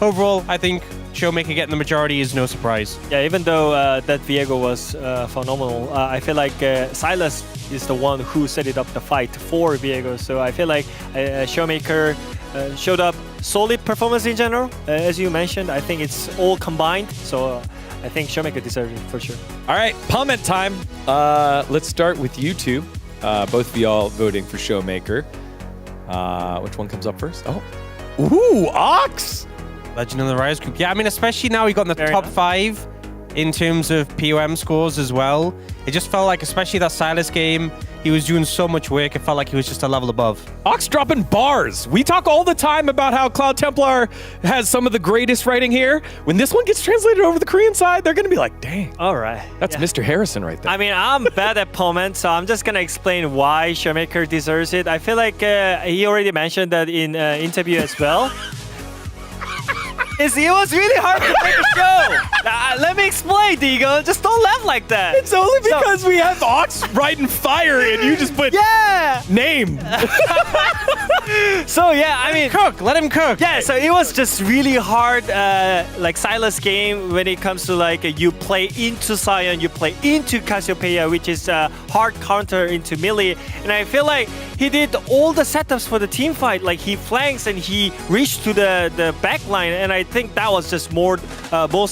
overall, I think Showmaker getting the majority is no surprise. Yeah, even though that Viego was phenomenal, I feel like Silas is the one who set it up the fight for Viego. So I feel like Showmaker showed up solid performance in general. As you mentioned, I think it's all combined. So I think Showmaker deserves it for sure. All right, comment time. Let's start with you two. Both of y'all voting for Showmaker. Which one comes up first? Oh, ooh, Ox! Legend of the Rise Group. Yeah, I mean, especially now he got in the top 5 in terms of POM scores as well. It just felt like, especially that Silas game, he was doing so much work. It felt like he was just a level above. Ox dropping bars. We talk all the time about how Cloud Templar has some of the greatest writing here. When this one gets translated over the Korean side, they're going to be like, dang. All right. That's Mr. Harrison right there. I mean, I'm bad at Poment, so I'm just going to explain why Showmaker deserves it. I feel like he already mentioned that in interview as well. It was really hard to make a show. Let me explain, Digo. Just don't laugh like that. It's only because we have Ox writing fire and you just put name. So yeah, I mean, cook. Let him cook. Yeah, so it was just really hard, like Silas game when it comes to like you play into Sion, you play into Cassiopeia, which is a hard counter into melee, and I feel like he did all the setups for the team fight. Like he flanks and he reached to the back line, and I think that was just most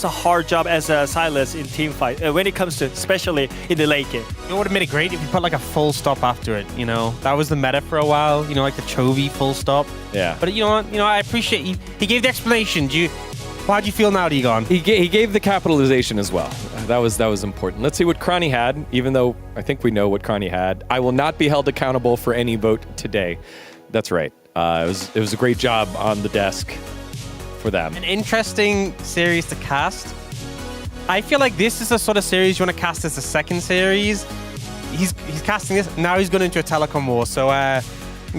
a hard job as a Silas in team fight when it comes to, especially in the late game. It would have made it great if you put like a full stop after it. You know, that was the meta for a while. You know, like the Chovy full stop. Yeah. But you know what? I appreciate he gave the explanation. How do you feel now, Egon? He gave the capitalization as well. That was important. Let's see what Kronny had, even though I think we know what Kronny had. I will not be held accountable for any vote today. That's right. It was a great job on the desk for them. An interesting series to cast. I feel like this is the sort of series you want to cast as a second series. He's casting this. Now he's going into a telecom war. So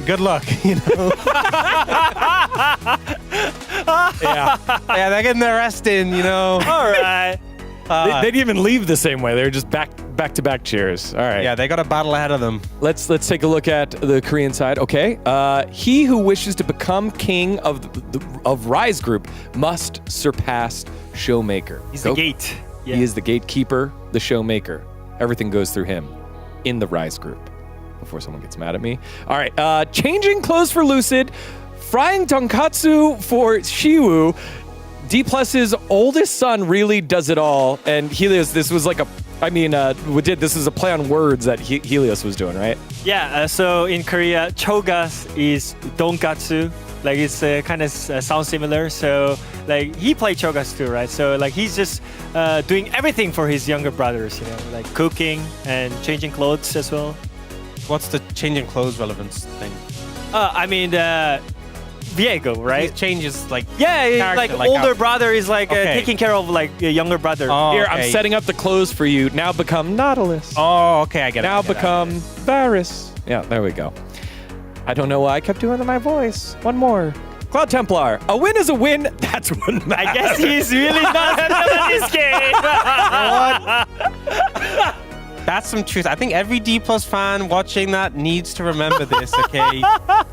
good luck, you know. Yeah, they're getting their rest in, you know. All right. They didn't even leave the same way. They were just back-to-back cheers. All right. Yeah, they got a battle ahead of them. Let's take a look at the Korean side. Okay. He who wishes to become king of Rise Group must surpass Showmaker. He's the gate. Yeah. He is the gatekeeper, the Showmaker. Everything goes through him in the Rise Group. Before someone gets mad at me. All right. Changing clothes for Lucid. Frying tonkatsu for Shiwu. D+'s oldest son really does it all, and Helios, this was like this is a play on words that Helios was doing, right? Yeah, so in Korea, chogas is donkatsu. Like it's kind of sounds similar. So like he played chogas too, right? So like he's just doing everything for his younger brothers, you know, like cooking and changing clothes as well. What's the changing clothes relevance thing? I mean, Viego, right? He changes like like older brother is like taking care of like a younger brother. Oh, here, I'm setting up the clothes for you. Now become Nautilus. Oh, okay, I get it. Now become Varus. Yeah, there we go. I don't know why I kept doing my voice. One more. Cloud Templar. A win is a win. That's what matters. I guess he's really not in this game. That's some truth. I think every D+ fan watching that needs to remember this, okay?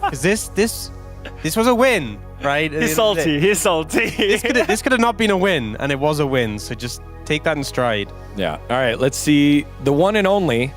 Because this was a win, right? He's salty. He's salty. This could have not been a win, and it was a win. So just take that in stride. Yeah. All right. Let's see the one and only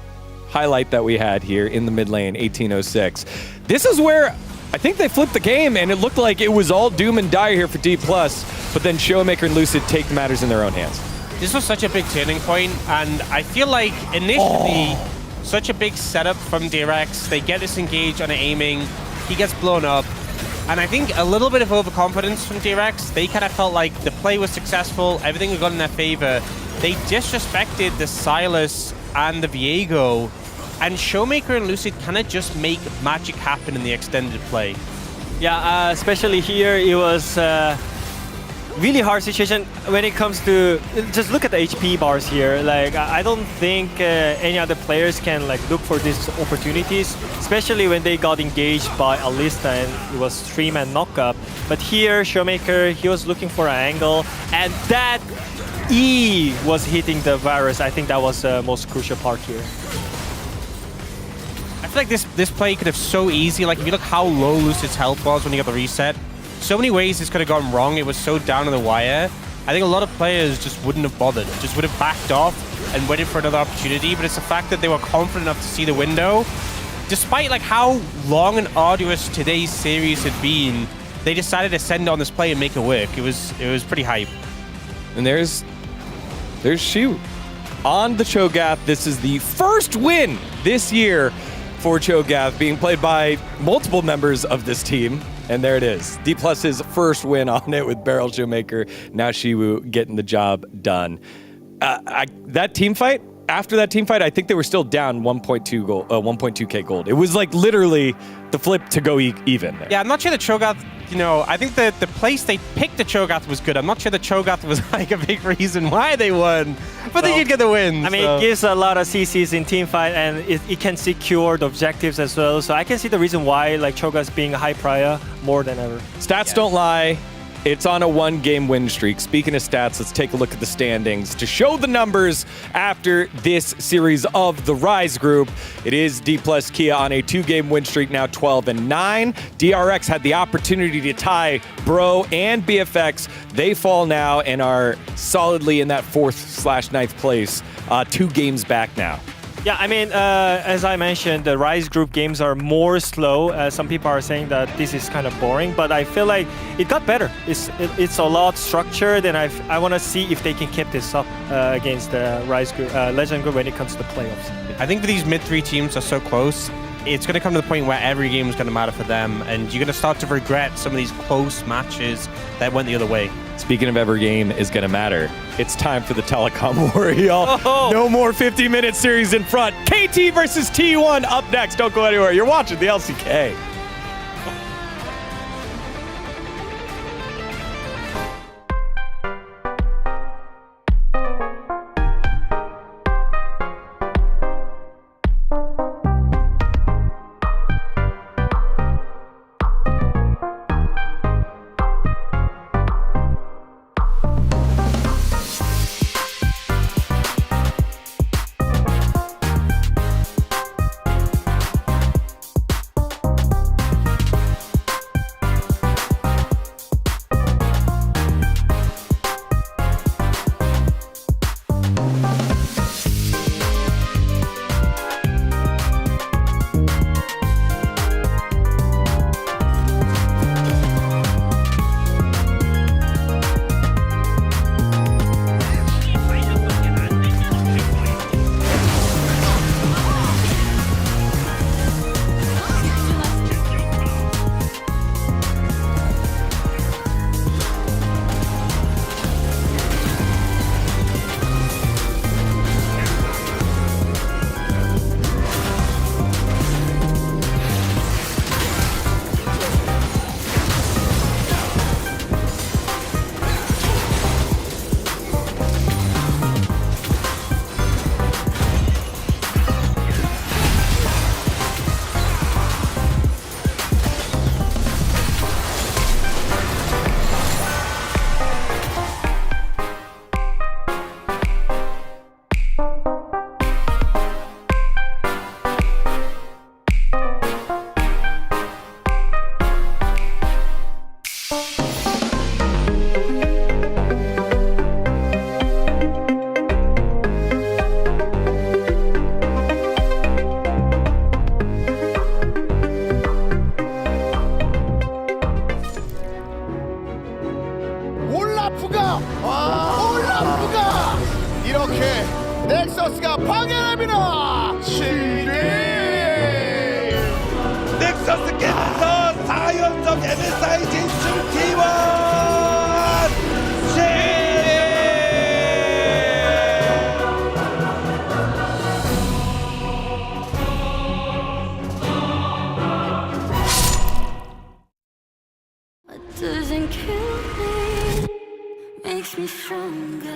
highlight that we had here in the mid lane, 1806. This is where I think they flipped the game, and it looked like it was all doom and dire here for D+. But then Showmaker and Lucid take matters in their own hands. This was such a big turning point, and I feel like initially, such a big setup from DRX. They get disengaged on aiming. He gets blown up. And I think a little bit of overconfidence from DRX. They kind of felt like the play was successful, everything had gone in their favor. They disrespected the Silas and the Viego, and Showmaker and Lucid kind of just make magic happen in the extended play. Yeah, especially here, it was really hard situation when it comes to just look at the HP bars here. Like I don't think any other players can like look for these opportunities, especially when they got engaged by Alista and it was 3-man knockup. But here, Showmaker, he was looking for an angle, and that E was hitting the Varus. I think that was the most crucial part here. I feel like this play could have so easy. Like if you look how low Lucid's health was when he got the reset, so many ways this could have gone wrong. It was so down to the wire. I think a lot of players just wouldn't have bothered, just would have backed off and waited for another opportunity. But it's the fact that they were confident enough to see the window. Despite like how long and arduous today's series had been, they decided to send on this play and make it work. It was pretty hype. And there's Shu on the Cho'Gath. This is the first win this year for Cho'Gath, being played by multiple members of this team. And there it is. D+'s first win on it with Barrel Showmaker. Now Shiwu getting the job done. That team fight, after that team fight, I think they were still down 1.2k gold. It was like literally the flip to go even there. Yeah, I'm not sure the Cho'Gath, you know, I think that the place they picked the Cho'Gath was good. I'm not sure the Cho'Gath was like a big reason why they won, but they did get the win. I mean, it gives a lot of CCs in team fight, and it can secure the objectives as well. So I can see the reason why like Cho'Gath being a high prior more than ever. Stats don't lie. It's on a 1-game win streak. Speaking of stats, let's take a look at the standings to show the numbers after this series of the Rise group. It is D+ Kia on a 2-game win streak, now 12-9. DRX had the opportunity to tie Bro and BFX. They fall now and are solidly in that 4th/9th place, 2 games back now. Yeah, I mean, as I mentioned, the Rise group games are more slow. Some people are saying that this is kind of boring, but I feel like it got better. It's a lot structured, and I want to see if they can keep this up against the Rise group, Legend group when it comes to the playoffs. I think that these mid-3 teams are so close. It's going to come to the point where every game is going to matter for them, and you're going to start to regret some of these close matches that went the other way. Speaking of every game is going to matter, it's time for the Telecom War, y'all. No more 50-minute series in front. KT versus T1 up next. Don't go anywhere. You're watching the LCK. 넥서스가 방해합니다. 7위. 넥서스께서 4연속 MSI 진출 T1 What doesn't kill me makes me stronger.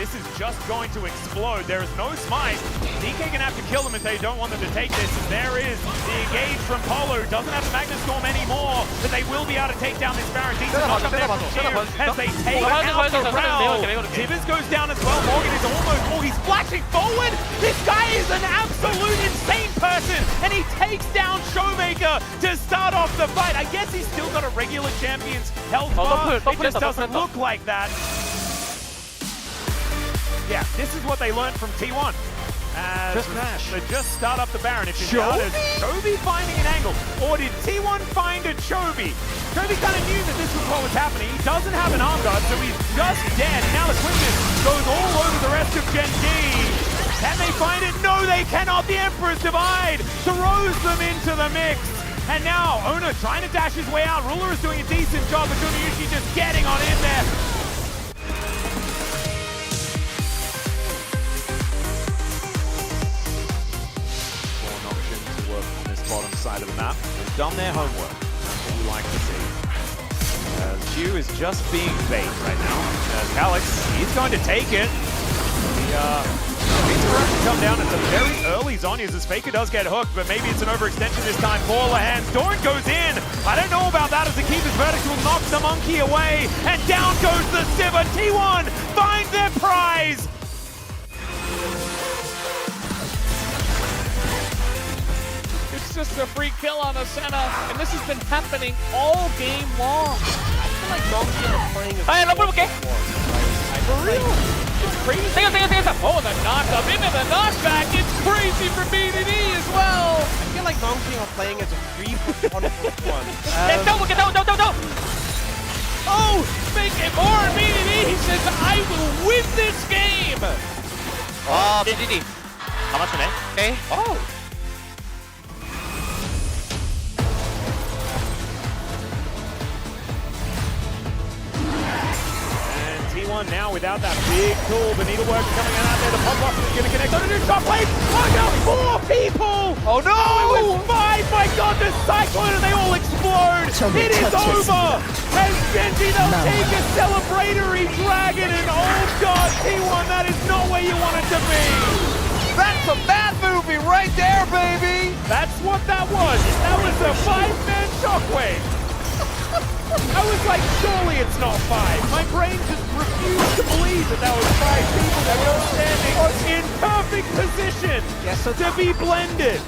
this is just going to explode. There is no smite. DK gonna have to kill them if they don't want them to take this. There is the engage from Polo. Doesn't have the Magnus Storm anymore, but they will be able to take down this Baron. Decent knock up there from Sheer as they take out the round. Tibbers goes down as well. Morgan is almost full. He's flashing forward. This guy is an absolute insane person, and he takes down Showmaker to start off the fight. I guess he's still got a regular champion's health bar. It just doesn't look like that. Yeah, this is what they learned from T1. As they just start up the Baron. If you notice, Chovy finding an angle. Or did T1 find a Chovy? Chovy kind of knew that this was what was happening. He doesn't have an arm guard, so he's just dead. Now the quickness goes all over the rest of Gen G. Can they find it? No, they cannot. The Emperor's Divide throws them into the mix. And now, Ona trying to dash his way out. Ruler is doing a decent job, but Gumayushi just getting on in there. One option to work on this bottom side of the map. They've done their homework. That's what we like to see. Q is just being bait right now. Calix, he's going to take it. He's going to come down. It's a very early Zhonya's as Faker does get hooked, but maybe it's an overextension this time for Lahan. Doran goes in. I don't know about that as the Keeper's Verdict will knock the Monkey away, and down goes the Sivir. T1 finds their prize. It's just a free kill on the center, and this has been happening all game long. I feel like Monkey is playing for real. It's crazy. Oh, the knock up into the knockback. It's crazy for BDD as well. I feel like Monkey are playing as a 3-1-1. Oh, make it more. BDD, he says, I will win this game. BDD. How much money? Okay. Oh. T1 now without that big tool. The needlework coming out there. The pop box is going to connect on a new top lane. Oh no, 4 people! Oh no! It was 5! My god, the Cyclone and they all explode! It is over! As Genji, they'll take a celebratory dragon and oh god, T1, that is not where you want it to be! That's a bad movie right there, baby! That's what that was! That was a 5-man shockwave! I was like, surely it's not 5. My brain just refused to believe that that was 5 people that were standing in perfect position to be blended.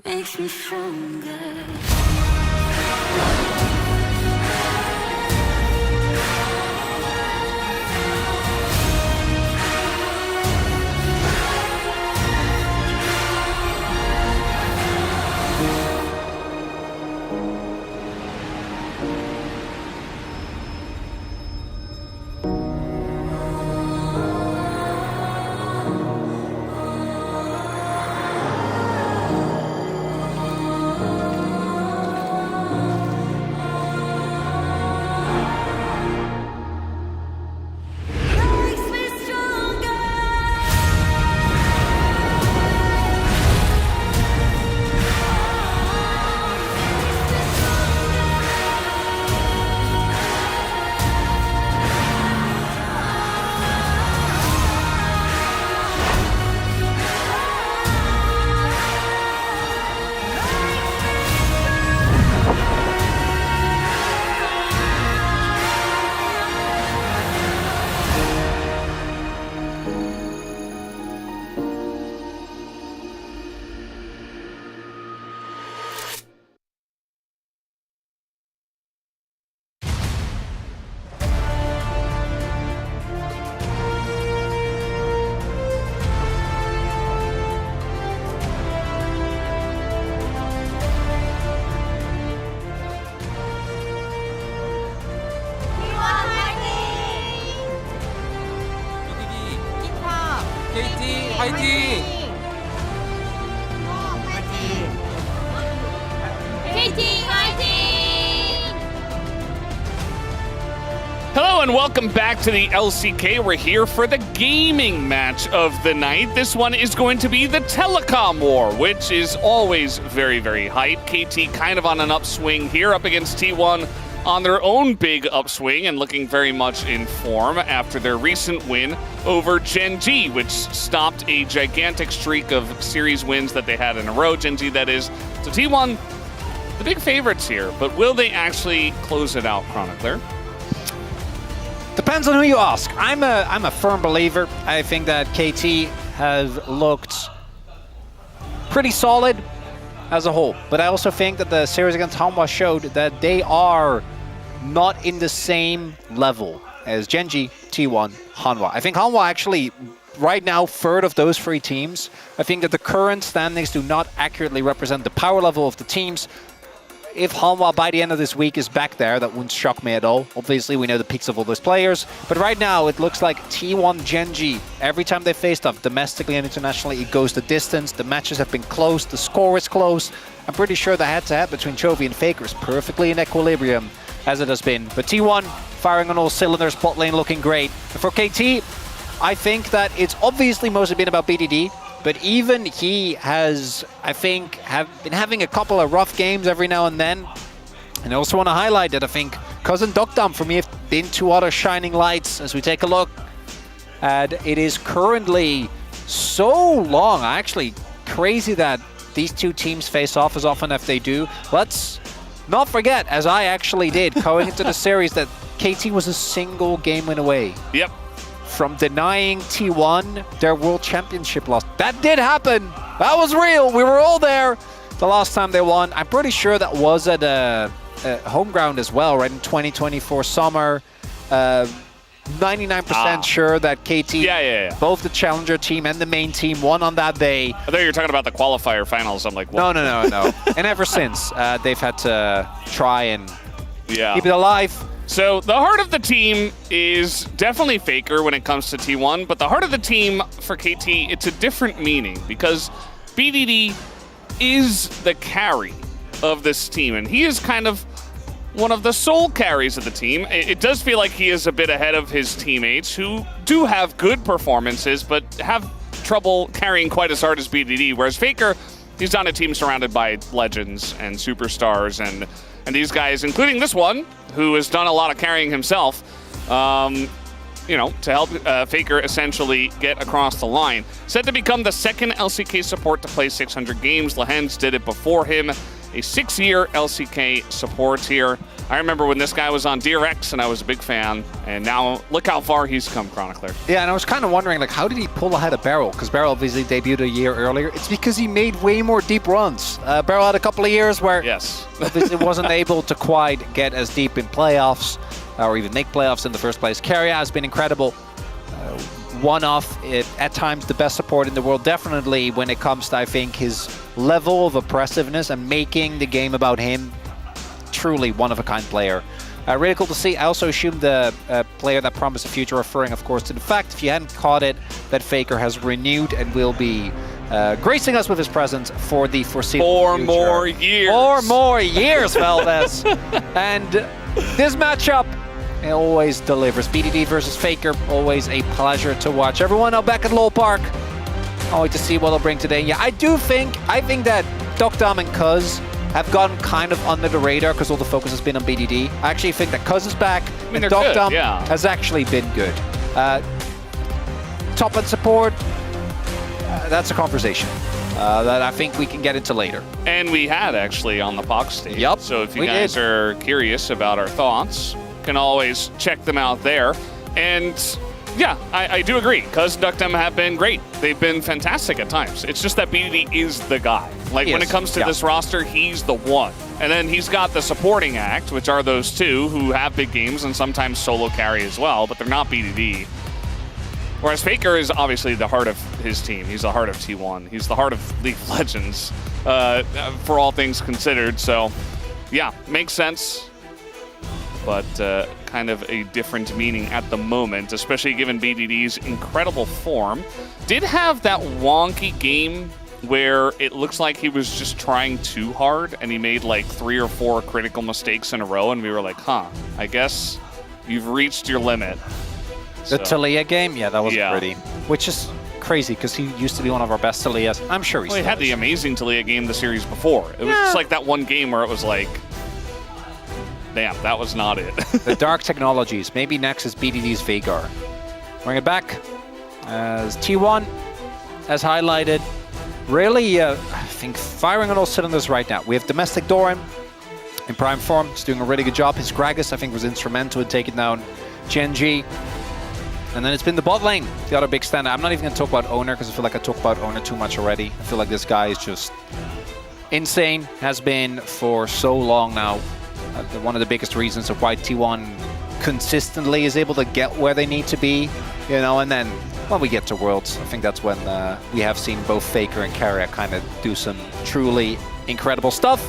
makes me stronger. KT 화이팅! KT 화이팅! Hello and welcome back to the LCK. We're here for the gaming match of the night. This one is going to be the Telecom War, which is always very, very hype. KT kind of on an upswing here up against T1 on their own big upswing and looking very much in form after their recent win over Gen G, which stopped a gigantic streak of series wins that they had in a row. Gen G, that is. So T1, the big favorites here, but will they actually close it out, Chronicler? Depends on who you ask. I'm a firm believer. I think that KT has looked pretty solid as a whole, but I also think that the series against Hanwha showed that they are not in the same level as Gen G, T1, Hanwha. I think Hanwha actually, right now, third of those three teams. I think that the current standings do not accurately represent the power level of the teams. If Hanwha by the end of this week is back there, that wouldn't shock me at all. Obviously, we know the peaks of all those players. But right now, it looks like T1 Gen G, every time they faced off domestically and internationally, it goes the distance. The matches have been close. The score is close. I'm pretty sure the head-to-head between Chovy and Faker is perfectly in equilibrium, as it has been. But T1 firing on all cylinders, bot lane looking great. And for KT, I think that it's obviously mostly been about BDD. But even he has, I think, been having a couple of rough games every now and then. And I also want to highlight that I think Cousin Dokdam for me have been two other shining lights as we take a look. And it is currently so long, actually crazy that these two teams face off as often as they do. Let's not forget, as I actually did, going into the series, that KT was a single game win away. Yep. From denying T1 their world championship loss. That did happen. That was real. We were all there the last time they won. I'm pretty sure that was at a home ground as well, right, in 2024 summer. 99% sure that KT, both the challenger team and the main team, won on that day. I thought you were talking about the qualifier finals. I'm like, what? No. And ever since, they've had to try and keep it alive. So the heart of the team is definitely Faker when it comes to T1, but the heart of the team for KT, it's a different meaning because BDD is the carry of this team, and he is kind of one of the sole carries of the team. It does feel like he is a bit ahead of his teammates who do have good performances, but have trouble carrying quite as hard as BDD, whereas Faker, he's on a team surrounded by legends and superstars and these guys, including this one, who has done a lot of carrying himself, you know, to help Faker essentially get across the line. Set to become the second LCK support to play 600 games. Lehens did it before him. a 6-year LCK support here. I remember when this guy was on DRX, and I was a big fan, and now look how far he's come, Chronicler. Yeah, and I was kind of wondering, like, how did he pull ahead of Beryl? Because Beryl obviously debuted a year earlier. It's because he made way more deep runs. Beryl had a couple of years where obviously wasn't able to quite get as deep in playoffs, or even make playoffs in the first place. Keria has been incredible. One-off, at times the best support in the world, definitely when it comes to, I think, his level of oppressiveness and making the game about him. Truly one-of-a-kind player. Really cool to see. I also assume the player that promised a future, referring, of course, to the fact, if you hadn't caught it, that Faker has renewed and will be gracing us with his presence for the foreseeable future. 4 more years. 4 more years, Valdez. And this matchup, it always delivers. BDD versus Faker, always a pleasure to watch. Everyone now back at Lowell Park. I'll wait to see what they'll bring today. Yeah, I think that Dom and Cuz have gotten kind of under the radar because all the focus has been on BDD. I actually think that Cuz is back, and Dom has actually been good. Top end support, that's a conversation that I think we can get into later. And we had actually on the POC stage. Yep, so if you guys are curious about our thoughts, can always check them out there. And yeah, I do agree. Cuz and Duckdom have been great. They've been fantastic at times. It's just that BDD is the guy. Like when it comes to this roster, he's the one. And then he's got the supporting act, which are those two who have big games and sometimes solo carry as well, but they're not BDD. Whereas Faker is obviously the heart of his team. He's the heart of T1. He's the heart of League of Legends, for all things considered. So yeah, makes sense. But kind of a different meaning at the moment, especially given BDD's incredible form. Did have that wonky game where it looks like he was just trying too hard and he made like 3 or 4 critical mistakes in a row, and we were like, huh, I guess you've reached your limit. The Talia game? Yeah, that was pretty. Which is crazy because he used to be one of our best Talias. I'm sure he's he had the amazing Talia game the series before. It was just like that one game where it was like, damn, that was not it. The Dark Technologies. Maybe next is BDD's Veigar. Bring it back as T1, as highlighted. Really, I think, firing on all cylinders right now. We have Domestic Doran in prime form. He's doing a really good job. His Gragas, I think, was instrumental in taking down Gen.G. And then it's been the bot lane, the other big standout. I'm not even going to talk about Owner because I feel like I talked about Owner too much already. I feel like this guy is just insane. Has been for so long now. One of the biggest reasons of why T1 consistently is able to get where they need to be, you know, and then when we get to Worlds, I think that's when we have seen both Faker and Keria kind of do some truly incredible stuff.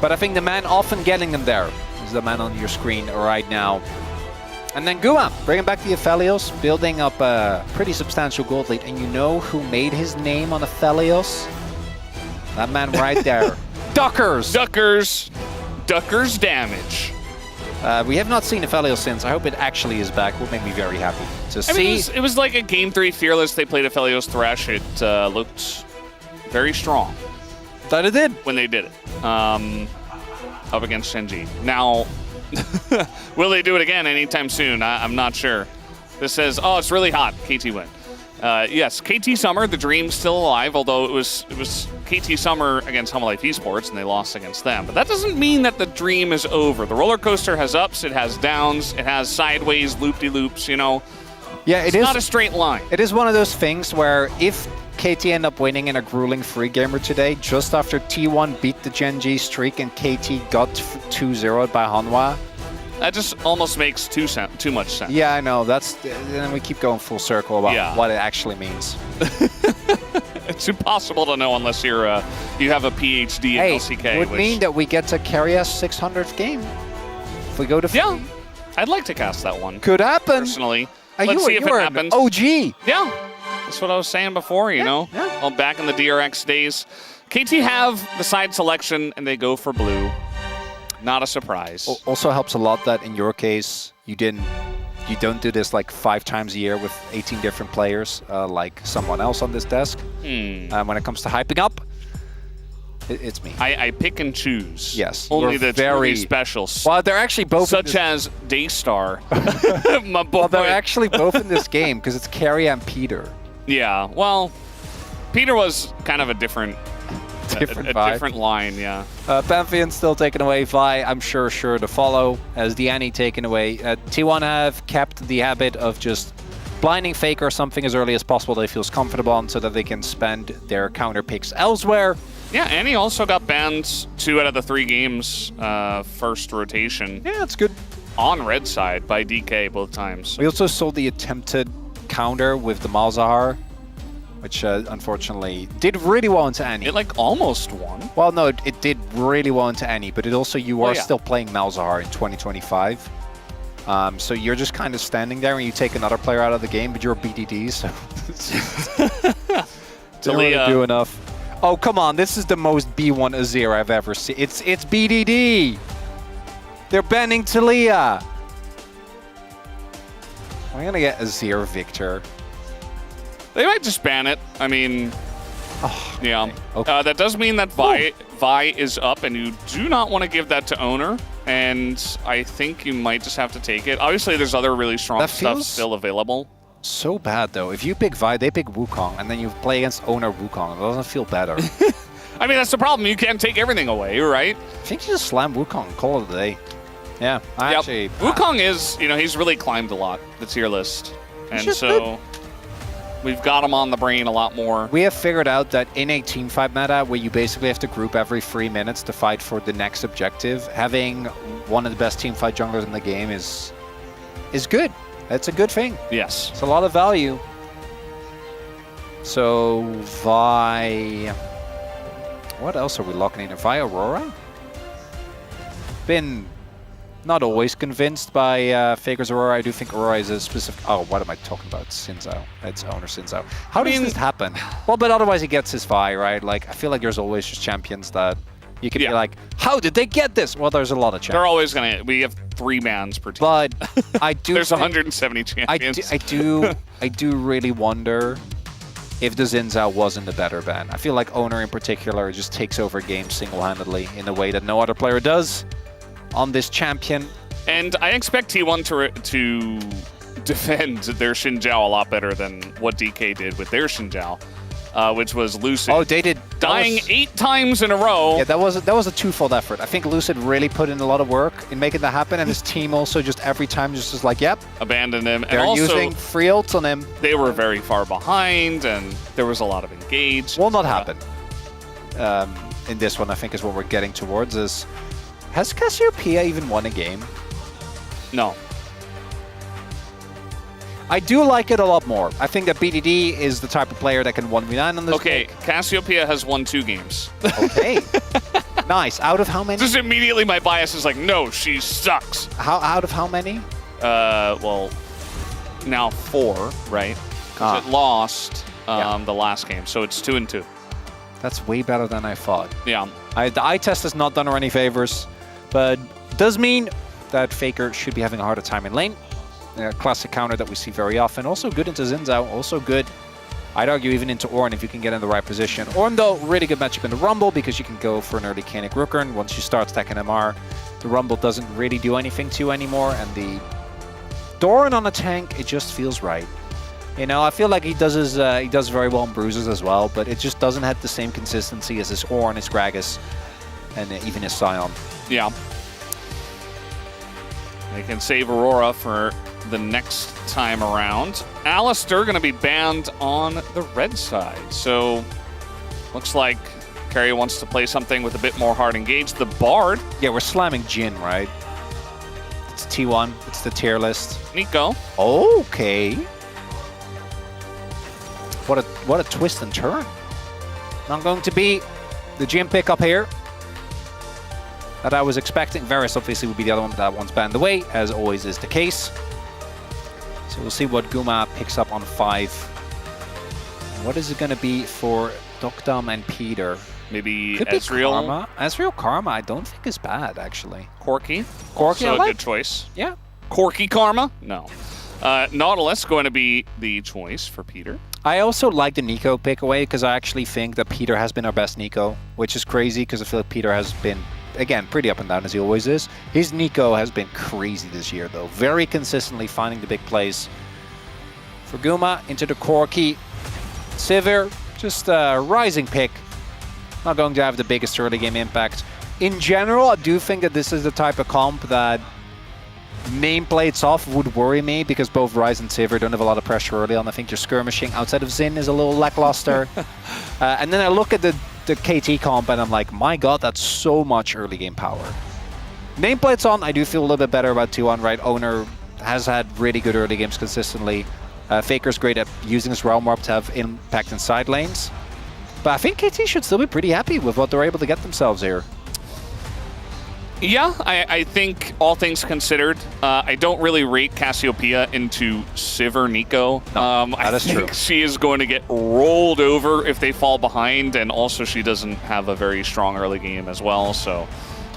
But I think the man often getting them there is the man on your screen right now. And then Guam, bringing back the Aphelios, building up a pretty substantial gold lead. And you know who made his name on Aphelios? That man right there. Duckers! Duckers damage. We have not seen Aphelios since. I hope it actually is back. Would make me very happy to see. Mean, it was like a Game 3 Fearless. They played Aphelios Thresh. It looked very strong. That it did. When they did it. Up against Gen.G. Now, will they do it again anytime soon? I'm not sure. This says, oh, it's really hot. KT win. Yes, KT Summer, the dream's still alive, although it was KT Summer against Home Life Esports, and they lost against them. But that doesn't mean that the dream is over. The roller coaster has ups, it has downs, it has sideways, loop-de-loops, you know. Yeah, it's not a straight line. It is one of those things where if KT end up winning in a grueling free gamer today, just after T1 beat the Gen.G streak and KT got 2-0'd by Hanwha, that just almost makes too much sense. Yeah, I know. Then we keep going full circle about what it actually means. It's impossible to know unless you have a PhD in LCK. It would mean that we get to Keria's 600th game. If we go to yeah, I'd like to cast that one. Could happen. Personally. Let's see if it happens. OG. Yeah, that's what I was saying before, you know. Yeah. Well, back in the DRX days. KT have the side selection, and they go for blue. Not a surprise. Also helps a lot that in your case, you don't do this like 5 times a year with 18 different players like someone else on this desk. When it comes to hyping up, it's me. I pick and choose. Yes. Only the very special. Well, they're actually both such as Daystar. My boy. Well, they're actually both in this game because it's Keria and Peter. Yeah. Well, Peter was kind of a different different Vi. Different line, yeah. Pantheon still taking away Vi. I'm sure to follow as Diani taken away. T1 have kept the habit of just blinding Faker or something as early as possible that he feels comfortable on so that they can spend their counter picks elsewhere. Yeah, and he also got banned 2 out of the 3 games first rotation. Yeah, that's good. On red side by DK both times. We also saw the attempted counter with the Malzahar, which unfortunately did really well into Annie. It like almost won. Well, no, it did really well into Annie, but it also, you are still playing Malzahar in 2025. So you're just kind of standing there and you take another player out of the game, but you're BDD, so don't really do enough. Oh, come on, this is the most B1 Azir I've ever seen. It's BDD. They're banning Talia. We're gonna get Azir Victor. They might just ban it. I mean, yeah. Okay. That does mean that Vi is up, and you do not want to give that to Owner. And I think you might just have to take it. Obviously, there's other really strong stuff still available. So bad, though. If you pick Vi, they pick Wukong, and then you play against Owner Wukong. It doesn't feel better. I mean, that's the problem. You can't take everything away, right? I think you just slam Wukong and call it a day. Yeah, actually... Wukong is, he's really climbed a lot, the tier list. And so... We've got him on the brain a lot more. We have figured out that in a teamfight meta where you basically have to group every 3 minutes to fight for the next objective, having one of the best teamfight junglers in the game is good. It's a good thing. Yes. It's a lot of value. So, Vi... What else are we locking in? Vi Aurora? Been not always convinced by Faker's Aurora. I do think Aurora is a specific... Oh, what am I talking about? Sinzao. It's Owner Sinzao. How does this happen? Well, but otherwise he gets his Vi, right? Like, I feel like there's always just champions that you can be like, how did they get this? Well, there's a lot of champions. They're always going to... We have 3 bans per team. But I do... There's 170 champions. I do really wonder if the Sinzao wasn't a better ban. I feel like Owner in particular just takes over games single-handedly in a way that no other player does on this champion. And I expect T1 to defend their Xin Zhao a lot better than what DK did with their Xin Zhao, which was Lucid. Oh, they did. Dying 8 times in a row. Yeah, that was a twofold effort. I think Lucid really put in a lot of work in making that happen, and his team also just every time just was like, yep. Abandoned him. They're and also, using free ults on him. They were very far behind, and there was a lot of engage. Will not happen. In this one, I think is what we're getting towards is... Has Cassiopeia even won a game? No. I do like it a lot more. I think that BDD is the type of player that can 1v9 on this Okay, Cassiopeia has won 2 games. Okay. Nice. Out of how many? Just immediately my bias is like, no, she sucks. Out of how many? Well, now 4, right? Because it lost the last game, so it's 2-2. That's way better than I thought. Yeah. The eye test has not done her any favors, but does mean that Faker should be having a harder time in lane. Classic counter that we see very often. Also good into Sinzao, also good, I'd argue, even into Ornn if you can get in the right position. Ornn, though, really good matchup in the Rumble because you can go for an early Kanik Rookern. Once you start stacking MR, the Rumble doesn't really do anything to you anymore, and the Doran on a tank, it just feels right. I feel like he does very well in bruises as well, but it just doesn't have the same consistency as his Ornn, his Gragas, and even his Sion. Yeah. They can save Aurora for the next time around. Alistair going to be banned on the red side. So looks like Carrie wants to play something with a bit more hard engage. The Bard. Yeah, we're slamming Jhin, right? It's T1. It's the tier list. Nico. Okay. What a twist and turn. Not going to be the Jhin pickup here that I was expecting. Varus obviously would be the other one that one's banned away, as always is the case. So we'll see what Guma picks up on 5. And what is it going to be for Dokdam and Peter? Maybe Could Ezreal. Be Karma. Ezreal Karma I don't think is bad, actually. Corki. Corki, also a good choice. Yeah. Corki Karma? No. Nautilus going to be the choice for Peter. I also like the Nico pick away because I actually think that Peter has been our best Nico, which is crazy because I feel like Peter has been, again, pretty up and down as he always is. His Nico has been crazy this year, though. Very consistently finding the big plays. For Guma, into the Corki. Sivir, just a rising pick. Not going to have the biggest early game impact. In general, I do think that this is the type of comp that main plates off would worry me because both Ryze and Sivir don't have a lot of pressure early on. I think your skirmishing outside of Xin is a little lackluster. And then I look at the KT comp and I'm like, my god, that's so much early game power. Main plates on, I do feel a little bit better about T1, right? Owner has had really good early games consistently. Faker's great at using his Realm Warp to have impact in side lanes. But I think KT should still be pretty happy with what they're able to get themselves here. Yeah, I think all things considered, I don't really rate Cassiopeia into Sivir Nico. No, that is true. She is going to get rolled over if they fall behind, and also she doesn't have a very strong early game as well. So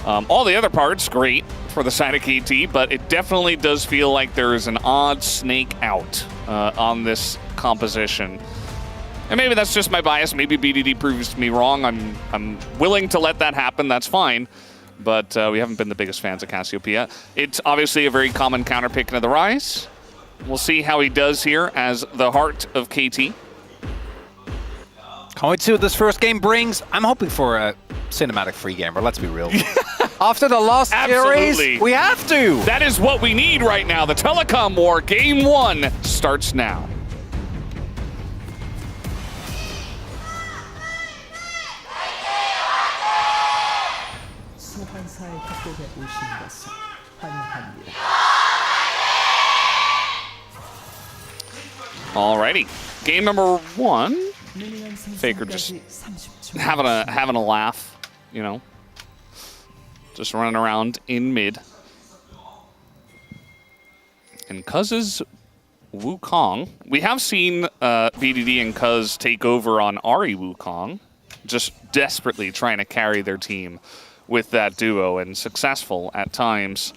all the other parts, great for the side of KT, but it definitely does feel like there is an odd snake out on this composition. And maybe that's just my bias. Maybe BDD proves me wrong. I'm willing to let that happen. That's fine. But we haven't been the biggest fans of Cassiopeia. It's obviously a very common counter pick into the Ryze. We'll see how he does here as the heart of KT. Can't wait to see what this first game brings. I'm hoping for a cinematic free gamer, let's be real. After the last series, we have to! That is what we need right now. The Telecom War Game 1 starts now. 소환사의 협곡에 오신 것을 환영합니다. Alrighty, game number 1. Faker just having a laugh, you know, just running around in mid. And Cuz's Wukong. We have seen BDD and Cuz take over on Ahri Wukong, just desperately trying to carry their team with that duo, and successful at times.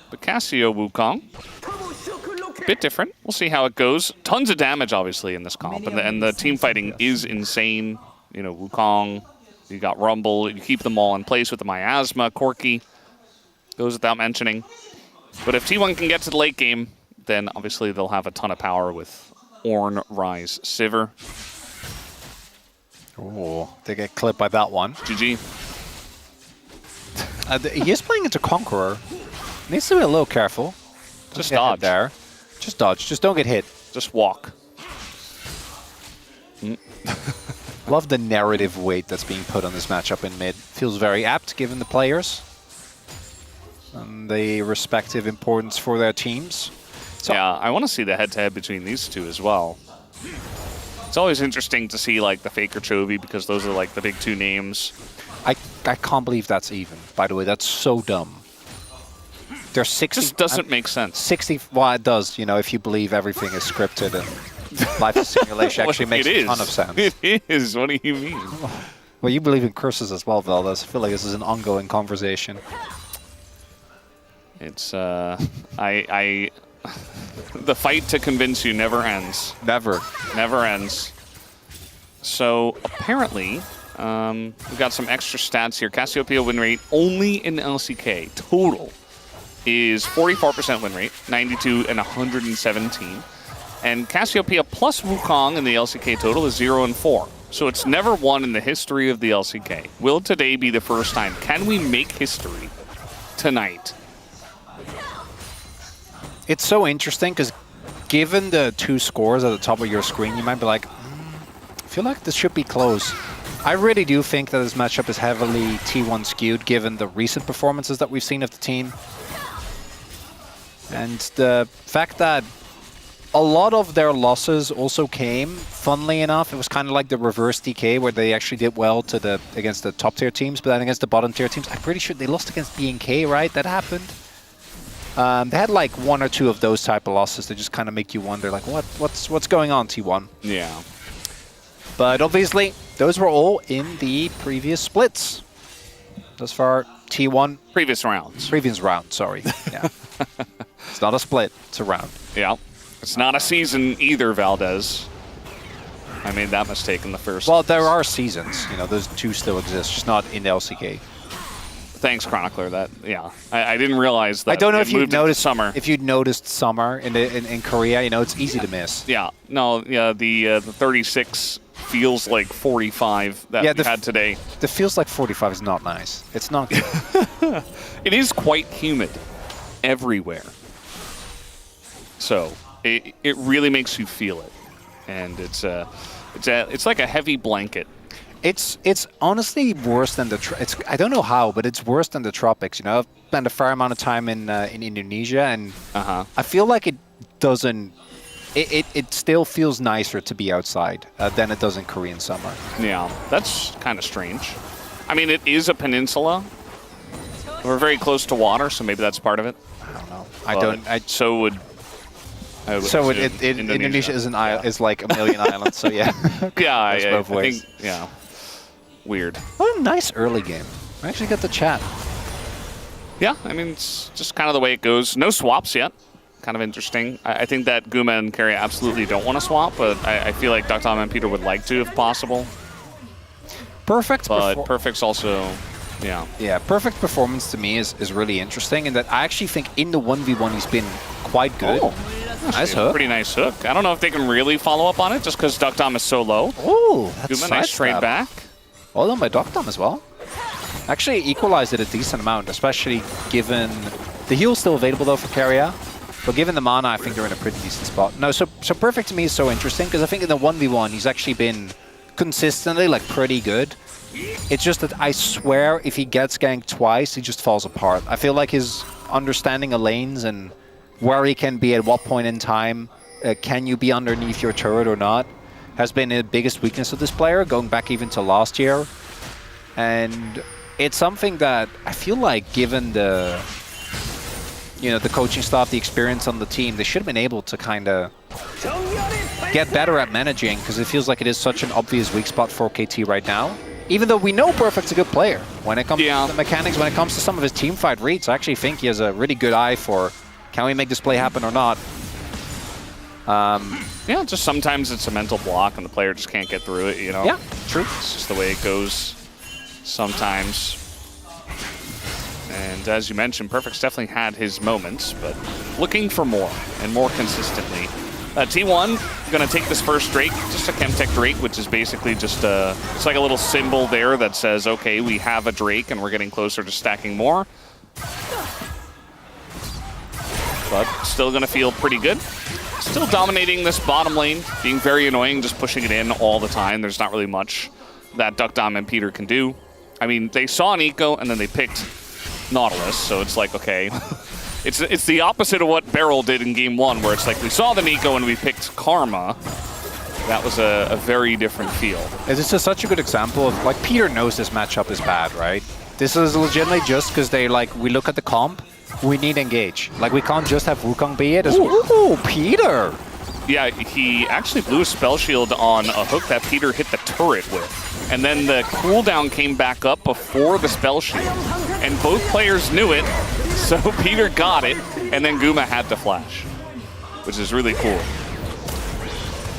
But Cassio Wukong, a bit different. We'll see how it goes. Tons of damage, obviously, in this comp, and the team fighting is insane. You know, Wukong, you got Rumble, you keep them all in place with the Miasma, Corki, goes without mentioning. But if T1 can get to the late game, then obviously they'll have a ton of power with Ornn, Ryze, Sivir. Oh, they get clipped by that one. GG. He is playing into Conqueror. Needs to be a little careful. Just dodge. There. Just dodge. Just don't get hit. Just walk. Love the narrative weight that's being put on this matchup in mid. Feels very apt given the players and the respective importance for their teams. So, yeah, I want to see the head-to-head between these two as well. It's always interesting to see like the Faker Chovy because those are like the big two names. I can't believe that's even. By the way, that's so dumb. There's 60. Just doesn't make sense. 60. Well, it does. You know, if you believe everything is scripted and life is simulation, actually makes a ton of sense. It is. What do you mean? Well, you believe in curses as well, Valdez. I feel like this is an ongoing conversation. It's the fight to convince you never ends. Never. Never ends. So apparently, we've got some extra stats here. Cassiopeia win rate only in LCK total is 44% win rate, 92 and 117. And Cassiopeia plus Wukong in the LCK total is 0 and 4. So it's never won in the history of the LCK. Will today be the first time? Can we make history tonight? It's so interesting because given the two scores at the top of your screen, you might be like, I feel like this should be close. I really do think that this matchup is heavily T1 skewed given the recent performances that we've seen of the team. And the fact that a lot of their losses also came, funnily enough, it was kind of like the reverse DK where they actually did well to against the top tier teams, but then against the bottom tier teams, I'm pretty sure they lost against BNK, right? That happened. They had like one or two of those type of losses that just kind of make you wonder, like, what's going on, T1? Yeah. But obviously, those were all in the previous splits. Thus far, T1... Previous rounds. Previous round, sorry. Yeah. It's not a split, it's a round. Yeah. It's not a season either, Valdez. I made that mistake in the first. Well, there are seasons. You know, those two still exist, just not in the LCK. Thanks, Chronicler. That I didn't realize that. I don't know if you've noticed summer. If you'd noticed summer in Korea, you know, it's easy to miss. Yeah. No. Yeah. The 36 feels like 45 that we had today. The feels like 45 is not nice. It's not good. It is quite humid everywhere. So it really makes you feel it. And it's like a heavy blanket. It's honestly worse than I don't know how, but it's worse than the tropics. You know, I've spent a fair amount of time in Indonesia, and I feel like it doesn't. It still feels nicer to be outside than it does in Korean summer. Yeah, that's kind of strange. I mean, it is a peninsula. We're very close to water, so maybe that's part of it. I don't know. So would Indonesia is like a million islands. So yeah. Yeah, both ways. I think, yeah. Weird. What a nice early game. I actually got the chat. Yeah, I mean, it's just kind of the way it goes. No swaps yet. Kind of interesting. I think that Guma and Carry absolutely don't want to swap, but I feel like Dr. and Peter would like to if possible. Perfect. But Perfect's also, yeah. Yeah, Perfect performance to me is really interesting in that I actually think in the 1v1 he's been quite good. Oh, nice hook. Pretty nice hook. I don't know if they can really follow up on it just because Dr. is so low. Oh, that's Guma, nice straight back. Well done by Dr. as well. Actually equalized it a decent amount, especially given the heal's still available though for Carrier. But given the mana, I think they're in a pretty decent spot. No, so Perfect to me is so interesting because I think in the 1v1 he's actually been consistently like pretty good. It's just that I swear if he gets ganked twice, he just falls apart. I feel like his understanding of lanes and where he can be at what point in time, can you be underneath your turret or not, has been the biggest weakness of this player, going back even to last year. And it's something that I feel like given the the coaching staff, the experience on the team, they should have been able to kind of get better at managing, because it feels like it is such an obvious weak spot for KT right now. Even though we know Perfect's a good player. When it comes to the mechanics, when it comes to some of his team fight reads, I actually think he has a really good eye for can we make this play happen or not. Yeah, just sometimes it's a mental block and the player just can't get through it, you know? Yeah, true. It's just the way it goes sometimes. And as you mentioned, Perfect's definitely had his moments, but looking for more and more consistently. T1 going to take this first Drake, just a Chemtech Drake, which is basically just it's like a little symbol there that says, okay, we have a Drake and we're getting closer to stacking more. But still going to feel pretty good. Still dominating this bottom lane, being very annoying, just pushing it in all the time. There's not really much that Duckdom and Peter can do. I mean, they saw an eco and then they picked Nautilus, so it's like, okay. It's the opposite of what Beryl did in game 1, where it's like we saw the Nico and we picked Karma. That was a very different feel. This is such a good example of, like, Peter knows this matchup is bad, right? This is legitimately just because they, like, we look at the comp, we need engage. Like, we can't just have Wukong be it. Ooh, Peter! Yeah, he actually blew a spell shield on a hook that Peter hit the turret with. And then the cooldown came back up before the spell shield. And both players knew it, so Peter got it, and then Guma had to flash, which is really cool.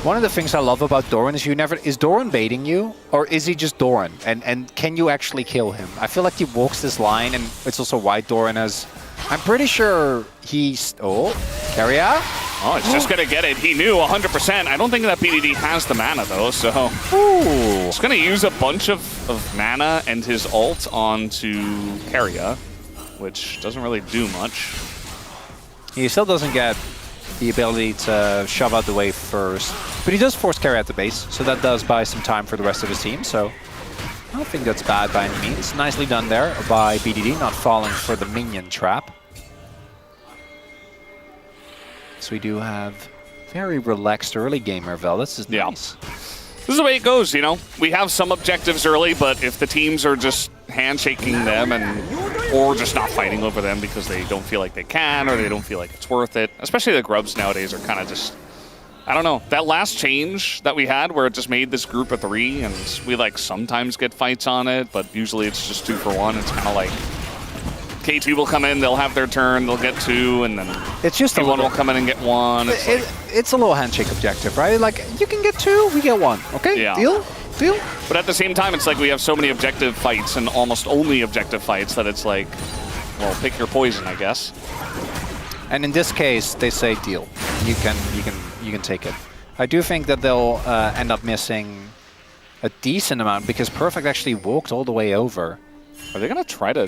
One of the things I love about Doran is is Doran baiting you, or is he just Doran? And can you actually kill him? I feel like he walks this line, and it's also why Doran has... I'm pretty sure he's... Oh, Carrier? Oh, it's just going to get it. He knew 100%. I don't think that BDD has the mana, though, so... Ooh. He's going to use a bunch of mana and his ult onto Carrier, which doesn't really do much. He still doesn't get the ability to shove out the way first, but he does force Carrier at the base, so that does buy some time for the rest of his team, so... I don't think that's bad by any means. Nicely done there by BDD, not falling for the minion trap. So we do have very relaxed early game, Mervel. This is nice. This is the way it goes, you know. We have some objectives early, but if the teams are just handshaking them or just not fighting over them because they don't feel like they can or they don't feel like it's worth it, especially the grubs nowadays are kind of just... I don't know, that last change that we had where it just made this group of 3 and we like sometimes get fights on it, but usually it's just 2 for 1. It's kind of like KT will come in, they'll have their turn, they'll get 2, and then it's just T1 will come in and get 1. It's a little handshake objective, right? Like, you can get 2, we get 1, okay? Yeah. Deal? But at the same time, it's like we have so many objective fights and almost only objective fights that it's like, well, pick your poison, I guess. And in this case, they say deal. You can take it. I do think that they'll end up missing a decent amount because Perfect actually walked all the way over. Are they going to try to...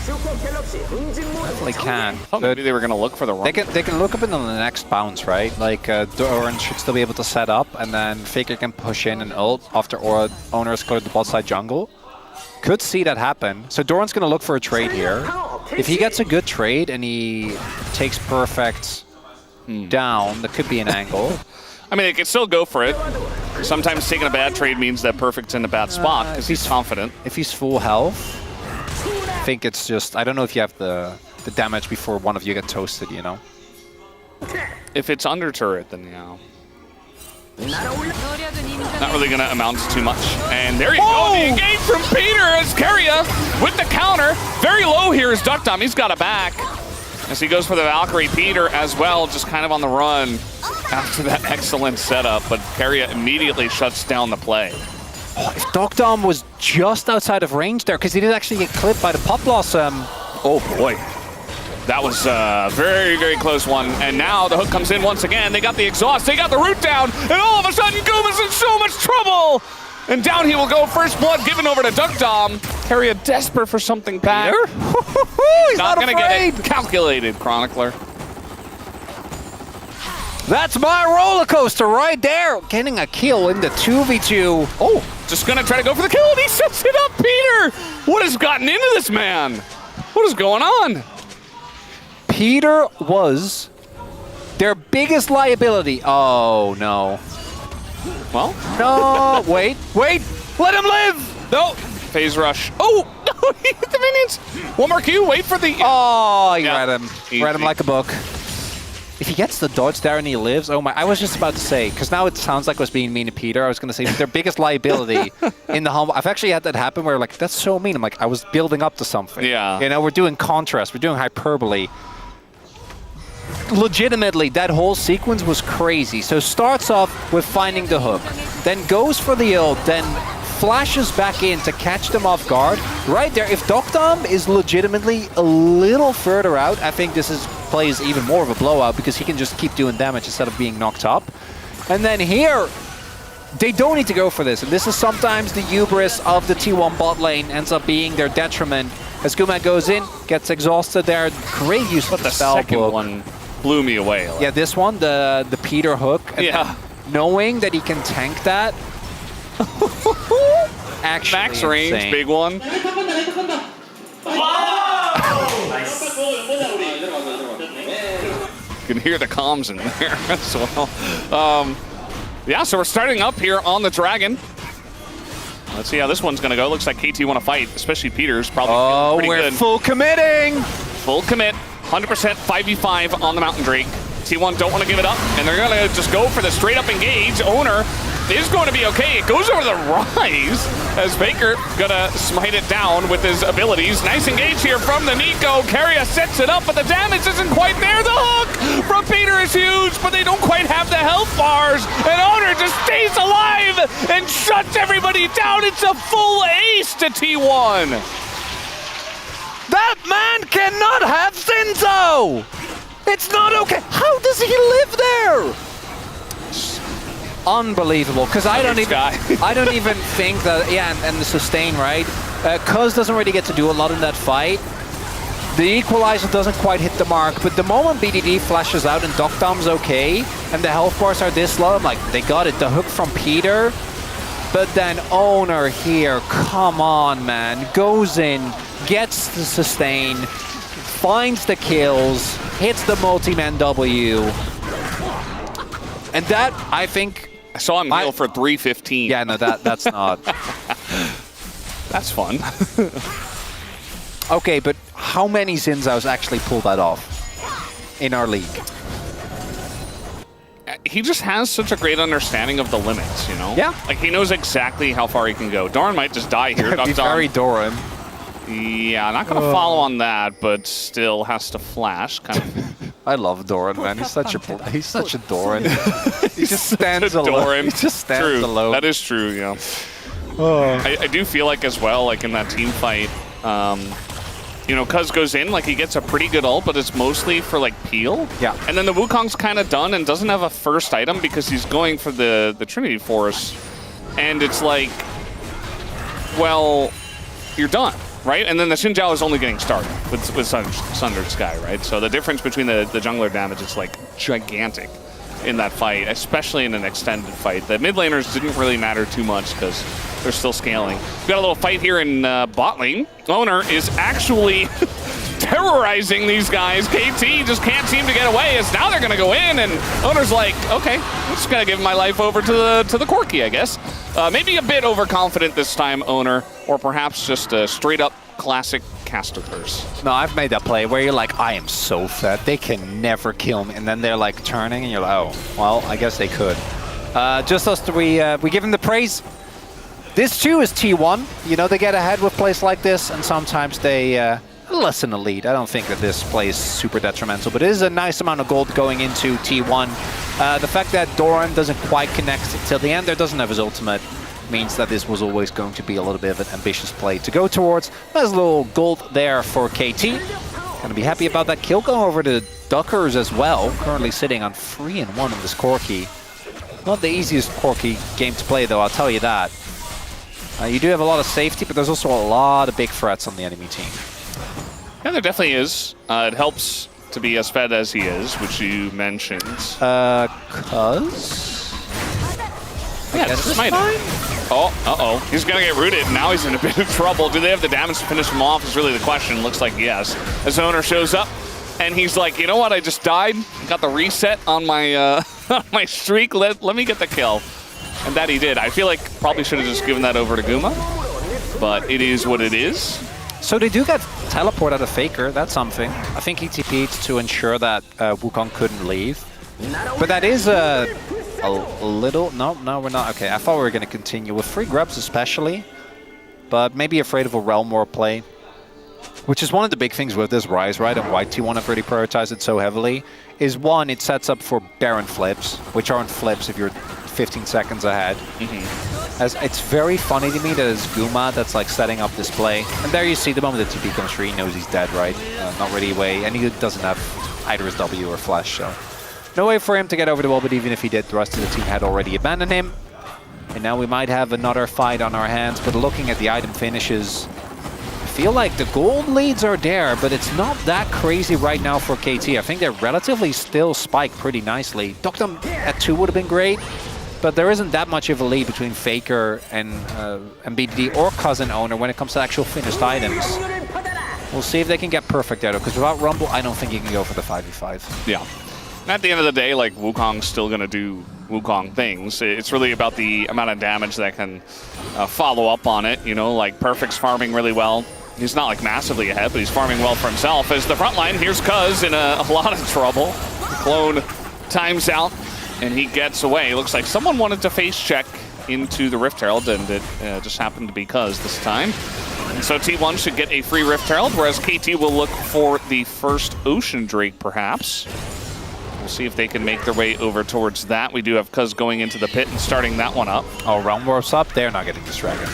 Definitely can. Oh, maybe they were going to look for the run. They can look up in the next bounce, right? Like, Doran should still be able to set up, and then Faker can push in and ult after Owner has cleared the bot side jungle. Could see that happen. So Doran's going to look for a trade here. If he gets a good trade and he takes Perfect down, that could be an angle. I mean, they could still go for it. Sometimes taking a bad trade means that Perfect's in a bad spot because he's confident. If he's full health, I think it's just... I don't know if you have the damage before one of you get toasted, you know? If it's under turret, then yeah. Not really going to amount to too much. And there you go, the engage from Peter as Keria with the counter. Very low here is Duckdom. He's got it back. As he goes for the Valkyrie, Peter as well, just kind of on the run after that excellent setup. But Keria immediately shuts down the play. Oh, if Duckdom was just outside of range there, because he did actually get clipped by the Pop Blossom. Oh boy. That was a very, very close one. And now the hook comes in once again. They got the exhaust, they got the root down, and all of a sudden Guma's in so much trouble! And down he will go, first blood given over to Duckdom. Keria desperate for something back. He's not gonna get it. Calculated, Chronicler. That's my roller coaster right there. Getting a kill in the 2v2. Oh, just gonna try to go for the kill, and he sets it up, Peter! What has gotten into this man? What is going on? Peter was their biggest liability. Oh, no. Well? No, wait, let him live! No, phase rush. Oh, no, he hit the minions. One more Q, wait for the... Oh, he read him. Easy. Read him like a book. If he gets the dodge there and he lives, oh my, I was just about to say, because now it sounds like I was being mean to Peter, I was going to say their biggest liability in the humble. I've actually had that happen where like, that's so mean. I'm like, I was building up to something. Yeah. You know, we're doing contrast, we're doing hyperbole. Legitimately, that whole sequence was crazy. So starts off with finding the hook, then goes for the ult, then flashes back in to catch them off guard. Right there, if Duckdom is legitimately a little further out, I think this plays even more of a blowout because he can just keep doing damage instead of being knocked up. And then here, they don't need to go for this. And this is sometimes the hubris of the T1 bot lane ends up being their detriment. As Guma goes in, gets exhausted there. Great use of the spell second book. One blew me away. Like. Yeah, this one, the Peter hook. Yeah. Knowing that he can tank that. Actually max range, insane. big one. You can hear the comms in there as well. Yeah, so we're starting up here on the Dragon. Let's see how this one's going to go. Looks like KT want to fight, especially Peter's probably pretty we're good. full committing. Full commit, 100% 5v5 on the Mountain Drake. T1 don't want to give it up, and they're going to just go for the straight-up engage. Owner is going to be okay. It goes over the Rise as Baker going to smite it down with his abilities. Nice engage here from the Nico. Keria sets it up, but the damage isn't quite there. The hook from Peter is huge, but they don't quite have the health bars. And Owner just stays alive and shuts everybody down. It's a full ace to T1. That man cannot have Zinzo! It's not okay. How does he live there? Unbelievable. Because I don't even think that. Yeah, and the sustain, right? Cuz doesn't really get to do a lot in that fight. The equalizer doesn't quite hit the mark, but the moment BDD flashes out and Duckdom's okay, and the health bars are this low, I'm like, they got it. The hook from Peter. But then Owner here, come on, man. Goes in, gets the sustain, finds the kills, hits the multi-man W. And that, I think... I saw him heal for 315. Yeah, no, that's not... That's fun. Okay, but how many Zinzaos actually pull that off in our league? He just has such a great understanding of the limits, you know? Yeah. Like, he knows exactly how far he can go. Doran might just die here. That'd be very Doran. Yeah, not going to follow on that, but still has to flash. Kind of. I love Doran, man. He's such a Doran. He just stands alone. He just stands alone. That is true, yeah. I do feel like as well, like in that team fight, you know, Cuz goes in, like he gets a pretty good ult, but it's mostly for like peel. Yeah. And then the Wukong's kind of done and doesn't have a first item because he's going for the Trinity Force. And it's like, well, you're done, right? And then the Xin Zhao is only getting started with Sundered Sky, right? So the difference between the jungler damage is like gigantic in that fight, especially in an extended fight. The mid laners didn't really matter too much because they're still scaling. We've got a little fight here in bot lane. Owner is actually terrorizing these guys. KT just can't seem to get away, as now they're gonna go in, and Owner's like, okay, I'm just gonna give my life over to the Corki, I guess. Maybe a bit overconfident this time, Owner, or perhaps just a straight up classic caster curse. No, I've made that play where you're like, I am so fat, they can never kill me, and then they're like turning, and you're like, oh, well, I guess they could. Just us three, we give them the praise. This too is T1. You know, they get ahead with plays like this, and sometimes they lessen the lead. I don't think that this play is super detrimental, but it is a nice amount of gold going into T1. The fact that Doran doesn't quite connect till the end, there doesn't have his ultimate, means that this was always going to be a little bit of an ambitious play to go towards. There's a little gold there for KT. Gonna be happy about that kill. Go over to Duckers as well, currently sitting on 3-1 on this Corki. Not the easiest Corki game to play though, I'll tell you that. You do have a lot of safety, but there's also a lot of big threats on the enemy team. Yeah, there definitely is. It helps to be as fed as he is, which you mentioned. Yeah, this is fine. Oh, uh-oh. He's going to get rooted. Now he's in a bit of trouble. Do they have the damage to finish him off is really the question. Looks like yes. As Owner shows up, and he's like, you know what? I just died. Got the reset on my my streak. Let me get the kill. And that he did. I feel like probably should have just given that over to Guma. But it is what it is. So they do get teleport out of Faker. That's something. I think he TP'd to ensure that Wukong couldn't leave. But that is a little... No, we're not. Okay, I thought we were going to continue with free grubs especially. But maybe afraid of a Realm War play. Which is one of the big things with this Rise, right? And why T1 have really prioritized it so heavily. Is one, it sets up for Baron flips. Which aren't flips if you're 15 seconds ahead. As it's very funny to me that it's Guma that's like setting up this play. And there you see the moment the TP comes through, he knows he's dead, right? Not really a way. And he doesn't have either his W or flash, so... No way for him to get over the wall, but even if he did, the rest of the team had already abandoned him. And now we might have another fight on our hands, but looking at the item finishes, I feel like the gold leads are there, but it's not that crazy right now for KT. I think they're relatively still spiked pretty nicely. Dokdom at 2 would have been great, but there isn't that much of a lead between Faker and BDD or Cousin Owner when it comes to actual finished items. We'll see if they can get perfect there, because without Rumble, I don't think you can go for the 5v5. Yeah. And at the end of the day, like, Wukong's still going to do Wukong things. It's really about the amount of damage that can follow up on it. You know, like, Perfect's farming really well. He's not, like, massively ahead, but he's farming well for himself. As the front line, here's Cuz in a lot of trouble. Clone times out, and he gets away. Looks like someone wanted to face check into the Rift Herald, and it just happened to be Cuz this time. And so T1 should get a free Rift Herald, whereas KT will look for the first Ocean Drake, perhaps. We'll see if they can make their way over towards that. We do have Cuz going into the pit and starting that one up. Oh, Realm Warp's up. They're not getting this dragon.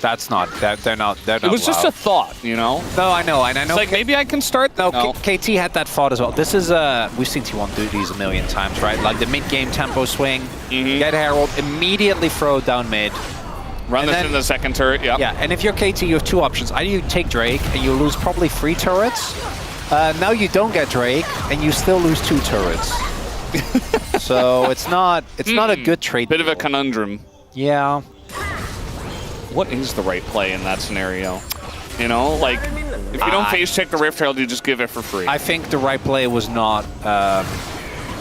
That's not. They're not. It was just a thought, you know. No, I know, and I know. It's like maybe I can start. No, KT had that thought as well. This is we've seen T1 do these a million times, right? Like the mid-game tempo swing, get Herald, immediately throw it down mid. Run this in the second turret. Yeah. Yeah, and if you're KT, you have two options. Either you take Drake and you lose probably 3 turrets. Now you don't get Drake, and you still lose 2 turrets. So it's not a good trade. Bit of a conundrum. Yeah. What is the right play in that scenario? You know, like, if you don't phase check the Rift Herald, you just give it for free. I think the right play was not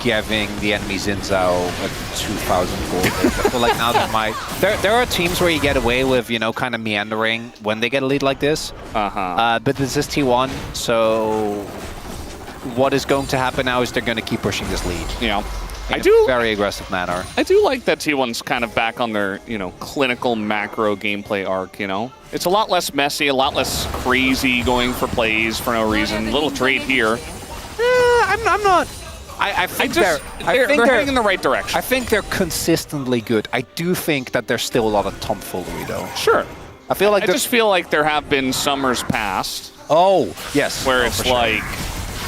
giving the enemy Xin Zhao like 2,000 gold. I feel like now that there are teams where you get away with, you know, kind of meandering when they get a lead like this. But this is T1, so what is going to happen now is they're going to keep pushing this lead. Yeah. In a very aggressive manner. I do like that T1's kind of back on their, you know, clinical macro gameplay arc, you know? It's a lot less messy, a lot less crazy going for plays for no reason. Little trade here. I'm not... I think they're heading in the right direction. I think they're consistently good. I do think that there's still a lot of tomfoolery, though. Sure. I feel like I just feel like there have been summers past. Oh, yes. Where it's like...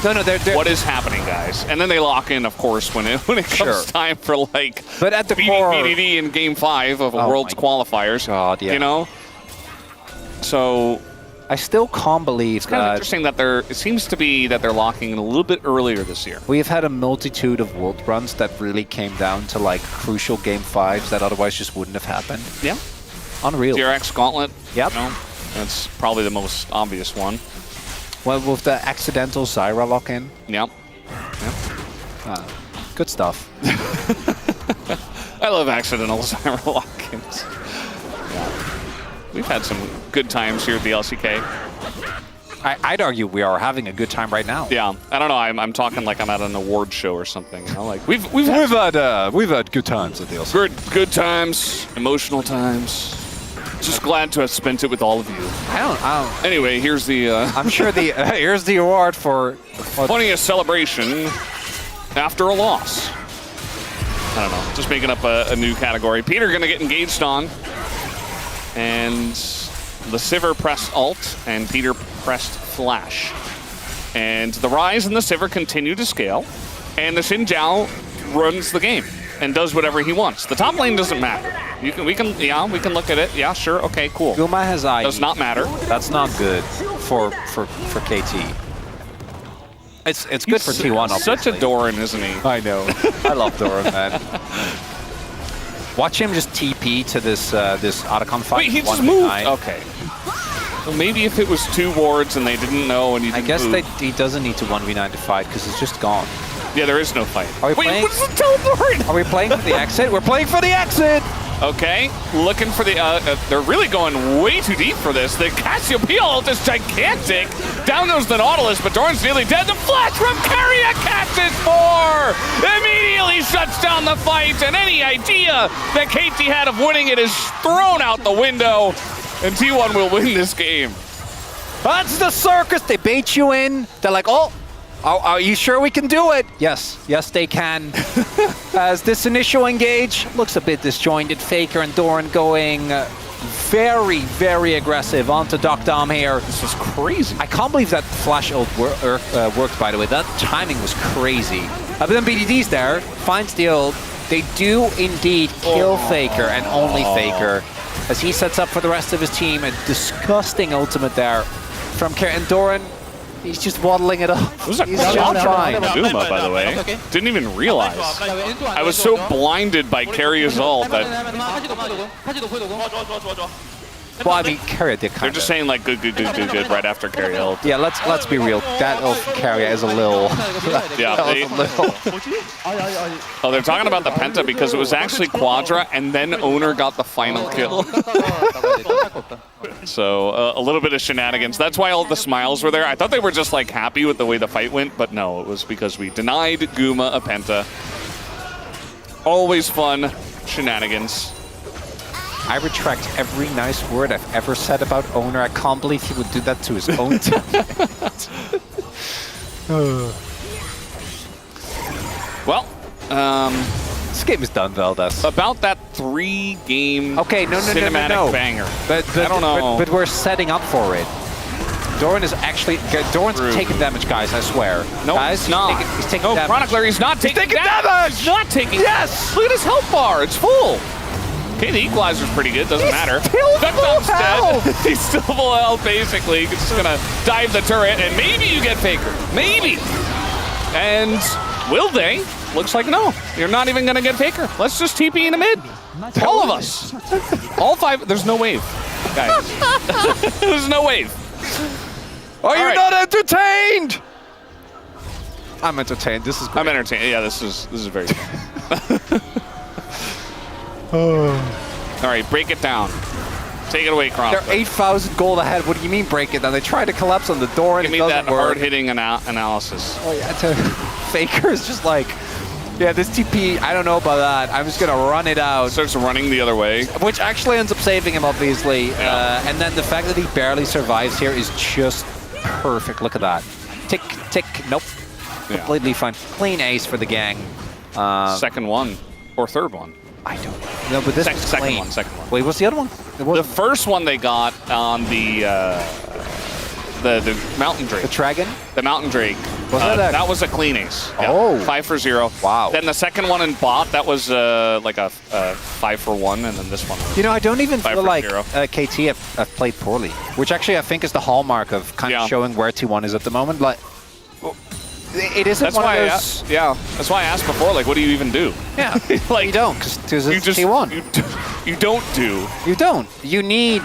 No, they're, what is happening, guys? And then they lock in, of course, when it comes time for, like, but at the core... BDD in Game 5 of World's qualifiers. God, yeah. You know? So I still can't believe it's kind of interesting that it seems to be that they're locking in a little bit earlier this year. We've had a multitude of world runs that really came down to like crucial game 5s that otherwise just wouldn't have happened. Yeah. Unreal. DRX Gauntlet. Yep. You know, that's probably the most obvious one. Well, with the accidental Zyra lock-in. Yep. Good stuff. I love accidental Zyra lock-ins. Yeah. We've had some good times here at the LCK. I'd argue we are having a good time right now. Yeah, I don't know. I'm talking like I'm at an award show or something. You know, like we've had good times at the LCK. Good times, emotional times. Just glad to have spent it with all of you. I don't. Anyway, here's the. I'm sure the here's the award for funniest celebration after a loss. I don't know. Just making up a new category. Peter gonna get engaged on, and the Sivir pressed ult, and Peter pressed flash, and the Ryze and the Sivir continue to scale, and the Xin Zhao runs the game and does whatever he wants. The top lane doesn't matter. We can look at it. Yeah, sure, okay, cool. Guma has IE. Does not matter. That's not good for KT. It's good for T1, obviously. Such a Doran, isn't he? I know. I love Doran, man. Watch him just TP to this Otacon fight. Wait, he just moved. Okay. Well, maybe if it was 2 wards and they didn't know and he didn't move. He doesn't need to 1v9 to fight because it's just gone. Yeah, there is no fight. Wait, what's the teleport? Are we playing for the exit? We're playing for the exit! Okay, looking for the... they're really going way too deep for this. The Cassiopeia ult is gigantic. Down goes the Nautilus, but Doran's nearly dead. The flash from Carrier catches 4! Immediately shuts down the fight, and any idea that KT had of winning it is thrown out the window, and T1 will win this game. That's the circus! They bait you in. They're like, oh, are you sure we can do it? Yes, they can. As this initial engage looks a bit disjointed, Faker and Doran going very, very aggressive onto Doc Dom here. This is crazy. I can't believe that flash ult worked, by the way. That timing was crazy. But then BDD's there, finds the ult. They do indeed kill Faker and only Faker as he sets up for the rest of his team. A disgusting ultimate there from Karen Doran. He's just waddling it up. It was a shot fine. Duma, by the way. Didn't even realize. I was so blinded by Carrier's ult that... Well, I mean, Carrier did kind of... They're just saying, like, good right after Carrier ult. Yeah, let's be real. That ult from Carrier is a little... Yeah, oh, they're talking about the Penta because it was actually Quadra, and then Owner got the final kill. So, a little bit of shenanigans. That's why all the smiles were there. I thought they were just, like, happy with the way the fight went, but no, it was because we denied Guma a Penta. Always fun shenanigans. I retract every nice word I've ever said about Owner. I can't believe he would do that to his own team. Well, this game is done, Veldas. About that 3-game cinematic no. banger. But I don't know. But we're setting up for it. Doran is actually... Doran's taking damage, guys, I swear. No, guys, he's not. He's taking damage. Chronicler, he's not taking damage! He's not taking... Yes! Look at his health bar. It's full. Okay, the equalizer's pretty good. Doesn't matter. Duckdom's dead. He's still full health, basically. He's just going to dive the turret, and maybe you get Faker. Maybe. And will they? Looks like no. You're not even going to get Faker. Let's just TP in the mid. All of us. All 5. There's no wave, guys. There's no wave. Are you not entertained? I'm entertained. This is great. I'm entertained. Yeah, this is very good. All right, break it down. Take it away, Chronicler. They're 8,000 gold ahead. What do you mean break it down? They try to collapse on the door and Give me that hard-hitting analysis. Oh, yeah, Faker is just like, yeah, this TP, I don't know about that. I'm just going to run it out. Starts running the other way. Which actually ends up saving him, obviously. Yeah. And then the fact that he barely survives here is just perfect. Look at that. Tick, tick, nope. Yeah. Completely fine. Clean ace for the gang. Second one or third one. I don't know, but this was second one. Wait, what's the other one? The first one they got on the Mountain Drake. The Dragon? The Mountain Drake Was that was a clean ace. Yeah, Oh. 5 for 0. Wow. Then the second one in bot, that was like a 5 for 1, and then this one was You know, I don't even 5 feel for like 0. KT have played poorly, which actually I think is the hallmark of kind of showing where T1 is at the moment. Like, it isn't That's one why of those... that's why I asked before, like, what do you even do? Yeah, like, you don't, because it's T1. You don't do. You don't. You need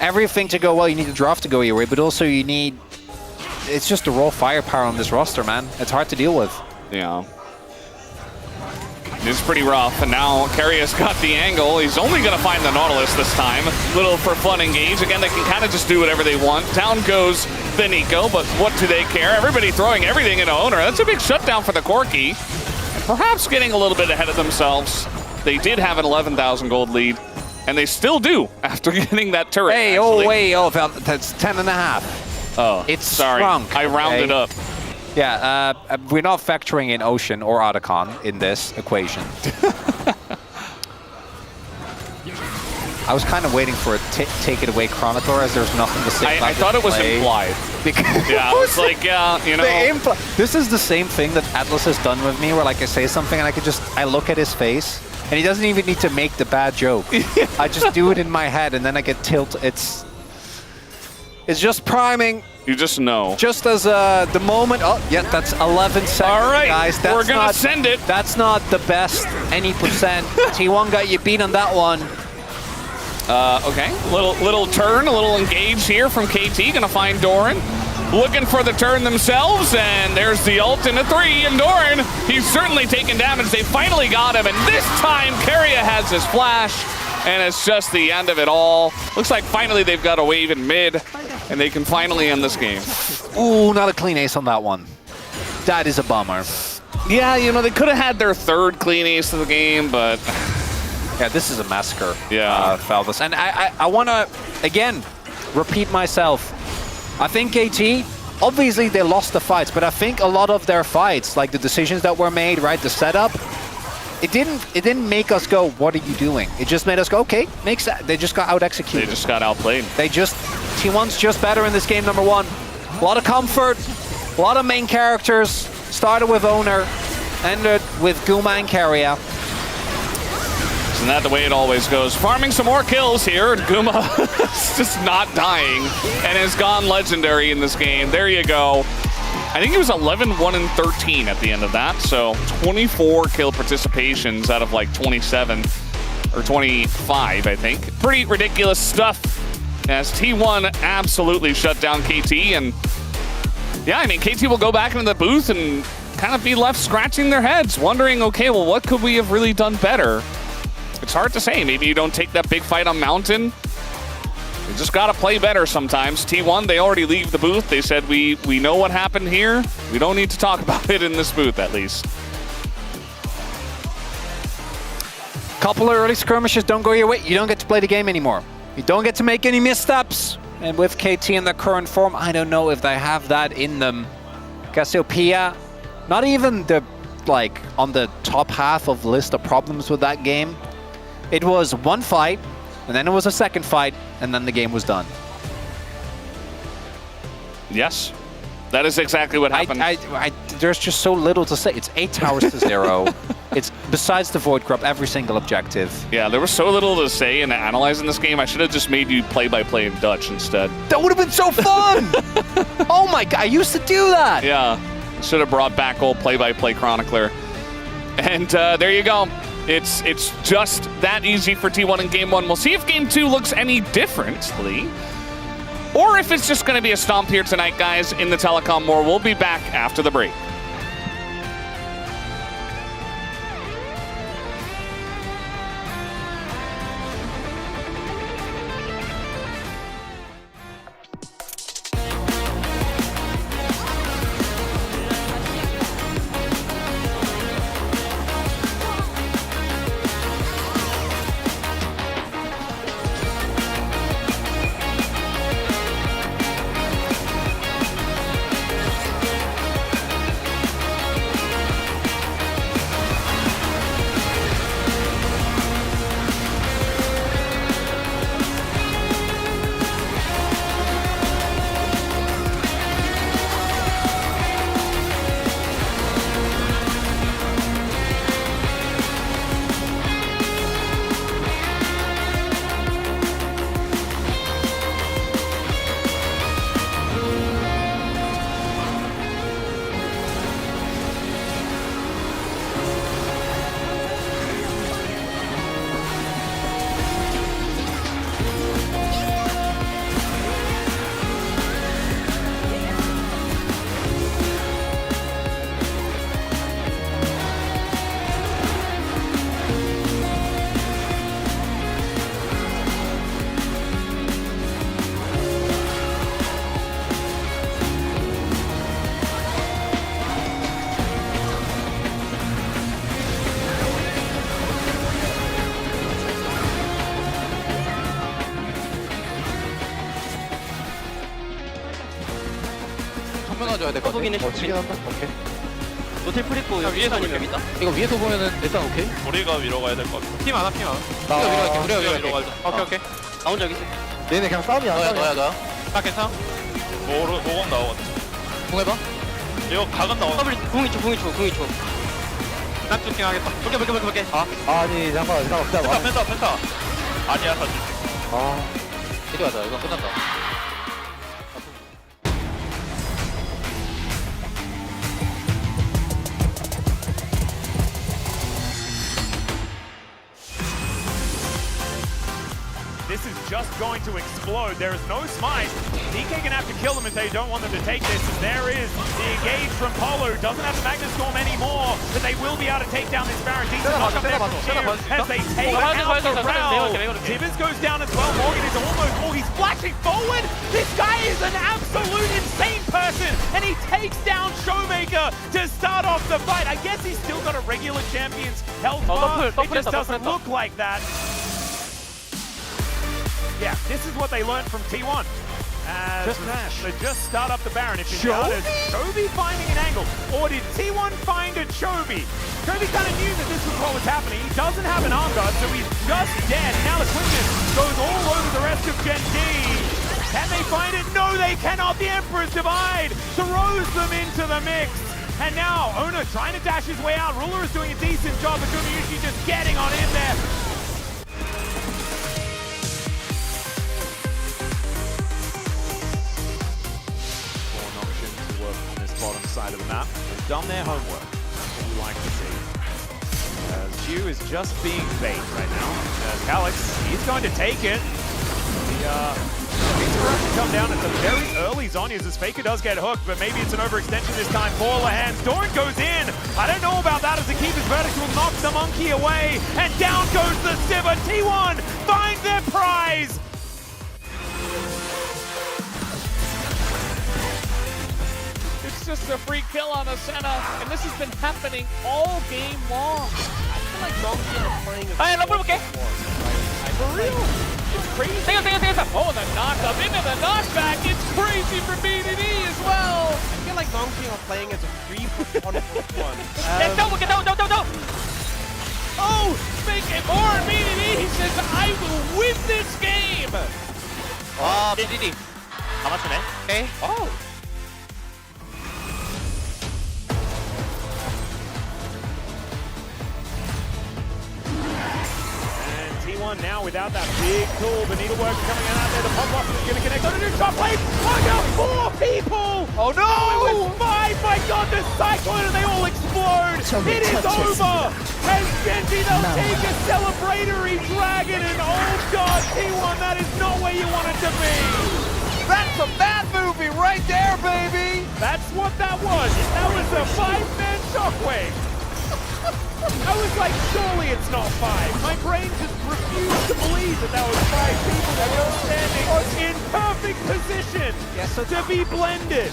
everything to go well. You need the draft to go your way, but also you need... It's just the raw firepower on this roster, man. It's hard to deal with. Yeah. It's pretty rough, and now Carrier's got the angle. He's only going to find the Nautilus this time. Little for fun engage. Again, they can kind of just do whatever they want. Down goes the Nico, but what do they care? Everybody throwing everything into Owner. That's a big shutdown for the Corki. And perhaps getting a little bit ahead of themselves. They did have an 11,000 gold lead, and they still do after getting that turret. Hey, actually. that's 10.5. Oh, it's sorry. shrunk. I rounded up. Yeah, we're not factoring in Ocean or Otacon in this equation. I was kind of waiting for a take it away Chronicler, as there's nothing to say about I thought it was play. implied. Yeah, I was like, yeah, you know. This is the same thing that Atlas has done with me, where like I say something and I look at his face, and he doesn't even need to make the bad joke. I just do it in my head, and then I get tilted. It's just priming. You just know. Just as the moment. Oh, yeah, that's 11 seconds, all right, guys. We're going to send it. That's not the best any percent. T1 got you beat on that one. Okay, little turn, a little engage here from KT. Gonna find Doran. Looking for the turn themselves, and there's the ult in a 3, and Doran, he's certainly taking damage. They finally got him, and this time Keria has his flash, and it's just the end of it all. Looks like finally they've got a wave in mid, and they can finally end this game. Ooh, not a clean ace on that one. That is a bummer. Yeah, you know, they could have had their 3rd clean ace of the game, but... Yeah, this is a massacre. Yeah. Falvis. And I want to, again, repeat myself. I think KT, obviously they lost the fights, but I think a lot of their fights, like the decisions that were made, right, the setup, it didn't make us go, what are you doing? It just made us go, okay, makes that. They just got out-executed. They just got outplayed. T1's just better in this game, number 1. A lot of comfort, a lot of main characters. Started with Owner, ended with Guma and Keria. Isn't that the way it always goes? Farming some more kills here, and Guma is just not dying and has gone legendary in this game. There you go. I think it was 11, 1, and 13 at the end of that, so 24 kill participations out of like 27 or 25, I think. Pretty ridiculous stuff as T1 absolutely shut down KT, and yeah, I mean, KT will go back into the booth and kind of be left scratching their heads, wondering, okay, well, what could we have really done better? It's hard to say. Maybe you don't take that big fight on Mountain. You just got to play better sometimes. T1, they already leave the booth. They said, we know what happened here. We don't need to talk about it in this booth, at least. Couple of early skirmishes don't go your way. You don't get to play the game anymore. You don't get to make any missteps. And with KT in their current form, I don't know if they have that in them. Cassiopeia, not even the, like, on the top half of list of problems with that game. It was one fight, and then it was a second fight, and then the game was done. Yes, that is exactly what happened. There's just so little to say. It's 8 towers to 0. It's, besides the Void Grub, every single objective. Yeah, there was so little to say and analyze in this game. I should have just made you play-by-play in Dutch instead. That would have been so fun! Oh my god, I used to do that! Yeah, should have brought back old play-by-play chronicler. And there you go. It's just that easy for T1 in Game 1. We'll see if Game 2 looks any differently, or if it's just going to be a stomp here tonight, guys, in the Telecom War. We'll be back after the break. 정면 와줘야 될 것 같아. 거북이는 쇼핑. 오케이. 노틸 프리코 여기 위에서 보면 있다. 이거 위에서 보면은 일단 오케이. 우리가 위로 가야 될 것 같아. 팀 하나. 우리가 위로 갈게. 우리가 위로 가자. 오케이. 나 혼자 여기 있어. 얘네 그냥 싸움이야. 너야. 딱 괜찮아? 오공 나오거든. 공 해봐. 이거 각은 나오거든. 더블 궁이 쳐. 난 투킹 하겠다. 볼게. 아니 잠깐 기다려. 펜타. 아니야 사실. 이리 가자. 이거 끝났다. This is just going to explode. There is no smite. DK gonna have to kill them if they don't want them to take this. And there is the engage from Polo. Doesn't have the Magnus Storm anymore, but they will be able to take down this Baron. Decent knock up there from Cheer as they take out the round. Tibbers goes down as well. Morgan is almost, he's flashing forward. This guy is an absolute insane person, and he takes down Showmaker to start off the fight. I guess he's still got a regular champion's health bar. It just doesn't look like that. Yeah, this is what they learned from T1. Just Nash. They just start up the Baron. If Chovy finding an angle, or did T1 find a Chovy? Chovy kind of knew that this was what was happening. He doesn't have an arm guard, so he's just dead. Now the quickness goes all over the rest of Gen D. Can they find it? No, they cannot. The Emperor's Divide throws them into the mix. And now, Ona trying to dash his way out. Ruler is doing a decent job, but Gumayushi just getting on in there. Bottom side of the map. They've done their homework. That's what we like to see. Zhu is just being bait right now. Calix, he's going to take it. He's going to come down at the very early Zhonya's as Faker does get hooked, but maybe it's an overextension this time for Lahans. Doran goes in. I don't know about that as the Keeper's Verdict will knock the monkey away. And down goes the Sivir. T1 find their prize. It's just a free kill on Ascena, and this has been happening all game long. I feel like Monkey are playing 나 볼게. for real. It's crazy. 땡겨. Oh, the knock-up into the knockback. It's crazy for BDD as well. I feel like Monkey are playing as a 3-1-1. 땡겨. Oh, make it more. BDD, he says, I will win this game. DDD. 다 맞추네. 오케이. Oh. T1 now without that big tool, the needlework coming out there, the pop box is going to connect on a new top lane. Oh no, 4 people! Oh no! It was 5, my god, the cyclone and they all explode! It is over! As Genji, they'll take a celebratory dragon and oh god, T1, that is not where you want it to be! That's a bad movie right there, baby. That's what that was! That was a 5-man shockwave! I was like, surely it's not 5. My brain just refused to believe that that was 5 people that were standing in perfect position to be blended.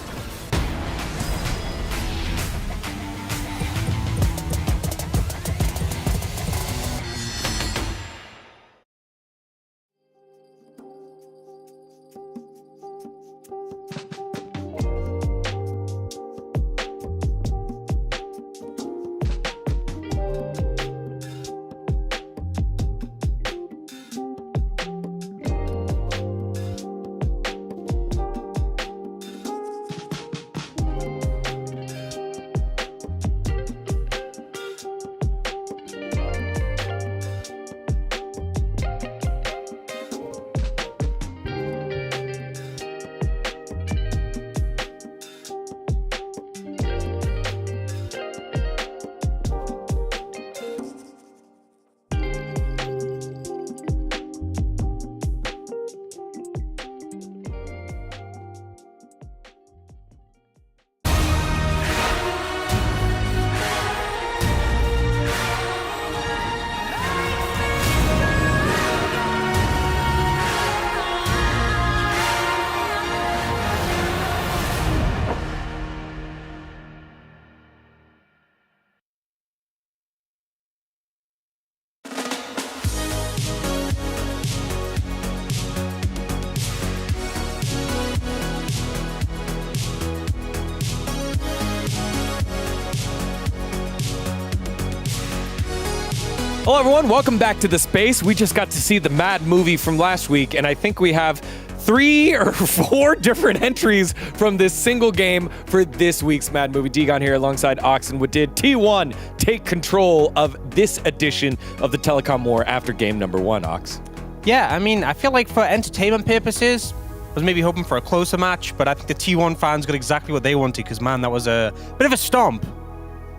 Hello, everyone. Welcome back to the space. We just got to see the Mad movie from last week, and I think we have 3 or 4 different entries from this single game for this week's Mad movie. Degon here alongside Ox and Wadid. T1 take control of this edition of the Telecom War after game number 1, Ox. Yeah, I mean, I feel like for entertainment purposes, I was maybe hoping for a closer match, but I think the T1 fans got exactly what they wanted because, man, that was a bit of a stomp.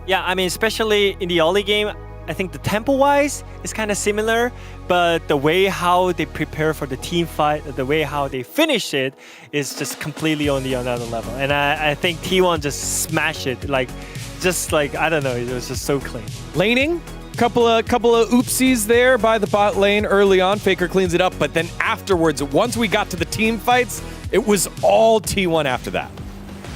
Yeah, I mean, especially in the early game, I think the tempo-wise is kind of similar, but the way how they prepare for the team fight, the way how they finish it is just completely on the another level. And I think T1 just smashed it, I don't know, it was just so clean. Laning, couple of oopsies there by the bot lane early on. Faker cleans it up, but then afterwards, once we got to the team fights, it was all T1 after that.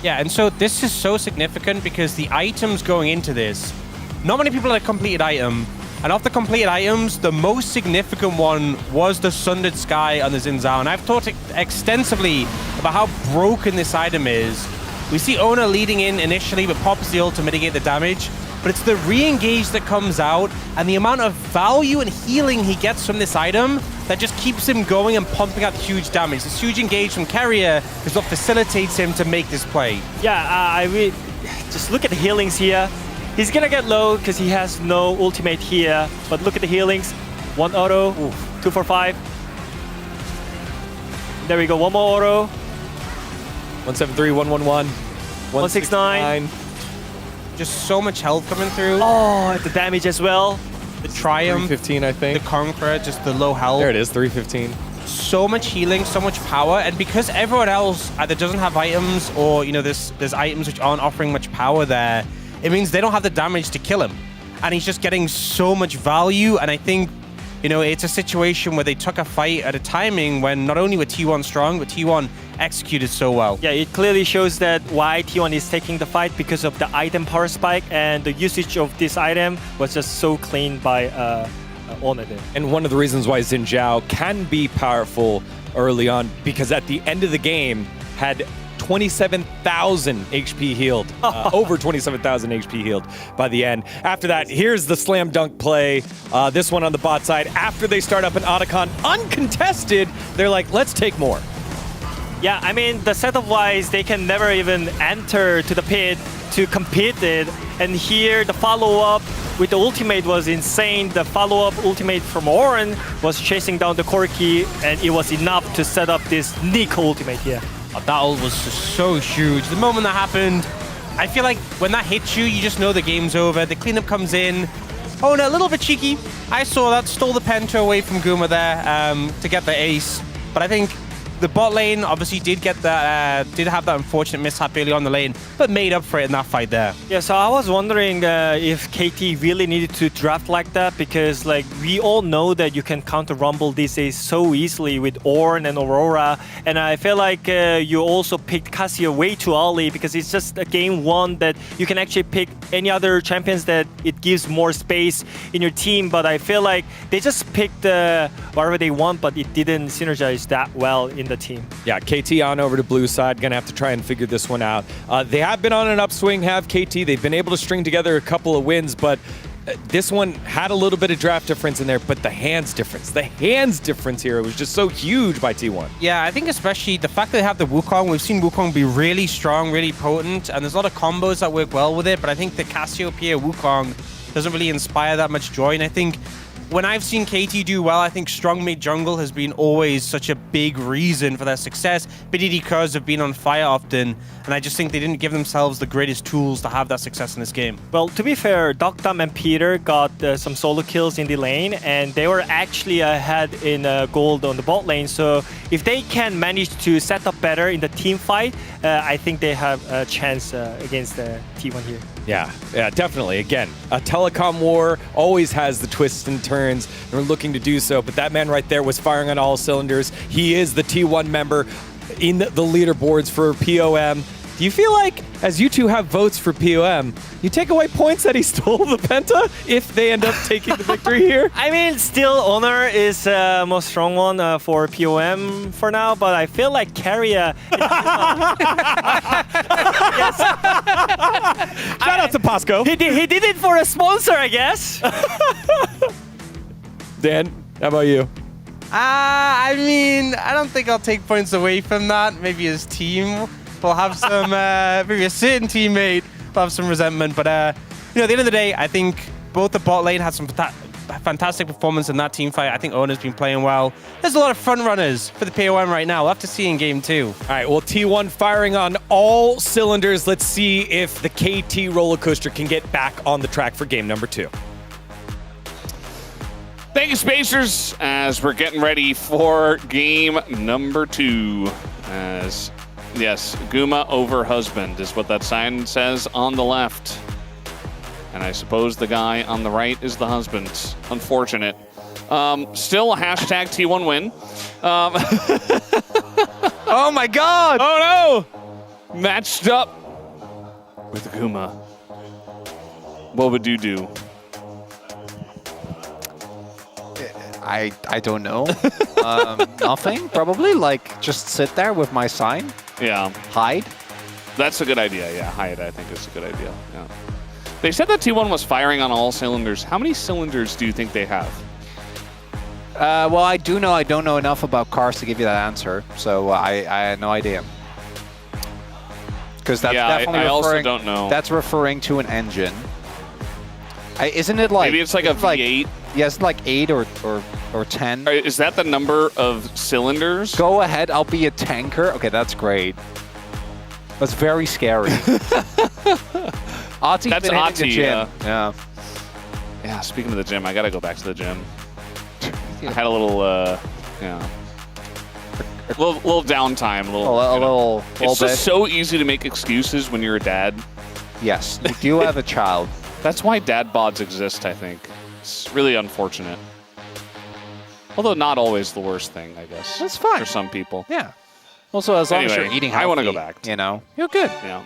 Yeah, and so this is so significant because the items going into this, not many people had a completed item, and of the completed items, the most significant one was the Sundered Sky on the Xin Zhao, and I've talked extensively about how broken this item is. We see Ona leading in initially, but pops the ult to mitigate the damage, but it's the re-engage that comes out, and the amount of value and healing he gets from this item that just keeps him going and pumping out huge damage. This huge engage from Carrier is what facilitates him to make this play. Yeah, I really just look at the healings here. He's gonna get low because he has no ultimate here, but look at the healings. 1 auto, 2 for 5. There we go, 1 more auto. 173, 111, 169. Just so much health coming through. Oh, the damage as well. The Triumph. 315, I think. The Conqueror, just the low health. There it is, 315. So much healing, so much power, and because everyone else either doesn't have items or, you know, there's items which aren't offering much power there, it means they don't have the damage to kill him. And he's just getting so much value, and I think, you know, it's a situation where they took a fight at a timing when not only were T1 strong, but T1 executed so well. Yeah, it clearly shows that why T1 is taking the fight because of the item power spike, and the usage of this item was just so clean by Ona there. And one of the reasons why Xin Zhao can be powerful early on, because at the end of the game had 27,000 HP healed, over 27,000 HP healed by the end. After that, here's the slam dunk play. This one on the bot side. After they start up an Otacon uncontested, they're like, let's take more. Yeah, I mean, the setup-wise, they can never even enter to the pit to compete it. And here, the follow-up with the ultimate was insane. The follow-up ultimate from Oren was chasing down the Corki, and it was enough to set up this Nico ultimate here. That ult was just so huge. The moment that happened, I feel like when that hits you, you just know the game's over. The cleanup comes in. Oh, no, a little bit cheeky. I saw that, stole the Penta away from Guma there to get the ace. But I think the bot lane obviously did get that, did have that unfortunate mishap early on the lane, but made up for it in that fight there. Yeah, so I was wondering if KT really needed to draft like that, because like we all know that you can counter Rumble these days so easily with Ornn and Aurora, and I feel like you also picked Cassia way too early because it's just a game 1 that you can actually pick any other champions that it gives more space in your team, but I feel like they just picked whatever they want, but it didn't synergize that well in the team. Yeah, KT on over to blue side, gonna have to try and figure this one out. They have been on an upswing, have KT. They've been able to string together a couple of wins, but this one had a little bit of draft difference in there, but the hands difference here was just so huge by T1. Yeah, I think especially the fact that they have the Wukong, we've seen Wukong be really strong, really potent, and there's a lot of combos that work well with it, but I think the Cassiopeia Wukong doesn't really inspire that much joy, and I think when I've seen KT do well, I think strong mid jungle has been always such a big reason for their success. BDD Curves have been on fire often, and I just think they didn't give themselves the greatest tools to have that success in this game. Well, to be fair, Dokdam and Peter got some solo kills in the lane, and they were actually ahead in gold on the bot lane. So if they can manage to set up better in the team fight, I think they have a chance against the T1 here. Yeah, definitely. Again, a telecom war always has the twists and turns, and we're looking to do so, but that man right there was firing on all cylinders. He is the T1 member in the leaderboards for POM. Do you feel like, as you two have votes for POM, you take away points that he stole the Penta if they end up taking the victory here? I mean, still Honor is the most strong one for POM for now, but I feel like Carrier... Shout out to Pasco. He did it for a sponsor, I guess. Dan, how about you? I mean, I don't think I'll take points away from that. Maybe his team will have some, maybe a certain teammate will have some resentment. But, you know, at the end of the day, I think both the bot lane had some fantastic performance in that team fight. I think Ona's been playing well. There's a lot of front runners for the POM right now. We'll have to see in game 2. All right, well, T1 firing on all cylinders. Let's see if the KT roller coaster can get back on the track for game number 2. Thank you, Spacers, as we're getting ready for game number 2. As, yes, Guma over husband is what that sign says on the left. And I suppose the guy on the right is the husband. Unfortunate. Still a hashtag T1 win. Oh my God! Oh no! Matched up with Guma. What would you do? I don't know. Nothing, probably. Like, just sit there with my sign. Yeah. Hide. That's a good idea, yeah. Hide, I think, is a good idea. Yeah. They said that T1 was firing on all cylinders. How many cylinders do you think they have? Well, I do know I don't know enough about cars to give you that answer, so I had no idea. Because that's definitely I referring, also don't know. That's referring to an engine. Isn't it like... Maybe it's like a V8? Yeah, it's like 8 or 10. Is that the number of cylinders? Go ahead, I'll be a tanker. Okay, that's great. That's very scary. Ati's That's been hitting Ati, the gym. Yeah. Yeah, speaking of the gym, I gotta go back to the gym. I had a little, yeah. A little downtime. It's just so easy to make excuses when you're a dad. Yes, you do have a child. That's why dad bods exist, I think. It's really unfortunate. Although not always the worst thing, I guess. That's fine. For some people. Yeah. Also, as long as you're eating healthy, I want to go back. You know, you're good. Yeah.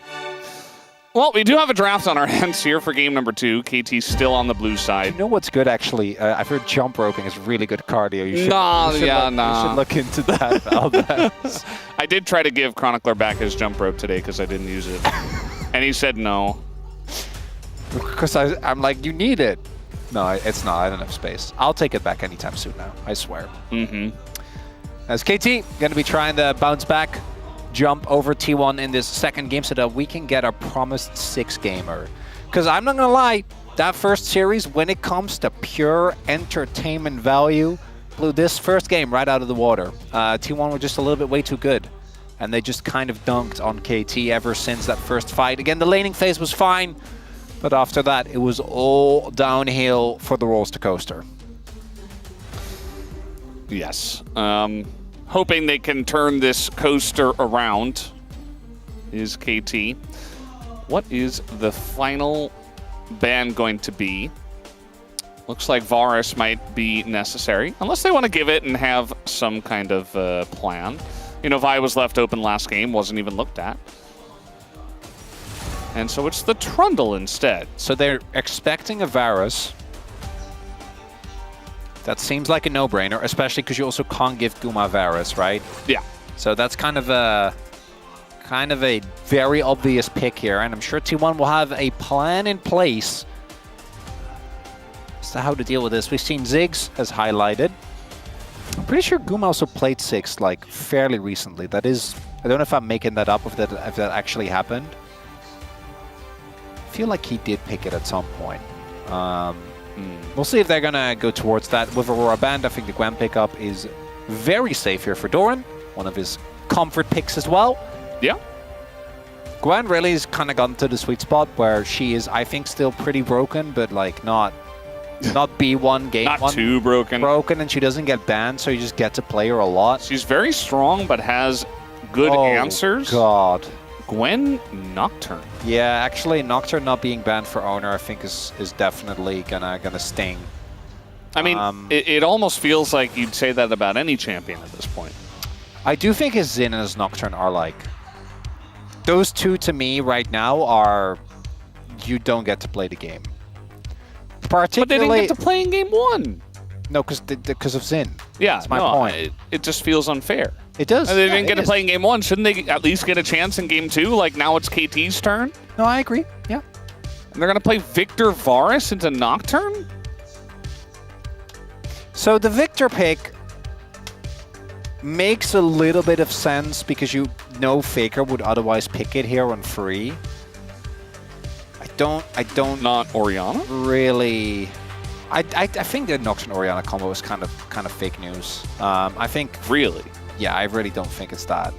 Well, we do have a draft on our hands here for game number 2. KT's still on the blue side. You know what's good, actually? I've heard jump roping is really good cardio. You should, You should look into that, Valdez. I did try to give Chronicler back his jump rope today because I didn't use it. And he said no. Because I'm like, you need it. No, it's not. I don't have space. I'll take it back anytime soon now. I swear. Mm-hmm. As KT, going to be trying to bounce back, jump over T1 in this second game so that we can get our promised 6-gamer. Because I'm not going to lie, that first series, when it comes to pure entertainment value, blew this first game right out of the water. T1 were just a little bit way too good. And they just kind of dunked on KT ever since that first fight. Again, the laning phase was fine. But after that, it was all downhill for the roller coaster. Yes. Hoping they can turn this coaster around is KT. What is the final ban going to be? Looks like Varus might be necessary, unless they want to give it and have some kind of plan. You know, Vi was left open last game, wasn't even looked at. And so it's the Trundle instead. So they're expecting a Varus. That seems like a no-brainer, especially because you also can't give Guma Varus, right? Yeah. So that's kind of a very obvious pick here, and I'm sure T1 will have a plan in place as to how to deal with this. We've seen Ziggs as highlighted. I'm pretty sure Guma also played 6 like fairly recently. That is, I don't know if I'm making that up, if that actually happened. I feel like he did pick it at some point. We'll see if they're going to go towards that. With Aurora Band, I think the Gwen pickup is very safe here for Doran. One of his comfort picks as well. Yeah. Gwen really has kind of gotten to the sweet spot where she is, I think, still pretty broken, but like not B1, game not 1. Too broken. Broken, and she doesn't get banned, so you just get to play her a lot. She's very strong, but has good answers. God. Gwen Nocturne. Yeah, actually, Nocturne not being banned for owner, I think, is definitely gonna sting. I mean, it almost feels like you'd say that about any champion at this point. I do think his Xin and his Nocturne are like... Those two, to me, right now, are... You don't get to play the game. Particularly... But they didn't get to play in game 1. No, because of Xin. Yeah, that's my point. It just feels unfair. It does. They didn't get to play in game 1. Shouldn't they at least get a chance in game 2? Like, now it's KT's turn? No, I agree. Yeah. And they're going to play Victor Varus into Nocturne? So the Victor pick makes a little bit of sense because you know Faker would otherwise pick it here on free. I don't Not Orianna? really. I think the Nox and Orianna combo is kind of fake news. I think Really? yeah, I really don't think it's that.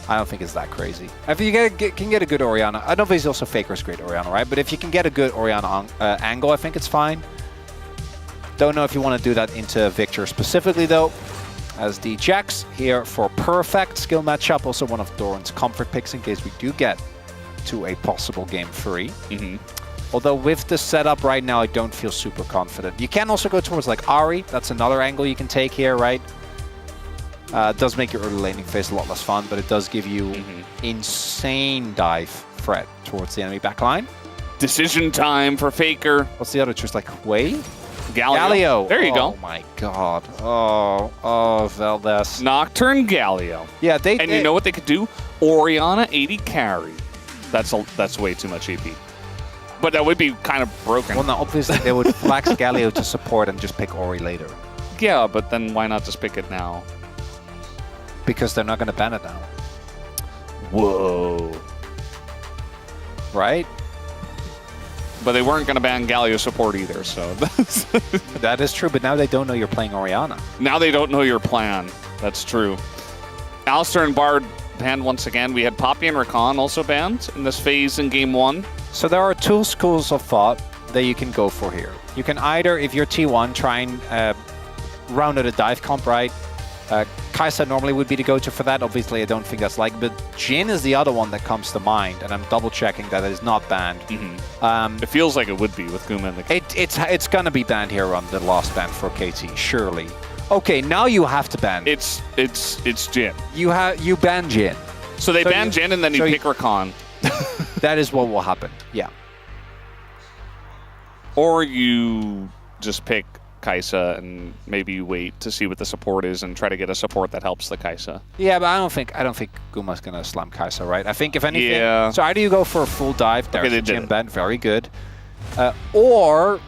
I don't think it's that crazy. If you can get a good Orianna, I don't think it's also Faker's great Orianna, right? But if you can get a good Orianna angle, I think it's fine. Don't know if you want to do that into Victor specifically though. As the Jax here for perfect skill matchup, also one of Doran's comfort picks in case we do get to a possible game 3. Although with the setup right now, I don't feel super confident. You can also go towards like Ahri. That's another angle you can take here, right? It does make your early laning phase a lot less fun, but it does give you insane dive threat towards the enemy backline. Decision time for Faker. What's the other choice? Like Wei? Galio. There you go. Oh my god. Oh, Valdez. Nocturne Galio. Yeah, And you know what they could do? Orianna 80 carry. That's way too much AP. But that would be kind of broken. Well, no, obviously they would flex Galio to support and just pick Ori later. Yeah, but then why not just pick it now? Because they're not going to ban it now. Whoa. Right? But they weren't going to ban Galio support either, so... That is true, but now they don't know you're playing Orianna. Now they don't know your plan. That's true. Alistar and Bard banned once again. We had Poppy and Rakan also banned in this phase in Game 1. So there are two schools of thought that you can go for here. You can either, if you're T1, try and round out a dive comp, right? Kai'Sa normally would be the go-to for that. Obviously, I don't think that's like, but Jhin is the other one that comes to mind, and I'm double-checking that it is not banned. It feels like it would be with Guma and the... It's gonna be banned here on the last ban for KT, surely. Okay, now you have to ban. It's Jhin. You ban Jhin. So they ban Jhin and then you pick Rakan. That is what will happen. Yeah. Or you just pick Kai'Sa and maybe you wait to see what the support is and try to get a support that helps the Kai'Sa. Yeah, but I don't think Guma's gonna slam Kai'Sa, right? I think if anything, yeah. So either you go for a full dive, there's Okay, a Jhin ban, very good, or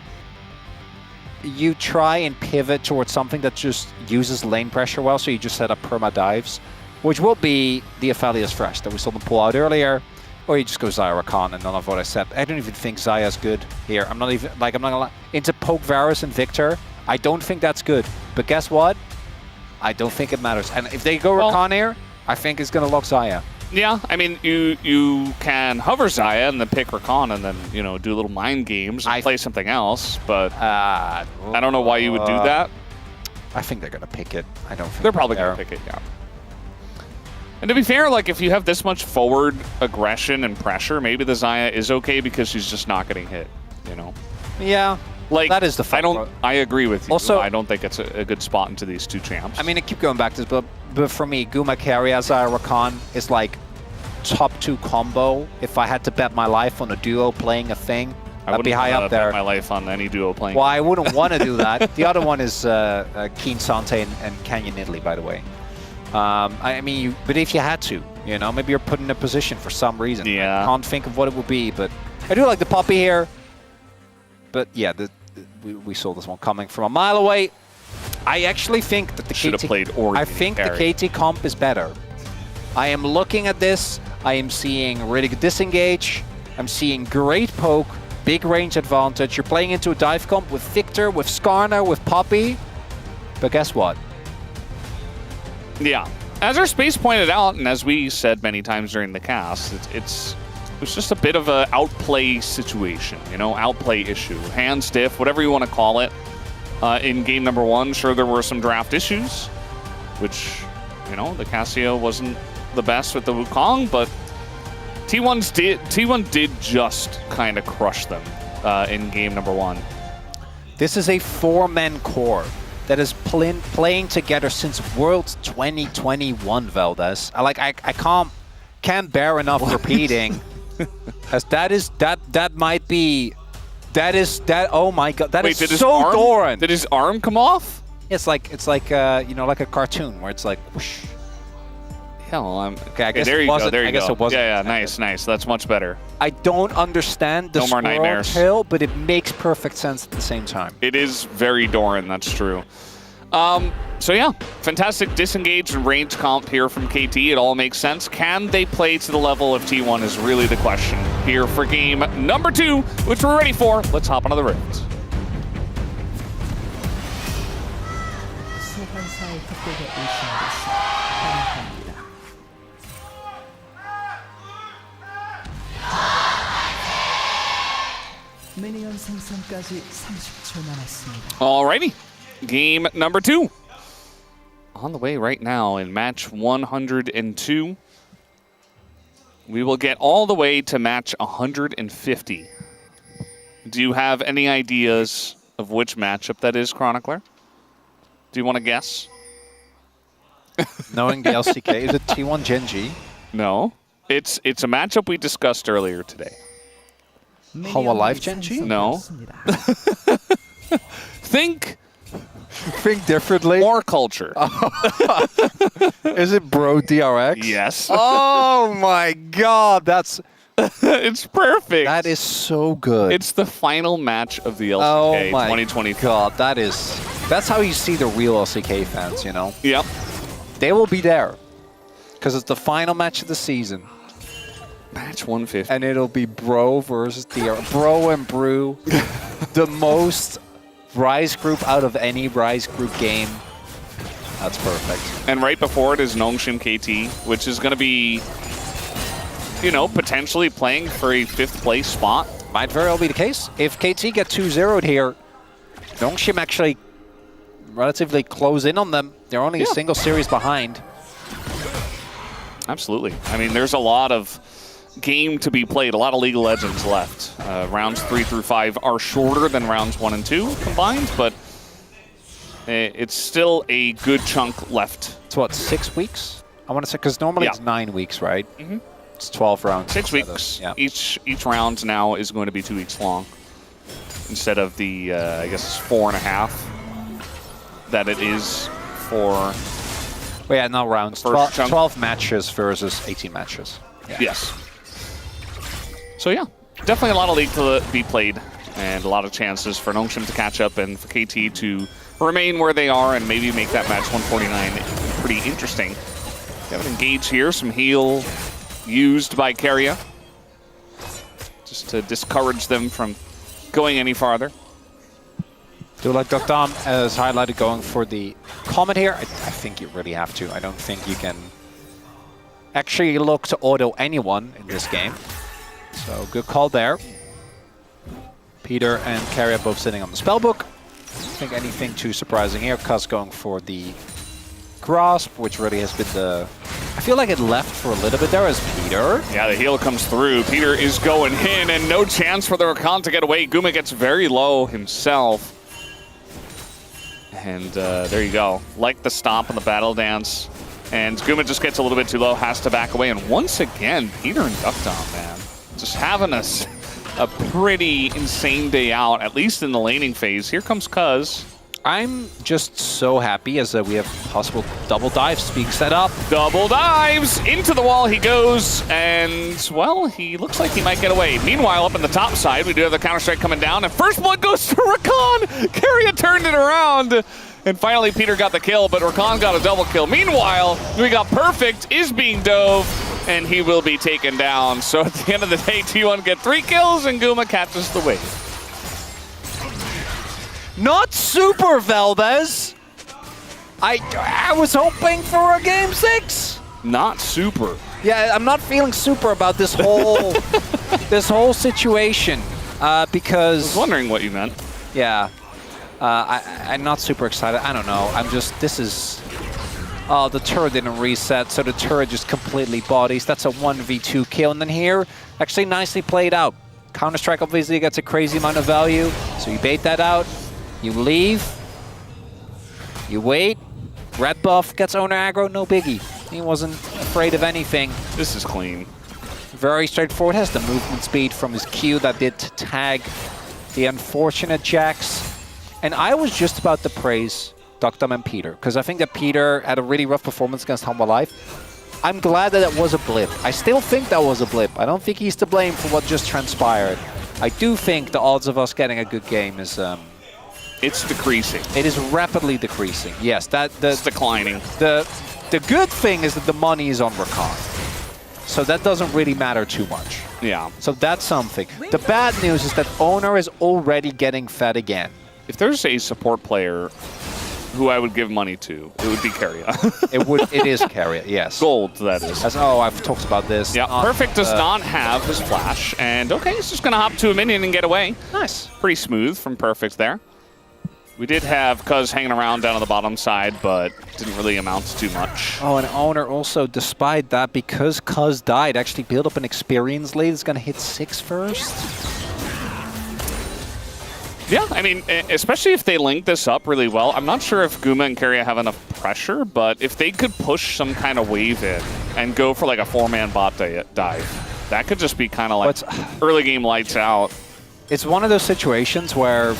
you try and pivot towards something that just uses lane pressure well, so you just set up perma dives, which will be the Aphelios Fresh that we saw them pull out earlier. Or you just go Xayah Rakan and none of what I said. I don't even think Xayah's good here. I'm not gonna lie. Into poke Varus and Victor, I don't think that's good. But guess what? I don't think it matters. And if they go Rakan here, I think it's gonna lock Xayah. Yeah, I mean, you can hover Xayah and then pick Rakan and then, you know, do little mind games and play something else, but I don't know why you would do that. I think they're gonna pick it. I don't think they're probably gonna pick it, yeah. And to be fair, like, if you have this much forward aggression and pressure, maybe the Xayah is okay because she's just not getting hit, you know? Yeah, like, that is the fun. I agree with you. Also, I don't think it's a good spot into these two champs. I mean, I keep going back to this, but for me, Guma carry Xayah Rakan is like top 2 combo. If I had to bet my life on a duo playing a thing, I'd be high up there. Bet my life on any duo playing. Well, I wouldn't want to do that. The other one is Keen Sante and Canyon Italy, by the way. I mean, but if you had to, you know, maybe you're put in a position for some reason. Yeah. I can't think of what it would be, but I do like the Poppy here. But yeah, we saw this one coming from a mile away. I actually think that the Should've played Ori. I think the KT comp is better. I am looking at this. I am seeing really good disengage. I'm seeing great poke, big range advantage. You're playing into a dive comp with Victor, with Skarner, with Poppy. But guess what? Yeah. As our space pointed out, and as we said many times during the cast, it's just a bit of a outplay situation, you know, outplay issue. Hand stiff, whatever you want to call it. In game number 1, sure, there were some draft issues, which, you know, the Casio wasn't the best with the Wukong, but T1 did just kind of crush them in game number 1. This is a 4-man core that is playing together since Worlds 2021, Valdez. I can't bear enough repeating. As that might be, oh my god, that Wait, is so Doran. Did his arm come off? It's like you know, like a cartoon where it's like whoosh. hell? Okay, I guess there it you go. wasn't. There you I guess go. it wasn't. Yeah, nice. That's much better. I don't understand the No more swirl nightmares. tail, but it makes perfect sense at the same time. It is very Doran, that's true. So yeah, fantastic disengage and range comp here from KT. It all makes sense. Can they play to the level of T1 is really the question here for game number 2, which we're ready for. Let's hop onto the rift. 소환사의 협곡에 오신 것을 환영합니다. 미니언 생성까지 30초 남았습니다. Alrighty, game number 2. On the way right now in match 102. We will get all the way to match 150. Do you have any ideas of which matchup that is, Chronicler? Do you want to guess? Knowing the LCK, is it T1 Genji? No. It's a matchup we discussed earlier today. How Alive Genji? No. Think differently. More culture. Is it Bro DRX? Yes. Oh my god, that's... It's perfect. That is so good. It's the final match of the LCK 2020. God, that's how you see the real LCK fans, you know? Yep. They will be there. Because it's the final match of the season. Match 150. And it'll be Bro versus DRX. Bro and Brew. The most Rise group out of any Rise group game. That's perfect. And right before it is Nongshim KT, which is going to be, you know, potentially playing for a 5th place spot. Might very well be the case. If KT get 2-0'd here, Nongshim actually relatively close in on them. They're only a single series behind. Absolutely. I mean, there's a lot of game to be played, a lot of League of Legends left. Rounds 3 through 5 are shorter than rounds 1 and 2 combined, but it's still a good chunk left. It's what, 6 weeks? I want to say, because normally it's 9 weeks, right? Mm-hmm. It's 12 rounds. 6 weeks. Yeah. Each round now is going to be 2 weeks long instead of the, I guess, 4.5 that it is for... Well, yeah, no rounds. 12 matches versus 18 matches. Yeah. Yes. So yeah, definitely a lot of League to be played and a lot of chances for Nongshim to catch up and for KT to remain where they are and maybe make that match 149 pretty interesting. We have an engage here, some heal used by Keria just to discourage them from going any farther. Do like Dr. as highlighted going for the Comet here? I think you really have to. I don't think you can actually look to auto anyone in this game. So good call there. Peter and Keria both sitting on the spellbook. I think anything too surprising here. Cuz going for the grasp, which really has been the... I feel like it left for a little bit there as Peter. Yeah, the heal comes through. Peter is going in and no chance for the Rakan to get away. Guma gets very low himself. And there you go. Like the stomp on the battle dance. And Guma just gets a little bit too low, has to back away. And once again, Peter and Duckdom, man, just having a pretty insane day out, at least in the laning phase. Here comes Cuz. I'm just so happy as we have possible double dives being set up. Double dives! Into the wall he goes, and, well, he looks like he might get away. Meanwhile, up in the top side, we do have the Counter-Strike coming down, and first blood goes to Rakan! Keria turned it around, and finally Peter got the kill, but Rakan got a double kill. Meanwhile, we got Perfect, is being dove, and he will be taken down. So at the end of the day, T1 get 3 kills, and Guma catches the wave. Not super, Valdez. I was hoping for a game 6. Not super. Yeah, I'm not feeling super about this whole this whole situation because. I was wondering what you meant. Yeah, I'm not super excited. I don't know. I'm just. This is. Oh, the turret didn't reset, so the turret just completely bodies. That's a 1v2 kill, and then here, actually nicely played out. Counter-Strike obviously gets a crazy amount of value, so you bait that out. You leave, you wait, red buff gets owner aggro, no biggie. He wasn't afraid of anything. This is clean. Very straightforward, has the movement speed from his Q that did to tag the unfortunate Jax. And I was just about to praise Duckdom and Peter, because I think that Peter had a really rough performance against Humble Life. I'm glad that it was a blip. I still think that was a blip. I don't think he's to blame for what just transpired. I do think the odds of us getting a good game is... it's decreasing. It is rapidly decreasing. Yes, it's declining. The good thing is that the money is on Rakan. So that doesn't really matter too much. Yeah. So that's something. The bad news is that Owner is already getting fed again. If there's a support player who I would give money to, it would be Keria. It is Keria, yes. Gold, that is. I've talked about this. Yeah, Perfect does not have his flash. And okay, he's just going to hop to a minion and get away. Nice. Pretty smooth from Perfect there. We did have Cuz hanging around down on the bottom side, but didn't really amount to too much. Oh, and Owner also, despite that, because Cuz died, actually built up an experience lead. It's going to hit 6 first. Yeah, I mean, especially if they link this up really well. I'm not sure if Guma and Keria have enough pressure, but if they could push some kind of wave in and go for like a 4-man bot dive, that could just be kind of like early game lights out. It's one of those situations where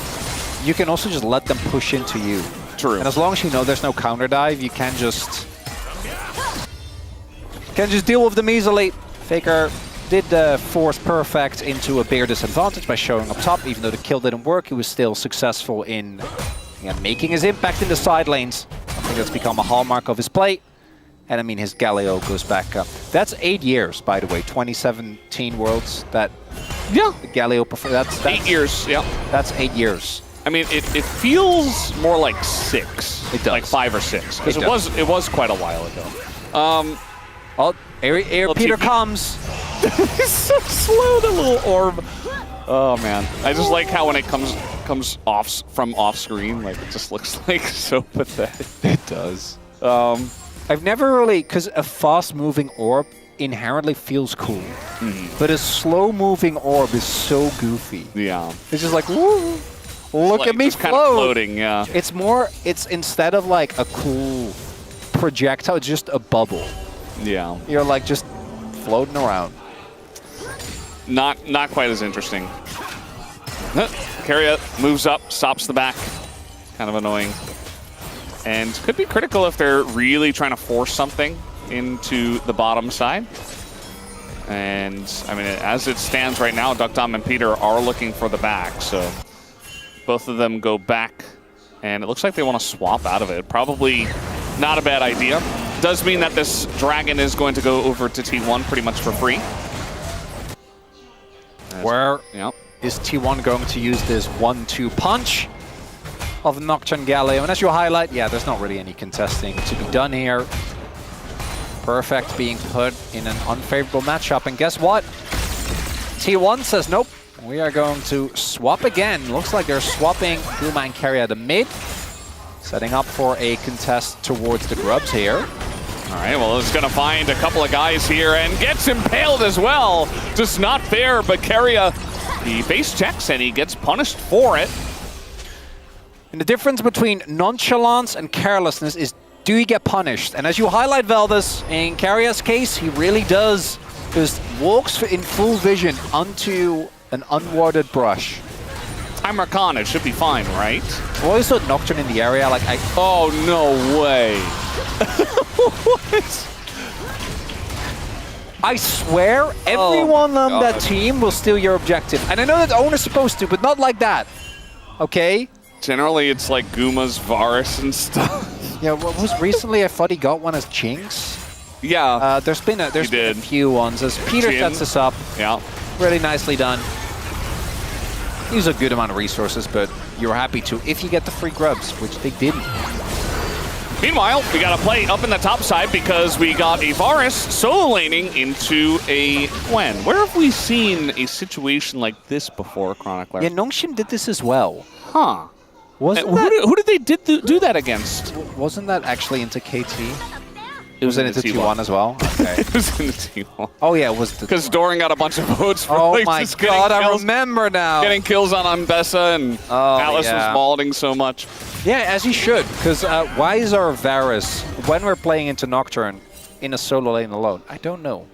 you can also just let them push into you. True. And as long as you know there's no counter dive, you can just deal with them easily. Faker did force Perfect into a bigger disadvantage by showing up top. Even though the kill didn't work, he was still successful in making his impact in the side lanes. I think that's become a hallmark of his play. And I mean, his Galio goes back up. That's 8 years, by the way, 2017 Worlds. That Galio that's 8 years, yeah. That's 8 years. I mean, it feels more like 6. It does. Like 5 or 6. Because it was quite a while ago. Oh, Air Peter comes. He's so slow, the little orb. Oh man, I just like how when it comes off screen, like it just looks like so pathetic. It does. I've never really, because a fast-moving orb inherently feels cool, but a slow-moving orb is so goofy. Yeah, it's just like, woo, look at me just kind of floating. Yeah, it's instead of like a cool projectile, it's just a bubble. Yeah, you're like just floating around. Not quite as interesting. Keria moves up, stops the back. Kind of annoying. And could be critical if they're really trying to force something into the bottom side. And, I mean, as it stands right now, Duckdom and Peter are looking for the back. So both of them go back. And it looks like they want to swap out of it. Probably not a bad idea. Does mean that this Dragon is going to go over to T1 pretty much for free. Where is T1 going to use this 1-2 punch of Nocturne Galio? And as you highlight, there's not really any contesting to be done here. Perfect being put in an unfavorable matchup. And guess what? T1 says, nope, we are going to swap again. Looks like they're swapping Guma and Keria the mid. Setting up for a contest towards the Grubs here. All right, well, it's going to find a couple of guys here and gets impaled as well. Just not fair, but Keria, he base checks and he gets punished for it. And the difference between nonchalance and carelessness is, do you get punished? And as you highlight, Veldus, in Keria's case, he really does. Just walks in full vision onto an unwarded brush. I'm Rakan, it should be fine, right? Well, I saw Nocturne in the area, like Oh, no way. What? I swear, everyone on that team will steal your objective. And I know that Owner's supposed to, but not like that. Okay? Generally, it's like Guma's Varus and stuff. Yeah, what was recently, I thought he got one as Jinx. Yeah. There's been a few ones. As Peter sets this up. Yeah. Really nicely done. Use a good amount of resources, but you're happy to if you get the free grubs, which they didn't. Meanwhile, we got a play up in the top side because we got a Varus solo laning into a Gwen. Where have we seen a situation like this before, Chronicler? Yeah, Nongshim did this as well. Huh. Who did they do that against? Wasn't that actually into KT? It was into T1 as well? Okay. It was into T1. Oh, yeah, it was. Because Doran got a bunch of votes for oh, my God, I remember now. Getting kills on Ambessa, and Alice was mauling so much. Yeah, as he should. Because why is our Varus, when we're playing into Nocturne, in a solo lane alone? I don't know.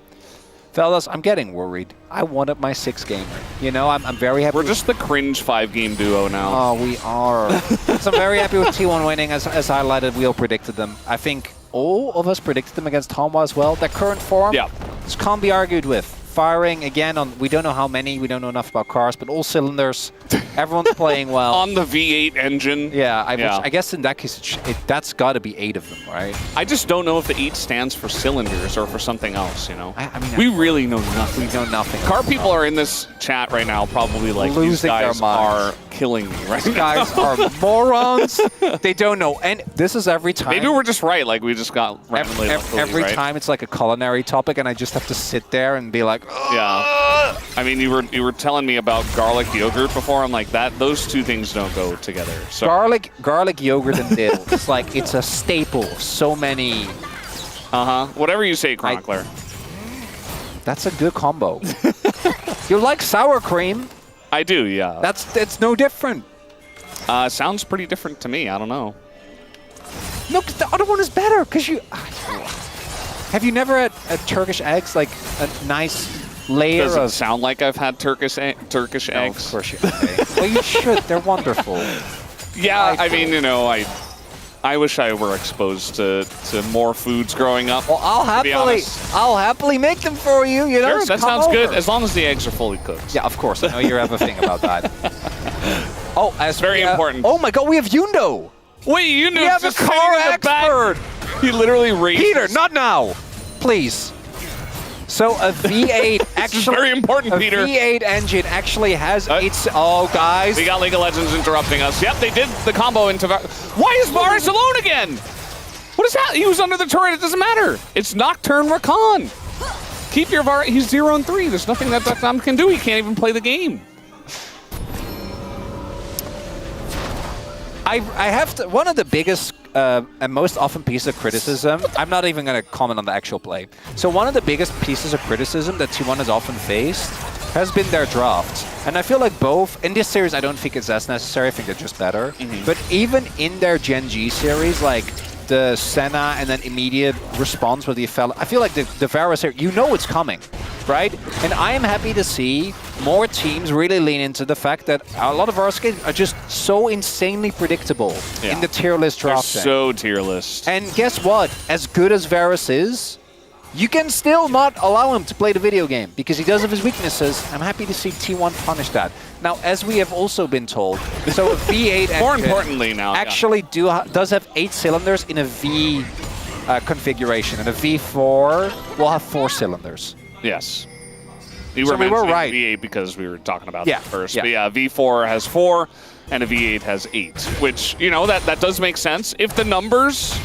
Fellas, I'm getting worried. I wanted my 6-gamer. You know, I'm very happy. We're just the cringe 5-game duo now. Oh, we are. So I'm very happy with T1 winning. As highlighted, we all predicted them. I think all of us predicted them against Hanwha as well. Their current form, this can't be argued with. Firing again on, we don't know how many, we don't know enough about cars, but all cylinders. Everyone's playing well. On the V8 engine. Yeah, I guess in that case, that's got to be 8 of them, right? I just don't know if the 8 stands for cylinders or for something else, you know? I mean, we really know nothing. We know nothing. Car people are in this chat right now probably like, losing these guys their minds. are killing me right These guys are morons. They don't know. And this is every time. Maybe we're just right, like we just got randomly every right? time it's like a culinary topic and I just have to sit there and be like, oh. Yeah. I mean, you were telling me about garlic yogurt before. I'm like, those two things don't go together. So garlic yogurt and dill. It's like it's a staple of so many. Whatever you say, Chronicler. That's a good combo. You like sour cream? I do, yeah. It's no different. Sounds pretty different to me. I don't know. No, 'cause the other one is better. Cause you have you never had Turkish eggs, like a nice layer Does it of. sound like I've had Turkish eggs? Of course you. Okay. Well, you should. They're wonderful. Yeah, I mean, you know, I wish I were exposed to more foods growing up. Well, I'll happily make them for you. You know, sure, that sounds good as long as the eggs are fully cooked. Yeah, of course. I know you have a thing about that. Oh, it's very important. Oh my God, we have Yundo. Wait, Yundo. We have a car expert. He literally raised. Peter, not now, please. So a V8 actually very important, Peter. A V8 engine actually has its. Oh, guys. We got League of Legends interrupting us. Yep, they did the combo into. Why is Varus alone again? What is that? He was under the turret. It doesn't matter. It's Nocturne Rakan. Keep your Varus. He's 0-3. There's nothing that Dom can do. He can't even play the game. I have to, one of the biggest and most often pieces of criticism, I'm not even going to comment on the actual play. So one of the biggest pieces of criticism that T1 has often faced has been their draft. And I feel like both, in this series I don't think it's as necessary, I think they're just better. But even in their Gen G series, like the Senna and then immediate response with the Fel, I feel like the Varus here, you know it's coming, right? And I am happy to see more teams really lean into the fact that a lot of Varus games are just so insanely predictable in the tier list drafting. They're so tier list. And guess what? As good as Varus is, you can still not allow him to play the video game because he does have his weaknesses. I'm happy to see T1 punish that. Now, as we have also been told, so a V8 more importantly now, actually does have 8 cylinders in a V configuration, and a V4 will have 4 cylinders. Yes. We were right. V8 because we were talking about that first. Yeah. But yeah, V4 has 4 and a V8 has 8, which, you know, that does make sense. If the numbers,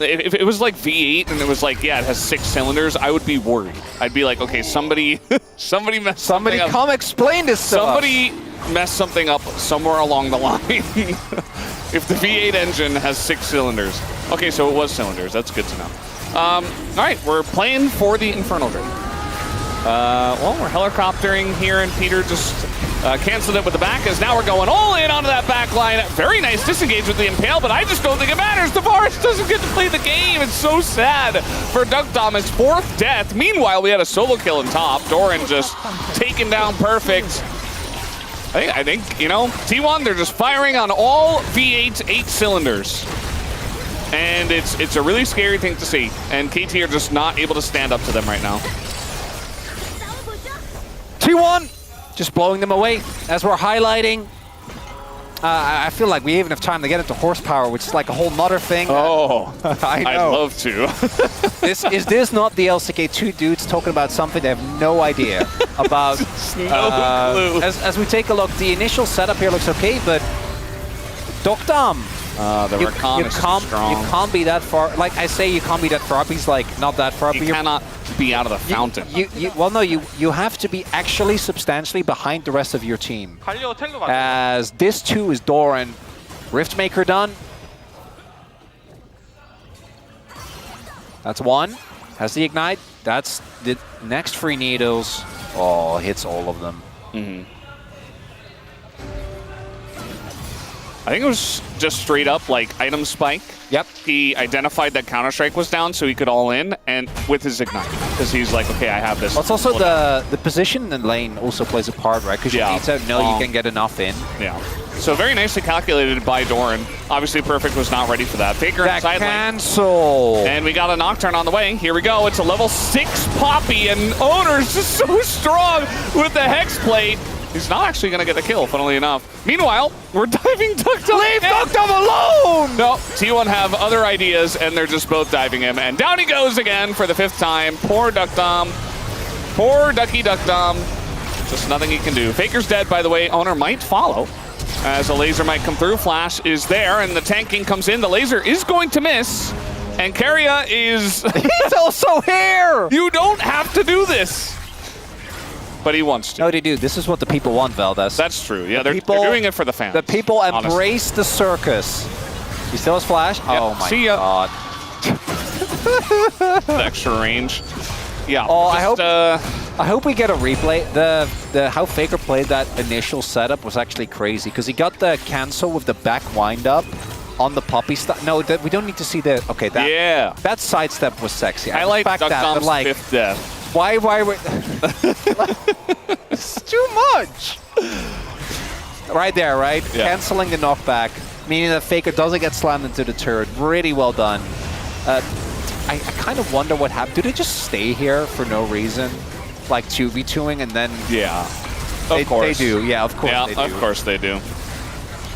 if it was like V8 and it was like, yeah, it has 6 cylinders, I would be worried. I'd be like, okay, somebody messed something up. Come explain this to Somebody messed something up somewhere along the line. If the V8 engine has 6 cylinders. Okay, so it was cylinders. That's good to know. All right, we're playing for the Infernal Grid. Well, we're helicoptering here, and Peter just canceled it with the back, as now we're going all in onto that back line. Very nice disengage with the Impale, but I just don't think it matters. Tavares doesn't get to play the game. It's so sad for Doug Thomas. 4th death. Meanwhile, we had a solo kill in top. Doran just taken down perfect. I think, you know, T1, they're just firing on all V8 8 cylinders. And it's a really scary thing to see. And KT are just not able to stand up to them right now. T1 just blowing them away as we're highlighting. I feel like we even have time to get into horsepower, which is like a whole nother thing. Oh, I know. I'd love to. Is this not the LCK 2 dudes talking about something they have no idea about? No clue. As we take a look, the initial setup here looks okay, but Dokdam, the Rakan is strong. You can't be that far. Like I say, you can't be that far up. He's like not that far up. You cannot be out of the fountain. Well, no, you have to be actually substantially behind the rest of your team. As this too is Doran. Riftmaker done. That's one. Has the ignite. That's the next 3 needles. Oh, hits all of them. I think it was just straight up like item spike. Yep. He identified that Counter-Strike was down, so he could all in, and with his ignite, because he's like, okay, I have this. Well, it's also the position in the lane also plays a part, right? Because you need to know you can get enough in. Yeah. So very nicely calculated by Doran. Obviously, Perfect was not ready for that. Faker That inside lane. cancel. And we got a Nocturne on the way. Here we go. It's a level 6 Poppy, and Owner's just so strong with the Hex Plate. He's not actually going to get the kill, funnily enough. Meanwhile, we're diving Duckdom. Leave Duckdom alone! No, T1 have other ideas, and they're just both diving him. And down he goes again for the 5th time. Poor Duckdom. Poor Ducky Duckdom. Just nothing he can do. Faker's dead, by the way. Owner might follow, as a laser might come through. Flash is there, and the tanking comes in. The laser is going to miss, and Keria is... He's also here! You don't have to do this. But he wants to. No, they do. This is what the people want, Valdez. That's true. Yeah, they're doing it for the fans. The people honestly. embrace the circus. He still has Flash? Yep. Oh my See ya. god. The extra range. Yeah. Oh, just, I hope we get a replay. The how Faker played that initial setup was actually crazy because he got the cancel with the back wind up on the Poppy stuff. No, we don't need to see the. Okay, that that sidestep was sexy. I like respect that, but like 5th death. why it's too much. Right there, right? Yeah. Canceling the knockback, meaning that Faker doesn't get slammed into the turret. Really well done. I kind of wonder what happened. Do they just stay here for no reason? Like 2v2ing and then... Yeah. Of course. They do. Yeah, of course they do. Of course they do.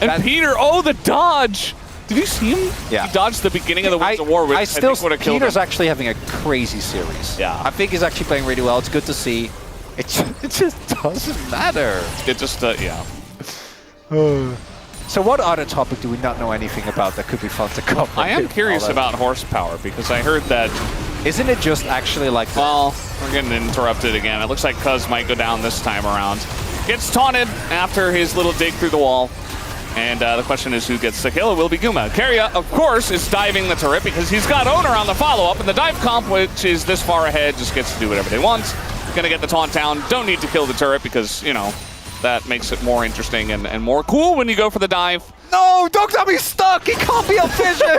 And Peter, oh, the dodge! Did you see him? Yeah. He dodged the beginning of the Winds of War, which I think would have killed him. Peter's actually having a crazy series. Yeah. I think he's actually playing really well. It's good to see. It just doesn't matter. It just, yeah. So what other topic do we not know anything about that could be fun to cover? I am curious about horsepower, because I heard that... Isn't it just actually like... Well, we're getting interrupted again. It looks like Cuz might go down this time around. Gets taunted after his little dig through the wall. And the question is who gets the kill. It will be Guma. Keria, of course, is diving the turret because he's got Owner on the follow-up. And the dive comp, which is this far ahead, just gets to do whatever they want. Gonna get the taunt down. Don't need to kill the turret because, you know, that makes it more interesting and more cool when you go for the dive. No, Duckdom, he's stuck. He can't be on vision.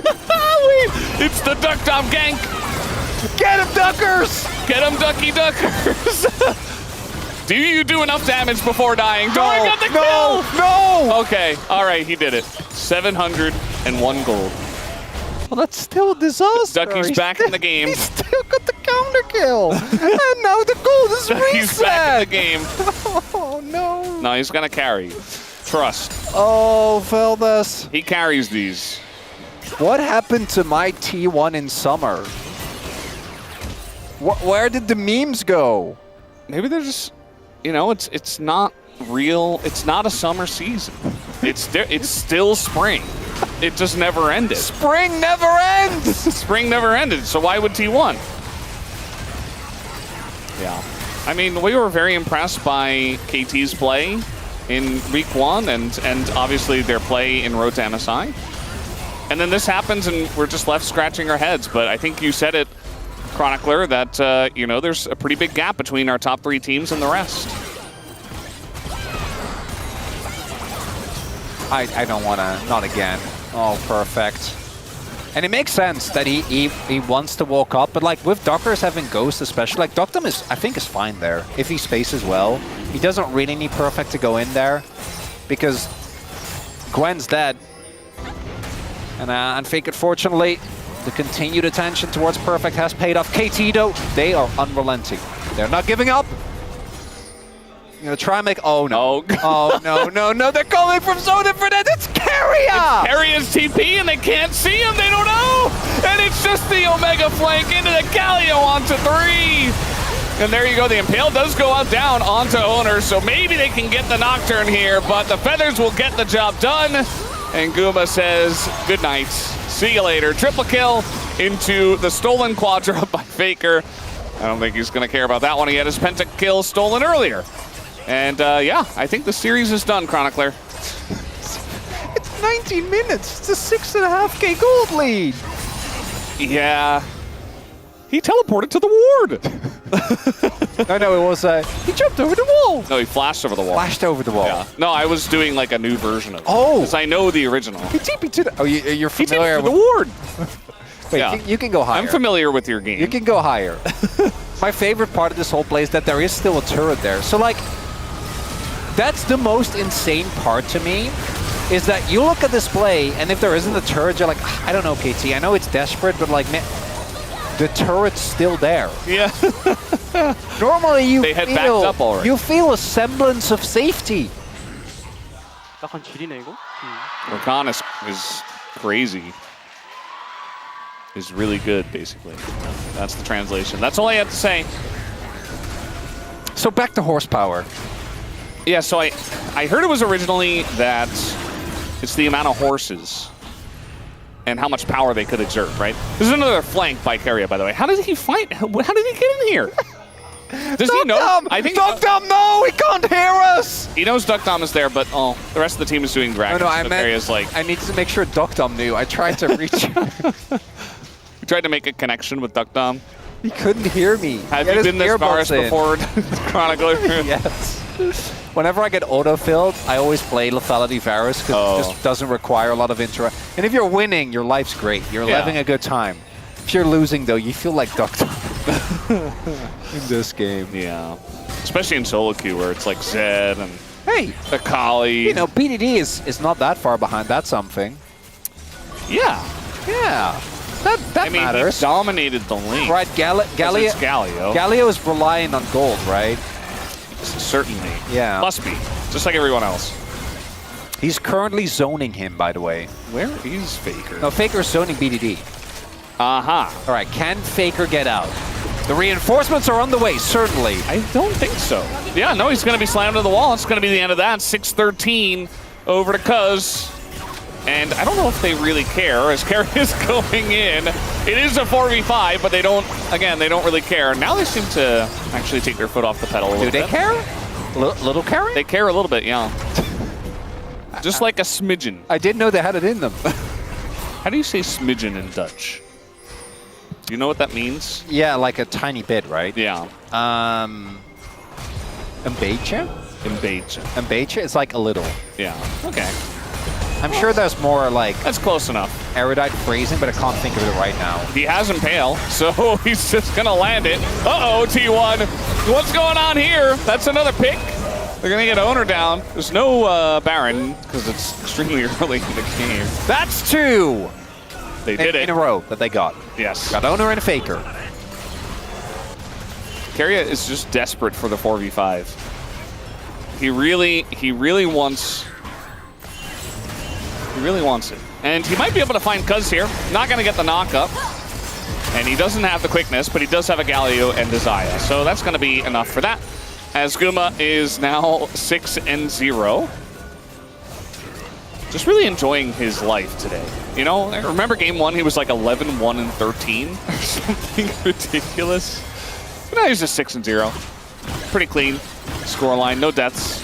It's the Duckdom gank. Get him, Duckers. Get him, Ducky Duckers. Do you do enough damage before dying? Doran got the kill! No! Okay, all right, he did it. 701 gold. Well, that's still a disaster. Ducky's back in the game. He still got the counter kill. And now the gold is reset. He's back in the game. Oh, no. No, he's going to carry. Trust. Oh, Valdez. He carries these. What happened to my T1 in summer? Where did the memes go? Maybe they're just, you know, it's not real. It's not a summer season. It's still spring. It just never ended. Spring never ends! Spring never ended, so why would T1? Yeah. I mean, we were very impressed by KT's play in week 1 and obviously their play in Road to MSI. And then this happens and we're just left scratching our heads. But I think you said it, Chronicler, that, you know, there's a pretty big gap between our top 3 teams and the rest. I don't want to, not again. Oh, perfect. And it makes sense that he wants to walk up, but like with Dockers having Ghost especially, like Duckdom is, I think, is fine there. If he spaces well, he doesn't really need Perfect to go in there because Gwen's dead. And Faker, fortunately, the continued attention towards Perfect has paid off. KT, though, they are unrelenting. They're not giving up. I'm gonna try and make. Oh no! Oh no! They're coming from so different ends. It's Keria. Keria's TP, and they can't see him. They don't know. And it's just the Omega flank into the Galio onto 3. And there you go. The Impale does go out down onto Owner, so maybe they can get the Nocturne here. But the Feathers will get the job done. And Guma says good night. See you later. Triple kill into the stolen Quadra by Faker. I don't think he's gonna care about that one. He had his pentakill stolen earlier. And yeah, I think the series is done, Chronicler. It's 19 minutes. It's a 6.5K gold lead. Yeah. He teleported to the ward. No, it was he jumped over the wall. No, he flashed over the wall. Flashed over the wall. Yeah. No, I was doing like a new version of it. Oh. Because I know the original. He TP'd to the... Oh, you're familiar with the ward. Wait, yeah. you can go higher. I'm familiar with your game. You can go higher. My favorite part of this whole play is that there is still a turret there. So, like, that's the most insane part to me. is that you look at this play, and if there isn't a turret, you're like, I don't know, KT. I know it's desperate, but like, man, the turret's still there. Yeah. Normally, they had backed up already. You feel a semblance of safety. Rakan is crazy. Is really good, basically. That's the translation. That's all I have to say. So back to horsepower. Yeah, so I heard it was originally that it's the amount of horses and how much power they could exert, right? This is another flank by Keria, by the way. How did he fight? How did he get in here? Does he know? I think Duckdom, no, he can't hear us. He knows Duckdom is there, but the rest of the team is doing dragons. No, I so meant Keria's like, I need to make sure Duckdom knew. I tried to reach him. You tried to make a connection with Duckdom. He couldn't hear me. Have you been this Varus before, Chronicler? Yes. Whenever I get auto-filled, I always play Lethality Varus because it just doesn't require a lot of interaction. And if you're winning, your life's great. You're having a good time. If you're losing, though, you feel like Duckdom in this game. Yeah. Especially in solo queue where it's like Zed and Akali. You know, BDD is not that far behind. That's something. Yeah. Yeah. That matters. He dominated the lane. Right, Galio. Galio is relying on gold, right? Certainly. Yeah. Must be. Just like everyone else. He's currently zoning him, by the way. Where is Faker? No, Faker's zoning BDD. All right, can Faker get out? The reinforcements are on the way, certainly. I don't think so. Yeah, no, he's going to be slammed to the wall. It's going to be the end of that. 6-13 over to Cuz. And I don't know if they really care as Keria is going in. It is a 4v5, but they don't really care. Now they seem to actually take their foot off the pedal a little bit. Do they care? Little care? They care a little bit, yeah. Just like a smidgen. I didn't know they had it in them. How do you say smidgen in Dutch? Do you know what that means? Yeah, like a tiny bit, right? Yeah. Een beetje? Een beetje. Een beetje? It's like a little. Yeah. Okay. I'm sure there's more like... That's close enough. Erudite phrasing, but I can't think of it right now. He has Impale, so he's just going to land it. Uh-oh, T1. What's going on here? That's another pick. They're going to get Owner down. There's no Baron, because it's extremely early in the game. That's two! They did it. In a row that they got. Yes. Got Owner and a Faker. Keria is just desperate for the 4v5. He really wants... He really wants it. And he might be able to find Cuz here. Not going to get the knock-up. And he doesn't have the quickness, but he does have a Galio and Desire. So that's going to be enough for that. As Guma is now 6-0. Just really enjoying his life today. You know, I remember game one, he was like 11-1-13. Something ridiculous. But now he's just 6-0. Pretty clean scoreline, no deaths.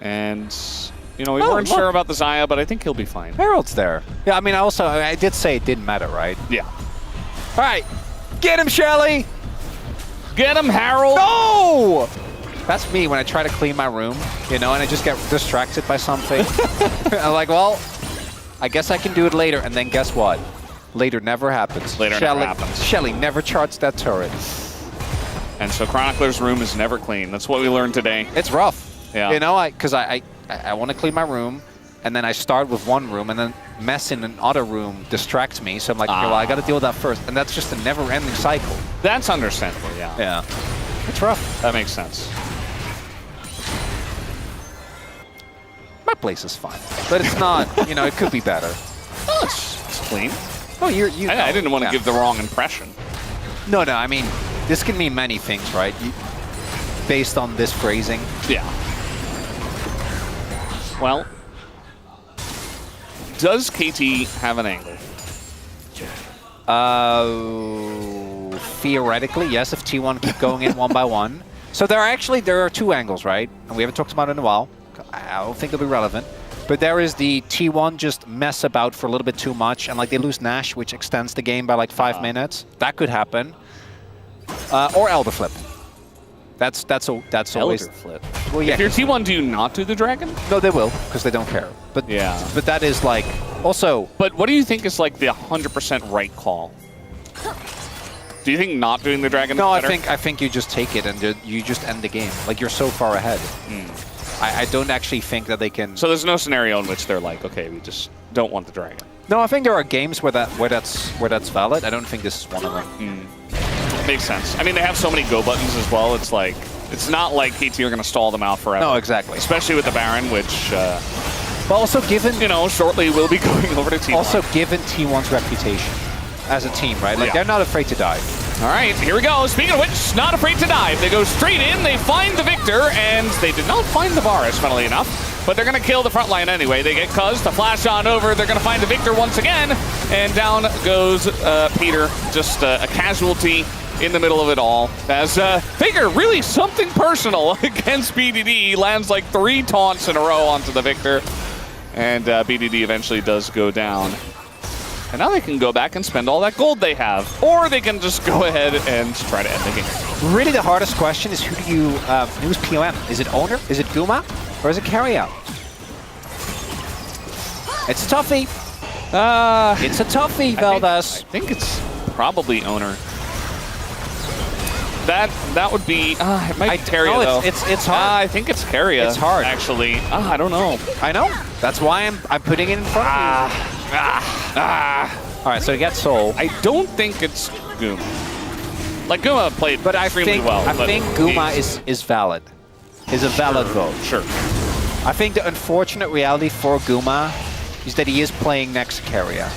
And... You know, we weren't sure about the Xayah, but I think he'll be fine. Herald's there. Yeah, I mean, I did say it didn't matter, right? Yeah. All right. Get him, Shelly! Get him, Harold! No! That's me when I try to clean my room, you know, and I just get distracted by something. I'm like, well, I guess I can do it later. And then guess what? Later never happens. Never happens. Shelly never charged that turret. And so Chronicler's room is never clean. That's what we learned today. It's rough. Yeah. You know, because I want to clean my room, and then I start with one room, and then mess in another room distracts me. So I'm like, okay, well, I got to deal with that first. And that's just a never-ending cycle. That's understandable, yeah. Yeah. It's rough. That makes sense. My place is fine. But it's not, you know, it could be better. Oh, it's clean. Oh, I didn't want to give the wrong impression. No, I mean, this can mean many things, right? Based on this phrasing. Yeah. Well, does KT have an angle? Theoretically, yes, if T1 keep going in one by one. So there are two angles, right? And we haven't talked about it in a while. I don't think they'll be relevant. But there is the T1 just mess about for a little bit too much, and like they lose Nash, which extends the game by like 5 minutes. That could happen. Or Elder Flip. That's always Elder Flip. Well, yeah, if your T1, do you not do the dragon? No, they will, because they don't care. But yeah. But that is like also. But what do you think is like the 100% right call? Do you think not doing the dragon? No, is better? I think you just take it and you just end the game. Like you're so far ahead. I don't actually think that they can... So there's no scenario in which they're like, okay, we just don't want the dragon. No, I think there are games where that's valid. I don't think this is one of them. Makes sense. I mean, they have so many go buttons as well. It's like, it's not like KT are going to stall them out forever. No, exactly. Especially with the Baron, which... but also given... You know, shortly we'll be going over to T1. Also given T1's reputation as a team, right? Like, they're not afraid to dive. All right, here we go. Speaking of which, not afraid to dive. They go straight in, they find the Victor, and they did not find the Varus, funnily enough. But they're going to kill the front line anyway. They get Cuz to flash on over. They're going to find the Victor once again. And down goes Peter, just a casualty in the middle of it all. As Faker, really something personal against BDD. He lands like 3 taunts in a row onto the Victor. And BDD eventually does go down. And now they can go back and spend all that gold they have. Or they can just go ahead and try to end the game. Really the hardest question is who's POM? Is it Owner? Is it Guma? Or is it Carryout? It's a toughie. It's a toughie, Veldas. I think it's probably Owner. That would be... it might be Carria, though. It's hard. I think it's Carria. It's hard. Actually. I don't know. I know. That's why I'm putting it in front of you. All right, so you got Soul. I don't think it's Guma. Like, Guma played extremely well. I think Guma is valid. Is a valid vote. Sure. I think the unfortunate reality for Guma is that he is playing next to Carria.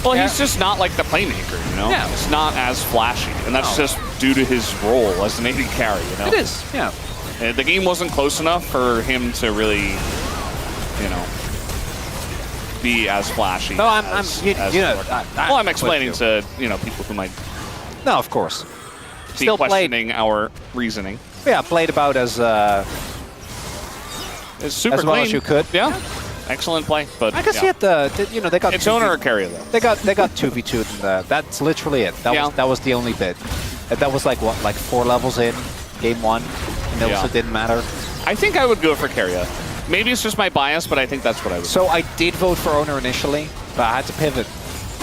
Well, he's just not like the playmaker, you know? Yeah. It's not as flashy, and that's just due to his role as an AD carry, you know? It is, yeah. The game wasn't close enough for him to really, you know, be as flashy. No, I'm explaining to, you know, people who might... No, of course. Be questioning our reasoning. Yeah, played about as super as well clean. As you could. Yeah. Excellent play, but I can see it. They got. It's Owner or Carrier though. They got 2v2. And that's literally it. That was the only bit. That was like what, like 4 levels in game 1. And it also didn't matter. I think I would go for Carrier. Maybe it's just my bias, but I think that's what I would. So I did vote for Owner initially, but I had to pivot.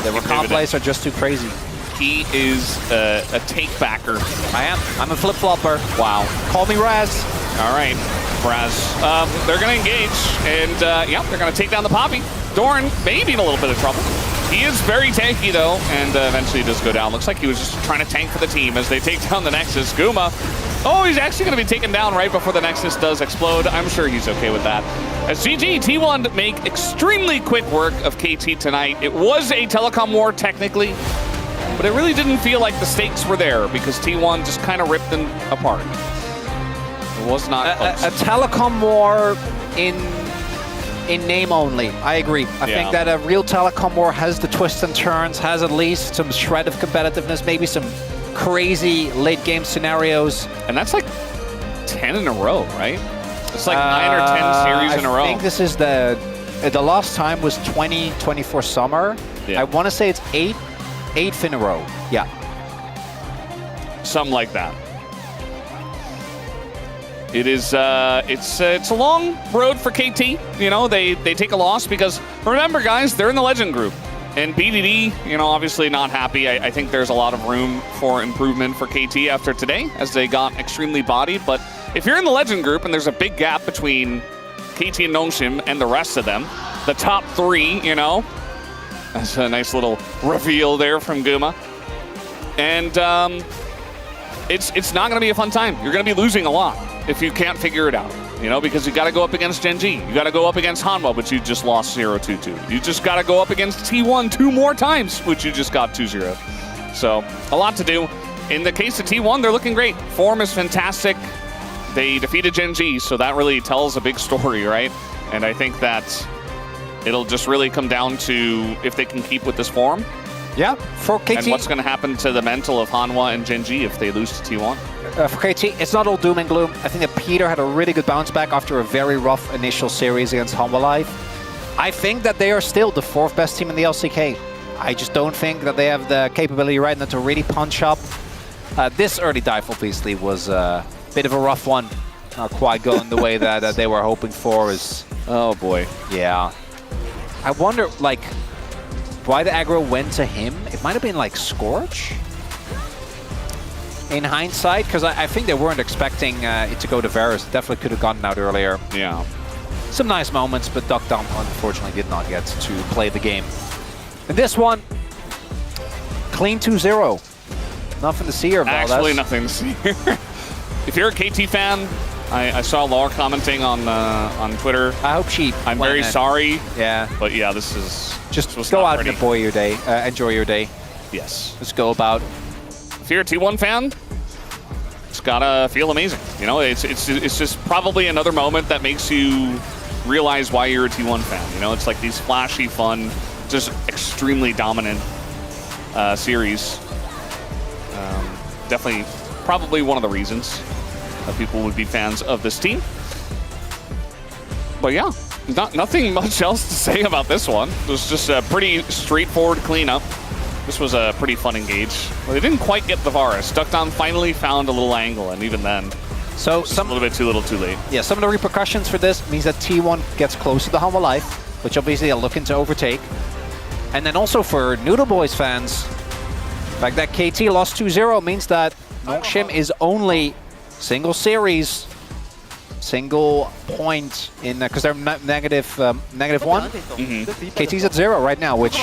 The comp plays are just too crazy. He is a take-backer. I am. I'm a flip-flopper. Wow. Call me Raz. All right, Raz. They're going to engage, and they're going to take down the Poppy. Doran maybe in a little bit of trouble. He is very tanky, though, and eventually does go down. Looks like he was just trying to tank for the team as they take down the Nexus. Guma. Oh, he's actually going to be taken down right before the Nexus does explode. I'm sure he's okay with that. As GG, T1 make extremely quick work of KT tonight. It was a telecom war, technically, but it really didn't feel like the stakes were there because T1 just kind of ripped them apart. It was not close. A telecom war in name only. I agree. I think that a real telecom war has the twists and turns, has at least some shred of competitiveness, maybe some crazy late game scenarios. And that's like 10 in a row, right? It's like 9 or 10 series in a row. I think this is the last time was 2024 summer. Yeah. I want to say it's 8th in a row. Yeah. Something like that. It is, it's a long road for KT. You know, they take a loss because, remember guys, they're in the Legend group. And BDD, you know, obviously not happy. I think there's a lot of room for improvement for KT after today as they got extremely bodied. But if you're in the Legend group and there's a big gap between KT and Nongshim and the rest of them, the top 3, you know, that's a nice little reveal there from Guma. And it's not going to be a fun time. You're going to be losing a lot if you can't figure it out. You know, because you got to go up against Gen G. You got to go up against Hanwha, which you just lost 0-2-2. You just got to go up against T1 2 more times, which you just got 2-0. So, a lot to do. In the case of T1, they're looking great. Form is fantastic. They defeated Gen G, so that really tells a big story, right? And I think that it'll just really come down to if they can keep with this form. Yeah, for KT. And what's going to happen to the mental of Hanwha and Gen G if they lose to T1. For KT, it's not all doom and gloom. I think that Peter had a really good bounce back after a very rough initial series against Hanwha Live. I think that they are still the 4th best team in the LCK. I just don't think that they have the capability right now to really punch up. This early dive, obviously, was a bit of a rough one. Not quite going the way that they were hoping for. Oh, boy. Yeah. I wonder, like, why the aggro went to him. It might have been, like, Scorch? in hindsight, because I think they weren't expecting it to go to Varus. Definitely could have gotten out earlier. Yeah. Some nice moments, but Duck Dump unfortunately did not get to play the game. And this one, clean 2-0. Nothing to see here, Valdez. Actually, nothing to see here. If you're a KT fan, I saw Laura commenting on Twitter. I hope she. I'm very sorry. Yeah. But yeah, this is just go out and enjoy your day. Yes. Let's go about. If you're a T1 fan, it's gotta feel amazing. You know, it's just probably another moment that makes you realize why you're a T1 fan. You know, it's like these flashy, fun, just extremely dominant series. Definitely, probably one of the reasons that people would be fans of this team. But yeah, nothing much else to say about this one. It was just a pretty straightforward cleanup. This was a pretty fun engage. Well, they didn't quite get the Varus. Duckdown finally found a little angle, and even then, so a little bit too little too late. Yeah, some of the repercussions for this means that T1 gets close to the Humble Life, which obviously they're looking to overtake. And then also for Noodle Boys fans, the fact that KT lost 2-0 means that Nongshim is only single series, single point in because they're negative one. KT's at 0 right now, which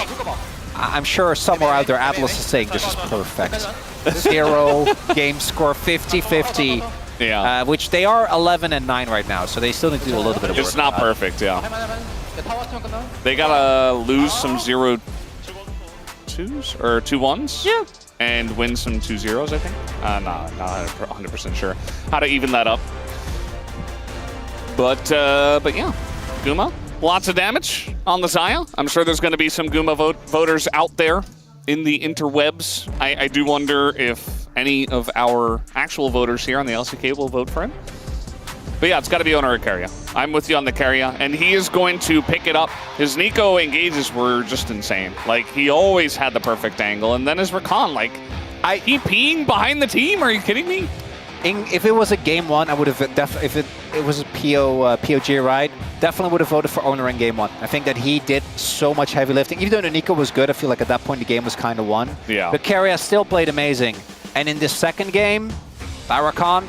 I'm sure somewhere out there Atlas is saying this is perfect. 0 game score 50-50. Yeah. Which they are 11-9 right now, so they still need to do a little bit of work. It's not perfect, yeah. They gotta lose some 0-2s or 2-1s. Yeah. And win some 2-0s, I think. Not 100% sure how to even that up. But yeah, Guma, lots of damage on the Xayah. I'm sure there's going to be some Guma voters out there in the interwebs. I do wonder if any of our actual voters here on the LCK will vote for him. But yeah, it's got to be Owner Ikaria. I'm with you on the Ikaria, and he is going to pick it up. His Nico engages were just insane. Like, he always had the perfect angle, and then his Rakan, like, he peeing behind the team? Are you kidding me? If it was a game 1, I would have definitely. If it was a POG ride, definitely would have voted for Owner in game 1. I think that he did so much heavy lifting. Even though the Nico was good, I feel like at that point the game was kind of won. Yeah. But Ikaria still played amazing, and in this second game, Rakan.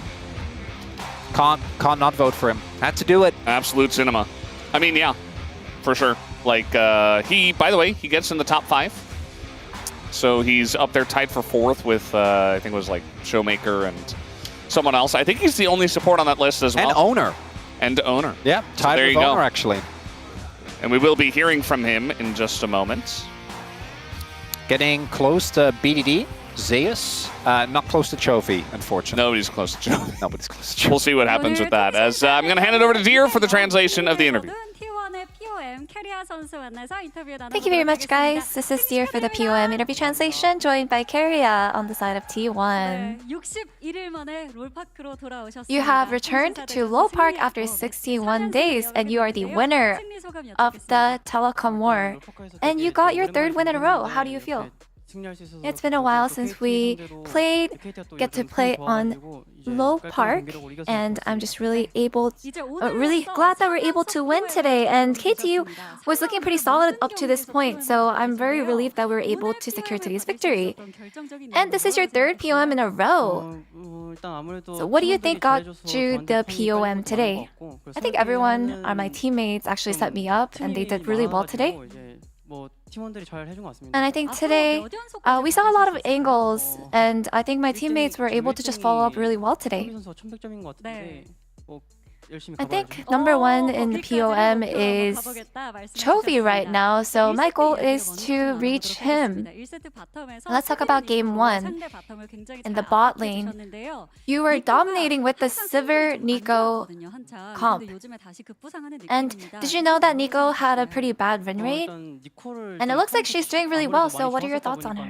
Can't not vote for him. Had to do it. Absolute cinema. I mean, yeah, for sure. Like, he, by the way, he gets in the top 5. So he's up there tied for 4th with, I think it was like Showmaker and someone else. I think he's the only support on that list as well. And Owner. And Owner. Yeah, tied with Owner, actually. And we will be hearing from him in just a moment. Getting close to BDD. Zeus, not close to Chovy, unfortunately. Nobody's close to Chovy. Nobody's close to Chovy. We'll see what happens with that. As I'm going to hand it over to Deer for the translation of the interview. Thank you very much, guys. This is Deer for the POM interview translation, joined by Keria on the side of T1. You have returned to Low Park after 61 days, and you are the winner of the Telecom War. And you got your 3rd win in a row. How do you feel? It's been a while since we get to play on Low Park, and I'm just really glad that we're able to win today. And KTU was looking pretty solid up to this point, so I'm very relieved that we were able to secure today's victory. And this is your 3rd POM in a row. So what do you think got you the POM today? I think everyone, my teammates, actually set me up, and they did really well today. And I think today, we saw a lot of angles, and I think my teammates were able to just follow up really well today. I think number 1 in the POM is Chovy right now, so my goal is to reach him. Let's talk about game 1 in the bot lane. You were dominating with the Sivir Nico comp. And did you know that Nico had a pretty bad win rate? And it looks like she's doing really well, so what are your thoughts on her?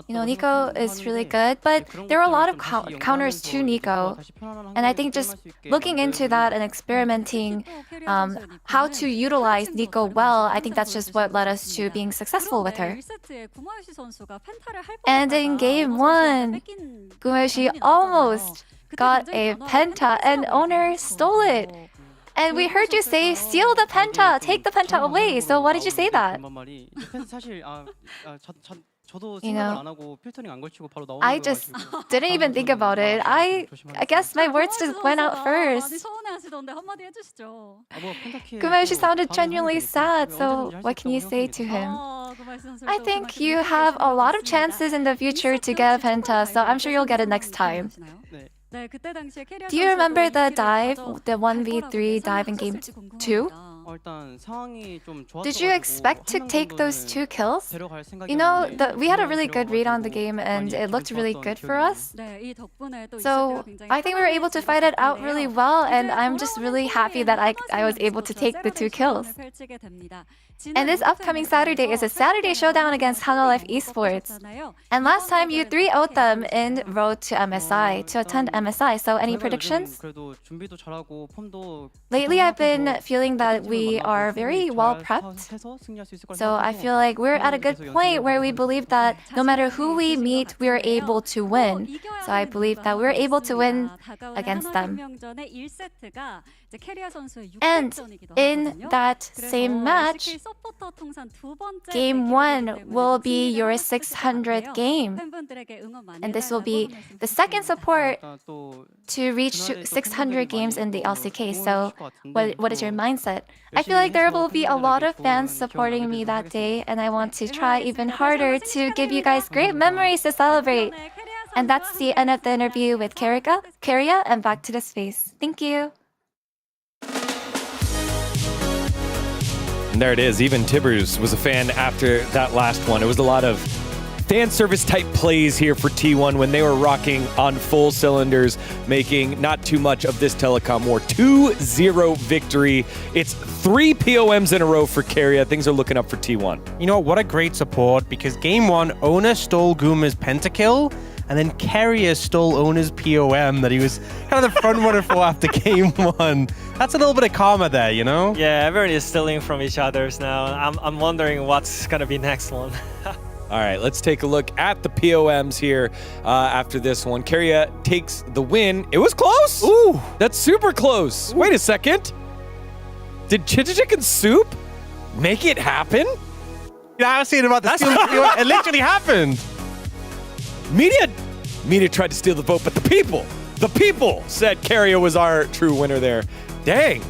You know, Nico is really good, but there are a lot of counters to Nico. And I think just looking into that and experimenting how to utilize Nico well, I think that's just what led us to being successful with her. And in game 1, Gumeshi almost got a penta, and Owner stole it. And we heard you say, steal the penta, take the penta away. So why did you say that? You know, I just didn't even think about it. I guess my words just went out first. Kumayoshi sounded genuinely sad, so what can you say to him? I think you have a lot of chances in the future to get a Penta, so I'm sure you'll get it next time. Do you remember the dive, the 1v3 dive in game 2? Did you expect to take those 2 kills? You know, we had a really good read on the game and it looked really good for us. So I think we were able to fight it out really well, and I'm just really happy that I was able to take the 2 kills. And this upcoming Saturday is a Saturday showdown against Hanga Life Esports. And last time you 3-0'd them in road to MSI, to attend MSI. So any predictions? Lately I've been feeling that we are very well prepped. So I feel like we're at a good point where we believe that no matter who we meet, we're able to win. So I believe that we're able to win against them. And in that same match, Game 1 will be your 600th game. And this will be the second support to reach 600 games in the LCK. So what is your mindset? I feel like there will be a lot of fans supporting me that day, and I want to try even harder to give you guys great memories to celebrate. And that's the end of the interview with Keria, and back to the space. Thank you. And there it is. Even Tibbers was a fan after that last one. It was a lot of fan service type plays here for T1 when they were rocking on full cylinders, making not too much of this telecom war. 2-0 victory. It's 3 POMs in a row for Keria. Things are looking up for T1. You know what a great support, because game 1, Owner stole Guma's pentakill, and then Keria stole Owner's POM that he was kind of the front runner for after game 1. That's a little bit of karma there, you know? Yeah, everyone is stealing from each other's now. I'm wondering what's gonna be next one. All right, let's take a look at the POMs here after this one. Keria takes the win. It was close. Ooh, that's super close. Ooh. Wait a second. Did Chicken Soup make it happen? Yeah, I was saying about this. It literally happened. Media tried to steal the vote, but the people said Keria was our true winner there. Dang.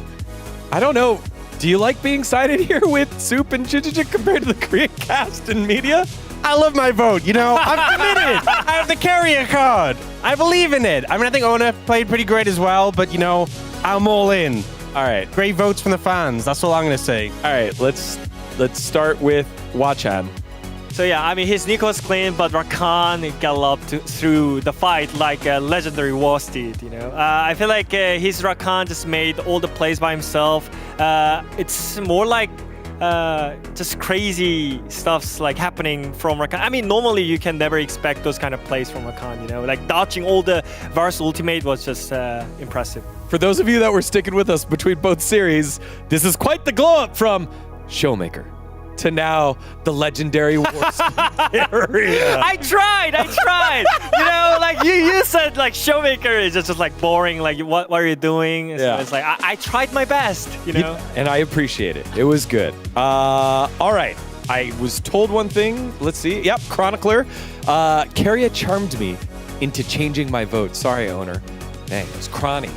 I don't know. Do you like being sided here with Soup and Chichik compared to the Korean cast and media? I love my vote, you know? I'm committed. I have the Keria card. I believe in it. I mean, I think Ona played pretty great as well, but, you know, I'm all in. All right. Great votes from the fans. That's all I'm going to say. All right, let's start with Wachan. So yeah, I mean, his Nico was clean, but Rakan galloped through the fight like a legendary Wars did, you know? I feel like his Rakan just made all the plays by himself. It's more like just crazy stuff's like happening from Rakan. I mean, normally you can never expect those kind of plays from Rakan, you know? Like dodging all the Varus ultimate was just impressive. For those of you that were sticking with us between both series, this is quite the glow up from Showmaker to now the legendary Wars area. I tried. You know, like you said, like Showmaker is just like boring. Like what are you doing? Yeah. So it's like I tried my best. You know, and I appreciate it. It was good. All right. I was told one thing. Let's see. Yep, Chronicler. Keria charmed me into changing my vote. Sorry, owner. Dang, it was Cronny.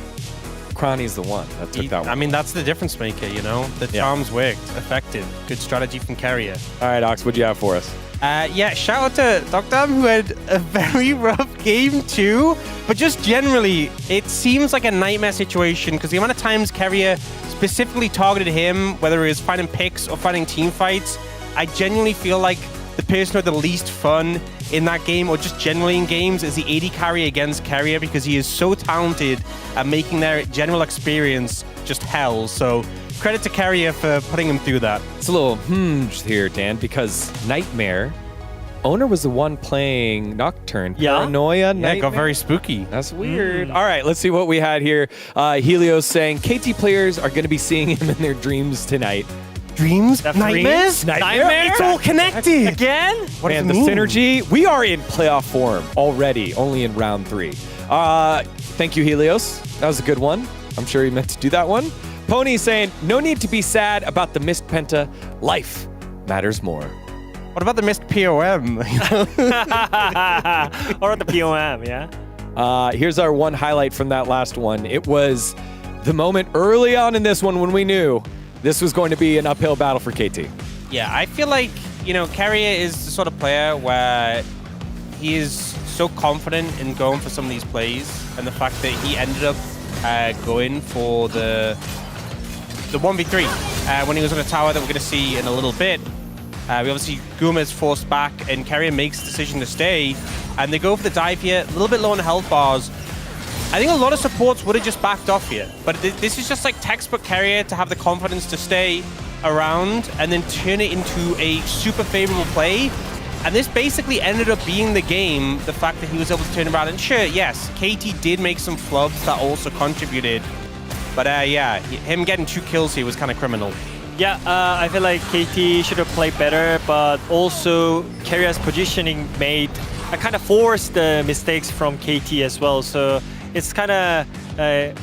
Cronny's the one that took that one. I mean, that's the difference maker, you know? The charms worked. Effective. Good strategy from Keria. All right, Ox, what'd you have for us? Yeah, shout out to Dr. who had a very rough game too. But just generally, it seems like a nightmare situation because the amount of times Keria specifically targeted him, whether it was fighting picks or fighting team fights, I genuinely feel like the person who had the least fun in that game, or just generally in games, is the AD carry against Keria because he is so talented at making their general experience just hell. So credit to Keria for putting him through that. It's a little here, Dan, because Nightmare, Owner was the one playing Nocturne. Yeah? Paranoia, Nightmare. Yeah, it got very spooky. That's weird. All right, let's see what we had here. Helios saying KT players are going to be seeing him in their dreams tonight. Dreams? Nightmares? Nightmares? It's all connected. Again? What Man, the synergy. We are in playoff form already, only in round 3. Thank you, Helios. That was a good one. I'm sure he meant to do that one. Pony saying, no need to be sad about the missed Penta. Life matters more. What What about the missed POM? Or the POM, yeah. Here's our one highlight from that last one. It was the moment early on in this one when we knew this was going to be an uphill battle for KT. Yeah, I feel like, Carrier is the sort of player where he is so confident in going for some of these plays, and the fact that he ended up going for the 1v3 when he was on a tower that we're going to see in a little bit. Obviously, Guma is forced back, and Carrier makes the decision to stay, and they go for the dive here, a little bit low on health bars. I think a lot of supports would have just backed off here, but this is just like textbook Carrier to have the confidence to stay around and then turn it into a super favorable play. And this basically ended up being the game, the fact that he was able to turn around. And sure, yes, KT did make some flubs that also contributed. But yeah, him getting 2 kills here was kind of criminal. Yeah, I feel like KT should have played better, but also Carrier's positioning made kind of forced the mistakes from KT as well. So it's kind of a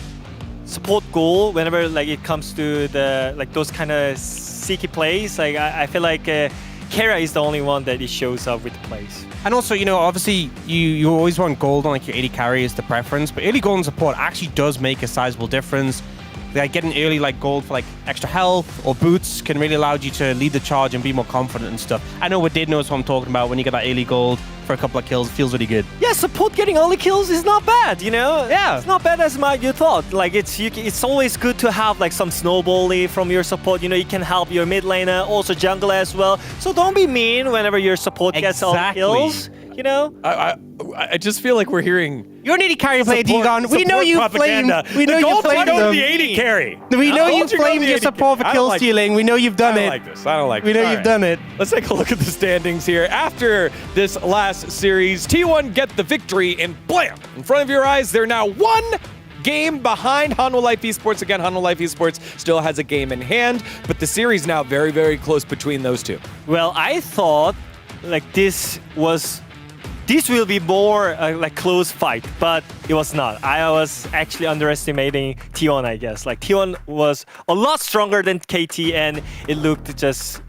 support goal whenever like it comes to the those kind of seeky plays. Like I feel like Carrier is the only one that it shows up with the plays. And also, obviously you always want gold on like your AD carry is the preference, but early gold and support actually does make a sizable difference. Like getting early gold for extra health or boots can really allow you to lead the charge and be more confident and stuff. I know Wadid knows what I'm talking about. When you get that early gold for a couple of kills, it feels really good. Yeah, support getting early kills is not bad, Yeah. It's not bad as you thought. Like it's always good to have some snowballing from your support. You can help your mid laner, also jungler as well. So don't be mean whenever your support gets early kills. I just feel like we're hearing you're an AD carry player, Digon. We know you flame. We know you flame them. The AD carry. We know you flame your support for kill stealing. We know you've done it. I don't like this. I don't like this. We know you've done it. Let's take a look at the standings here. After this last series, T1 get the victory, and blam! In front of your eyes, they're now 1 game behind Hanwha Life Esports. Again, Hanwha Life Esports still has a game in hand, but the series now very, very close between those two. Well, I thought this will be more close fight, but it was not. I was actually underestimating T1, I guess. T1 was a lot stronger than KT, and it looked just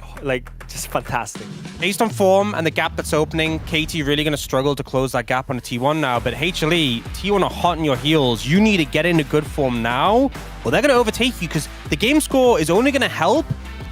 fantastic. Based on form and the gap that's opening, KT really going to struggle to close that gap on a T1 now. But HLE, T1 are hot on your heels. You need to get into good form now, or they're going to overtake you, because the game score is only going to help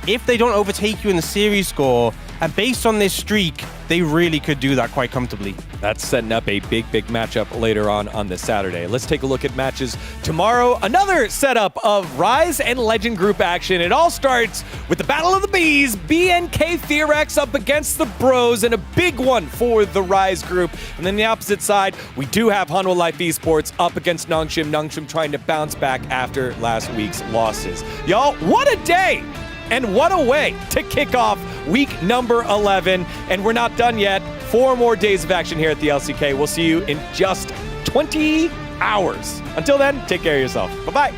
if they don't overtake you in the series score. And based on this streak, they really could do that quite comfortably. That's setting up a big matchup later on this Saturday. Let's take a look at matches tomorrow. Another setup of Rise and Legend group action. It all starts with the Battle of the Bees. BNK DRX up against the Bros, and a big one for the Rise group. And then the opposite side, we do have Hanwha Life Esports up against Nongshim. Nongshim trying to bounce back after last week's losses. Y'all, what a day! And what a way to kick off week number 11. And we're not done yet. 4 more days of action here at the LCK. We'll see you in just 20 hours. Until then, take care of yourself. Bye-bye.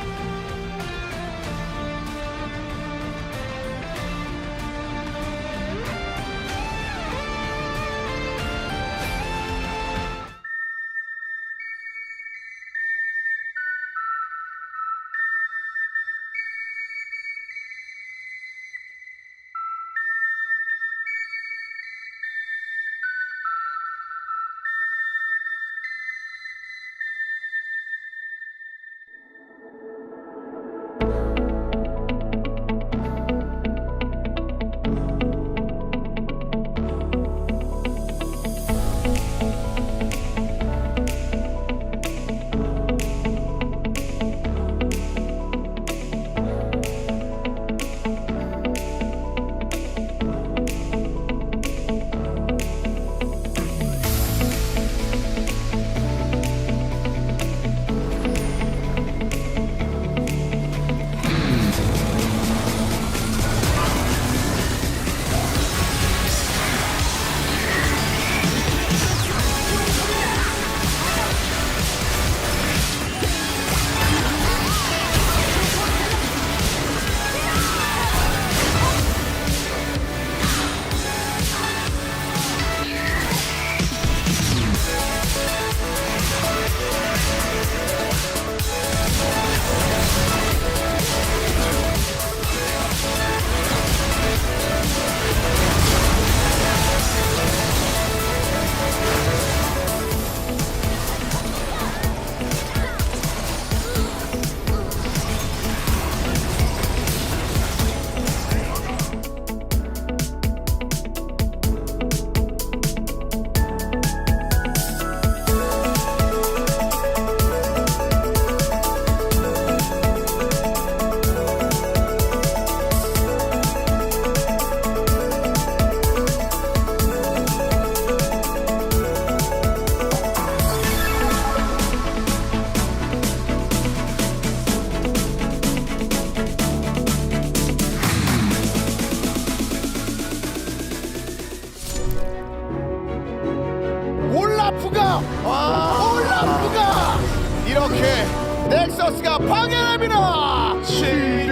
와, 올라프가 이렇게 넥서스가 파괴됩니다. 시리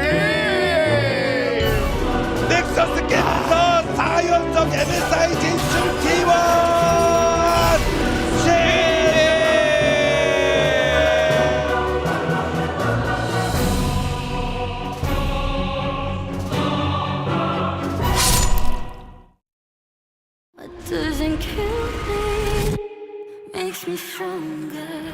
넥서스께서 4연속 MSI 진출 T1 시리 What doesn't kill me makes me stronger.